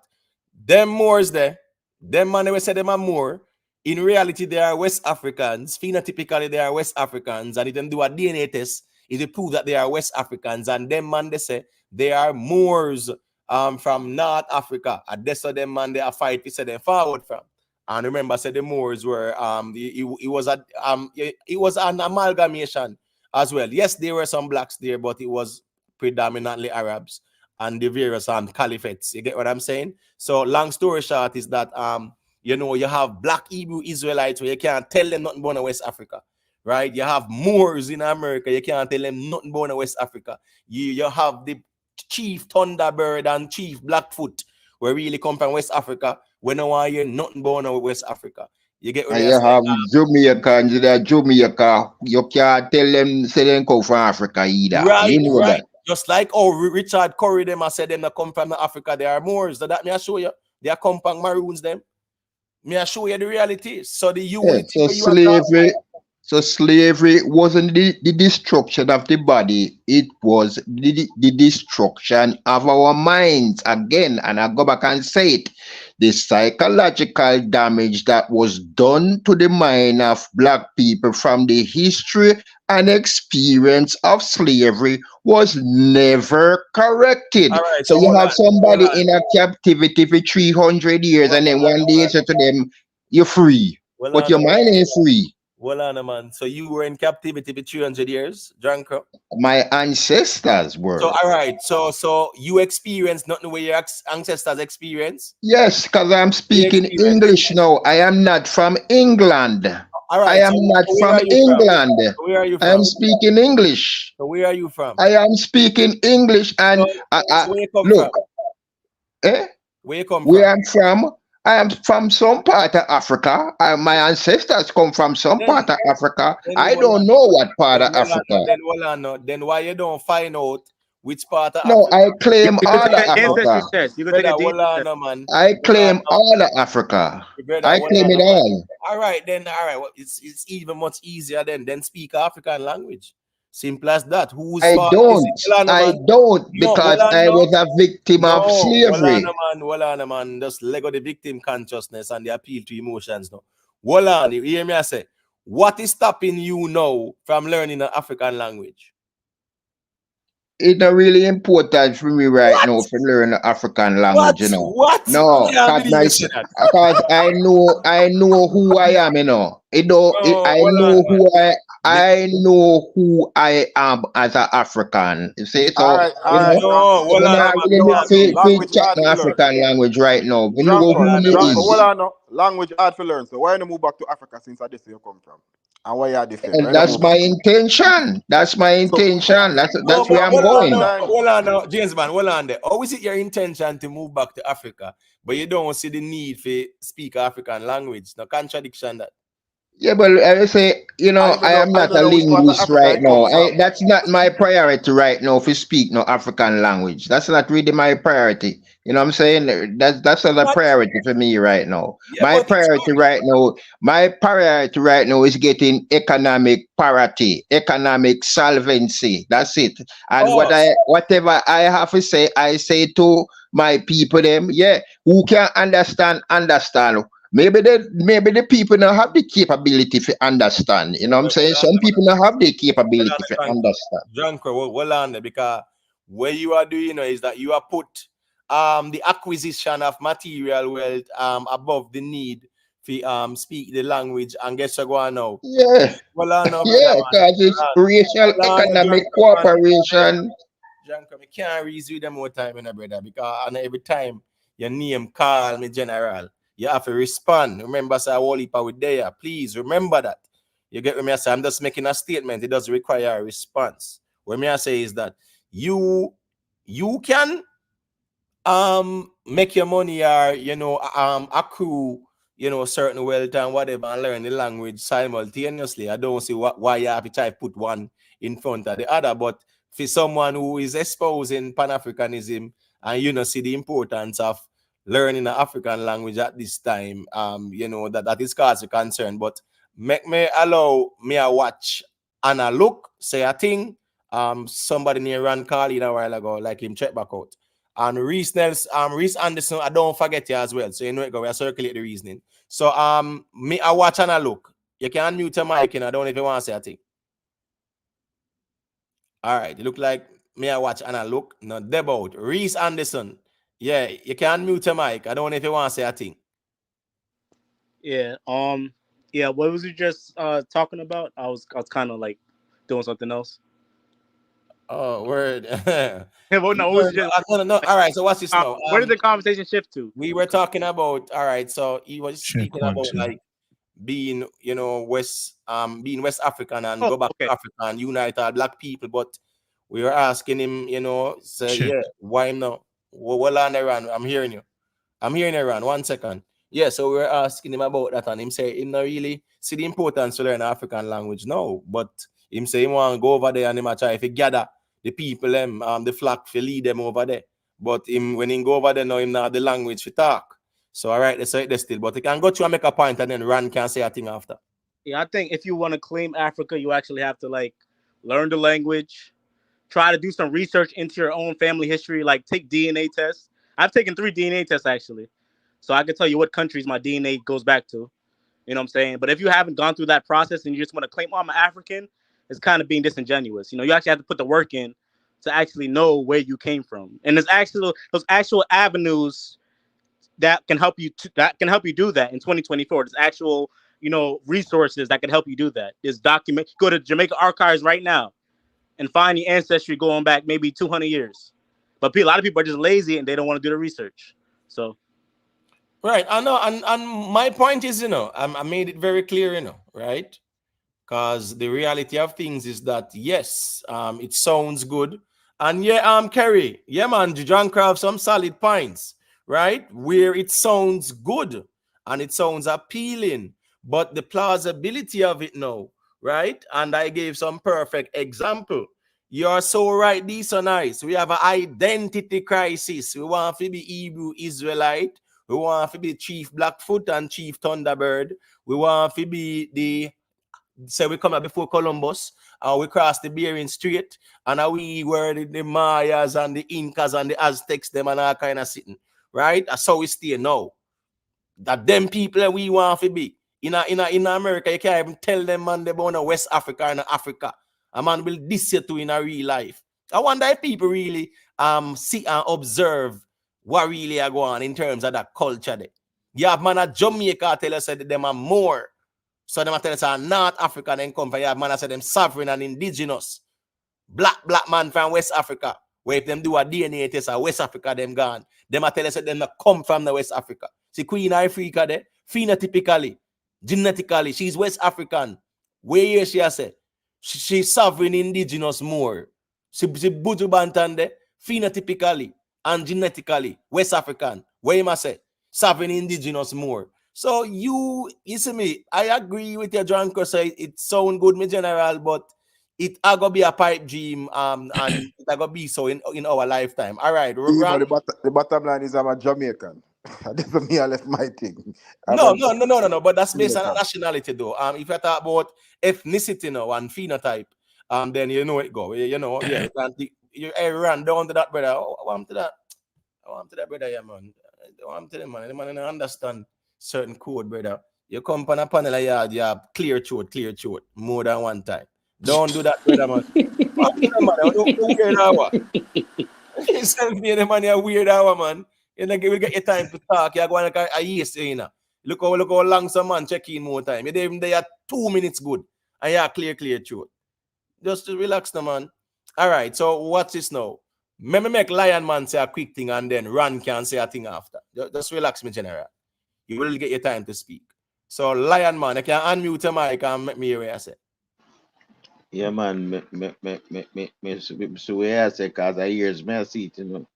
them Moors there, them man they say them are Moor. In reality, they are West Africans. Phenotypically, they are West Africans. And if them do a DNA test, it will prove that they are West Africans. And them man, they say they are Moors from North Africa. And that's what them man, they are fight to say them forward from. And remember, said the Moors were, it was an amalgamation as well. Yes, there were some blacks there, but it was predominantly Arabs and the various caliphates. You get what I'm saying? So long story short is that, you know, you have Black Hebrew Israelites where you can't tell them nothing about West Africa, right? You have Moors in America, you can't tell them nothing about West Africa. You have the Chief Thunderbird and Chief Blackfoot, where really come from West Africa, when no one hear nothing about West Africa. You get what you have Jamaicans in Jamaica, you can't tell them say they come from Africa either. Right, you know right. That. Just like Richard Curry them I said them that come from Africa, they are Moors. That me I show you. They are compound Maroons them. Me I show you the reality. So the unity. So slavery wasn't the destruction of the body, it was the destruction of our minds. Again, and I go back and say it, the psychological damage that was done to the mind of Black people from the history and experience of slavery was never corrected. Right, so you have somebody in a captivity for 300 years and then one day you say to them, you're free, but your mind ain't free. Well, Anna, man. So you were in captivity for 300 years, Janko? My ancestors were. So, all right. So you experienced not the way your ancestors experienced? Yes, because I'm speaking English now. I am not from England. All right. I am So not where from are you from? England. Where are you I am from? speaking English. So where are you from? I am speaking English, So, and so where you come look, from? eh? Where you come Where from? I'm from, I am from some part of Africa. My ancestors come from some Then part of Africa. then I hold don't on. know what part Then of hold on. Africa. Then hold on. No. Then why you don't find out which part of No, Africa? I claim You could all take of an No, ancestry Africa. test. You could take brother, a DNA hold on, test. no, man. I Hold on, claim no. all of Africa. Brother, I hold claim on, it no, man. all. All right, then. All right. Well, it's even much easier then speak African language. Simple as that. Whose I fault is it? don't. Hold on, no, I man. don't No, hold because on, I no. was a victim No, of hold on, slavery. man. Hold on, man. Just Lego the victim consciousness and the appeal to emotions. No, hold on. You hear me? I say, what is stopping you now from learning an African language? It's not really important for me right What? now to learn the African language, What? No, What? I can't believe you say that. because I know who I am, No, I hold on, know man. I know who I am as an African. You see, All so right, all right. No, so hold me on, not man. really You look can't believe you for Language say that. check hard my to learn. African language right now. Me know Drunk, Hold who on, me man. hold is. on, no. Language hard to learn. So why you move back to Africa since that's where you come from? And why you defend? And Why you that's move back? my intention. That's my So, intention. No, That's but where I'm hold on going. now. sometimes, Hold on now. James, man, hold on there. How is it your intention to move back to Africa, but you don't see the need for speak African language? No contradiction that. Yeah, but I say, I am not a which part of linguist Africa right I come now. from. That's not my priority right now to speak no African language. That's not really my priority. You know what I'm saying? That's not a But priority for me right now. yeah, but it's My priority right now is getting economic parity, economic solvency. That's it. And oh, whatever I have to say, I say to my people them, yeah, who can understand. Maybe the people don't have the capability to understand. You know what I'm saying? Some people don't have the hold capability to on, understand. John, hold on there, because what you are doing, is that you are put the acquisition of material wealth above the need for speak the language, and guess what going now? Yeah, Hold on now, brother, yeah, man. because it's racial Hold on, economic John, man. cooperation. Janko, I can't reason with them more time, brother, because and every time your name call me general, you have to respond. Remember, say, whole heap with there. Please remember that. You get what me I say? I'm just making a statement. It does require a response. What me I say is that you can make your money or accrue certain wealth and whatever and learn the language simultaneously. I don't see why you have to try to put one in front of the other, but for someone who is espousing Panafricanism and see the importance of learning the African language at this time, that is cause of concern. But make me allow me a watch and a look, say a thing. Somebody near Ran Carlin a while ago, like him check back out. And Reese Anderson, I don't forget you as well. So you know it go, we circulate the reasoning. So me I watch and I look. You can unmute your mic and I don't know if you want to say a thing. All right, you look like me I watch and I look. No, Debout. Reese Anderson. Yeah, you can unmute your mic. I don't know if you want to say a thing. Yeah. Yeah. What was you just talking about? I was kind of like doing something else. Oh, word. Yeah, well, no, what was you just, no. All right, so what's this now? where did the conversation shift to? We were talking about, all right, so he was speaking about like being, West African and go back to Africa and unite our black people, but we were asking him, say, yeah, why not? Well, I'm hearing you. I'm hearing you, Ron. 1 second. Yeah, so we were asking him about that, and him say him not really see the importance to learn African language now, but him say he want to go over there and him try to gather the people them, the flock to lead them over there. But when he go over there now, him not have the language to talk. So all right, let's say it still, but he can go to and make a point, and then Ron can say a thing after. Yeah, I think if you want to claim Africa, you actually have to like learn the language, try to do some research into your own family history, like take DNA tests. I've taken 3 DNA tests actually, so I can tell you what countries my DNA goes back to. You know what I'm saying? But if you haven't gone through that process and you just want to claim, oh, I'm African, it's kind of being disingenuous. You actually have to put the work in to actually know where you came from. And there's actually those actual avenues that can help you do that in 2024. There's actual, resources that can help you do that. There's go to Jamaica archives right now and find the ancestry going back maybe 200 years. But a lot of people are just lazy and they don't want to do the research. So right, I know, and my point is, I made it very clear, right? Because the reality of things is that, yes, it sounds good. And yeah, Kerry, yeah, man, John Craft some solid points, right? Where it sounds good and it sounds appealing, but the plausibility of it now, right? And I gave some perfect example. You're so right, this so nice. We have an identity crisis. We want to be Hebrew Israelite. We want to be Chief Blackfoot and Chief Thunderbird. We want to be the we come up before Columbus, and we cross the Bering Strait, and we were the Mayas and the Incas and the Aztecs, them and all kind of sitting, right? That's how we stay now. That them people we want to be. In America, you can't even tell them, man, they born in West Africa and Africa. A man will diss you to in a real life. I wonder if people really see and observe what really are going on in terms of that culture there. You have man at Jamaica tell us that them are more. So them tell us are North Africa, then come from, you have man that say them sovereign and indigenous. Black man from West Africa. Where if them do a DNA test at West Africa, them gone. Them tell us that them not come from the West Africa. See Queen Ifrica there, phenotypically, genetically, she's West African. Where she has said she's sovereign indigenous more. She Buju Bantan there, phenotypically and genetically, West African. Where you must say sovereign indigenous more. So you see me, I agree with your John Say it sound good, me general, but it are gonna be a pipe dream, and it are gonna be so in our lifetime. All right, The bottom line is I'm a Jamaican. That doesn't mean I left my thing. No. But that's based on nationality, though. If you talk about ethnicity now and phenotype, then you know it go. You know, yeah, you run down to that brother. Oh, I want to that brother, yeah, man. I want to them, man. The man don't understand certain code, brother. You come on a panel, you have clear throat, more than one time. Don't do that, brother, man. Don't weird hour. The man, a weird hour, man. You know, we get your time to talk. You're going like a yes, you know. Look how long some man check in more time. You're even there 2 minutes good. And you're clear throat. Just to relax, the man. All right, so what's this now? Let me make Lion Man say a quick thing and then Ran can say a thing after. Just relax, me, General. You will get your time to speak. So, Lion Man, you can unmute your mic and make me hear what I say. Yeah, man, so where I say, because I hear me see it, you know,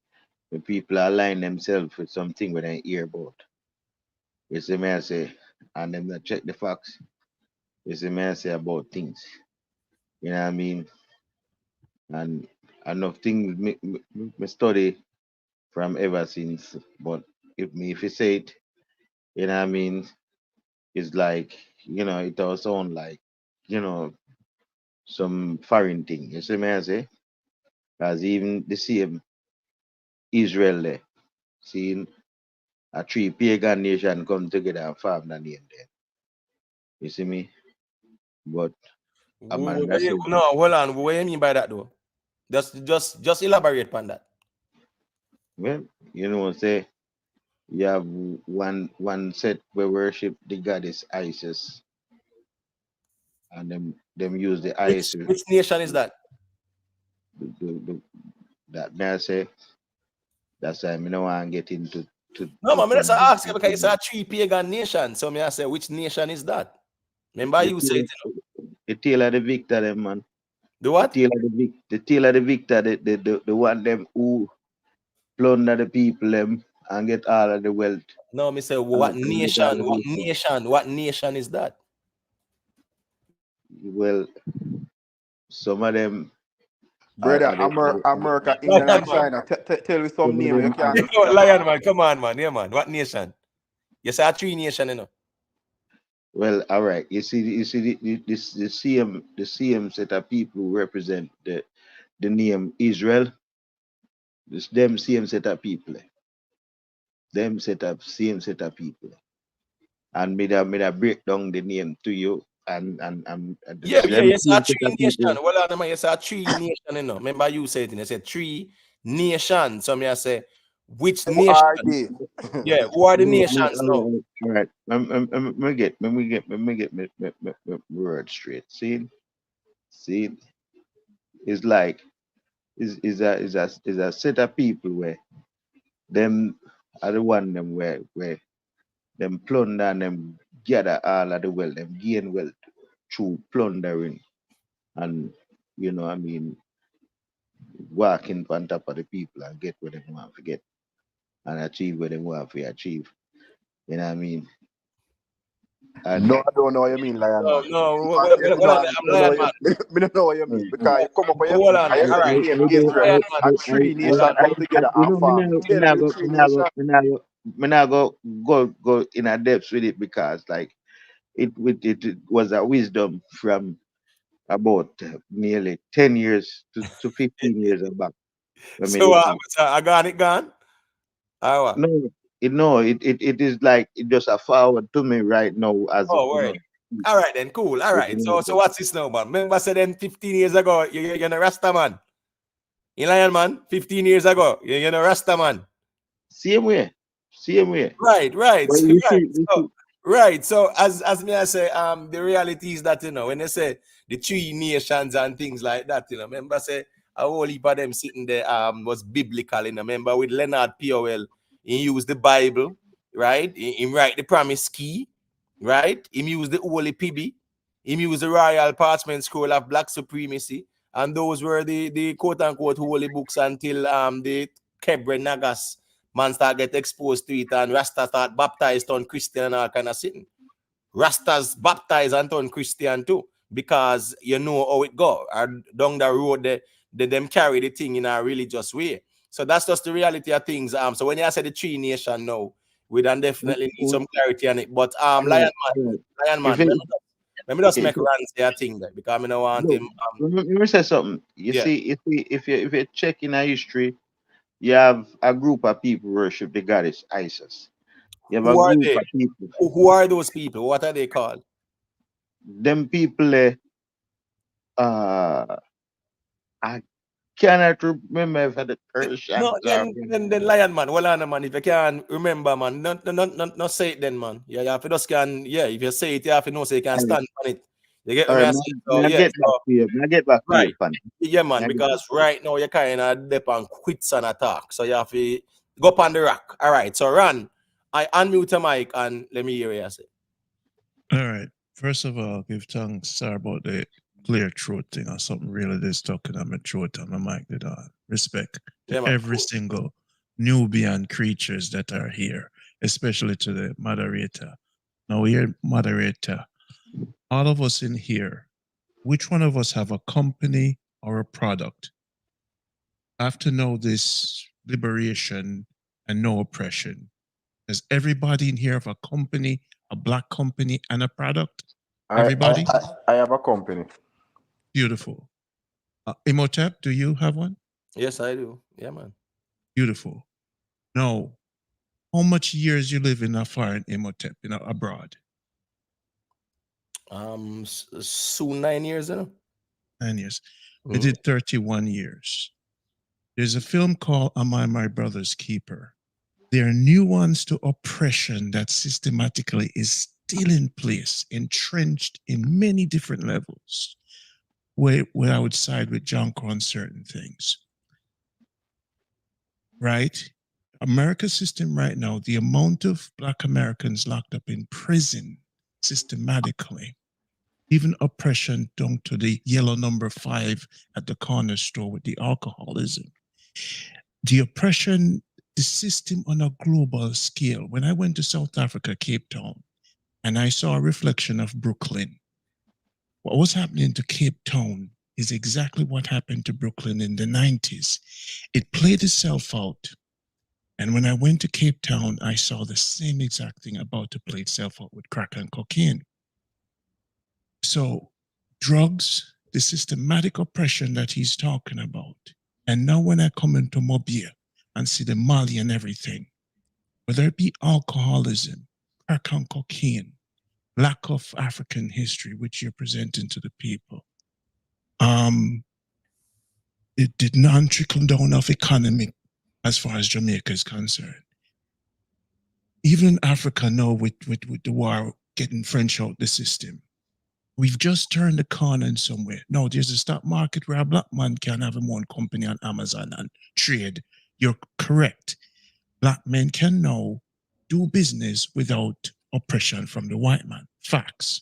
when people align themselves with something when I hear about. You see me I say, and them not check the facts. You see me I say about things. You know what I mean? And enough things me study from ever since. But if you say it, you know what I mean, it's like, you know, it all sound like, you know, some foreign thing. You see me I say? Because even the same Israel there, seeing a three pagan nation come together and form the name there. You see me? But no, hold on. What do you mean by that though? Just elaborate on that. Well, you know, say you have one set where worship the goddess Isis, and them use the Isis. Which nation is that? That may I say that's why I don't want to get into. No, man, let's ask you because it's a three pagan nation. So me I say, which nation is that? Remember you said the tail of the victor, them man. The what? The tail of the victor, the one them who plunder the people them and get all of the wealth. No, me say what nation? What nation is that? Well, some of them. Brother, America, England, and China. Tell me some name you can't. Lion man, come on, man. Yeah, man. What nation? You say a three nation, you know. Well, all right. You see the same set of people who represent the name Israel. This them same set of people. Them same set of people. And me da break down the name to you and yes, a three nation. Well, man, yes, a three nation, you know. Remember you said it, you said three nations. So me I say which nation? Yeah, who are the nations now? All right. Let me get my word straight. See, it's like is a set of people where them are the one them where them plunder and them gather all of the wealth, them gain wealth through plundering and, you know, I mean, walking on top of the people and get what they want to get and achieve what they want to achieve. You know what I mean? And No, I don't know what you mean, Lion No, Man. no, If I tell you, no, I don't know Lion what Man. I don't know what you mean because you come up with Hold on you there. All right. explain Lion Israel Man. and three nations come together you and know, form. You tell me the three nations. me not go in a depth with it because like it was a wisdom from about nearly 10 years to 15 years back. So I got it gone. What? No, it is like it just a forward to me right now as Oh, you right. know. All right then, cool. All right. So what's this now, man? Remember, I said then 15 years ago, you're a Rasta man. You Lion man, 15 years ago, you're a Rasta man. Same way. Right. But you see, Right. So as me I say, the reality is that, you know, when they say the 3 nations and things like that, you know, remember I say a whole heap of them sitting there was biblical, you know. Remember with Leonard Powell, he used the Bible, right? He write the promise key, right? He used the Holy Pibby, he used the Royal Parchment Scroll of Black Supremacy, and those were the quote unquote holy books until the Kebre Nagas man start get exposed to it and Rasta start baptized on Christian and all kind of sitting. Rastas baptized and turn Christian too, because you know how it go. And down the road, they them carry the thing in a religious way. So that's just the reality of things. So when you say the 3 nation now, we then definitely need some clarity on it. But Lion Man, let me just make Rand say a thing there because I don't want him. Let me say something. You see, if you check in our history, you have a group of people worship the goddess Isis. You have Who a are group they? of people. Who are those people? What are they called? Them people, I cannot remember if the Persians No, or then Lion Man. Well, on man, if you can't remember, man, not say it then, man. Yeah, you have to just can, if you say it, you have to know so you can stand on it. You get what I say? So, I get back to you, fan. Yeah, man, because right now you're kind of dip on quits and attack. So you have to go up on the rock. All right, so Ran, I unmute your mic and let me hear you say. All right. First of all, give thanks. Sorry about the clear throat thing or something really this talking on my throat and my mic did on. Respect to every single Nubian creatures that are here, especially to the moderator. Now here, moderator, all of us in here, which one of us have a company or a product? I have to know this liberation and no oppression. Does everybody in here have a company, a black company, and a product? Everybody? I have a company. Beautiful. Imhotep, do you have one? Yes, I do. Yeah, man. Beautiful. Now, how much years you live in a foreign Imhotep, abroad? Soon 9 years, you know. 9 years. I did 31 years. There's a film called Am I My Brother's Keeper? There are nuance to oppression that systematically is still in place, entrenched in many different levels, where I would side with Jonko on certain things. Right? America's system right now, the amount of Black Americans locked up in prison systematically, even oppression down to the yellow number 5 at the corner store with the alcoholism. The oppression, the system on a global scale. When I went to South Africa, Cape Town, and I saw a reflection of Brooklyn, what was happening to Cape Town is exactly what happened to Brooklyn in the 90s. It played itself out. And when I went to Cape Town, I saw the same exact thing about to play itself out with crack and cocaine. So drugs, the systematic oppression that he's talking about. And now when I come into Mobile and see the Mali and everything, whether it be alcoholism, crack and cocaine, lack of African history, which you're presenting to the people, it did not trickle down of economic as far as Jamaica is concerned. Even in Africa now with the war getting French out the system, we've just turned the corner in somewhere. No, there's a stock market where a black man can have his own company on Amazon and trade. You're correct. Black men can now do business without oppression from the white man. Facts.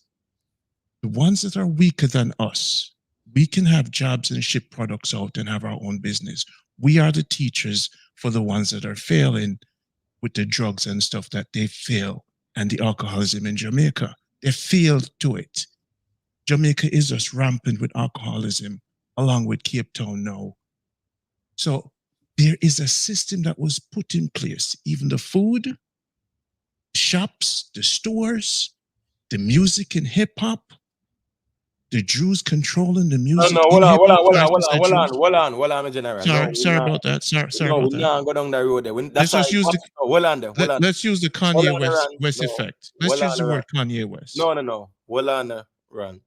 The ones that are weaker than us, we can have jobs and ship products out and have our own business. We are the teachers for the ones that are failing with the drugs and stuff that they fail, and the alcoholism in Jamaica. They failed to it. Jamaica is just rampant with alcoholism, along with Cape Town now. So there is a system that was put in place, even the food, shops, the stores, the music and hip hop, the Jews controlling the music. No, hold in on, hip hold on, hop. hold Sorry, on, hold I on, said hold on, Jews. hold on, my general. No, Sorry, we sorry not. about that. Sorry No, about we that. not go down the road there. Let's just use the Hold on there. Hold on. let's use the Hold Kanye on, West Ron. West No. effect. Let's Hold use the on, word Kanye West. No. Hold on, Ron.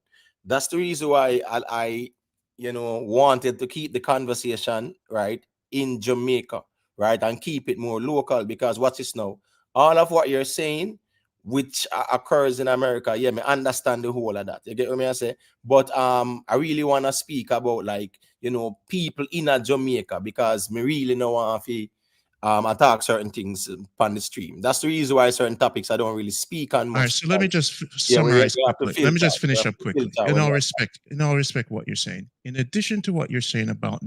That's the reason why I wanted to keep the conversation right in Jamaica, right, and keep it more local, because watch this now. All of what you're saying, which occurs in America, yeah, me understand the whole of that. You get what I say? But I really want to speak about, like, people in a Jamaica, because me really know want to attack certain things on the stream. That's the reason why certain topics I don't really speak on much. All right, so let me just Yeah, summarize we have to quickly. Let me just filter. finish up quickly. In all respect, what you're saying. In addition to what you're saying about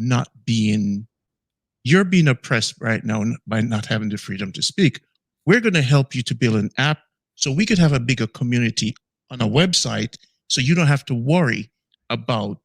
you're being oppressed right now by not having the freedom to speak. We're going to help you to build an app so we could have a bigger community on a website, so you don't have to worry about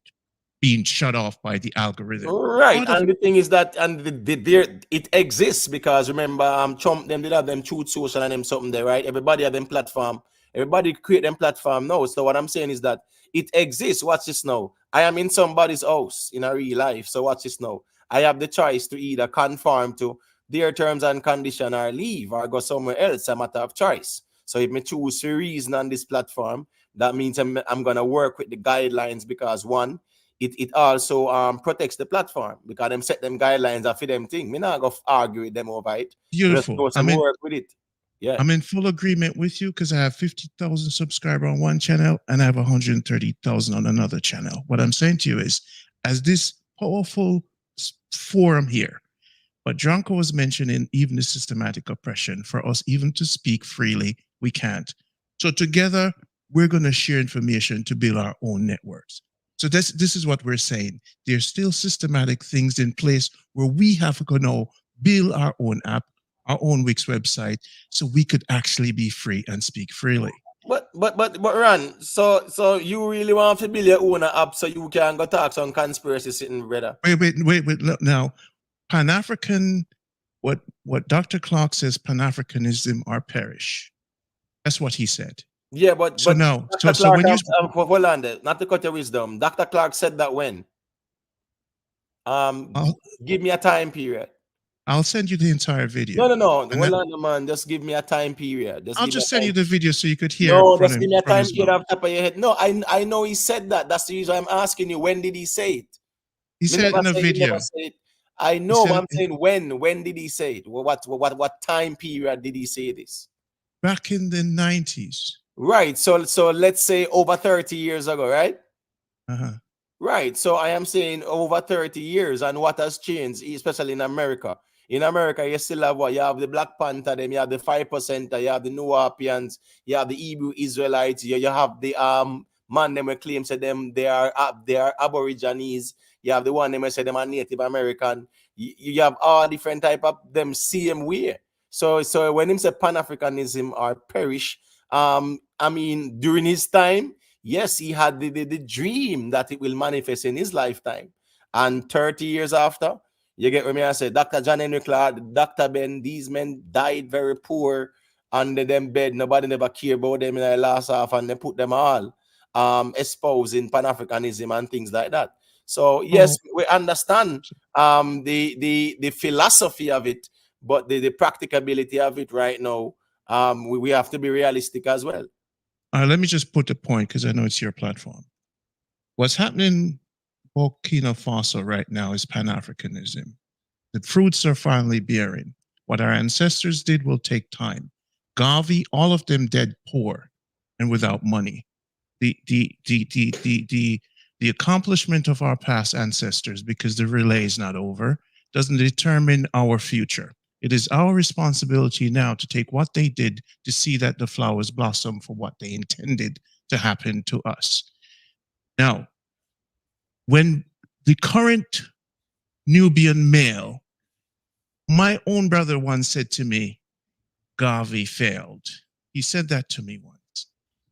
being shut off by the algorithm. Right, and the thing is that, and it exists, because remember, Trump them did have them Truth Social and them something there, right? Everybody have them platform. Everybody create them platform now. So what I'm saying is that it exists. Watch this now. I am in somebody's house in a real life. So watch this now. I have the choice to either conform to their terms and condition or leave or go somewhere else. A matter of choice. So if me choose to reason on this platform, that means I'm gonna work with the guidelines, because one, it also protects the platform, because them set them guidelines for them thing. Me not go argue with them over it. Beautiful. Just work with it. Yeah. I'm in full agreement with you, because I have 50,000 subscribers on one channel and I have 130,000 on another channel. What I'm saying to you is, as this powerful forum here, but Dranko was mentioning even the systematic oppression, for us even to speak freely, we can't. So together, we're going to share information to build our own networks. So this is what we're saying. There's still systematic things in place where we have to now build our own app, our own Wix website, so we could actually be free and speak freely. But Ron, so you really want to build your own app so you can go talk some conspiracy sitting, brother? Wait. Look, now, Pan-African, what Dr. Clark says, Pan-Africanism or perish. That's what he said. Yeah, but so now, Dr. so when you hold on there, not to cut your wisdom. Dr. Clark said that when? Give me a time period. I'll send you the entire video. No. Hold on, man. Just give me a time period. I'll just send you the video so you could hear. No, just give me a time period off the top of your head. No, I know he said that. That's the reason I'm asking you. When did he say it? He said it in a video. I know, but I'm saying when. When did he say it? What time period did he say this? Back in the 90s. Right. So let's say over 30 years ago, right? Right. So I am saying over 30 years, and what has changed, especially in America. In America, you still have what? You have the Black Panther, then you have the 5%, you have the New Orleans, you have the Hebrew Israelites, you have the man them who claim say them they are Aborigines, you have the one them who say them are Native American, you have all different type of them same way. So when him say Pan-Africanism or perish, I mean, during his time, yes, he had the dream that it will manifest in his lifetime. And 30 years after, you get what I say, Dr. John Henry Clark, Dr. Ben, these men died very poor under them bed. Nobody never cared about them in their last half, and they put them all espousing Pan-Africanism and things like that. So yes, we understand the philosophy of it, but the practicability of it right now, we have to be realistic as well. Let me just put the point, because I know it's your platform. What's happening in Burkina Faso right now is Pan-Africanism. The fruits are finally bearing. What our ancestors did will take time. Garvey, all of them dead poor and without money. The accomplishment of our past ancestors, because the relay is not over, doesn't determine our future. It is our responsibility now to take what they did to see that the flowers blossom for what they intended to happen to us. Now, when the current Nubian male, my own brother once said to me, Garvey failed. He said that to me once.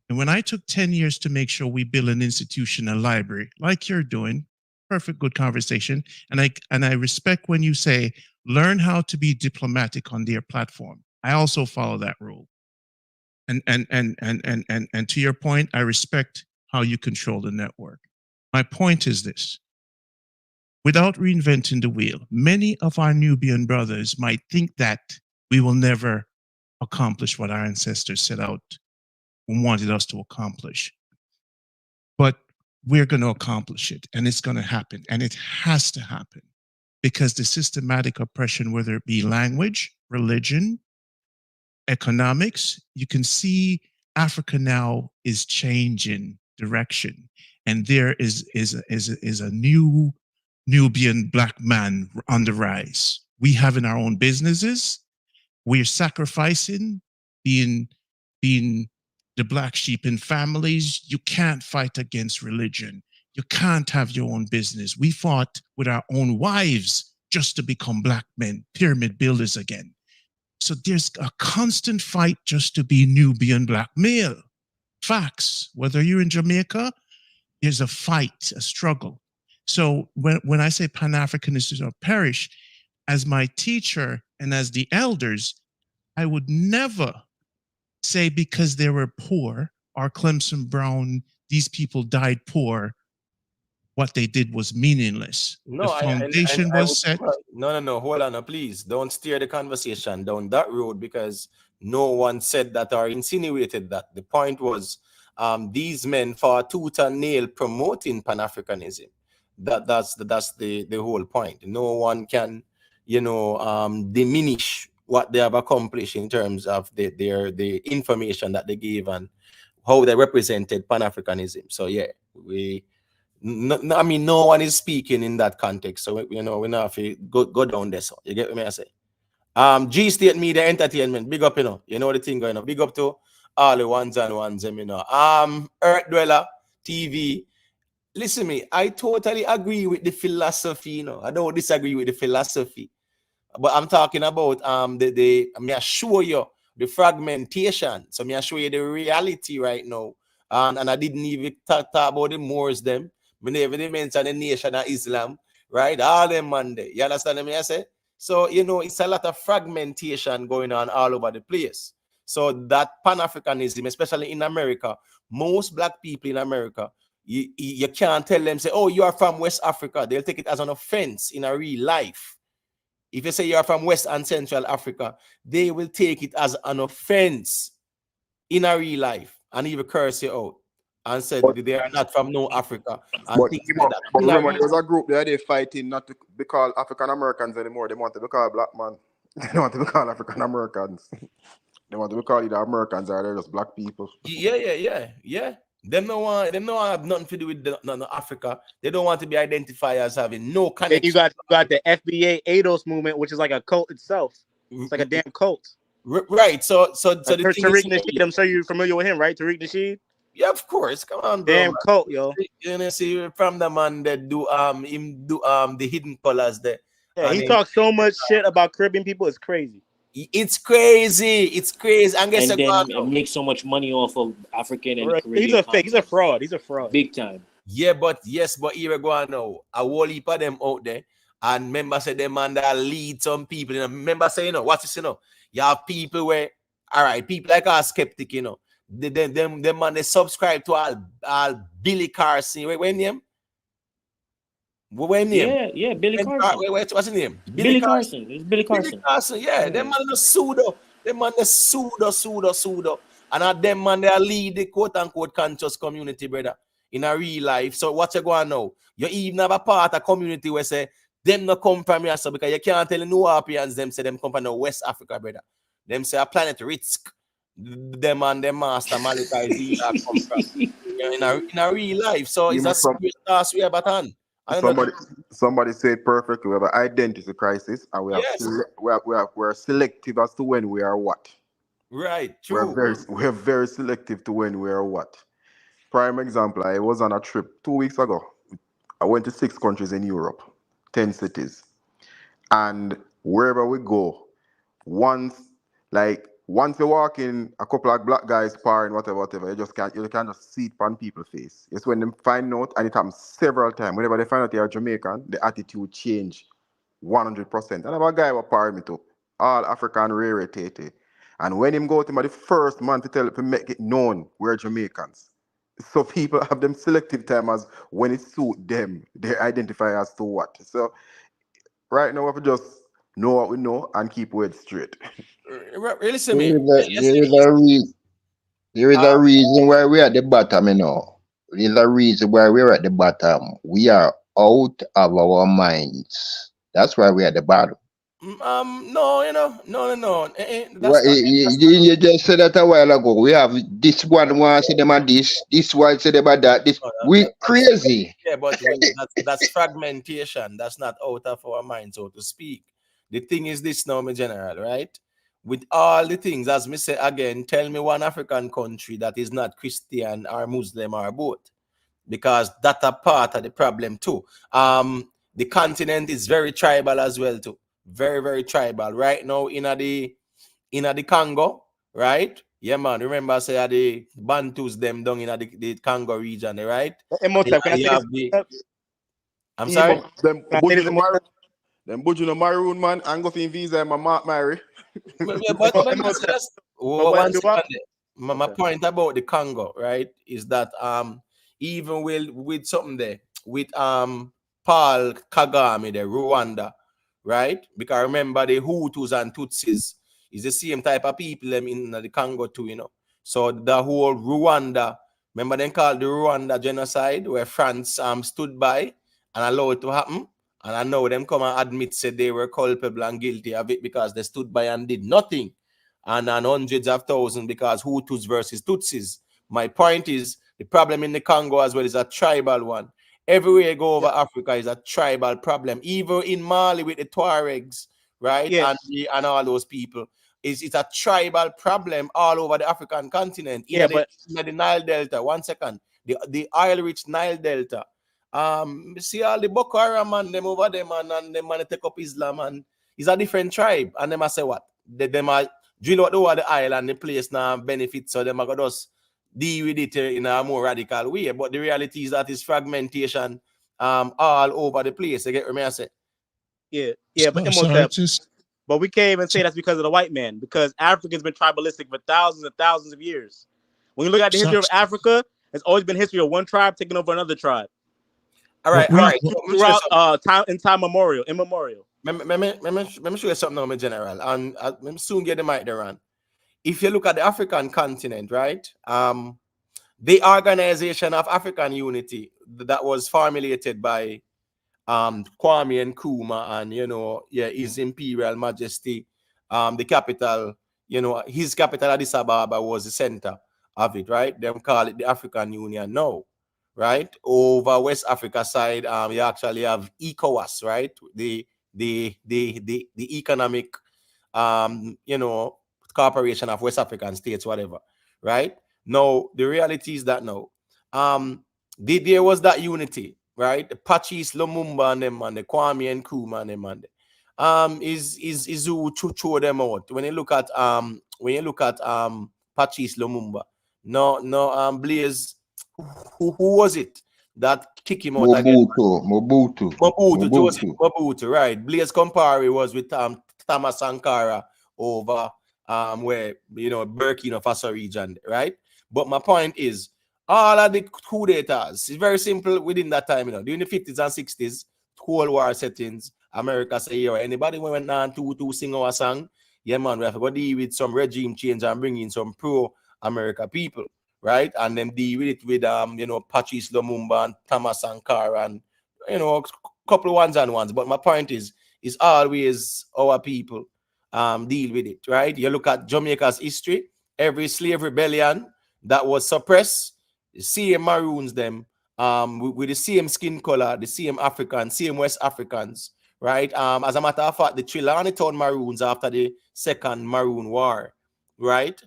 And when I took 10 years to make sure we build an institution, a library, like you're doing, perfect, good conversation. And I respect when you say, learn how to be diplomatic on their platform. I also follow that rule. And to your point, I respect how you control the network. My point is this. Without reinventing the wheel, many of our Nubian brothers might think that we will never accomplish what our ancestors set out and wanted us to accomplish. But we're going to accomplish it, and it's going to happen, and it has to happen, because the systematic oppression, whether it be language, religion, economics, you can see Africa now is changing direction, and there is a new Nubian black man on the rise. We have in our own businesses. We're sacrificing, being the black sheep in families. You can't fight against religion. You can't have your own business. We fought with our own wives just to become black men, pyramid builders again. So there's a constant fight just to be Nubian black male. Facts. Whether you're in Jamaica, there's a fight, a struggle. So when I say Pan-Africanism or perish, as my teacher and as the elders, I would never say because they were poor or Clemson Brown, these people died poor, what they did was meaningless. No, the foundation was set. No, hold on, please. Don't steer the conversation down that road, because no one said that or insinuated that. The point was, these men fought tooth and nail promoting Pan-Africanism. That's the whole point. No one can, diminish what they have accomplished in terms of the information that they gave and how they represented Pan-Africanism. So yeah, no one is speaking in that context. So we not have to go down there. So you get what I say? G State Media Entertainment, big up, you know the thing going on. Big up to all the ones and ones, Earth Dweller TV. Listen me, I totally agree with the philosophy, I don't disagree with the philosophy. But I'm talking about me assure you the fragmentation. So me assure you the reality right now. And I didn't even talk about the Moors them. Me never mention the Nation of Islam, right? All them Monday. You understand me I say? So it's a lot of fragmentation going on all over the place. So that Pan-Africanism, especially in America, most black people in America, you can't tell them, say, oh, you are from West Africa. They'll take it as an offense in a real life. If you say you're from West and Central Africa, they will take it as an offense in a real life and even curse you out and said they are not from no Africa. And things like that. But remember, there's a group there, they're fighting not to be called African Americans anymore. They want to be called black man. They don't want to be called African Americans. They want to be called either Americans or they're just black people. Yeah. Them no want have nothing to do with Africa. They don't want to be identified as having no connection. And you got the FBA ADOS movement, which is like a cult itself. It's like a damn cult. Right. So the thing Tariq Nasheed, I'm sure you're familiar with him, right? Tariq Nasheed? Yeah, of course. Come on, bro. Damn cult, yo. You see from the man that do the hidden colors there. Yeah, he talks so much shit about Caribbean people. It's crazy. It's crazy. And guess then make so much money off of African and Caribbean. He's a fake. He's a fraud. He's a fraud. Big time. Yeah, but here we go on now. A whole heap of them out there. And remember say them man that lead some people. Remember say, watch this, you have people where, all right, people like us skeptic, them man, they subscribe to all Billy Carson. When name? Yeah, Billy Carson. What's his name? Billy Carson. It's Billy Carson. Billy Carson, yeah. Them man the pseudo. Them man the pseudo. And them man they lead the quote-unquote conscious community, brother, in a real life. So what you going now? You even have a part of community where say, them not come from here, so because you can't tell no Europeans them say them come from West Africa, brother. Them say a planet risk. Them and them master Malika is come from in a real life. So it's a serious task we have at hand. Somebody said perfectly. We have an identity crisis, and we're selective as to when we are what. Right, true. We're very selective to when we are what. Prime example, I was on a trip 2 weeks ago. I went to 6 countries in Europe, 10 cities. And wherever we go, once you walk in, a couple of black guys parring, whatever, you can't just see it on people's face. It's when they find out, and it happens several times. Whenever they find out you're Jamaican, the attitude change 100%. And a guy was parring me too, all African rare tete. And when him go to the first man to make it known we're Jamaicans. So people have them selective time as when it suit them, they identify as to what. So right now we have to just know what we know and keep it straight. Listen me. There is a reason why we're at the bottom, you know. There's a reason why we're at the bottom. We are out of our minds. That's why we're at the bottom. No. You just said that a while ago. We have this one say them at this one say them at that. We crazy. Yeah, but that's fragmentation. That's not out of our mind, so to speak. The thing is this now, my general, right? With all the things, as me say again, tell me one African country that is not Christian or Muslim or both. Because that's a part of the problem too. The continent is very tribal as well too. Very, very tribal. Right now in the Congo, right? Yeah, man. Remember, say the Bantus them down in the Congo region, right? I'm sorry. Them Bujino Maroon man, I'm going to visa and my marry. My point about the Congo, right, is that even with something there, with Paul Kagame, the Rwanda, right? Because remember the Hutus and Tutsis is the same type of people them in the Congo too, you know. So the whole Rwanda, remember they called the Rwanda genocide, where France stood by and allowed it to happen. And I know them come and admit said they were culpable and guilty of it because they stood by and did nothing. And hundreds of thousands because Hutus versus Tutsis. My point is the problem in the Congo as well is a tribal one. Everywhere you go over Africa is a tribal problem. Even in Mali with the Tuaregs, right? Yes. And all those people. It's a tribal problem all over the African continent. In the Nile Delta. 1 second. The oil-rich Nile Delta. See all the Boko Haram man, them over there, man, and them man take up Islam, and it's a different tribe. And them I say what? Them are drill out over the island, the place now benefit, so them are gonna just deal with it in a more radical way. But the reality is that it's fragmentation all over the place. You get what I say? Yeah, but we can't even say that's because of the white man, because Africa's been tribalistic for thousands and thousands of years. When you look at the history of Africa, it's always been history of one tribe taking over another tribe. All right. Throughout time immemorial. Let me show you something now, my general, and I'm soon get the mic there on. If you look at the African continent, right, the Organization of African Unity that was formulated by Kwame Nkrumah and His Imperial Majesty, the capital, his capital Addis Ababa was the center of it, right? Them call it the African Union now. Right over West Africa side, you actually have ECOWAS, right? The economic, cooperation of West African states, whatever, right? Now the reality is that now, there was that unity, right? The Patrice Lumumba and them and the Kwame Nkrumah and them and is who throw them out. When you look at Patrice Lumumba, no Blaise. Who was it that kicked him out again? Mobutu, right. Blaise Compaoré was with Thomas Sankara over where Burkina Faso region, right? But my point is, all of the coup d'etats is very simple within that time, during the 50s and 60s, Cold War settings, America say, yo, anybody went on to sing our song, yeah man, we have to go deal with some regime change and bring in some pro-America people. Right, and then deal with it with Patrice Lumumba and Thomas Sankara and couple of ones and ones. But my point is always our people deal with it. Right, you look at Jamaica's history, every slave rebellion that was suppressed, the same Maroons them with the same skin color, the same Africans, same West Africans. Right, as a matter of fact, the Trelawny Town Maroons after the Second Maroon War, right,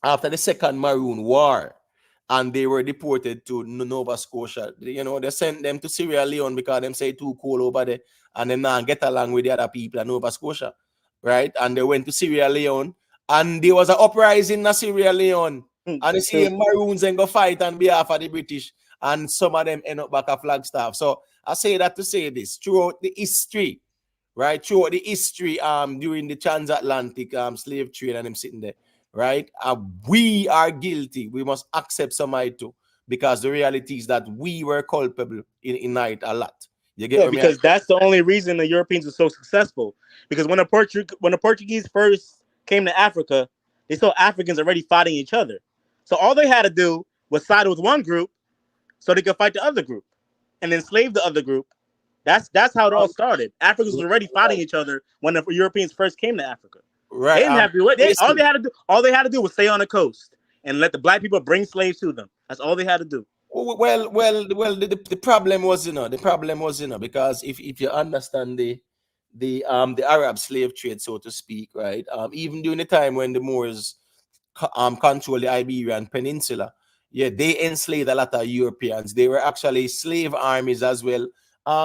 after the Second Maroon War, and they were deported to Nova Scotia. You know, they sent them to Sierra Leone because them say too cold over there, and then now get along with the other people in Nova Scotia, right? And they went to Sierra Leone, and there was an uprising in Sierra Leone, and you see Maroons and go fight on behalf of the British, and some of them end up back at Flagstaff. So I say that to say this, throughout the history, right? Throughout the history, during the transatlantic slave trade and them sitting there, right? We are guilty. We must accept somebody too, because the reality is that we were culpable in it a lot. You get yeah, because that's the only reason the Europeans were so successful. Because when the Portuguese first came to Africa, they saw Africans already fighting each other. So all they had to do was side with one group so they could fight the other group and enslave the other group. That's how it all started. Africans were already fighting each other when the Europeans first came to Africa. Right. They didn't have to. All they had to do was stay on the coast and let the black people bring slaves to them. That's all they had to do. Well. The problem was, because if you understand the Arab slave trade, so to speak, right? Even during the time when the Moors controlled the Iberian Peninsula, yeah, they enslaved a lot of Europeans. They were actually slave armies as well.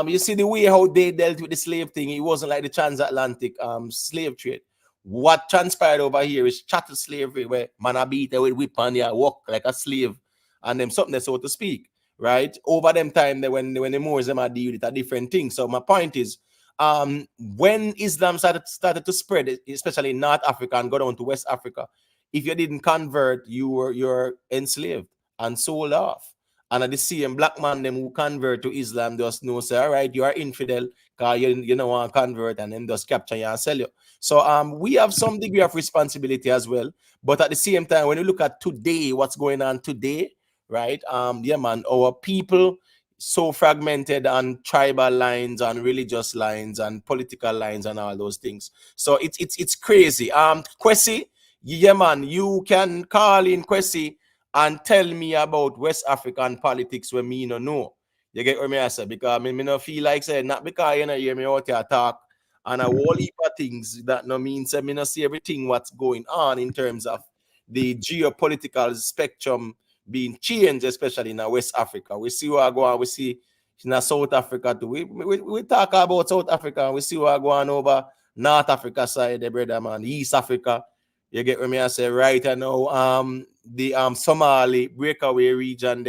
You see the way how they dealt with the slave thing. It wasn't like the transatlantic slave trade. What transpired over here is chattel slavery, where man a beat with whip and you walk like a slave, and them something, so to speak, right? Over them time, when the Moors them are deal with a different thing. So my point is, when Islam started to spread, especially in North Africa and go down to West Africa, if you didn't convert, you're enslaved and sold off. And at the same black man them who convert to Islam just know say, all right, you are infidel because you don't want to convert, and then just capture you and sell you. So we have some degree of responsibility as well. But at the same time, when you look at today, what's going on today, right? Yeah, man, our people so fragmented on tribal lines and religious lines and political lines and all those things. So it's crazy. Kwesi, yeah, man, you can call in Kwesi and tell me about West African politics when me no know. You get what I say? Because me no feel like saying, not because you know hear me out here talk and a whole heap of things that no means me no see everything what's going on in terms of the geopolitical spectrum being changed, especially in West Africa. We see what go on, we see in South Africa too. We talk about South Africa, we see what go on over North Africa side, the brother man, East Africa. You get what I say right now. The Somali breakaway region,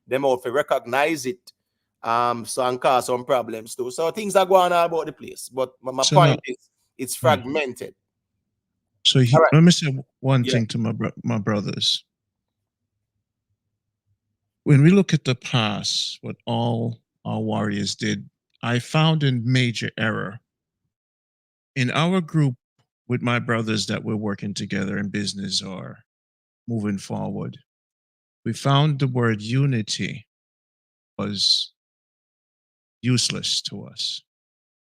them out to recognize it. So and cause some problems too. So things are going on about the place. But my point is, it's fragmented. So let me say one thing to my brothers. When we look at the past, what all our warriors did, I found a major error. In our group with my brothers that we're working together in business or moving forward, we found the word unity was useless to us.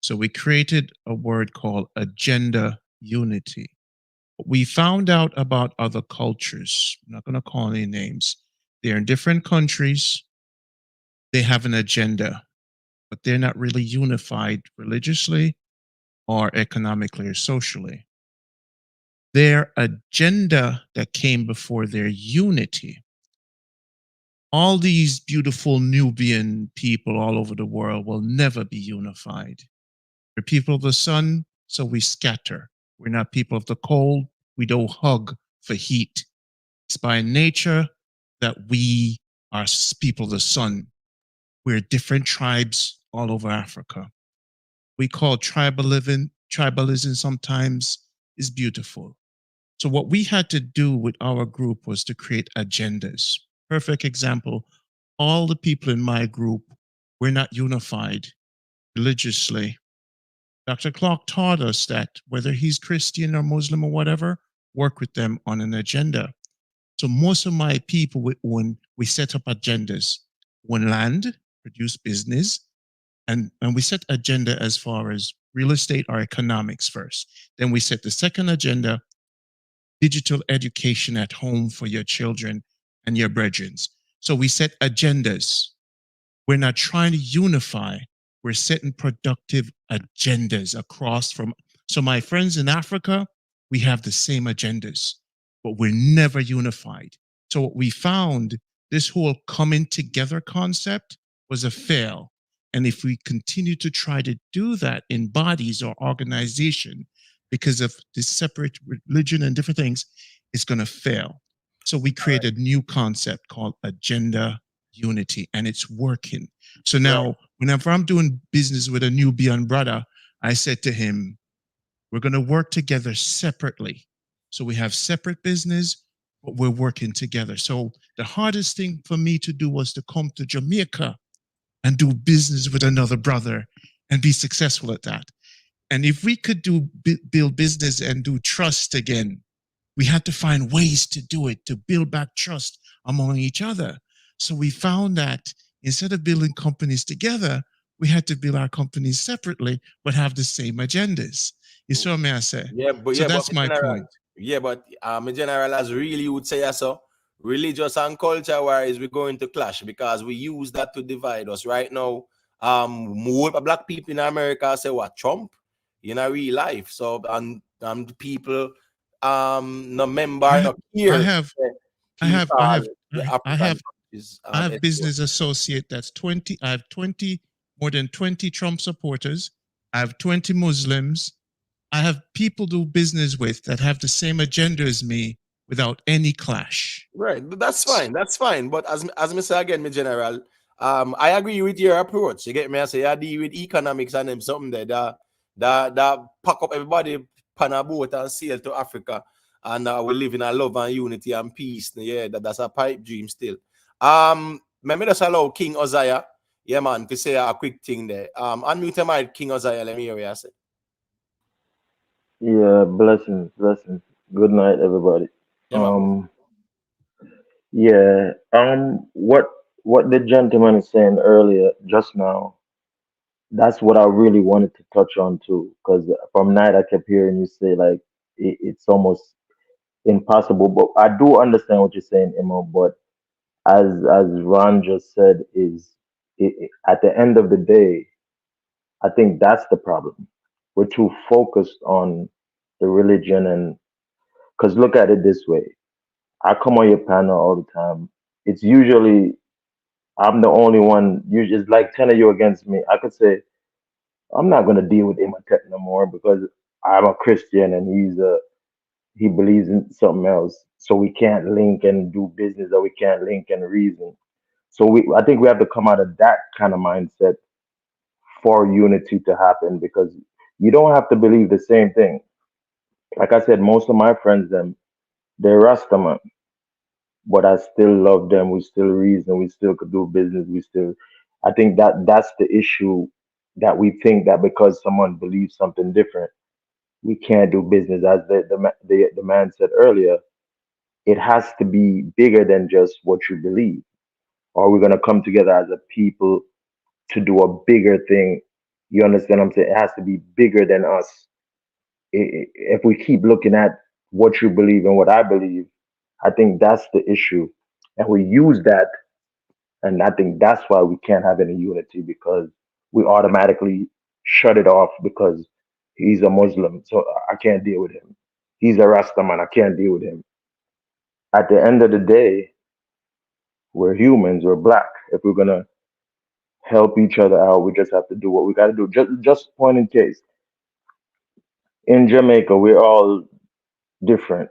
So we created a word called agenda unity. We found out about other cultures. I'm not going to call any names. They're in different countries. They have an agenda, but they're not really unified religiously or economically or socially. Their agenda that came before their unity. All these beautiful Nubian people all over the world will never be unified. We're people of the sun, so we scatter. We're not people of the cold. We don't hug for heat. It's by nature that we are people of the sun. We're different tribes all over Africa. We call tribalism sometimes is beautiful. So what we had to do with our group was to create agendas. Perfect example, all the people in my group, we're not unified religiously. Dr. Clark taught us that whether he's Christian or Muslim or whatever, work with them on an agenda. So most of my people, we set up agendas. One land, produce business, and we set agenda as far as real estate or economics first. Then we set the second agenda, digital education at home for your children and your brethren. So we set agendas. We're not trying to unify. We're setting productive agendas across from. So my friends in Africa, we have the same agendas, but we're never unified. So what we found, this whole coming together concept was a fail. And if we continue to try to do that in bodies or organization because of this separate religion and different things, it's going to fail. So we created a new concept called agenda unity, and it's working. So now, whenever I'm doing business with a Nubian brother, I said to him, we're going to work together separately. So we have separate business, but we're working together. So the hardest thing for me to do was to come to Jamaica and do business with another brother and be successful at that. And if we could build business and do trust again, we had to find ways to do it, to build back trust among each other. So we found that instead of building companies together, we had to build our companies separately, but have the same agendas. You see what I say? Yeah, but so that's my point. Yeah, but my general, as really would say so, religious and culture wise, we're going to clash because we use that to divide us. Right now, more black people in America say what Trump in a real life. So and people no member no here. I have business associate that's 20. I have 20 more than 20 Trump supporters. I have 20 Muslims. I have people do business with that have the same agenda as me without any clash. Right, that's fine. That's fine. But as I say again, my general, I agree with your approach. You get me? I say I deal with economics and them something there that pack up everybody pan a boat and sail to Africa, and we live in a love and unity and peace. Yeah, that's a pipe dream still. Maybe just allow King Uzziah, yeah man, to say a quick thing there. Unmute your mic, King Uzziah. Let me hear what you say. Yeah, blessings. Good night, everybody. What the gentleman is saying earlier, just now, that's what I really wanted to touch on too. Because from night I kept hearing you say like it's almost impossible. But I do understand what you're saying, Imo. But as Ron just said, at the end of the day, I think that's the problem. We're too focused on the religion and because look at it this way. I come on your panel all the time. It's usually I'm the only one. Usually, it's like 10 of you against me. I could say I'm not gonna deal with Imhotep no more because I'm a Christian and he believes in something else. So we can't link and do business, or we can't link and reason. So I think we have to come out of that kind of mindset for unity to happen because you don't have to believe the same thing. Like I said, most of my friends, they're Rastaman, but I still love them. We still reason. We still could do business. I think that's the issue, that we think that because someone believes something different, we can't do business. As the man said earlier, it has to be bigger than just what you believe. Or we're gonna come together as a people to do a bigger thing. You understand what I'm saying? It has to be bigger than us. If we keep looking at what you believe and what I believe, I think that's the issue. And we use that, and I think that's why we can't have any unity because we automatically shut it off because he's a Muslim, so I can't deal with him. He's a Rastaman, I can't deal with him. At the end of the day, we're humans, we're black. If we're gonna help each other out, we just have to do what we gotta do. Just point in case. In Jamaica, we're all different.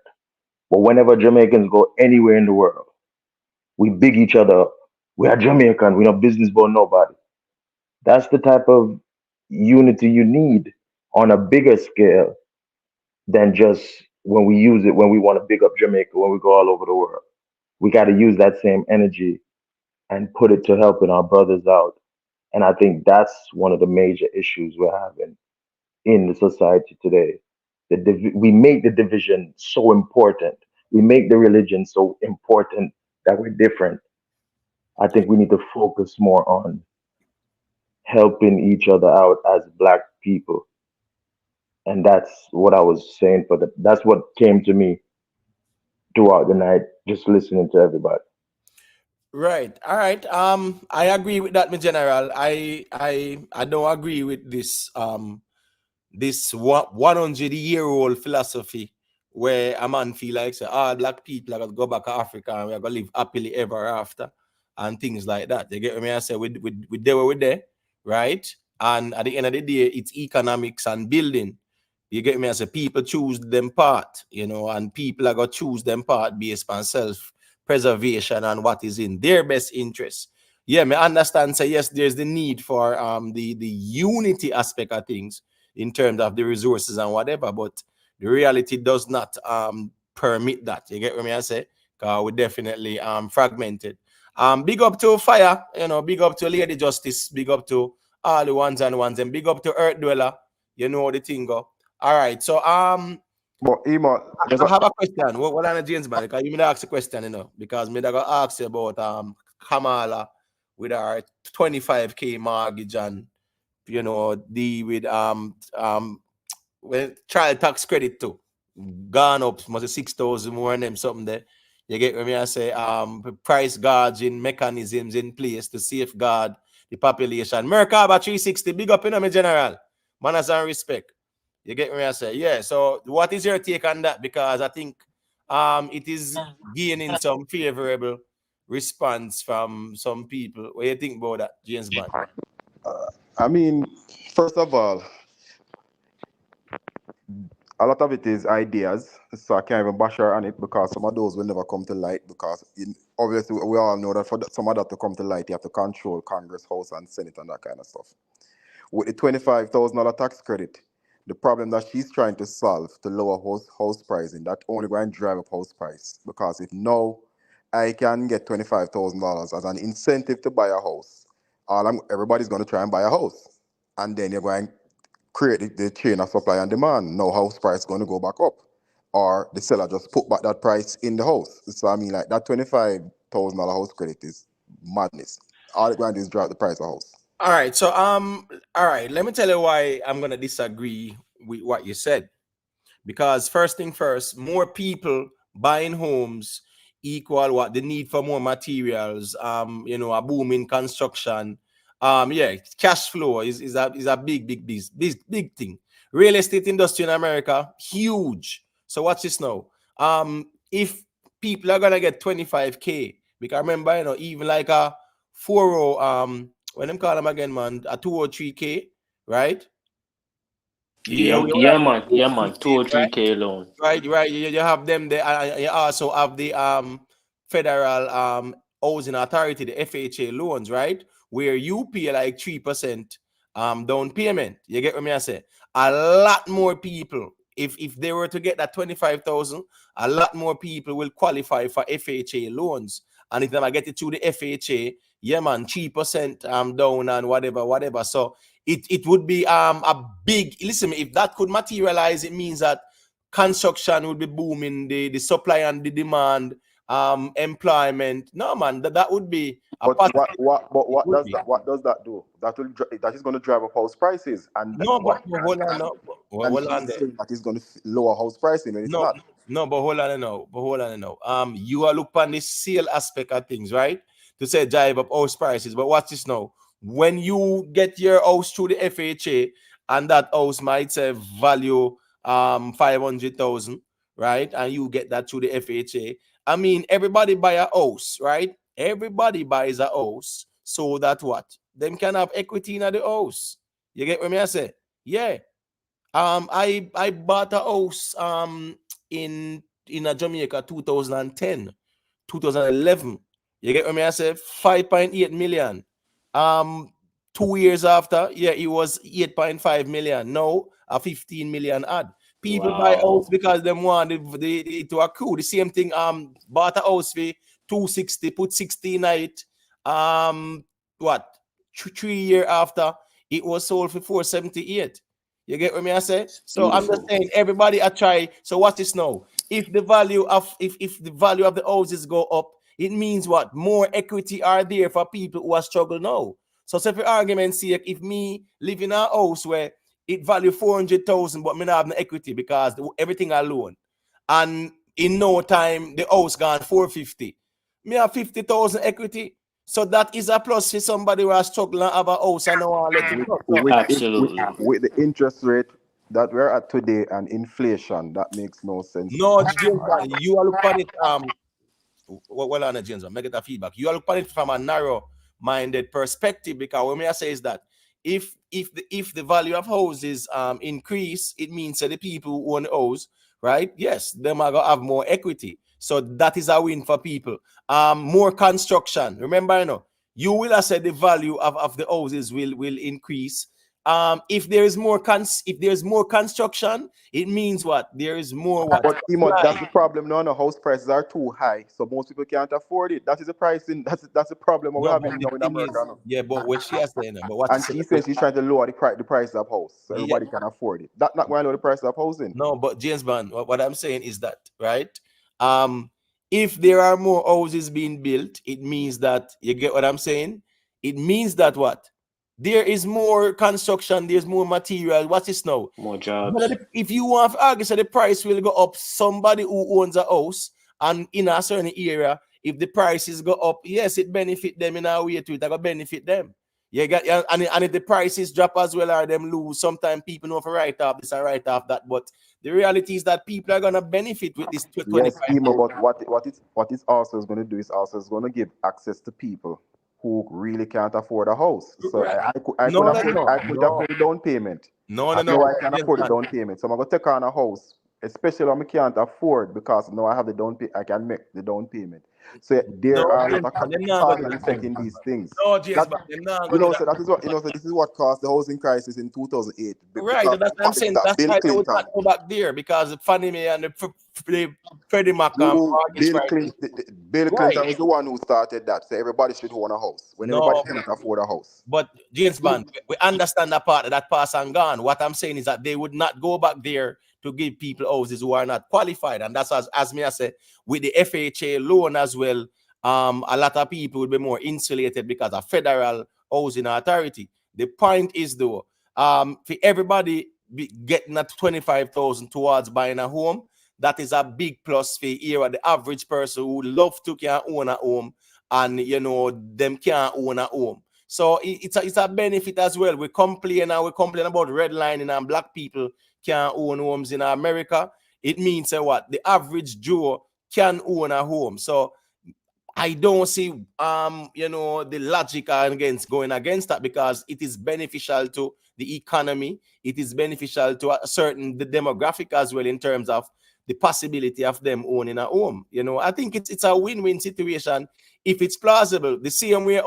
But whenever Jamaicans go anywhere in the world, we big each other up. We are Jamaican, we no business about nobody. That's the type of unity you need on a bigger scale than just when we use it when we want to big up Jamaica, when we go all over the world. We got to use that same energy and put it to helping our brothers out. And I think that's one of the major issues we're having in the society today. We make the division so important. We make the religion so important that we're different. I think we need to focus more on helping each other out as black people. And that's what I was saying that's what came to me throughout the night, just listening to everybody. Right. All right. I agree with that, my general. I don't agree with this this 100-year-old philosophy where a man feel like say, all black people are gonna go back to Africa and we're gonna live happily ever after and things like that. You get what I say? We there where we there, right? And at the end of the day, it's economics and building. You get me? As a people choose them part, you know, and people are gonna choose them part based on self-preservation and what is in their best interest. Yeah, me understand. So yes, there's the need for the unity aspect of things in terms of the resources and whatever, but the reality does not permit that. You get what I say? Because we're definitely fragmented. Big up to Fire, you know, big up to Lady Justice, big up to all the ones and ones, and big up to Earth Dweller. You know the thing go. All right, so but Emo, I have a question. What on the James man? Because you may ask a question, you know, because me gonna ask you about Kamala with our 25K mortgage and you know with well, child tax credit too gone up, must be 6,000 more than them something there. You get what I say? Price gouging mechanisms in place to safeguard the population. Merkaba 360, big up in my general. Manners and respect. You get what I say? Yeah. So what is your take on that? Because I think it is gaining some favorable response from some people. What do you think about that, James Bond? I mean, first of all, a lot of it is ideas, so I can't even bash her on it because some of those will never come to light because obviously we all know that for some of that to come to light, you have to control Congress, House, and Senate and that kind of stuff. With the $25,000 tax credit, the problem that she's trying to solve to lower house pricing, that only going to drive up house price because if no, I can get $25,000 as an incentive to buy a house. Everybody's going to try and buy a house, and then you're going to create the chain of supply and demand. No house price is going to go back up, or the seller just put back that price in the house. So I mean, like that $25,000 house credit is madness. All it's going to do is drive the price of house. All right, so all right, let me tell you why I'm gonna disagree with what you said. Because first thing first, more people buying homes equal what the need for more materials, you know, a boom in construction. Yeah, cash flow is a big thing. Real estate industry in America, huge. So watch this now. If people are gonna get 25K, because remember, you know, even like a 40 when them call them again, man, a 203K, right? Yeah, man, 203K loan. Right. You have them there, and you also have the federal housing authority, the FHA loans, right? Where you pay like 3% down payment. You get what I say? A lot more people, if they were to get that 25,000, a lot more people will qualify for FHA loans. And if they get it through the FHA, yeah, man, 3% down and whatever. So it would be a big, listen, if that could materialize, it means that construction would be booming, the supply and the demand, employment. No, man, that would be what does that do? That is going to drive up house prices, and hold on there. That is going to lower house pricing when it's not. No, but hold on now. You are looking on the sale aspect of things, right? To say drive up house prices. But watch this now. When you get your house through the FHA and that house might say value 500,000, right? And you get that through the FHA. I mean, everybody buy a house, right? Everybody buys a house so that what? Them can have equity in the house. You get what I say? Yeah. I bought a house in a Jamaica 2010, 2011. You get what I say? 5.8 million. 2 years after, yeah, it was 8.5 million. Now a 15 million ad. People buy house because them want it to accrue. The same thing. Bought a house for 260, put 60 night. What? 3 years after, it was sold for 478. You get what I say? So I'm just saying, everybody I try. So watch this now. If the value of the houses go up, it means what? More equity are there for people who are struggling now. So for argument's sake, if me live in a house where it value 400,000, but me not have no equity because everything alone, and in no time the house gone 450, me have 50,000 equity. So that is a plus for somebody who are struggling to have a house and now let it go. Absolutely. With the interest rate that we're at today and inflation, that makes no sense to No, me. James, you are looking at it. Well, on James, make it a feedback. You are looking at it from a narrow-minded perspective, because what I say is that if the value of houses increase, it means that the people who own house, right? Yes, them are gonna have more equity. So that is a win for people. More construction. Remember, you will have said the value of the houses will increase. If there is more construction, it means what? There is more what? But that's the problem. No, house prices are too high, so most people can't afford it. That is the pricing. That's the problem we're No, but having the now in thing is, America. No? yeah, but what she has saying, but what And she says she's trying to lower the price of house, so yeah, everybody can afford it. That's not going to lower the price of housing. no, but James Bond, what I'm saying is that, right? If there are more houses being built, it means that, you get what I'm saying? It means that what? There is more construction, there's more material. What's this now? More jobs. If you want to argue, so the price will go up. Somebody who owns a house and in a certain area, if the prices go up, yes, it benefit them in a way to it. It will benefit them. You get, and if the prices drop as well or them lose, sometimes people know for write off this and write off that. But the reality is that people are gonna benefit with this 25. Yes, Emo, but what it's also is going to do is also is going to give access to people who really can't afford a house. So Right. I could No, afford the down payment. No. I can afford the down payment. So I'm going to take on a house, especially when I can't afford, because now I have the down pay. I can make the down payment. So there are a lot of cause and effect in these things. No, James, That, they're not you gonna know, do so that is what so this is what caused the housing crisis in 2008. Right, Because that's what I'm saying. That's Bill why they would Clinton. not go back there, because the Fannie Mae and the Freddie Mac mortgage Bill crisis. Clinton was the one who started that. So everybody should own a house when everybody cannot afford a house. But James Bond, we understand that part, that pass and gone. What I'm saying is that they would not go back there to give people houses who are not qualified. And that's as me I say, with the FHA loan as well, a lot of people would be more insulated because of federal housing authority. The point is though, for everybody getting at 25,000 towards buying a home, that is a big plus for here. The average person who love to can own a home, and them can't own a home. So it's a benefit as well. We complain about redlining and black people can't own homes in America. It means what? The average Joe can own a home. So I don't see the logic against going against that, because it is beneficial to the economy. It is beneficial to a certain the demographic as well, in terms of the possibility of them owning a home. I think it's a win-win situation if it's plausible. The same way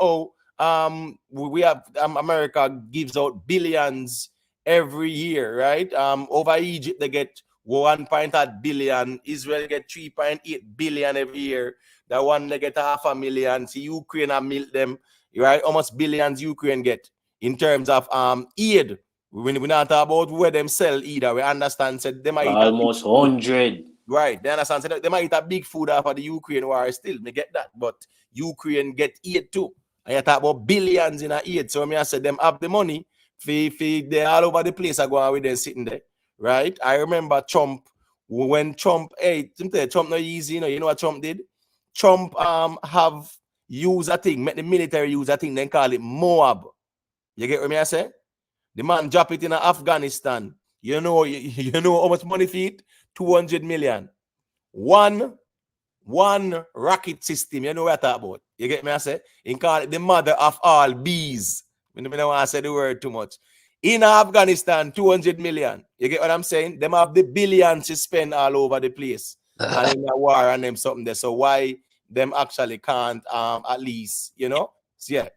we have America gives out billions every year, right? Over Egypt they get 1.8 billion. Israel get 3.8 billion every year. That one they get 500,000. See, Ukraine and milk them, right? How much billions Ukraine get in terms of aid? When we not talk about where them sell either, we understand said they might almost 100. Right, they understand said they might eat a big food after the Ukraine war still. Me get that, but Ukraine get aid too. And you talk about billions in a aid. So I said them have the money. They all over the place are going with them sitting there. Right? I remember Trump, when Trump, Trump not easy, you know what Trump did? Trump have used a thing, make the military use a thing, then call it Moab. You get what I say? The man drop it in Afghanistan. You know how much money for it? 200 million. One rocket system. You know what I talk about? You get me? I say? He call it the mother of all bees. I don't want to say the word too much. In Afghanistan, 200 million. You get what I'm saying? Them have the billions to spend all over the place. And in the war and them something there. So why them actually can't at least, so yeah.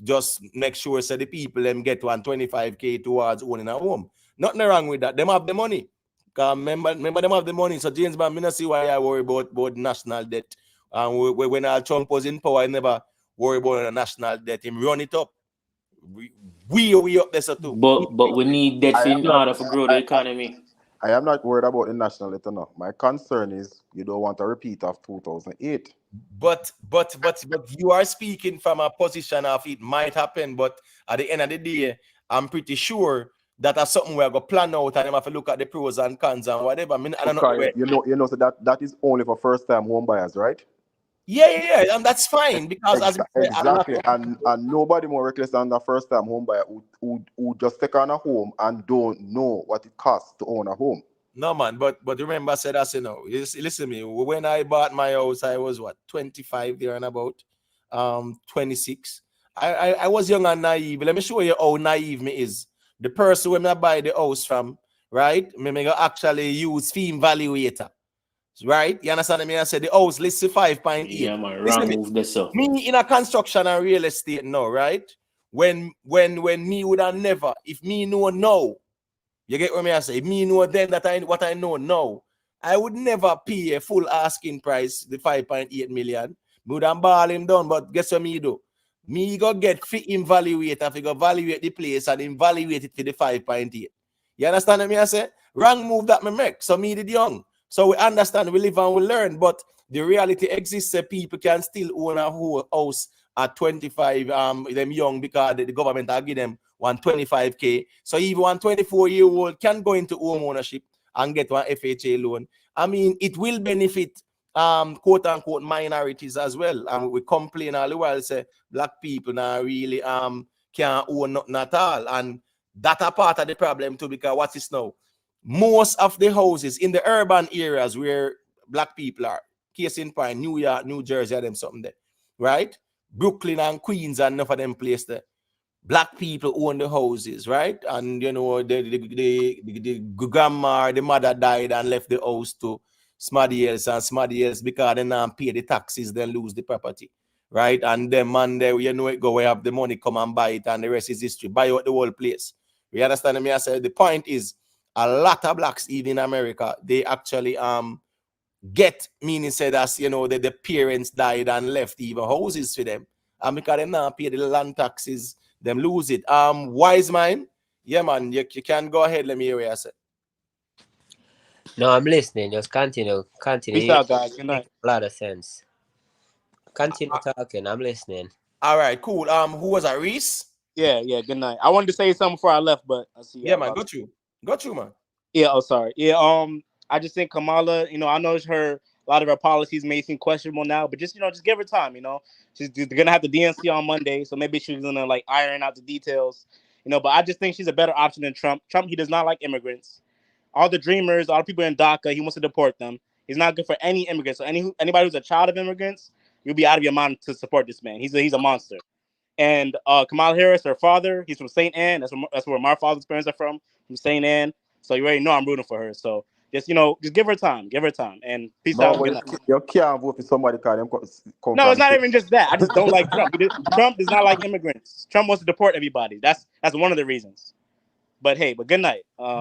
Just make sure so the people them get 125K towards owning a home. Nothing wrong with that. Them have the money. Remember them have the money. So James Bond, I don't see why I worry about national debt. When Trump was in power, I never worry about the national debt. Him run it up. We up there so too. But we need debt in order to grow the economy. I am not worried about the national debt enough. My concern is you don't want a repeat of 2008. But you are speaking from a position of it might happen, but at the end of the day, I'm pretty sure that that's something we're going to plan out and have to look at the pros and cons and whatever. I don't know. So that is only for first-time home buyers, right? Yeah, and that's fine because as we say, a lot Exactly, and nobody more reckless than the first time home buyer who just take on a home and don't know what it costs to own a home. No man, but remember I said that, you know, listen to me. When I bought my house, I was what 25 there and about 26. I was young and naive. Let me show you how naive me is. The person when I buy the house from, right? Me go actually use fee evaluator. Right? You understand me? I said the house listed 5.8. Yeah, man, Listen wrong move this up. me in a construction and real estate now, right? When me would have never, if me know now, you get what I say? Me know then that what I know now, I would never pay a full asking price, the 5.8 million. Me would have ball him down, but guess what me do? Me go get fit evaluate if you go evaluate the place and evaluate it for the 5.8. You understand what I say? Wrong move that me make. So me did young. So we understand, we live and we learn, but the reality exists that people can still own a whole house at 25, them young because the government will give them 125K. So even one 24-year-old can go into home ownership and get one FHA loan. I mean, it will benefit quote unquote minorities as well. And we complain all the while, say black people now really can't own nothing at all. And that a part of the problem too, because what is now? Most of the houses in the urban areas where black people are, case in point, New York, New Jersey, them something there, right? Brooklyn and Queens and enough of them places there. Black people own the houses, right? And you know, the grandma, the mother died and left the house to somebody else because they not pay the taxes, then lose the property, right? And then man, there you know it go, we have the money, come and buy it, and the rest is history. Buy out the whole place. You understand me? I said the point is a lot of blacks, even in America, they actually get, meaning said as you know that the parents died and left even houses for them, and because they not pay the land taxes, them lose it. Wise mind, yeah man, you can go ahead. Let me hear what you say. No, I'm listening. Just continue. Peace out, guys. Good night. A lot of sense. Continue talking. I'm listening. All right, cool. Who was that, Reese? Yeah. Good night. I wanted to say something before I left, but I see. Yeah, man. Got you, man. Yeah. Oh, sorry. Yeah. I just think Kamala. You know, I know a lot of her policies may seem questionable now, but just give her time. You know, she's gonna have the DNC on Monday, so maybe she's gonna like iron out the details. You know, but I just think she's a better option than Trump. Trump, he does not like immigrants. All the dreamers, all the people in DACA, he wants to deport them. He's not good for any immigrants. So anybody who's a child of immigrants, you'll be out of your mind to support this man. He's a monster. And Kamala Harris, her father, he's from St. Anne. That's where my father's parents are from St. Anne. So you already know I'm rooting for her. So just give her time. And peace out. You can't vote for somebody because them no, it's not even just that. I just don't like Trump. Trump does not like immigrants. Trump wants to deport everybody. That's one of the reasons. But good night. Right.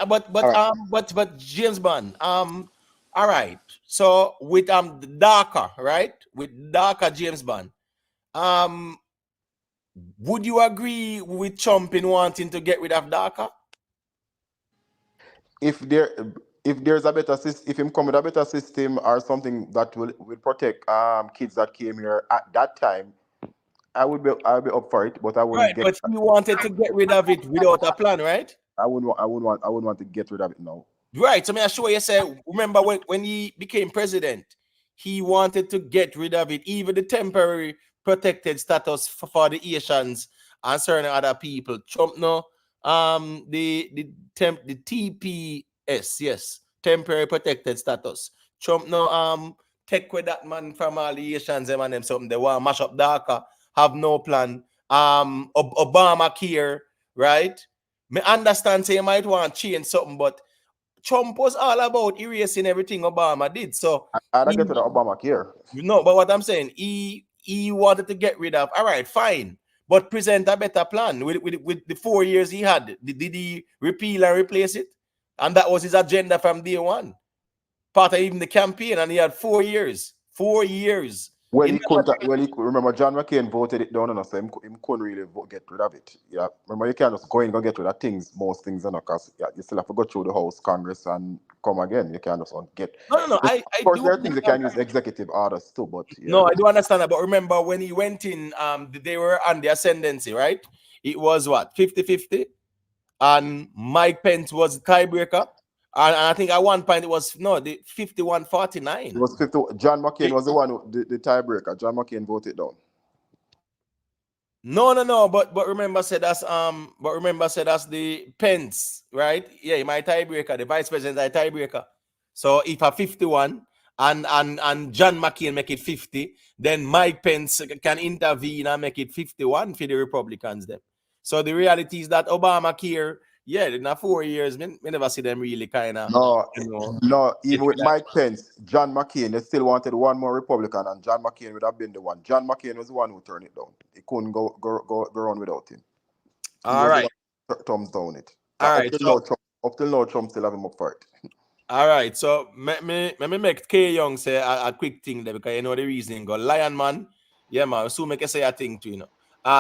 But James Bond. All right. So with the darker, right? With darker James Bond. Would you agree with Trump in wanting to get rid of DACA? If there's a better system, if him come with a better system or something that will protect kids that came here at that time, I'll be up for it. But I wouldn't But he wanted to get rid of it without a plan, right? I wouldn't want to get rid of it now. Right. So I sure you say, remember when he became president, he wanted to get rid of it, even the temporary protected status for the Asians and certain other people. Trump no, the TPS, yes, temporary protected status. Trump no take with that man from all the Asians and them something. They want to mash up DACA, have no plan. Obamacare, right? Me understand say you might want to change something, but Trump was all about erasing everything Obama did. So I don't get to the Obamacare. No, but what I'm saying, he wanted to get rid of. All right, fine, but present a better plan with the 4 years he had. Did he repeal and replace it? And that was his agenda from day one. Part of even the campaign, and he had 4 years. 4 years. Well, he remember John McCain voted it down, and so him couldn't really get rid of it. Yeah, remember you can't just go in and get rid of most things, because you still have to go through the House, Congress, and come again. You can't just get. No. Of course, there are things you can use executive orders too, but yeah. No, I do understand that. But remember when he went in, they were on the ascendancy, right? It was what 50-50, and Mike Pence was the tiebreaker. And I think at one point it was the 51-49. It was 50. John McCain was the one who the tiebreaker. John McCain voted down. No. But remember said that's the Pence, right? Yeah, my tiebreaker, the vice president is tiebreaker. So if a 51 and John McCain make it 50, then Mike Pence can intervene and make it 51 for the Republicans then. So the reality is that Obamacare, in 4 years, we never see them really kind of. No, even with Mike Pence, John McCain, they still wanted one more Republican, and John McCain would have been the one. John McCain was the one who turned it down. He couldn't go on without him. All right. Thumbs down it. All right. Up till now, Trump still have him up for it. All right. So let me make K Young say a quick thing there because you know the reasoning. Go Lion Man. Yeah, man. So make you say a thing too, you know.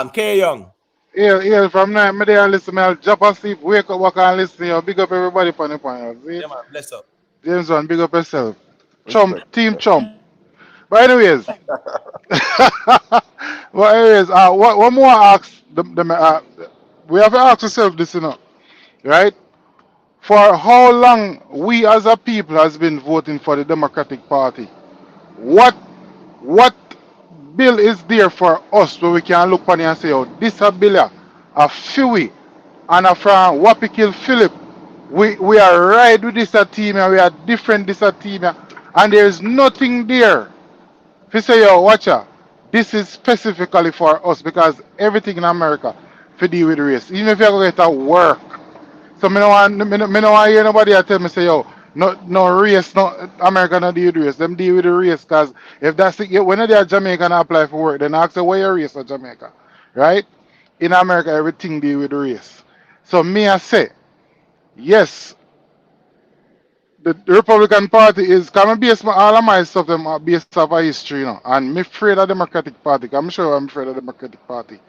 K Young. Yeah, from night, me there listen, I'll jump asleep, wake up, walk and listen, you know, big up everybody on the panel. See? Yeah, man, bless up. James One, big up yourself. Team Chump. But anyways, one more ask, we have to ask ourselves this, you know, right? For how long we as a people has been voting for the Democratic Party? What bill is there for us where we can look on it and say, oh, this a bill, a Fewy, and a from Wapi Kill Philip. We are right with this a team and we are different this a team and there is nothing there. If you say, yo, watch out, this is specifically for us because everything in America to deal with race. Even if you're going to work. So me no want hear nobody tell me say, yo, no race, no America no deal with race. Them deal with the race because if that's it, when they are Jamaican apply for work, then ask them why your race of Jamaica. Right? In America, everything deal with the race. So me I say, yes, the Republican Party is coming based all of my stuff them are based off of history, you know. And me afraid of Democratic Party. I'm sure I'm afraid of Democratic Party.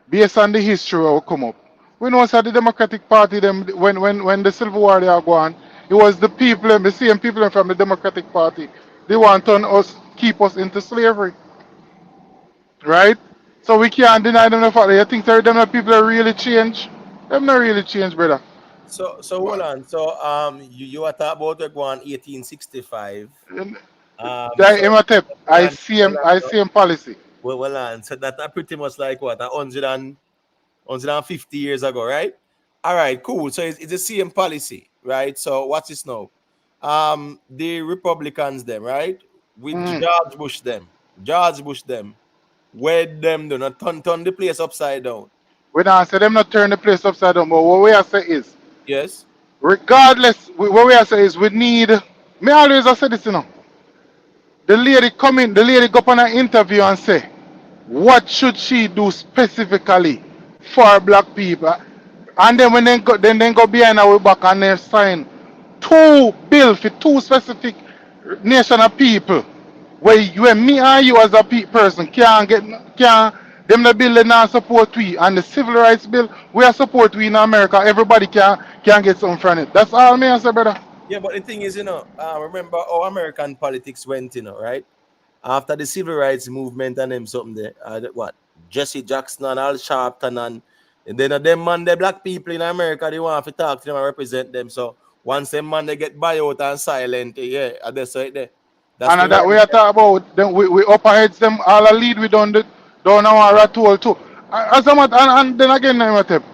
Based on the history will come up. We know that the Democratic Party, them when the Civil War they are going, it was the people, the same people from the Democratic Party. They want to keep us into slavery. Right? So we can't deny them the fact that you think that them people are really change. Them not really change, brother. So hold on. So you are talking about the one 1865. I see him policy. Well, so that's pretty much like what 150 years ago, right? All right, cool. So it's the same policy, right? So what's this now? The Republicans, them, right? With George Bush, them, where them do not turn the place upside down. We don't say them not turn the place upside down, but what we are saying is, yes, regardless, what we are saying is we need. Me always say this, you know. The lady go up on an interview and say, what should she do specifically for black people? And then when they go behind our back and they sign 2 bills for 2 specific nation of people. Where me and you as a person them the bill they not support we and the civil rights bill we are support we in America. Everybody can get something from it. That's all me I say, brother. Yeah, but the thing is, you know, remember how American politics went, you know, right? After the civil rights movement and them something there, Jesse Jackson and Al Sharpton and then the black people in America, they want to talk to them and represent them. So once them man they get buy out and silent, that's right there. That's and that we are talking about them, we upper heads them all a lead we don't our rat hole too. As a matter, and then again,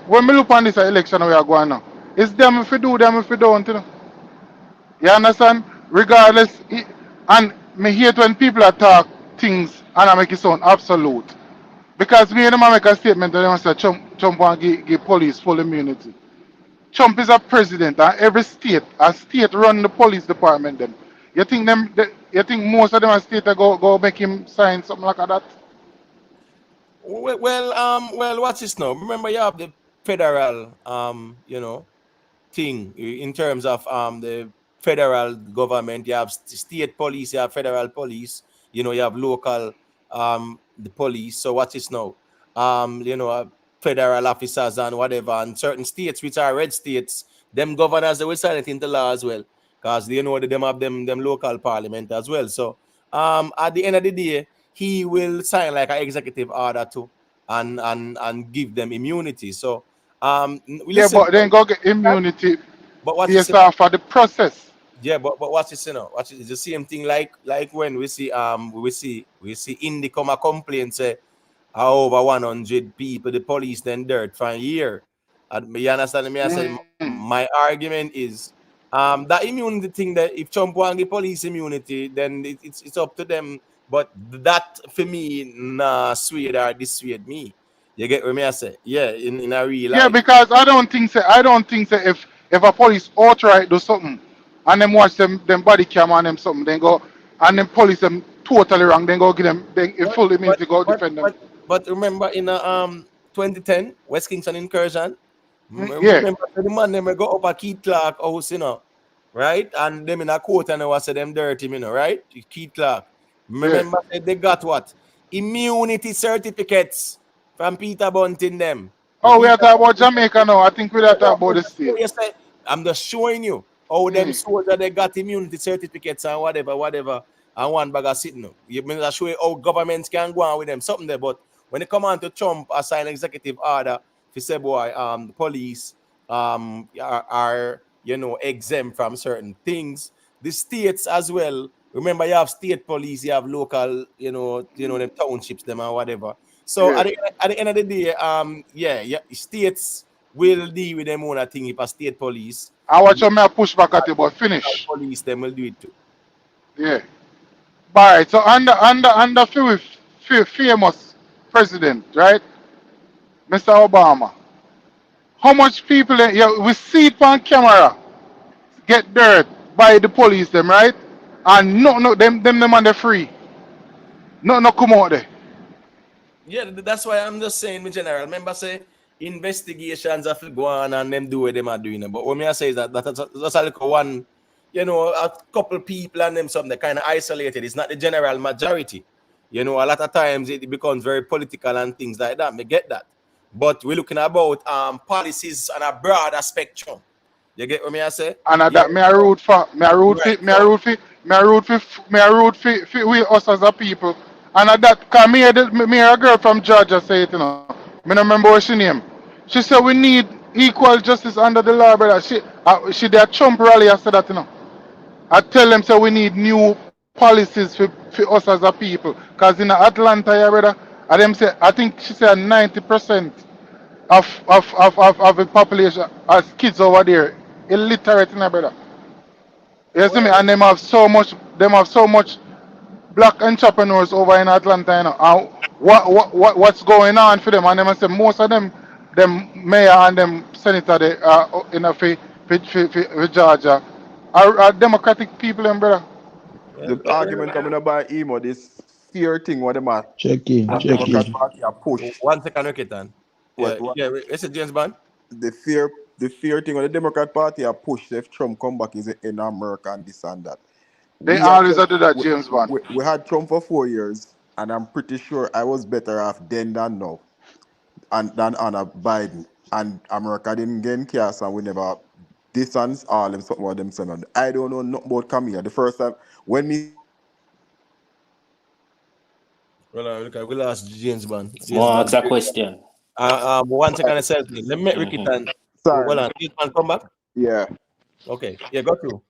when we look on this election we are going now, it's them if we do, them if we don't, you know. You understand? Regardless, and me hate when people talk things and I make it sound absolute. Because me and them make a statement that they say Trump want to give police full immunity. Trump is a president and every state run the police department them. You think most of them are state go make him sign something like that? Well, what's this now? Remember you have the federal thing in terms of the federal government. You have state police, you have federal police, you have local the police. So what is now? Federal officers and whatever, and certain states which are red states, them governors they will sign it into law as well. Because they know that them have them local parliament as well. So at the end of the day, he will sign like an executive order too and give them immunity. So but then go get immunity. But what you based say? off of the process. Yeah, but watch this, you know. Watch it. It's the same thing like when we see Indy come a complaint say how over 100 people the police then dirt for a year. And you understand me? I say my argument is that immunity thing, that if Trump want the police immunity, then it's up to them. But that for me swayed or dissuade me. You get what me I say? Yeah, in a real Yeah, life. because I don't think if a police outright do something and them watch them body cam on them something, then go and them police them totally wrong, then go give them then But full but immunity go but defend them. but, but remember in 2010 West Kingston incursion, Yeah. remember the man them go up a Keith Clark house, you know, right? And them in a court and they was say them dirty, you know, right? Keith Clark. Yeah. Remember they got what? Immunity certificates from Peter Bunting them. And Oh, we are Peter talking about Bunting Jamaica now. I think we are talking about the states. I'm just showing you how them soldiers they got immunity certificates and whatever, and one bag of sitting. You mean I show you how governments can go on with them something there, but when it come on to Trump assign executive order, if say boy, the police are you know exempt from certain things. The states as well. Remember, you have state police, you have local, you know, them townships, them and whatever. So Yeah. at the end of the day, states will deal with them own thing. If a state police, I watch me push back at you, but finish. police, them will do it too. Yeah. Alright, so under famous president, right? Mr. Obama. How much people we see it on camera get dirt by the police them, right? And no them on the free. No come out there. Yeah, that's why I'm just saying in general. Remember, say investigations have to go on and them do what them are doing. But what me I say is that's like one, you know, a couple people and them something kind of isolated. It's not the general majority. You know, a lot of times it becomes very political and things like that. Me get that. But we're looking about policies on a broader spectrum. You get what me I say? And Yeah. that me I root for. Me I root for. Right. Me I root for. Me I root for. Me I root for we us as a people. And at that, cause me a girl from Georgia say it, you know. Me no remember what she name. She said we need equal justice under the law, brother. She did a Trump rally. I said that, you know. I tell them so we need new policies for us as a people. Cause in Atlanta, yeah, brother, and them say I think she said 90% of the population as kids over there illiterate, you know, brother. You see me? And them have so much black entrepreneurs over in Atlanta, you know. And what's going on for them? And them say most of them mayor and them senator they in a for Georgia are democratic people, them, brother. The argument coming up by emo, this fear thing, what them are, Check in. what Democrat Party are push. 1 second, okay, then. What It's a James Bond. the fear thing, what the Democrat Party are push if Trump come back is in America and this and that. They always do that, James Bond. We had Trump for 4 years, and I'm pretty sure I was better off then than now, and than under Biden. And America didn't get chaos, and we never distance all them something about them son. I don't know nothing about Kamala. The first time when me We'll ask James Bond. More ask a question. 1 second, let me make Ricky Tan. Sorry. Hold on. James Bond, come back. Yeah. Okay. Yeah, go through.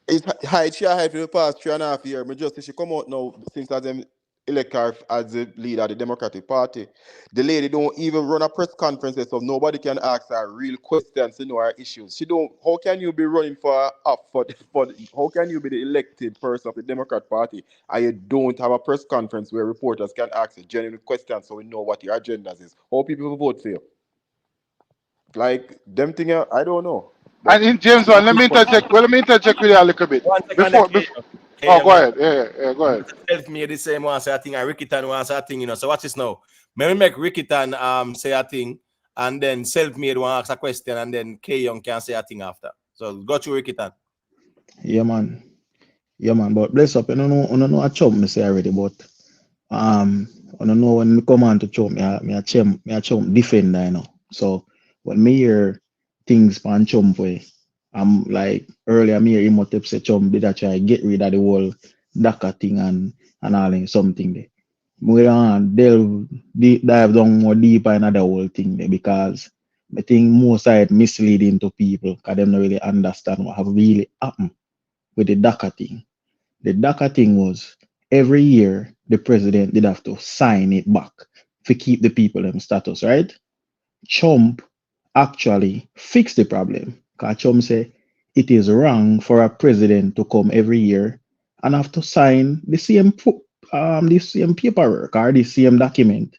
It's high for the past 3.5 years. Me just she come out now since that them elect her as the leader of the Democratic Party. The lady don't even run a press conference, so nobody can ask her real questions to know her issues. She don't. How can you be running for how can you be the elected person of the Democrat Party and you don't have a press conference where reporters can ask you genuine questions so we know what your agendas is? How people will vote for you? Like them thing, I don't know. And in James Bond, let me interject with you a little bit. 1 second. Go ahead. Yeah, go ahead. Self me the same one say a thing, and Ricky Tan wants a thing, you know. So watch this now. Maybe make Ricky Tan say a thing, and then self-made one ask a question, and then K Young can say a thing after. So go through Ricky Tan. Yeah, man. But bless up, I don't know a chump me say already, but I don't know when me come on to chump, me a chump defender, you know. So when me hear things pan chump way, I'm like earlier me hear him say chump did I try get rid of the whole DACA thing and all in something there. We don't dive down more deeper in the whole thing there because I think most of it misleading to people because they don't really understand what have really happened with the DACA thing. The DACA thing was every year the president did have to sign it back to keep the people in status, right? Trump actually fixed the problem. Because Trump said it is wrong for a president to come every year and have to sign the same paperwork or the same document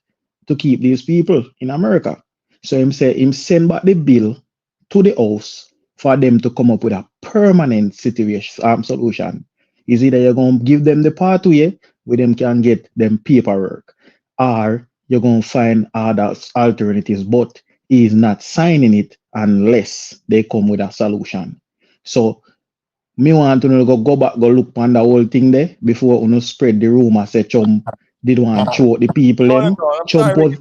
to keep these people in America. So him say him send back the bill to the house for them to come up with a permanent situation solution. Is either you're gonna give them the pathway where them can get them paperwork, or you're gonna find other alternatives, but he's not signing it unless they come with a solution. So me want to know go back, go look on the whole thing there before you spread the rumor say Trump did want to throw the people them. I'm Trump sorry, was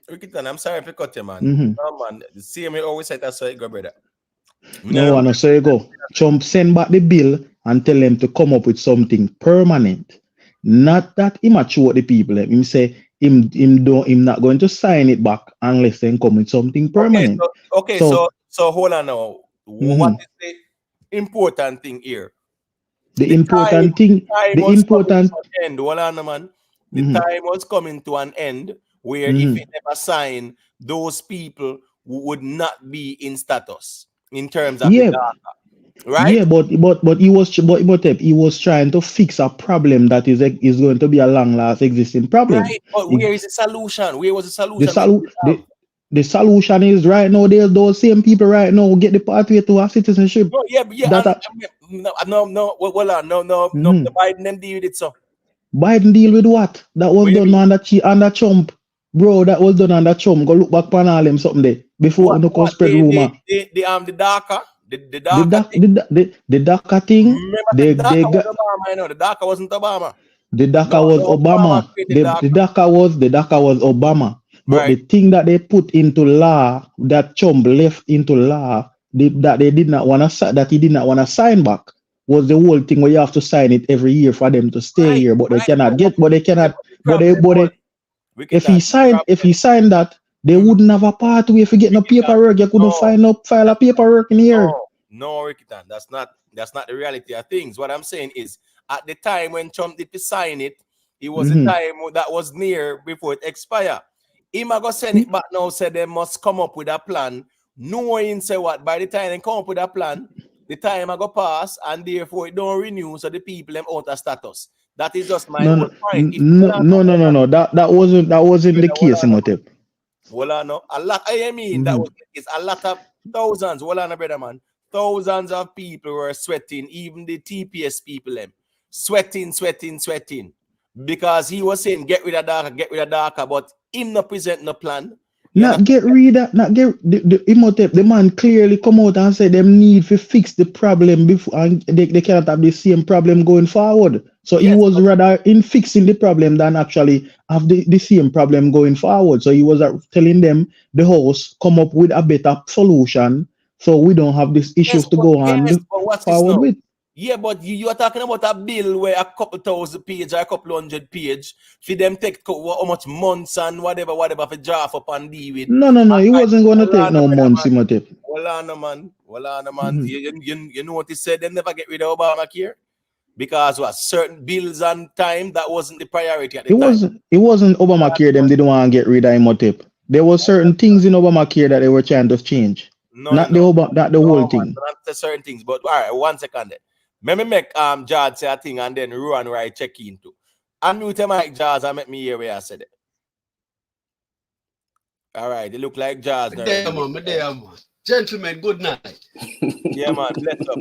Ricky, I'm sorry if I cut you, man. Mhm. No, man. The same way always said that's how it go, brother. No one say go. Trump send back the bill and tell them to come up with something permanent. Not that him a throw the people them. Him say him not going to sign it back unless they come with something permanent. So hold on now. What is the important thing here? The important thing, the important end. Hold on, man. The time was coming to an end where if he never signed, those people would not be in status in terms of the data. Right? Yeah, but he was trying to fix a problem that is going to be a long last existing problem. Right, but where is the solution? Where was the solution? The solution is right now. There's those same people right now who get the pathway to our citizenship. No, yeah. No. Biden them deal with it, so. Biden deal with what? That was done under Trump, bro. That was done under Trump. Go look back on all them something there before you go spread rumor. The DACA. The DACA thing. Remember the DACA was Obama, you know. The DACA wasn't Obama. The DACA was Obama. The DACA was Obama. But the thing that they put into law, that Trump left into law, that he did not want to sign back, was the whole thing where you have to sign it every year for them to stay here. But they cannot. If he signed that, they wouldn't have a pathway if you get no paperwork. You couldn't file a paperwork in here. No, Rickitan, that's not the reality of things. What I'm saying is, at the time when Trump did sign it, it was a time that was near before it expired. Him go send it back now, say they must come up with a plan, knowing say what, by the time they come up with a plan, the time I go pass, and therefore it don't renew, so the people them out of status. That is just my whole point. No. That wasn't the case, Imhotep. Well, no, a lot. I mean, that was a lot of thousands. Well, no, brother man, thousands of people were sweating. Even the TPS people, them sweating, because he was saying get rid of DACA, but him not present no plan. The Imhotep, the man clearly come out and say them need to fix the problem before, and they cannot have the same problem going forward. So he was rather in fixing the problem than actually have the same problem going forward. So he was telling them the house come up with a better solution so we don't have these issues to go on forward with. Yeah, but you are talking about a bill where a couple thousand page or a couple hundred page for them take how much months and whatever for draft up and deal with. No, he wasn't going to take no months, Imhotep. Well on, man. You know what he said? They never get rid of Obamacare because what certain bills and time that wasn't the priority at the time. It wasn't Obamacare. Them didn't want to get rid of Imhotep. There were certain things in Obamacare that they were trying to change. Not the whole thing. Not the certain things, but all right, 1 second there. Let me make George say a thing and then run right check into. Unmute your mic, George, and make me hear where I said it. All right, they look like George. There, man. Gentlemen, good night. Yeah, man. Bless up,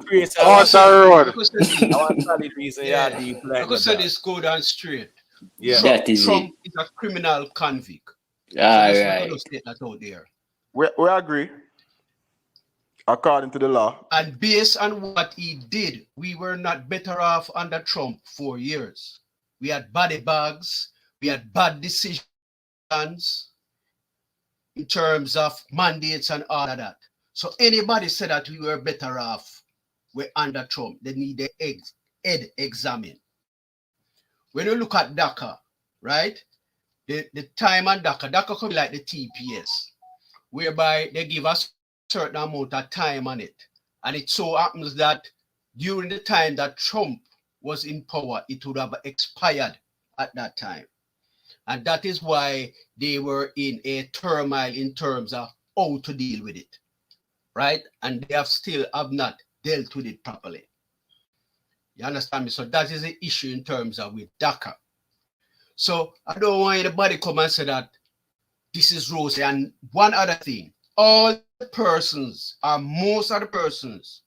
George. Arthur Road. I could say this go down straight. Yeah, Trump is a criminal convict. All right. That out there. We agree. According to the law. And based on what he did, we were not better off under Trump 4 years. We had body bags, we had bad decisions in terms of mandates and all of that. So anybody said that we were better off we're under Trump, they need the head examined. When you look at DACA, right? the time and DACA could be like the TPS, whereby they give us certain amount of time on it. And it so happens that during the time that Trump was in power, it would have expired at that time. And that is why they were in a turmoil in terms of how to deal with it, right? And they have not dealt with it properly. You understand me? So that is the issue in terms of with DACA. So I don't want anybody come and say that this is rosy. And one other thing, all the persons, or most of the persons,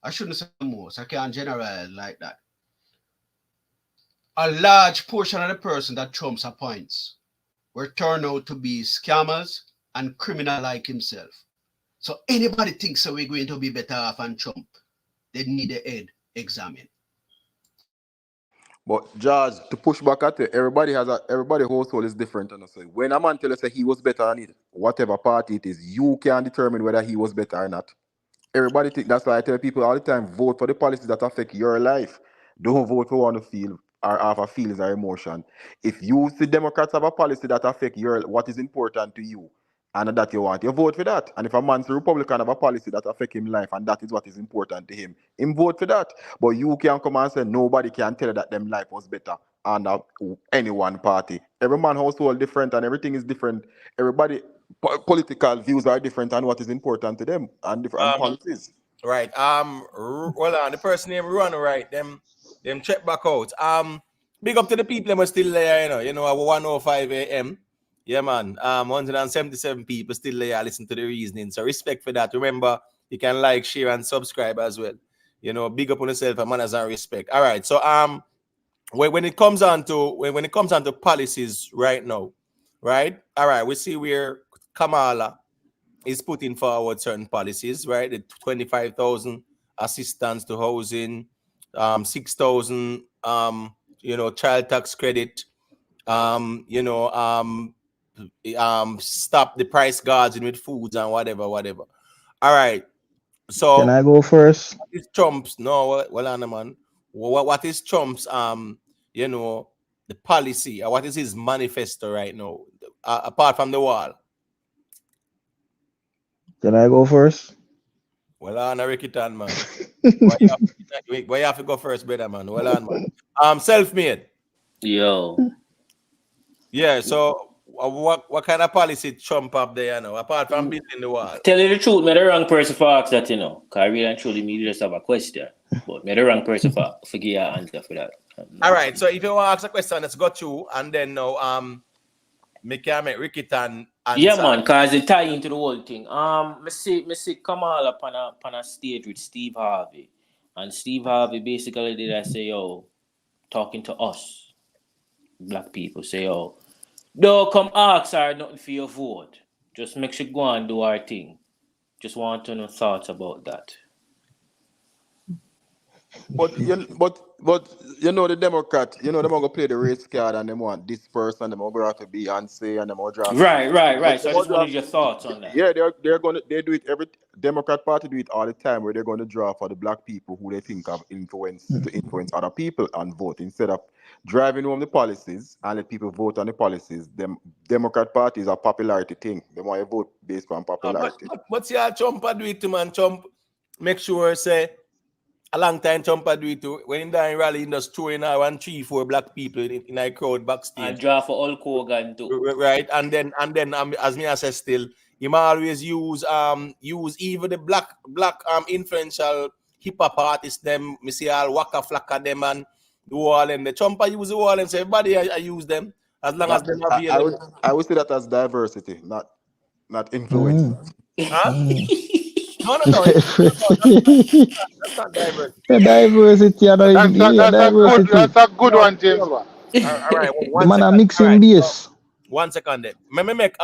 I shouldn't say most, I can't generalize like that. A large portion of the person that Trump appoints were turned out to be scammers and criminal like himself. So anybody thinks that we're going to be better off on Trump, they need their head examined. But George, to push back at it, everybody household is different. And so when a man tell us that he was better than it, whatever party it is, you can determine whether he was better or not. Everybody think that's why I tell people all the time, vote for the policies that affect your life. Don't vote for one to feel or have a feelings or emotion. If you see Democrats have a policy that affect what is important to you and that you want, you vote for that. And if a man's a Republican have a policy that affect him life and that is what is important to him vote for that. But you can come and say nobody can tell you that them life was better under any one party. Every man household different and everything is different. Everybody political views are different and what is important to them and different policies. Right. Hold on. The person named Run, right? Them check back out. Big up to the people that are still there, you know, at 1:05 a.m. Yeah, man. 177 people still there listen to the reasoning. So respect for that. Remember, you can like, share, and subscribe as well. You know, big up on yourself and manners and respect. All right. So when it comes on to policies right now, right? All right, we see where Kamala is putting forward certain policies, right? The 25,000 assistance to housing, 6,000 child tax credit, stop the price gouging with foods and whatever. All right. So can I go first? What is Trump's man? What is Trump's the policy, or what is his manifesto right now, apart from the wall? Can I go first? Well on, Recruitment, man. Why you have to go first, brother, man? Well on, man. Self-made. Yo. Yeah, so what kind of policy Trump up there, apart from building the wall? Tell you the truth, me the wrong person for ask that, because I really and truly me just have a question. But me the wrong person for give you an answer for that. All right, so if you want to ask a question, let's go through, and then now me can make Recruitment answer. Yeah, man, because it tie into the whole thing. Me see Kamala on a stage with Steve Harvey. And Steve Harvey basically did I say, yo, talking to us, black people, say, yo, don't come ask her nothing for your vote. Just make sure go and do our thing. Just want to know thoughts about that. But you know the Democrat, they're gonna play the race card and they want this person, they're gonna have to be Beyonce and they're gonna draft. Right. So I just wanted your thoughts on that. Yeah, they do it every Democrat Party do it all the time where they're gonna draw for the black people who they think have influence to influence other people and vote instead of driving home the policies and let people vote on the policies. Them Democrat Party is a popularity thing. They want to vote based on popularity. But see how Trump do it, man. Trump make sure say a long time Trump do it too. When in the rally, just throwing out 1, 3, 4 black people in a crowd backstage. And draw for Hulk Hogan too. Right, and then as me I say still, he always use even the black influential hip hop artists them. Me see all Waka Flocka them and the wall and the Trump use the wall and say everybody I use them as long as them available. I would say that as diversity, not influence. Huh? No. That's not diversity. Diversity, That's a good one, James. All right. The man are mixing bass. 1 second there. Me make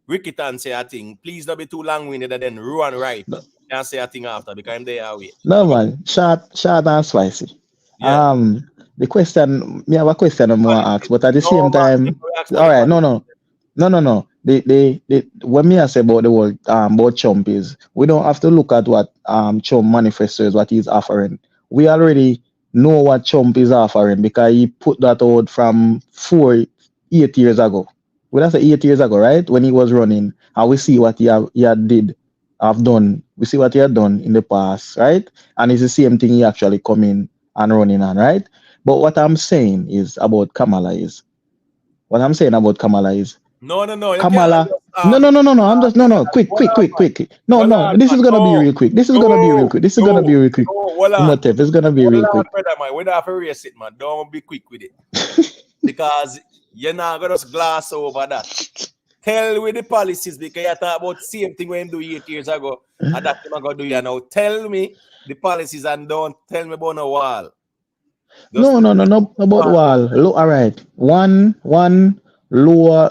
Recruitment say a thing. Please don't be too long-winded and then run right. Can't say a thing after because I'm there away. No man, short and spicy. Yeah. The question, me have a question I'm gonna ask, but at the same time, all right, no. The when me I say about the whole about Trump is we don't have to look at what Trump manifesto is, what he's offering. We already know what Trump is offering because he put that out from 4 8 years ago. Well, that's 8 years ago, right? When he was running, and we see what he have done. We see what he had done in the past, right? And it's the same thing he actually come in and running on, right? But what I'm saying is about Kamala is what I'm saying about Kamala is No. You can't Kamala. just No. I'm just no. Quick. No. This is gonna be real quick. This is gonna be real quick. Hold on. Imhotep, it's gonna be real quick. Brother, man. We don't have to race it, man. Don't be quick with it. Because you're not gonna just gloss over that. Tell with the policies because you talk about the same thing when you do 8 years ago. And that's what I'm gonna do you now. Tell me the policies and don't tell me about no wall. No, about wall. Look, all right. One lower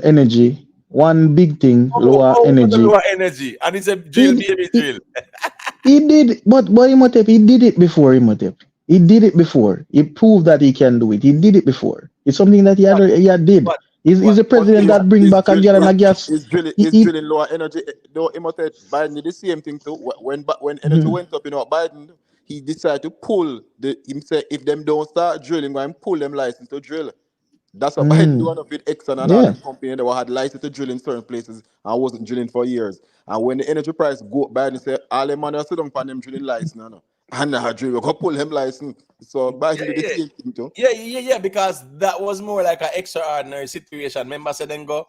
energy. One big thing, lower energy. Lower energy. And it's a drill, baby drill. He did, but Imhotep, he did it before, Imhotep. He did it before. He proved that he can do it. He did it before. It's something that he had did. He's the president that bring back a girl and a gas. Is drilling lower energy. No, Imhotep, Biden did the same thing too. When energy went up, Biden, he decided to pull him say if them don't start drilling, go and pull them license to drill. That's what Biden do with Exxon and all them company that had license to drill in certain places and wasn't drilling for years. And when the energy price go up, Biden said all them man sit down for them drilling license no. And now drill, we go pull them license. So Biden did the same thing too. Yeah, because that was more like an extraordinary situation. Remember, say them go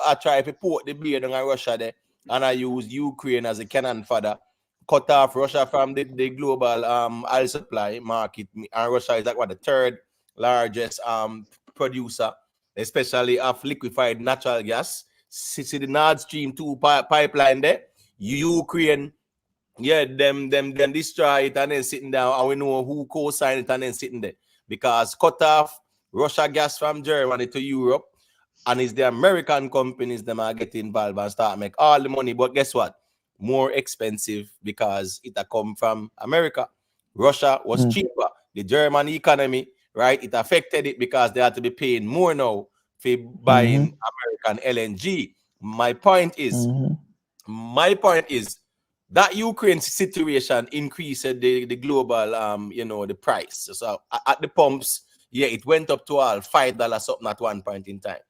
I try to put the blade on Russia there, and I use Ukraine as a cannon fodder, cut off Russia from the global oil supply market, and Russia is like what the third largest producer, especially of liquefied natural gas. See the Nord Stream 2 pipeline there, Ukraine. Yeah, them destroy it and then sitting down, and we know who co-signed it and then sitting there. Because cut off Russia gas from Germany to Europe, and it's the American companies that are getting involved and start make all the money. But guess what? More expensive because it come from America. Russia was cheaper. The German economy, right? It affected it because they had to be paying more now for buying American LNG. My point is that Ukraine situation increased the global the price. So at the pumps, it went up to all $5 something at one point in time.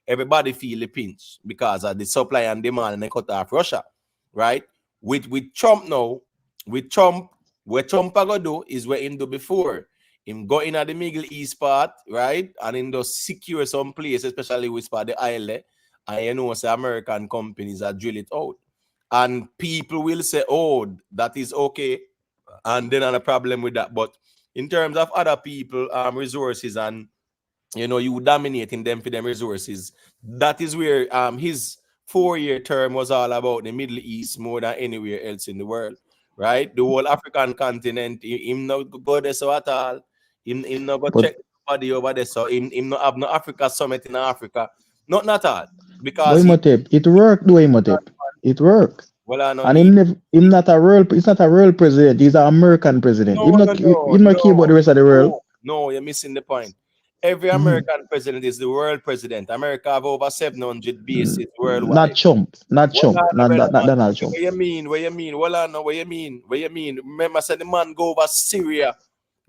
Everybody feel the pinch because of the supply and demand, and they cut off Russia, right? With Trump now, with Trump, what Trump gonna do is what him do before. Him go in at the Middle East part, right? And him just secure some place, especially with the island, and say American companies are drill it out. And people will say, oh, that is okay. And then a problem with that. But in terms of other people, resources, and you dominating them for them resources, that is where his 4-year term was all about the Middle East more than anywhere else in the world. Right? The whole African continent, him not go there so at all. Him not go check body over there. So him not have no Africa summit in Africa. Not at all. Because it worked, though, Imhotep. It worked. Well, I know and him not a real, it's not a real president. He's an American president. He not care about the rest of the world. No, you're missing the point. Every American president is the world president. America have over 700 bases worldwide. Not Trump. Not Donald Trump. What you mean? Well, I know what you mean. Remember, said the man go over Syria,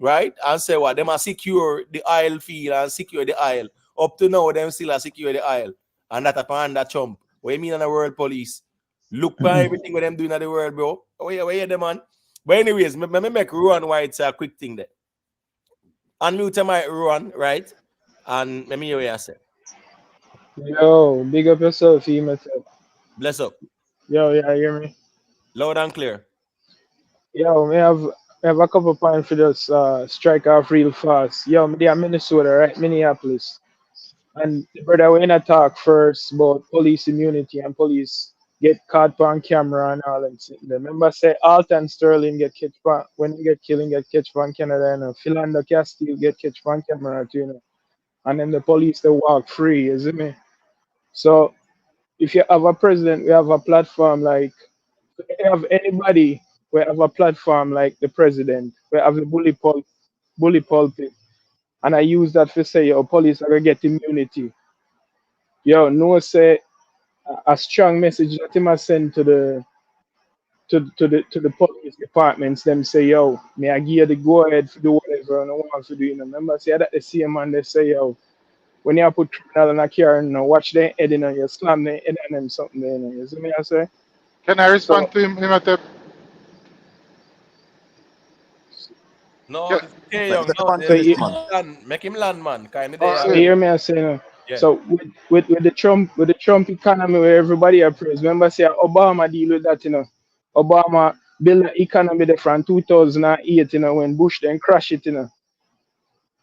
right? And say what? Them are secure the oil field and secure the oil. Up to now, them still are secure the oil. And that upon that Trump. What you mean on the world police? Look by everything what them doing in the world, bro. Where you them, man? But anyways, me make Ruan White say a quick thing there. Unmute my Ruan, right? And let me hear what you say. Yo, big up yourself, myself. Bless up. Yo, yeah, hear me? Loud and clear. Yo, me have a couple points for this strike off real fast. Yo, me there Minnesota, right? Minneapolis. And the brother we gonna talk first about police immunity and police get caught on camera and all and things. Remember say Alton Sterling get catch on when he get killed, get catch on Canada, and Philando Castile get catch on camera too, And then the police they walk free, isn't me? So if you have a president, we have a platform like if you have anybody, we have a platform like the president, we have the bully pulpit. And I use that to say your police are gonna get immunity. Yo, no say a strong message that him must send to the police departments. Them say, yo, may I give you the go ahead to do whatever and I want to do. Remember, say that the same man they say, yo, when you put criminal in a car and watch their head in and you slam their head and them something there, you see me I say? Can I respond So to him, Imhotep? No, Yeah. it's okay, young. No, so you, make him land, man. Kind of All there. so you right. hear me I say Yeah. so with the Trump economy where everybody appraise, remember say Obama deal with that, Obama build the economy there from 2008, when Bush then crash it,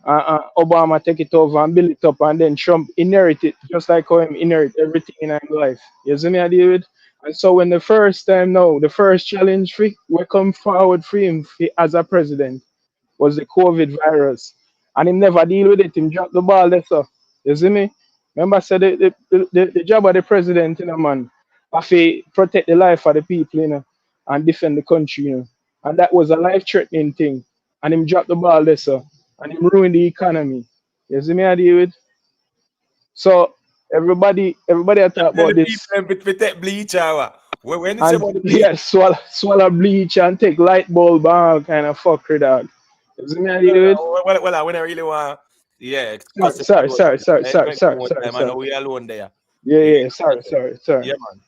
Obama take it over and build it up, and then Trump inherit it, just like how him inherit everything in his life. You see me, I deal with? And so when the first challenge we come forward for him as a president was the COVID virus. And him never deal with it, him drop the ball there, so. You see me? Remember I said the job of the president, man, have to protect the life of the people, and defend the country, And that was a life-threatening thing. And him drop the ball there, so. And him ruin the economy. You see me, I deal with? So everybody I You talk tell about the this. people if we take bleach or what? When you say And about the bleach, yeah, swallow bleach and take light bulb and all kind of fuckery, dog. You see me, I deal with? well, when I really want, yeah, cuss him Sorry. alone. It make more time. I know we alone there. Yeah, sorry. Yeah, man.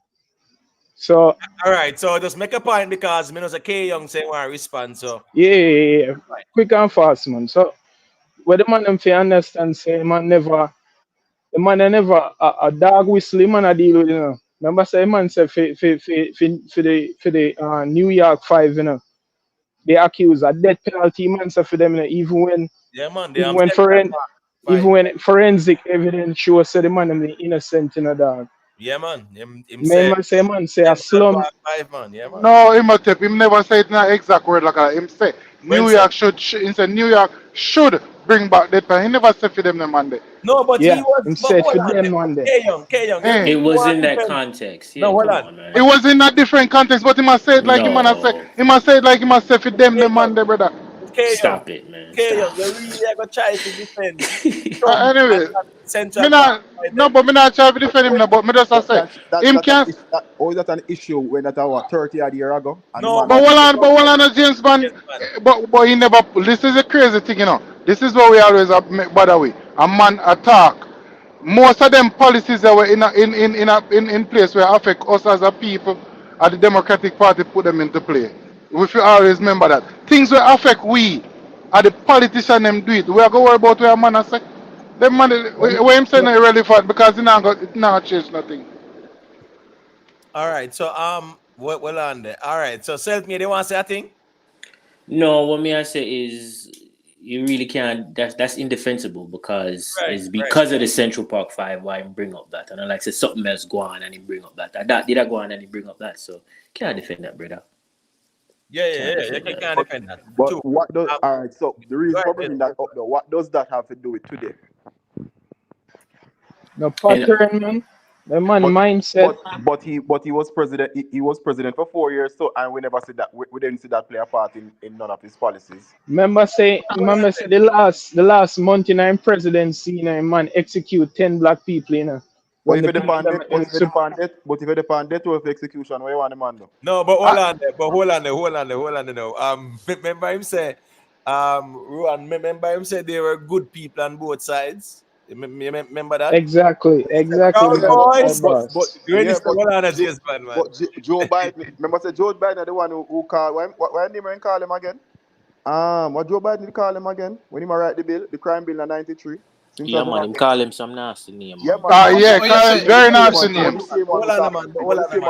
So All right, so just make a point because me know say K Young say want to respond. So yeah. Quick and fast, man. So what the man them fi understand say the man never a dog whistle man a deal with, Remember say man say for the New York 5, they accuse a death penalty, man say for them, even when yeah, man, even when fine. forensic evidence shows say the man them innocent, dog. Yeah, man. Him say Man say a Central slum. Park 5, man. Yeah, man. No, Imhotep, him never say it in an exact word like that. Him say When New say York he said New York should bring back that pen. He never say for them the Monday. no, but he Yeah, was him but say hold for on them there. one day. K Young, you Hey. It really was want in to that defend? context. No, Yeah, hold come on. on, It man. was in a different context, but he must say it like he must say. No. He must say it like he must say for them the K Young, Monday, brother. Stop it, man. K Young, Stop. you really are gonna try to defend Trump Anyway, and me Central Park not, no, then. but me not try to defend him now, but me just say him can't. Or is that an issue when that was 30 odd year ago? And the No, man But hold on, James Bond. yes, man. But he never. This is a crazy thing, This is what we always bother with. A man attack. Most of them policies that were in place where affect us as a people, and the Democratic Party put them into play. We should always remember that things will affect we, and the politician them do it. We are going to worry about where a man say. Them man, where him saying irrelevant because it not change nothing. All right, so what well on there. All right, so self me, they want to say a thing? No, what me I say is you really can't. That's indefensible because Right. it's because of the Central Park 5 why he bring up that, and I like say something else go on and he bring up that. That did I go on and he bring up that, so can't defend that, brother. Yeah. Can't You defend can't that. defend that. But True. what does all right? So the reason for Right, bringing that up, though, what does that have to do with today? No And pattern, man. The man mindset. But he was president. He was president for 4 years. So and we never see that. We didn't see that play a part in none of his policies. Remember say the last month in our presidency, man execute 10 black people, But when if the you people depend them it, but if you depend it to execution, where you want the man though? No, but hold on there now. Remember him say, Ruan, remember him say they were good people on both sides. You remember that? Exactly. Proud boys. Boss. You ready to hold on, James man? But Joe Biden, remember say Joe Biden the one who called. Why name and call him again? What Joe Biden did call him again when he write the bill, the crime bill in '93. yeah, man, him call him some nasty name, Yeah, man. man. Yeah, very nasty When name. the same one Hold with on, man.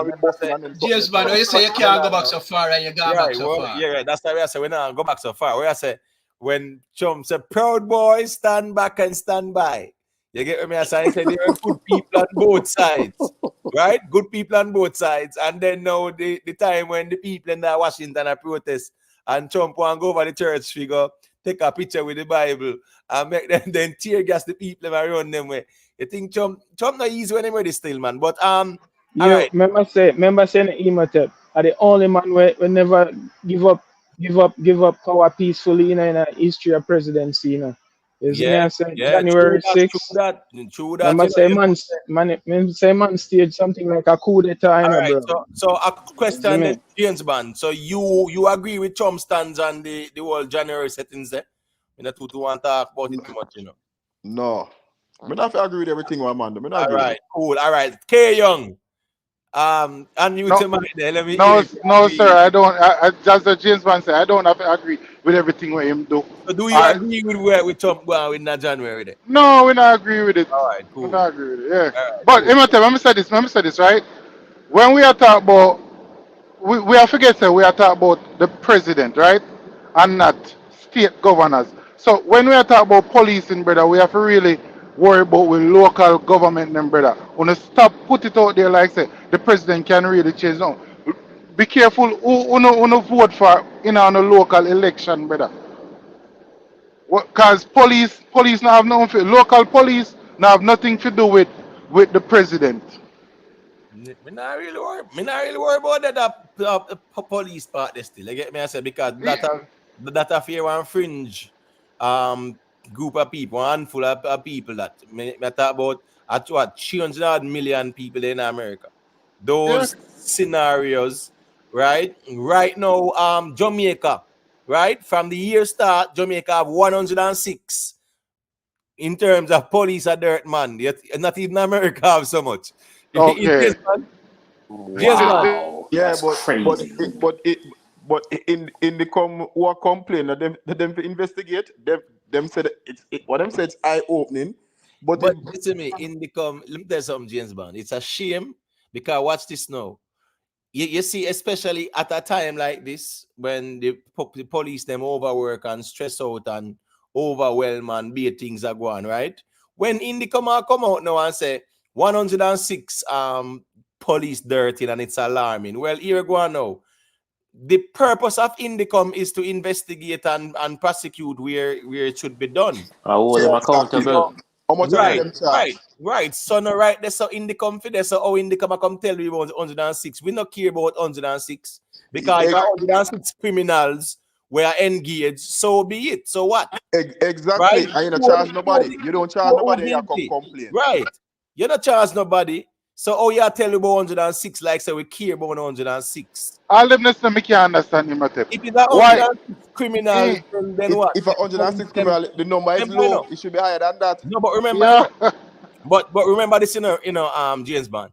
with busting and them James man, you say you can't go back so far and you gone back so far. Yeah, that's why I say we not go back so far. Where I say when Trump said, "Proud boys, stand back and stand by." You get what me? I say there are good people on both sides, right? Good people on both sides. And then now the time when the people in Washington are protest and Trump want to go over the church figure, take a picture with the Bible and make them then tear gas the people around them way. You think Trump not easy when anybody still, man. But all right. Remember saying the Imhotep are the only man where never give up power peacefully, in the history of presidency, Is me I say January 6th. True that. Remember say man staged something like a coup d'etat, All right, bro. so a question Me. then, James Bond. So you agree with Trump's stance on the whole January settings there? You not to want to talk about it too much, No. I don't have to agree with everything what man do. I don't All agree with right, it. cool. All right. K Young. Unmute No, your mic there. Let me hear no, if you no, sir. agree. I don't. Just the James Bond said, I don't have to agree with everything what him do. So do you I agree with where we Trump going with that January there? no, we not agree with it. All right, We cool. not agree with it. Yeah, All right, but cool. let me say this. Let me say this. Right, when we are talking about, we are forget that we are talking about the president, right, and not state governors. So when we are talking about policing, brother, we have to really worry about with local government, them, brother. When you stop put it out there like say the president can really change. No, be careful who vote for on a local election, brother. Because police now have nothing. Local police now have nothing to do with the president. Me not really worry. Me not really worry about that police part there still. You get me? I say because that fear one fringe group of people, one handful of people that me talk about at what 300 million people in America. Yeah. Those scenarios, right? Right now, Jamaica, right? From the year start, Jamaica have 106 in terms of police a dirt man. Yet not even America have so much. It is, Okay. man. James man. Wow, Yeah, that's crazy. but in the who are complaining them to investigate them said what them said it's eye opening, but But listen me, let me tell you something, James Bond. It's a shame because watch this now. You see, especially at a time like this, when the police them overwork and stress out and overwhelm and be things are going, right? When Indicom come out now and say 106 police dirty and it's alarming. Well, here we go now. The purpose of Indicom is to investigate and prosecute where it should be done. I hold them yeah, exactly. accountable. How much are Right, them charge? right. So no right there. So in the confidence, so how in the come tell you about 106. We not care about 106 because if 106 criminals were engaged, so be it. So what? Exactly. Right? And you don't charge nobody. You don't charge nobody and you come Guilty. complain. Right. You're not charge nobody. So oh yeah, tell you about 106 like say we care about 106. All them listen, me can't understand him. If it's a Why? 106 criminals, then what? If a 106 criminal, the number is Them low. It should be higher than that. No, but remember, Yeah. but remember this, James Bond.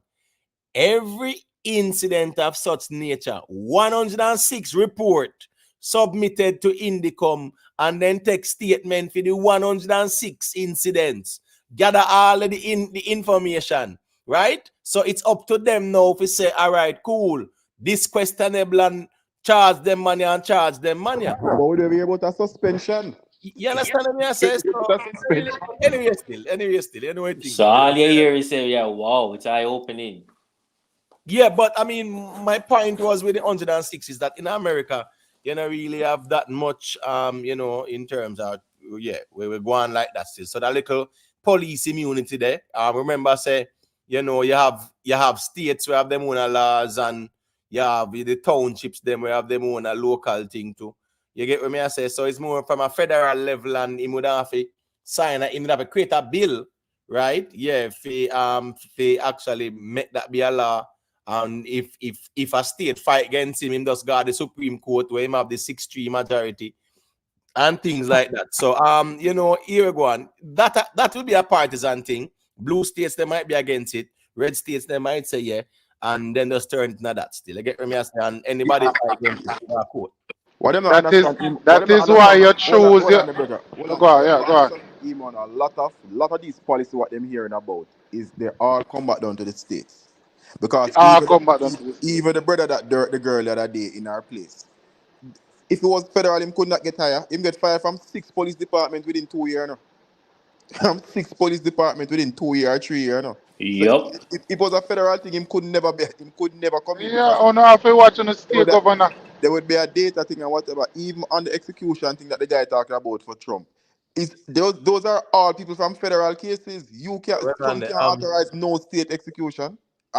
Every incident of such nature, 106 report submitted to Indicom and then take statement for the 106 incidents. Gather all of the information, right? So it's up to them now to say, all right, cool, this questionable and charge them money and charge them money. But we don't be able to suspension. You understand what I say? So, anyway, still. So all you hear is say, yeah, wow, it's eye opening. Yeah, but I mean, my point was with the 106 is that in America, you don't really have that much, in terms of, we're going like that still. So that little police immunity there. Remember, say, you have states where have them own laws and you have the townships them where have them own a local thing too. You get what me I say? So it's more from a federal level and he would have to sign it, he would have to create a bill, right? Yeah, if actually make that be a law. And if a state fight against him just got the Supreme Court where him have the 6-3 majority and things like that. So here we go on. That will be a partisan thing. Blue states they might be against it, red states they might say yeah, and then just turn into that still. I get what I say, and anybody fight against it, court. That is why you choose. Hold on, Go on. A lot of these policies what them hearing about is they all come back down to the states. Because even the brother that dirt the girl the other day in our place. If it was federal, him could not get hired. Him get fired from 6 police departments within 2 years. No? From 6 police departments within 2 years or 3 years. No? Yep. So if it was a federal thing, him could never come in. Yeah, no, I feel watching the state governor. There would be a data thing and whatever, even on the execution thing that the guy talking about for Trump. Those are all people from federal cases. Trump can't authorize no state execution.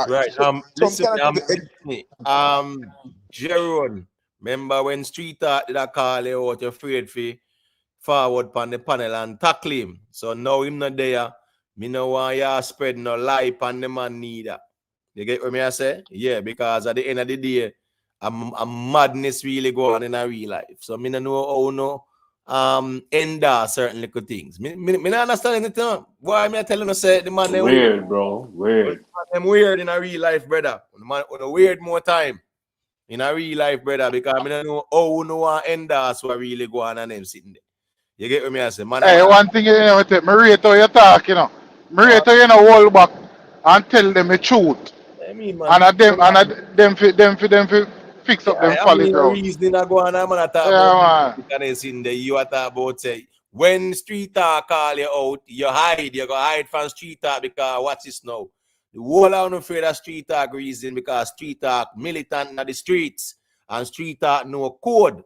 Right. Listen, Jerome, remember when Street Art did a call you out afraid for forward on the panel and tackle him. So now him not there. Me no want you spread no lie on the man neither. You get what I say? Yeah, because at the end of the day, a madness really go on in a real life. So me no know how endorse certain little things. Me not understand anything. Why me telling you say the man them Weird, bro. Weird. them weird in a real life, brother. The man on a weird more time in a real life, brother, because I don't know how no one endorse what really go on and them sitting there. You get what me I say, man? Hey, one thing you know, me rate how you talk, you know. Me rate how you know hold back and tell them the truth. I mean, man. And them fi fix up them I folly mean, a ground. reasoning I go on, I'm gonna talk Yeah, about because in the you are talk about say when street talk call you out, you hide, you go hide from street talk because what's this now? The whole I'm afraid of street talk reason because street talk militant in the streets and street talk no code.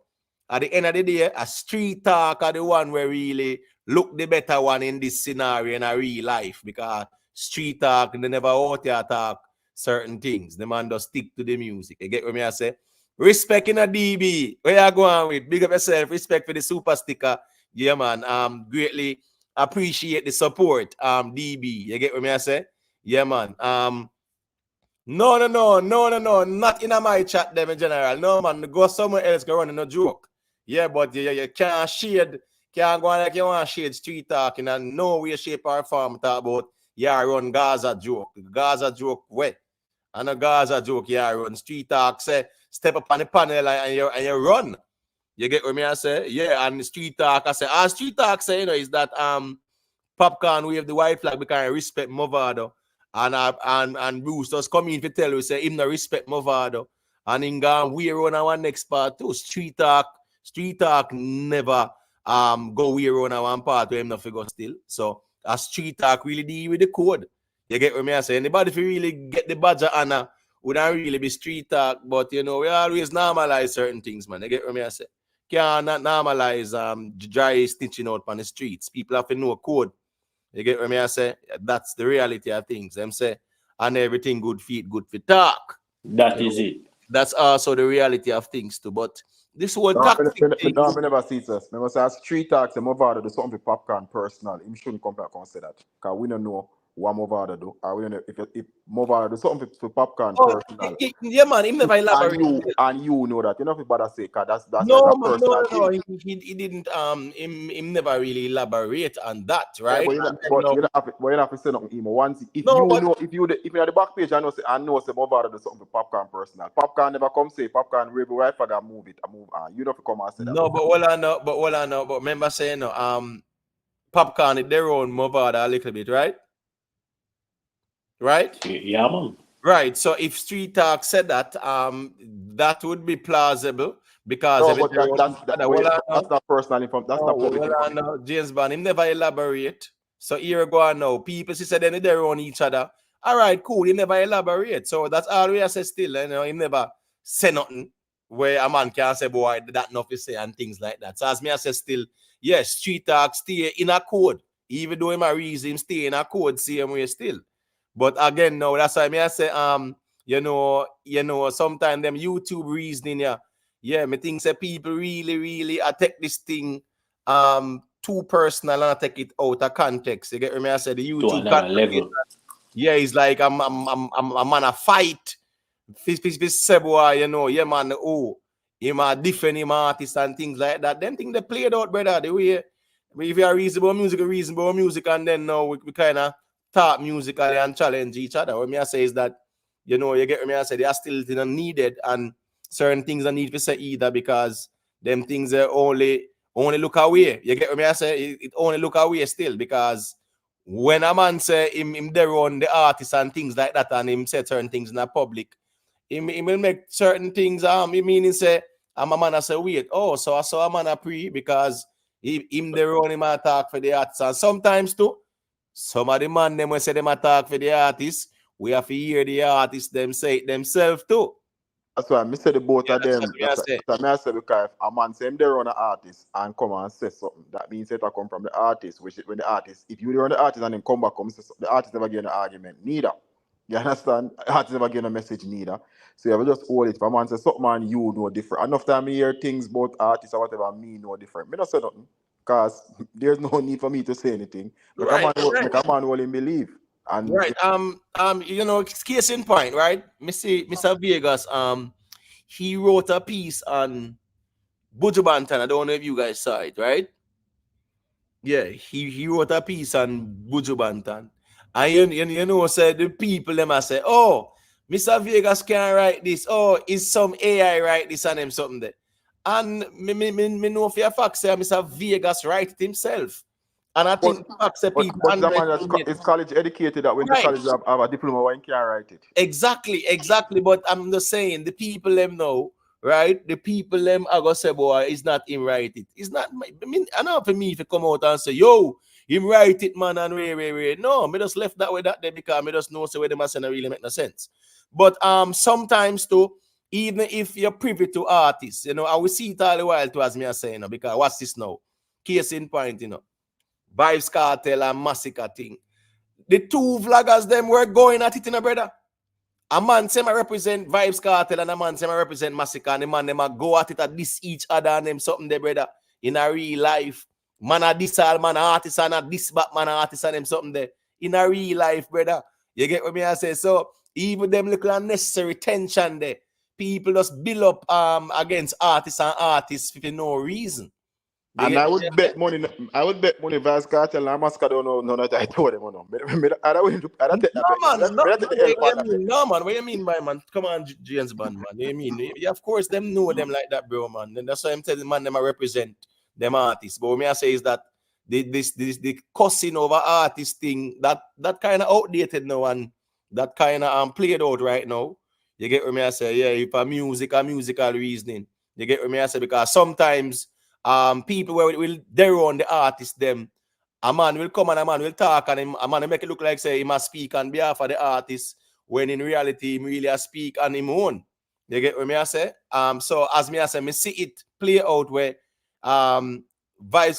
At the end of the day, a street talk are the one where really look the better one in this scenario in a real life because street talk they never out here talk certain things. The man does stick to the music. You get what me I say? Respect in a DB. Where you going with? Big up yourself. Respect for the super sticker. Yeah, man. Greatly appreciate the support. DB. You get what me I say? Yeah, man. No. Not in my chat them in general. No, man. Go somewhere else. Go run in a joke. Yeah, but you can't shade. Can't go on like you want to shade street talking and no way, shape, or form talk about yeah, run Gaza joke. Gaza joke where? And a Gaza joke, yeah, run street talk, say, step up on the panel and you run. You get what me I say? Yeah, and the street talk, I say, street talk say, you know, is that Popcaan wave the white flag because I respect Movado. And Bruce just come in to tell you, say, him no respect Movado. And in gone we run our next part too. Street talk never go we run our one part where him no figure still. So a street talk really deal with the code. You get what me I say? Anybody if you really get the badge of honor would not really be street talk, but you know, we always normalize certain things, man. You get what me I say? Can't not normalize dry stitching out on the streets. People have to know code. You get what me I say? That's the reality of things. Them say, and everything good feet, good for talk. That is it. That's also the reality of things too. But this whole toxic thing. No, I never see it. I must say street talk, say Movado do something for Popcaan personal. Him shouldn't come back and say that. Because we don't know what Movado do. Or we don't know if Movado do something for Popcaan personal. Yeah, man, him never elaborate. And you know that. You know if bother say, because that's no, like a man, personal no. thing. He didn't him never really elaborate on that, right? Yeah, but you don't have to say nothing. Once if you know if you at the back page, I know say Movado do something for Popcaan personal. Popcaan never come say Popcaan Rebel right for that move it, I move on. You don't have to come and say that. No, but all I know, but remember saying Popcaan it their own Movado a little bit, right? Right? Yeah, man. Right. So if Street Talk said that, that would be plausible because no, that's not personal information. That's not public information. No, James Bond, him never elaborate. So here go on now. People she said they own each other. All right, cool. He never elaborate. So that's all we say still. You know, he never say nothing where a man can say, boy, that enough to say and things like that. So as me I say still, yes, Street Talk stay in a code. Even though him a reason him stay in a code same way still. But again, no, that's why I say, you know, sometimes them YouTube reasoning, yeah, me think say people really take this thing too personal and I take it out of context. You get what I say? The YouTube level. Yeah, it's like I'm on a fight. You know, yeah, man, him a different him artist and things like that. Them things they played out, brother. The way if you are reasonable music, and then now we kind of talk musically and challenge each other. What me I say is that, you know, you get what me I say, they are still needed and certain things are need to say either because them things are only look away. You get what me I say? It only look away still because when a man say him there on the artist and things like that and him say certain things in the public, he will make certain things he meaning say I'm a man I say wait, so I saw a man a pre because him there on him attack for the artists and sometimes too some of the man them when say them attack for the artists, we have to hear the artists them say it themselves too. That's why I say the both of them. That's I say because if a man say him there on an artist and come and say something, that means it come from the artist. Which when the artist, if you there on the artist and then come back, say the artist never get an argument, neither. You understand? The artist never get a message, neither. So you have to just hold it. If a man say something and you know different, enough time I hear things about artists or whatever me know different. Me not say nothing. Because there's no need for me to say anything. Make a man will believe. And right. You know, case in point, right? Mr. Vegas, he wrote a piece on Buju Banton, I don't know if you guys saw it, right? Yeah, he wrote a piece on Buju Banton. And you know, said the people them I say, oh, Mr. Vegas can't write this. Oh, is some AI write this and him something there. And me know for a fact say Mr. Vegas write it himself. And I think people but the man is college educated that when the college have a diploma, why can't write it? Exactly. But I'm just saying the people them know, right? The people them are gonna say, boy, it's not him write it. It's not. I mean, I know for me if you come out and say, yo, him write it, man, and wait. No, me just left that way that day because me just know so where them saying really make no sense. But sometimes too, even if you're privy to artists, you know, I will see it all the while too, as me are saying, you know, because what's this now? Case in point, you know, Vybz Kartel and Massacre thing. The two vloggers them were going at it, you know, brother. A man say I represent Vybz Kartel and a man say I represent Massacre, and the man them a go at it at this each other and them something there, brother. In a real life, man a this all man a artist and a this back man a artist and them something there. In a real life, brother. You get what me I say? So even them little unnecessary tension there, people just build up against artists for no reason. And I would bet money Vybz Kartel and Massacre don't know none of that I told them. No, man. What you mean by man? Come on, James Bond, man. You mean? Yeah, of course, them know them like that, bro, man. And that's why I'm telling man them I represent them artists. But what me I say is that the cussing over artist thing that kind of outdated now and that kind of played out right now. You get what me I say? Yeah, if a musical reasoning. You get what me I say? Because sometimes people will dare on the artist them. A man will come and a man will talk and a man will make it look like say he must speak on behalf of the artist when in reality he really speak on him own. You get what me I say? So as me I say, me see it play out where Vybz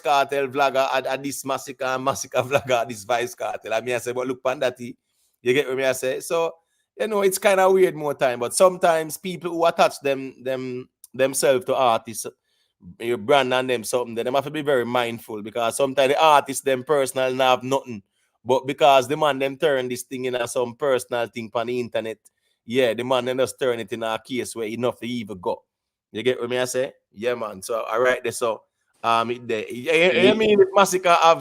Kartel vlogger at this Massacre vlogger at this Vybz Kartel. I mean I say, but look Pandati. You get what me I say? So you know it's kind of weird more time, but sometimes people who attach themselves to artists, your brand and them something, they have to be very mindful because sometimes the artists them personal and have nothing. But because the man them turn this thing in some personal thing on the internet, yeah, the man them just turn it in a case where enough to even go. You get what me I say? Yeah, man. So all right there. So you mean if Massacre have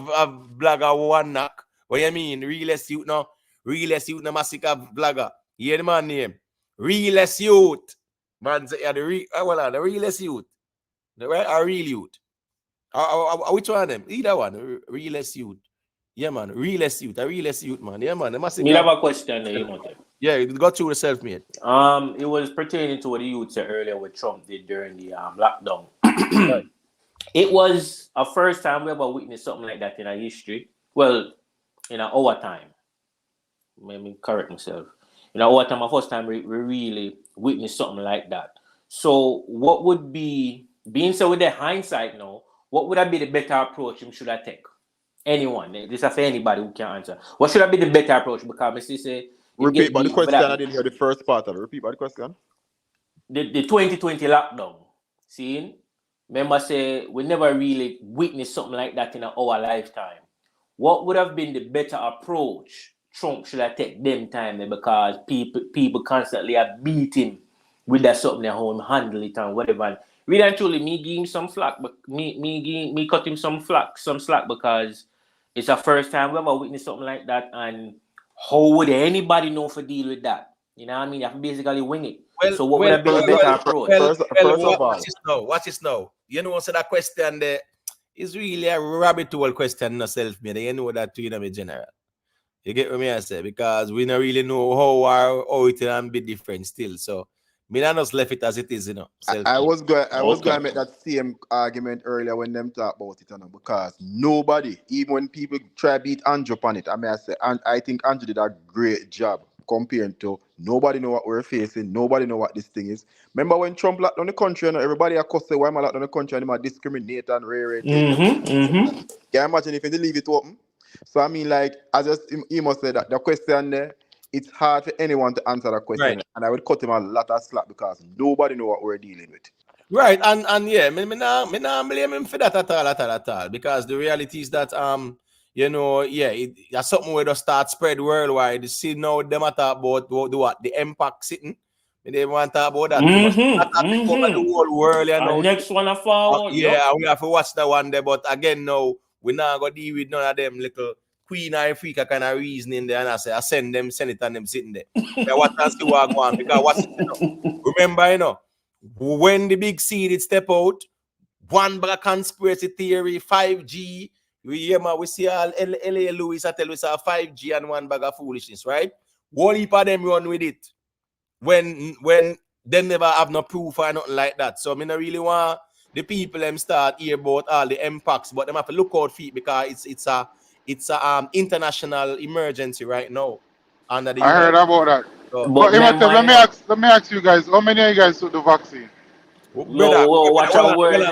blogger one knock? What you mean? Realest youth no Massacre blogger. You hear the man name? Realest youth. Man say yeah, the realest youth. Right? Or real youth. Which one of them? Either one. Realest youth. Yeah, man. Realest youth. A realest youth, man. Yeah, man. You have a question there, you know. Yeah, it got you yourself, mate. It was pertaining to what the youth said earlier what Trump did during the lockdown. Right. It was a first time we ever witnessed something like that in our history. Well, in our time. Let me correct myself. In our time, our first time we really witnessed something like that. So what would be, being said with the hindsight now, what would have been the better approach should I take? Anyone. This is for anybody who can answer. What should have been the better approach? Because I say repeat but the question, I didn't hear the first part of it. Repeat but the question. The 2020 lockdown. See? Remember say we never really witnessed something like that in our lifetime. What would have been the better approach Trump should have taken them time because people constantly are beating with that something at home, handle it and whatever. Really and truly, me give him some flack, but me cut him some slack because it's a first time we ever witnessed something like that, and how would anybody know for deal with that? You know what I mean? You have to basically wing it. So what would have been a better approach? First of all, watch this now. You know, so that question there is really a rabbit hole question yourself, man. You know that too, you know, general. You get what I say? Because we don't really know how it can be different still. So me not just left it as it is, you know. I was going to make that same argument earlier when them talk about it, you know, because nobody, even when people try to beat Andrew on it, I say, and I think Andrew did a great job compared to nobody know what we're facing, nobody know what this thing is. Remember when Trump locked down the country, you know, everybody accused why am I locked down the country and they discriminate and rare. Can you imagine if they leave it open? So I mean, like, I just he must say that the question there, it's hard for anyone to answer that question, right. And I would cut him a lot of slack because nobody know what we're dealing with. Right, and yeah, me not blame him for that at all, because the reality is that you know, yeah, it's something where just start spread worldwide. You see now them talk about what the impact sitting We didn't want to talk about that too much. That topic cover the whole world, you know. Next one forward. Yeah, we have to watch that one there. But again, no, we're not going to deal with none of them little Queen or Ifrica kind of reasoning there. And I say, I send it and them sitting there. I watch and see what go on. Because what's it, you know? Remember, you know, when the big C did step out, one bag of conspiracy theory, 5G, we see all L.A. Lewis, I tell you, 5G and one bag of foolishness, right? One heap of them run with it. When they never have no proof or nothing like that. So I mean, I really want the people them start hear about all the impacts, but them have to look out for it because it's a international emergency right now. Under the I heard about that. So, but let me ask you guys, how many of you guys took the vaccine? Brother, watch our words.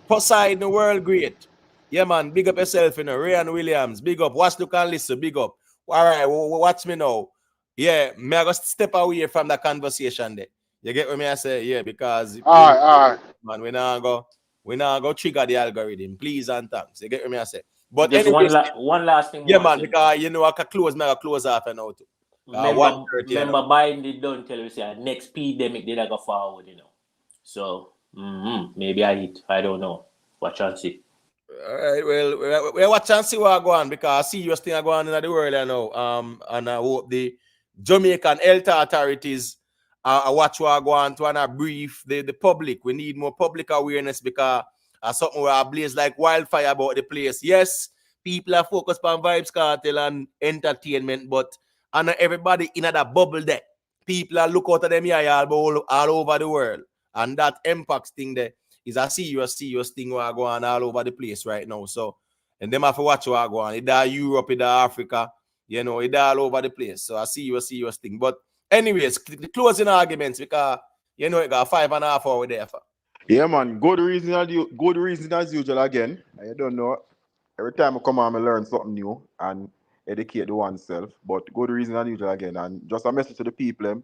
Poseidon, the world great. Yeah, man, big up yourself, you know. Ryan Williams, big up. Watch, look and listen, big up. All right, watch me now. Yeah, may I go step away from that conversation there. You get what me I say? Yeah, because all right. Man, we now go trigger the algorithm. Please and thanks. You get what me I say? But just anyways, one last thing. Yeah, man, because you know I can close off and out. Remember Biden did don't tell you say next pandemic did I go forward, you know. So maybe I hit. I don't know. Watch and see. All right, well, we watch and see what go on because I see you thing going on in the world, you know. And I hope the Jamaican health authorities watch what go on to and brief the public. We need more public awareness because something will blaze like wildfire about the place. Yes, people are focused on Vybz Kartel and entertainment, but everybody in that bubble there. People are look out of them here all over the world. And that impacts thing there is a serious thing what go on all over the place right now. So, and them have to watch what go on. It's Europe, it's Africa, you know, it's all over the place. So I see you a serious thing. But anyways, the closing arguments because you know it got 5.5 hours there. Yeah, man. Good reason as usual again. I don't know. Every time I come on, I learn something new and educate the oneself. But good reason as usual again. And just a message to the people,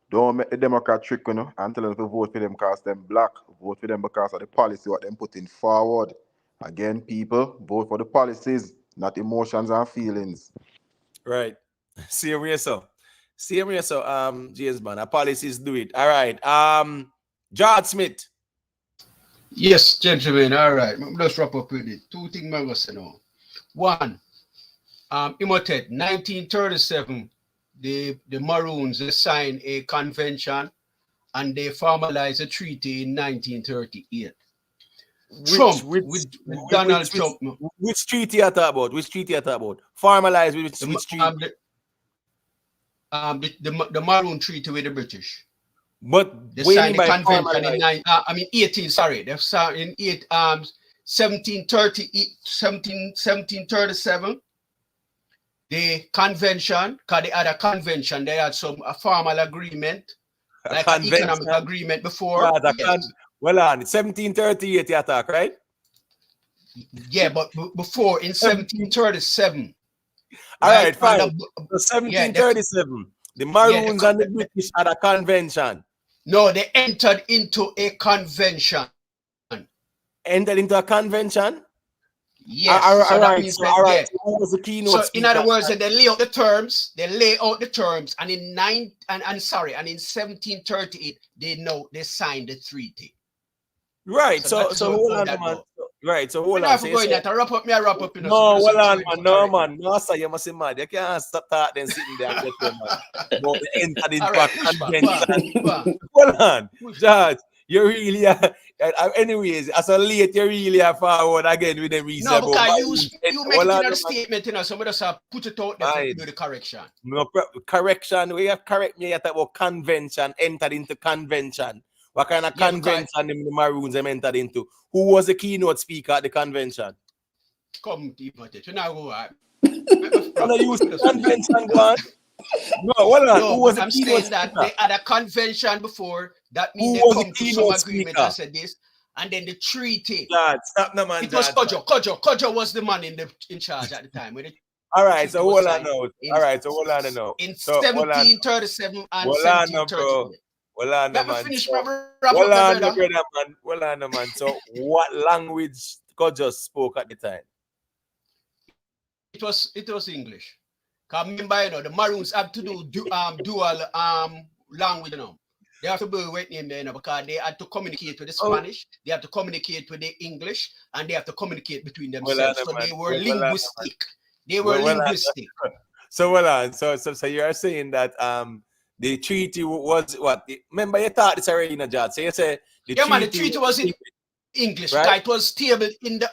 don't make the Democrat trick, you know, and tell them to vote for them because them black. Vote for them because of the policy what them putting forward. Again, people, vote for the policies, not emotions and feelings. Right. Same way, so. James, man, our policies do it. All right. George Smith. Yes, gentlemen. All right. Let's wrap up with it. Two things I'm going to say now. One, Imhotep, 1937, the Maroons, they signed a convention and they formalized a treaty in 1938. Trump, with Donald Trump. Which treaty you talk about? Which treaty you talk about? Formalized with which treaty? The Maroon Treaty with the British. But they signed the convention in 18. Sorry, they signed in 1737. The convention, because they had a convention, they had some formal agreement, like an economic agreement before. Well, on 1738 you attack, right? Yeah, but before in 1737. All right, fine. So 1737, the Maroons and the British had a convention. No, they entered into a convention. Entered into a convention? Yes. All right. So who was the keynote speaker? In other words, they lay out the terms. and in 1738, they signed the treaty. Right. So hold on, man. Right, so hold on. I wrap up. No, hold on, man. No, man. No, sir, you must be mad. You can't stop then sitting there and get them, man. About the entered into a convention. Hold on, George. You really are. Anyways, as a late, you really are forward again with the reason. No, because you make it in a statement, you know, somebody just put it out there to do the correction. No, correction. We have correct me about convention, entered into convention. What kind of convention the Maroons them entered into? Who was the keynote speaker at the convention? Come deep on it. You know who I use the convention, go on. No, hold on. Who was the keynote that speaker? They had a convention before. That means they come to some agreement and said this. And then the treaty. God, stop no man. It was Kojo was the man in charge at the time. All right, so hold on now. In 1737 and 1738. Well, on, Let me man. finish So, my Well, on, man. So, what language God just spoke at the time? It was English. Because remember, you know, the Maroons have to do dual language, you know. They have to be with him, you know, because they had to communicate with the Spanish, they have to communicate with the English, and they have to communicate between themselves. So they were linguistic. They were linguistic. So well on. So you are saying that the treaty was what? Remember you thought this already in a job. So you say the treaty. Man, the treaty was in English, right? It was tabled in the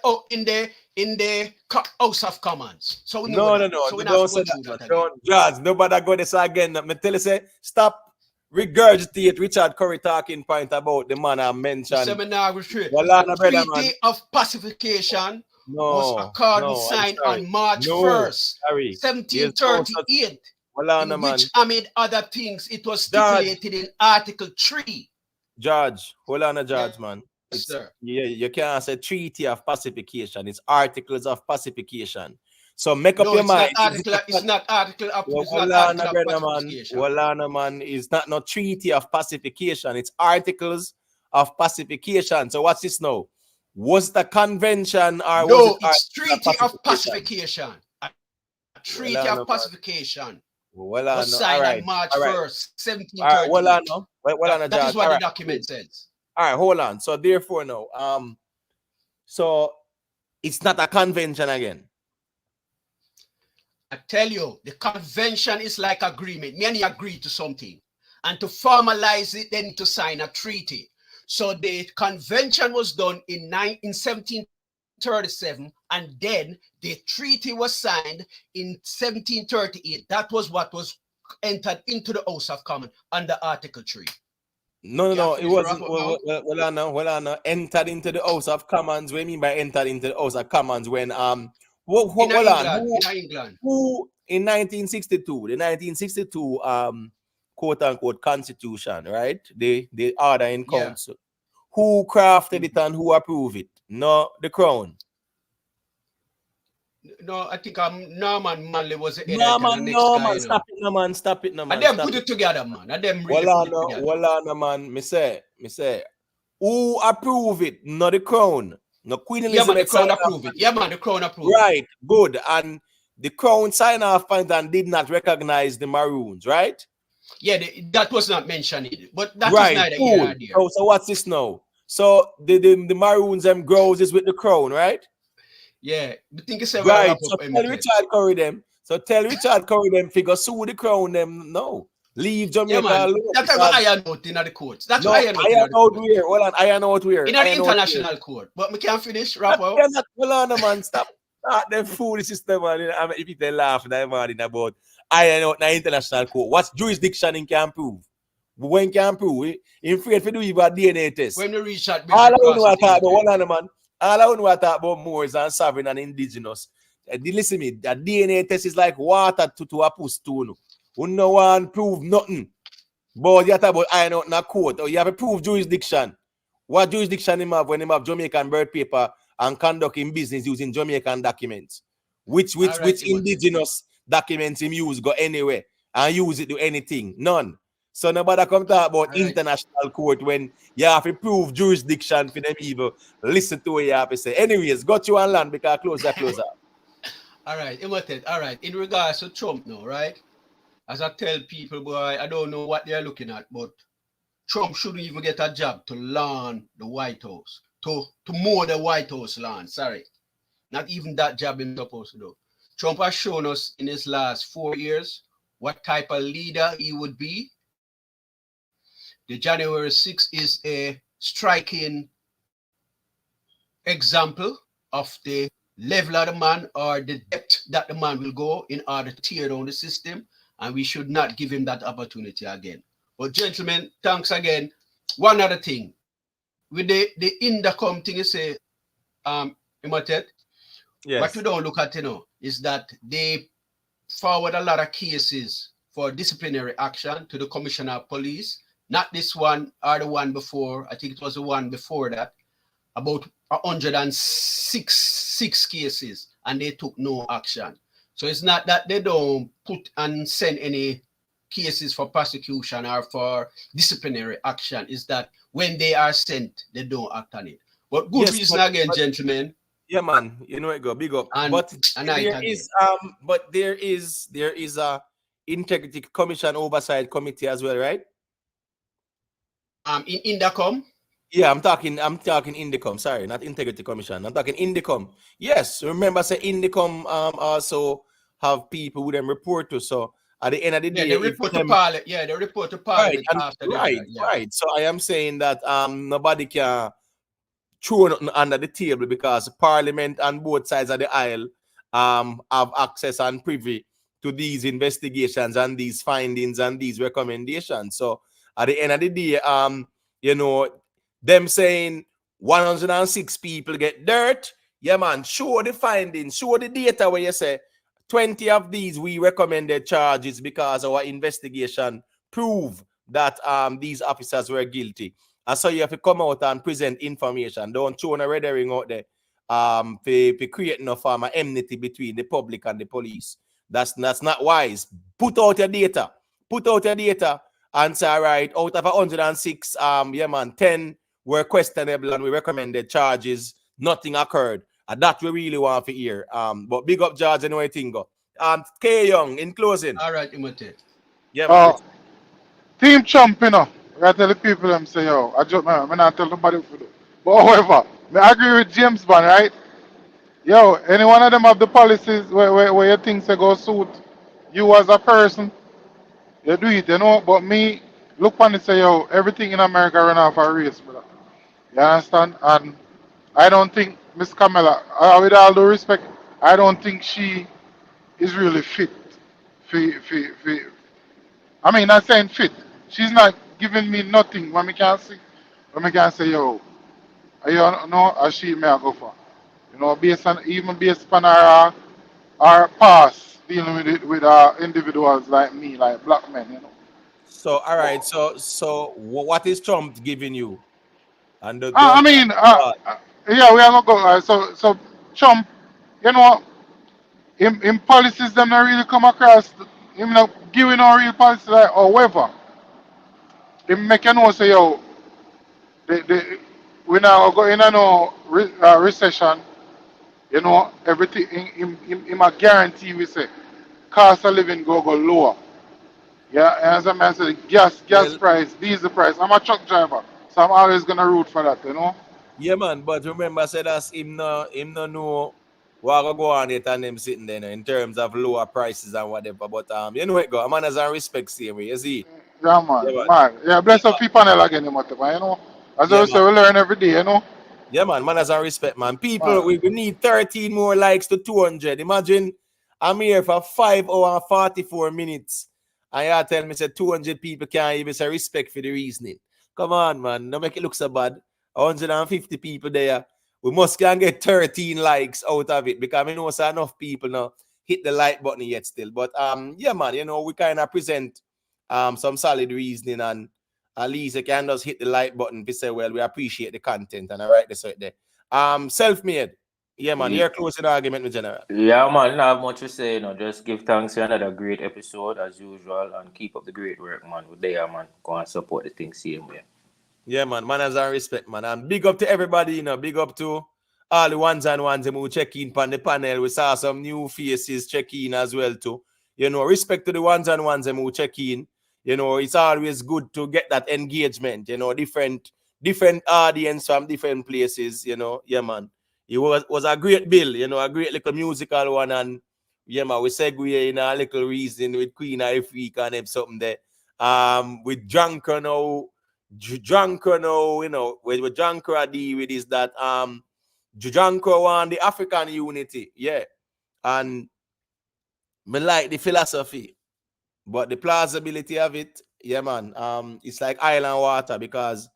House of Commons. So we no. So we don't say that. Don't judge. Nobody go this again. Me tell you say stop. Regurgitate Richard Curry talking point about the man I mentioned. The Treaty of Pacification was signed on March 1st, 1738. Which, amid other things, it was stipulated in Article 3. Judge, hold on, Judge, man. Yes, sir. Yeah, you can't say Treaty of Pacification. It's Articles of Pacification. So make up your mind. It's not Article of Pacification. Walana, man, it's not no Treaty of Pacification. It's Articles of Pacification. So what's this now? Was the convention or no? It's Treaty of Pacification. A Treaty of Pacification was signed on March 1st, 1738. That is what the document says. All right, hold on. So therefore, no. So it's not a convention again. I tell you, the convention is like agreement. Many agree to something. And to formalize it, they need to sign a treaty. So the convention was done in 1737, and then the treaty was signed in 1738. That was what was entered into the House of Commons under Article 3. No. It wasn't. Well, entered into the House of Commons. What do you mean by entered into the House of Commons? When in England. Who in 1962, the 1962 quote unquote constitution, right? The order in council. Who crafted it and who approved it? No, the crown. No, I think Norman Manley was the stop it, man. And them put it together, man. And them really put it together. Well, man, me say, who approved it? Not the crown. No, Queen Elizabeth. Yeah, man, the crown approved it. Yeah, man, the crown approved it. Right, good. And the crown signed off and did not recognize the Maroons, right? Yeah, that was not mentioned, but that is neither here nor there. Oh, so what's this now? So the Maroons them grows is with the crown, right? Yeah, I think it's right. So tell Richard Curry them. Figure sue the crown them. No. Leave Jamaica alone. That's why I am not in the courts. That's why I am not where. Hold on, I am not where. In the international court. But we can't finish. Wrap up. Hold on, man. Stop. Them foolish system, man. I mean, if they laugh about I am not in the international court. What's jurisdiction in can prove? When can prove? In afraid to do even a DNA test. When we reach that, all I know I talk about, hold on, man. All I know I talk about Moors and sovereign and indigenous. Listen to me. The DNA test is like water to a pustone. Who no one prove nothing. But you talk about I know in a court. Or you have a proof jurisdiction. What jurisdiction him have when him have Jamaican birth paper and conducting business using Jamaican documents? Which indigenous documents him use go anywhere and use it to anything? None. So nobody come talk about international court when you have to prove jurisdiction for them evil. Listen to what you have to say. Anyways, got you on land because closer. All right, all right. In regards to Trump now, right? As I tell people, boy, I don't know what they're looking at, but Trump shouldn't even get a job to lawn the White House, to mow the White House lawn. Sorry. Not even that job he's supposed to do. Trump has shown us in his last 4 years what type of leader he would be. The January 6th is a striking example of the level of the man or the depth that the man will go in order to tear down the system. And we should not give him that opportunity again. But gentlemen, thanks again. One other thing. With the Indacom thing you say, Imhotep, yes. What we don't look at, is that they forward a lot of cases for disciplinary action to the Commissioner of Police. Not this one or the one before. I think it was the one before that. About 106 cases. And they took no action. So it's not that they don't put and send any cases for prosecution or for disciplinary action. It's that when they are sent, they don't act on it. But good reason again, gentlemen. Yeah, man. You know it go big up. And But a there night is again. there is a integrity commission oversight committee as well, right? In Indacom. Yeah, I'm talking Indicom. Sorry, not Integrity Commission. I'm talking Indicom. Yes, remember say Indicom also have people who them report to. So at the end of the Yeah, day, they if report to them Parliament. Yeah, they report to right Parliament and after them. Yeah. right. So I am saying that nobody can throw nothing under the table because Parliament and both sides of the aisle have access and privy to these investigations and these findings and these recommendations. So at the end of the day, you know, them saying 106 people get dirt, yeah, man, show the findings, show the data where you say 20 of these we recommended charges because our investigation prove that these officers were guilty. And so you have to come out and present information. Don't throw a red herring out there for creating a form of enmity between the public and the police. That's not wise. Put out your data. Put out your data and say, all right, out of 106, yeah, man, 10 were questionable and we recommended charges. Nothing occurred. And that we really want to hear. But big up George anyway, Tingo. K Young, in closing. All right, Timothy. Yeah, man. Team Trump, you know. I tell the people them say, yo, I just man, I not tell nobody what to do. But however, I agree with James Bond, right? Yo, any one of them have the policies where you think they go suit you as a person, you do it, you know. But me, look on it say, yo, everything in America run off a race, brother. You understand? And I don't think Miss Kamala, with all due respect, I don't think she is really fit. For, I mean, not saying fit. She's not giving me nothing when me can see. When me can say, yo, you know, as she may I go for. You know, based on our past dealing with it with individuals like me, like black men, you know. So all right, so what is Trump giving you? And I don't mean, yeah, we are gonna go. So Trump, you know, in policies them not really come across. Him not giving no real policy. Like, however, him make you know say yo, we now go in a no recession. You know, everything in a guarantee we say cost of living go lower. Yeah, and as a man said, gas well, price, diesel price. I'm a truck driver, so I'm always gonna root for that, you know. yeah, man. But remember, said that's him no know what go on it and him sitting there, you know, in terms of lower prices and whatever. But you know it go. A man has a respect same way. You see? Yeah, Yeah, man, man. man. Yeah, Yeah, bless up people panel again, you know. As yeah, I man. say, we learn every day, you know. Yeah, man. Man has a respect, man. People, Man. we need 13 more likes to 200. Imagine I'm here for 5 hours and 44 minutes. And you tell me say 200 people can't even say respect for the reasoning. Come on, man. Don't make it look so bad. 150 people there. We must can get 13 likes out of it because I know so enough people now hit the like button yet still. But yeah, man, you know, we kind of present some solid reasoning, and at least you can just hit the like button to say, well, we appreciate the content, and I write this out there. Self-made. Yeah, man, you're closing argument with General. Yeah, man, not have much to say, you know. Just give thanks for another great episode as usual and keep up the great work, man. We're there, man. Go and support the thing same way. Yeah, man. Man has our respect, man. And big up to everybody, you know. Big up to all the ones and ones who check in on the panel. We saw some new faces check in as well, too. You know, respect to the ones and ones who check in. You know, it's always good to get that engagement, you know, different audience from different places, you know. Yeah, man. It was a great bill, you know, a great little musical one. And yeah, man, we segue in a little reason with Queen Ifrica and something there. With Drunker now. Junker now, you know, with Junker I deal with is that Junker want the African unity, yeah. And me like the philosophy, but the plausibility of it, yeah, man. It's like island water because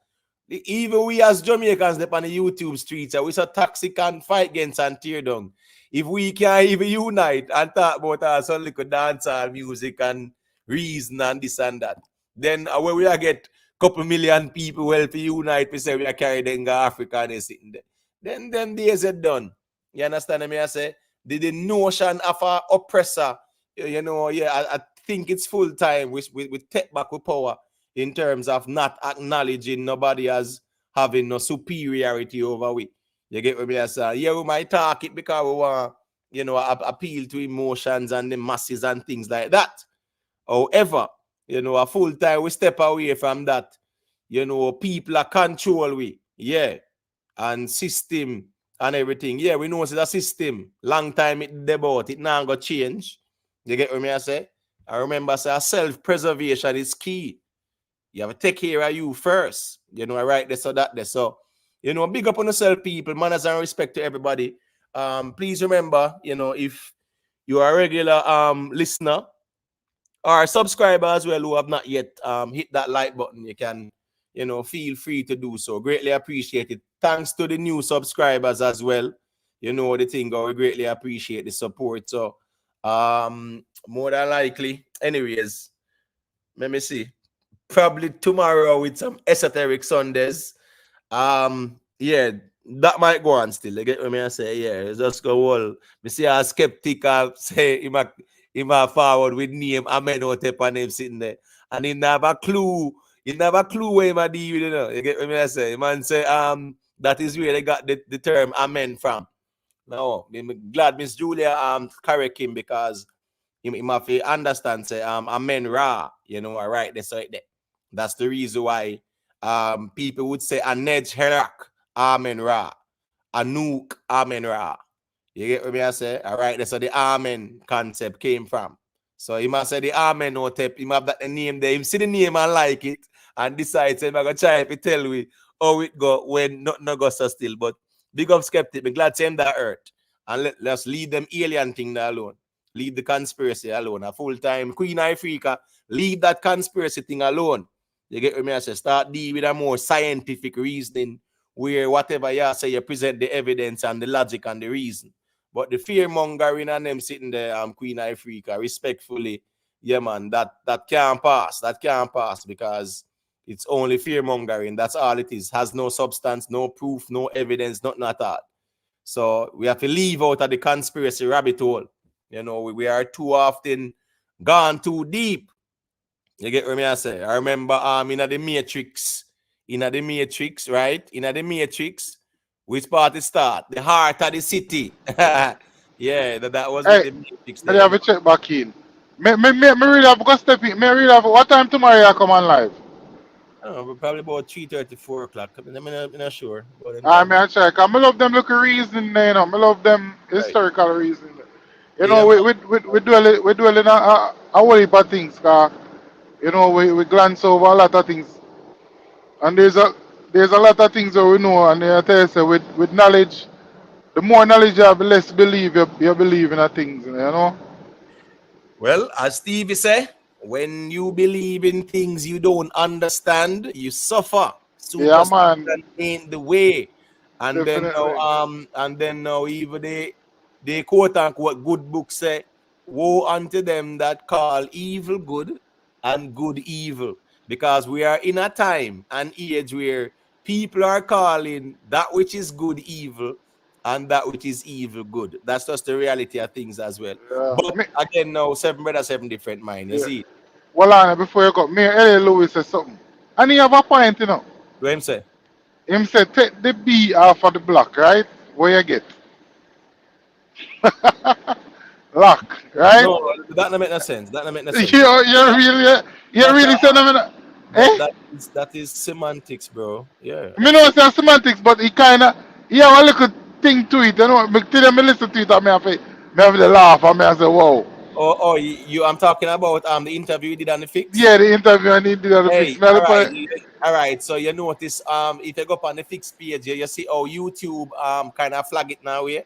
even we as Jamaicans up on the YouTube streets, we so toxic and fight against and tear down. If we can't even unite and talk about some little dancehall music and reason and this and that, then when we get couple million people well to unite, we say we are carrying them Africa and they sitting there. Then them days are done. You understand me? I say the notion of an oppressor, you know, yeah, I think it's full time with take back with power in terms of not acknowledging nobody as having no superiority over we. You get what me say? Yeah, we might talk it because we want, you know, appeal to emotions and the masses and things like that. However, you know, a full time we step away from that. You know, people are control we. Yeah. And system and everything. Yeah, we know it's a system. Long time it about it now go change. You get what me I say? I remember say self-preservation is key. You have to take care of you first. You know, right there, so that there. So, you know, big up on yourself, people, manners and respect to everybody. Please remember, you know, if you are a regular listener or subscriber as well who have not yet hit that like button, you can, you know, feel free to do so. Greatly appreciate it. Thanks to the new subscribers as well. You know the thing, we greatly appreciate the support. So, more than likely, anyways, let me see. Probably tomorrow with some esoteric Sundays. Yeah, that might go on still. You get what I say? Yeah, it's just go all. Me see a skeptic say he might forward with name Amenhotep and him sitting there. And he never a clue. He never a clue where he might deal with, you know. You get what I say? Man say that is where they got the term Amen from. No, I'm glad Miss Julia correct him because he must understand say Amen Ra, you know, right there. So that's the reason why people would say Anej Herak, Amen Ra, Anuk, Amen Ra. You get what I say? All right, that's where the Amen concept came from. So he must say the Amen Hotep, he must have that name there. He see the name and like it and decide say, I'm gonna try to tell we how it go when not go so still. But big up skeptic, be glad to him that earth. And let's leave them alien thing there alone. Leave the conspiracy alone. A full-time Queen Ifrica, leave that conspiracy thing alone. You get what I say? Start dealing with a more scientific reasoning where whatever you say, you present the evidence and the logic and the reason. But the fear mongering and them sitting there, Queen Ifrica, respectfully, yeah, man, that can't pass. That can't pass because it's only fear mongering. That's all it is. Has no substance, no proof, no evidence, nothing at all. So we have to leave out of the conspiracy rabbit hole. You know, we are too often gone too deep. You get what I say? I remember in the Matrix, right? In the Matrix, which part it start? The heart of the city. Yeah, that was with Hey, the Matrix me there. have a check back in. Me really have to step in. Me really have. What time tomorrow you come on live? I don't know, probably about 3:30, 4 o'clock. I'm not sure. But in I time, mean, I check. I love them look reasoning, you know. I love them right. historical reasoning. You Yeah, know, man. we do a whole heap of things, cause you know we glance over a lot of things, and there's a lot of things that we know, and I tell you, say, with knowledge, the more knowledge you have, the less believe you believe in the things, you know. Well, as Stevie say, when you believe in things you don't understand, you suffer. Yeah, Superstition man, ain't the way. And definitely. then now even they quote unquote good books say, woe unto them that call evil good and good evil. Because we are in a time and age where people are calling that which is good evil and that which is evil good. That's just the reality of things as well. Yeah. But again, now 7 different mind. You Yeah. see, Well, on before you go, me and Ellie Lewis said something, and he have a point, you know. what him say? Him said, take the B off of the block, right? Where you get? Lock, right? No, that don't make no sense. That don't make no You sense. you That's really said that? but Eh? that is semantics, bro. Yeah, Me know it's semantics, but he have a little thing to it. You know, me tell them me listen to it, and me have the laugh, and me I say, wow. I'm talking about the interview you did on the fix. Yeah, the interview and he did on the fix. Hey, Me look at, all right. So you notice if you go up on the fix page, you see how YouTube kind of flag it now, yeah.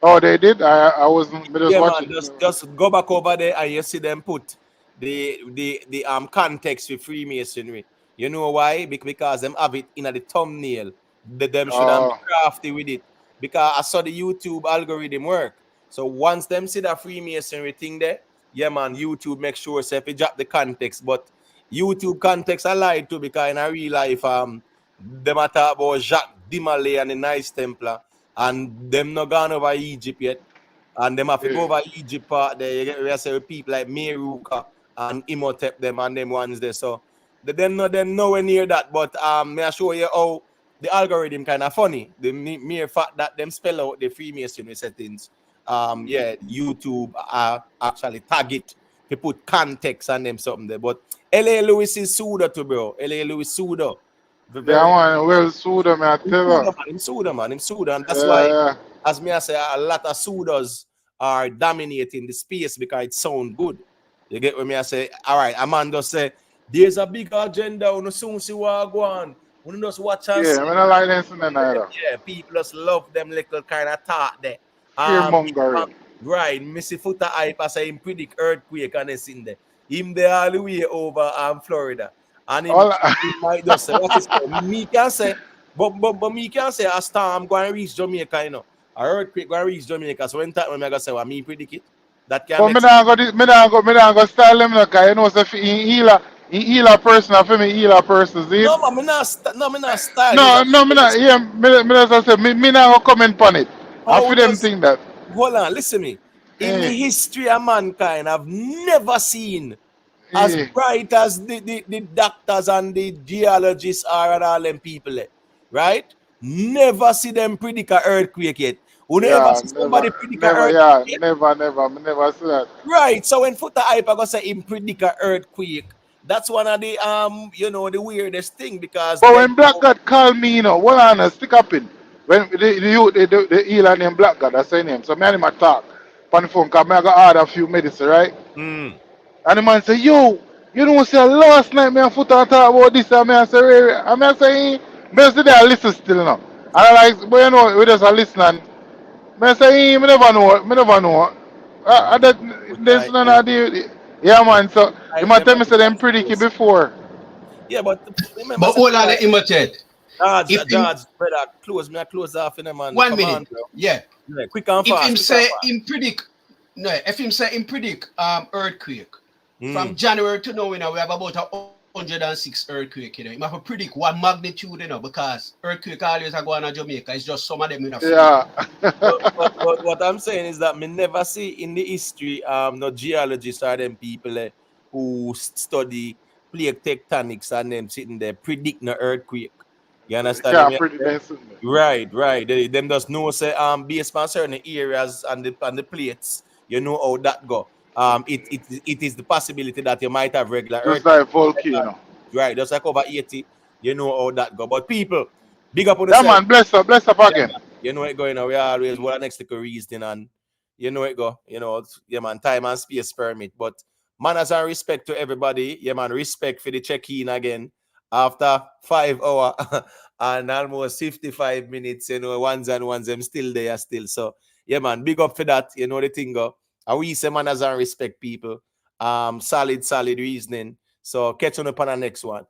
oh, they did. I wasn't. Me just Yeah, watch man. it. Just go back over there and you see them put the context with Freemasonry. You know why? Because them have it in the thumbnail. Them should be Oh, crafty with it. Because I saw the YouTube algorithm work. So once them see the Freemasonry thing there, yeah, man, YouTube make sure say if you drop the context. But YouTube context I lied to because in a real life, them a talk about Jacques Dimale and the Nice Templar, and them not gone over Egypt yet. And them have to go yeah. over Egypt part there. You get where I say with people like Meruka and Imhotep them and them ones there. So them nowhere near that. But may I show you how the algorithm kind of funny. The mere fact that them spell out the Freemasonry settings. Yeah, YouTube actually tag it to put context on them something there. But L.A. Lewis is Pseudo too, bro. L.A. Lewis Pseudo. Yeah, man, well, Pseudo, man, I tell you. Him Pseudo, man. Him Pseudo. And that's why, as me I say, a lot of Pseudos are dominating the space because it sound good. You get what me I say? All right, Amanda say, there's a big agenda. We soon see what go on. We just watch and see. Yeah, I don't like this either. Yeah, people just love them little kind of talk there. Fear-mongering. Right, Missy Footer hype as I predict earthquake and it's in there. Him there all the way over Florida. And he might just say, what is it? Me can say, but me can say a storm going to reach Jamaica, you know. A earthquake going to reach Jamaica. So when time when I go say, well, me predict it, that can but me not go style them like, you know, so he heal a person, for me heal a person, see? No, man, me not style. No, me not. Yeah, me just say, me not go comment on it. I feel them think that. Hold on, listen me. In the history of mankind, I've never seen as bright as the doctors and the geologists are and all them people, right? Never see them predict an earthquake yet. We never see somebody predict an earthquake. Yeah, never see that. Right. So when Footer hype I go say him predict an earthquake, that's one of the you know, the weirdest thing because but when Black God call me, you know, hold on, stick up in. When the healer named Black God, that's his name. So me and him talk on the phone because I got order a few medicine, right? And the man say, yo, you don't say last night me and Footer talk about this and me and say, and I say, me say I listen still now. And I like, but you know, we just listen and me say, me never know. There's none of the, yeah man, so you might tell me say them predict it before. Yeah, but remember, but hold on, imitate. George, brother, close off in a man. 1 minute. On, yeah, quick and fast. If him say him predict, no, if him say him predict earthquake from January to now, you know, we have about 106 earthquake. You know, you have to predict what magnitude, you know, because earthquake always are going to Jamaica. It's just some of them in a but what I'm saying is that me never see in the history no geologists or them people who study plate tectonics and them sitting there predict no earthquake. You understand? Right. Them just know say based on certain areas and the plates, you know how that go. It is the possibility that you might have regular just like volcano. Right, just like over 80, you know how that go. But people, big up on the man, bless up again. Yeah, you know it going now. We always what next to reason and you know it go. You know, yeah man, time and space permit. But manners and respect to everybody. Yeah man, respect for the check-in again. After 5 hours and almost 55 minutes, you know, ones them still there still. So yeah man, big up for that. You know the thing go. And we say manners and respect people. Solid reasoning. So catch on up on the next one.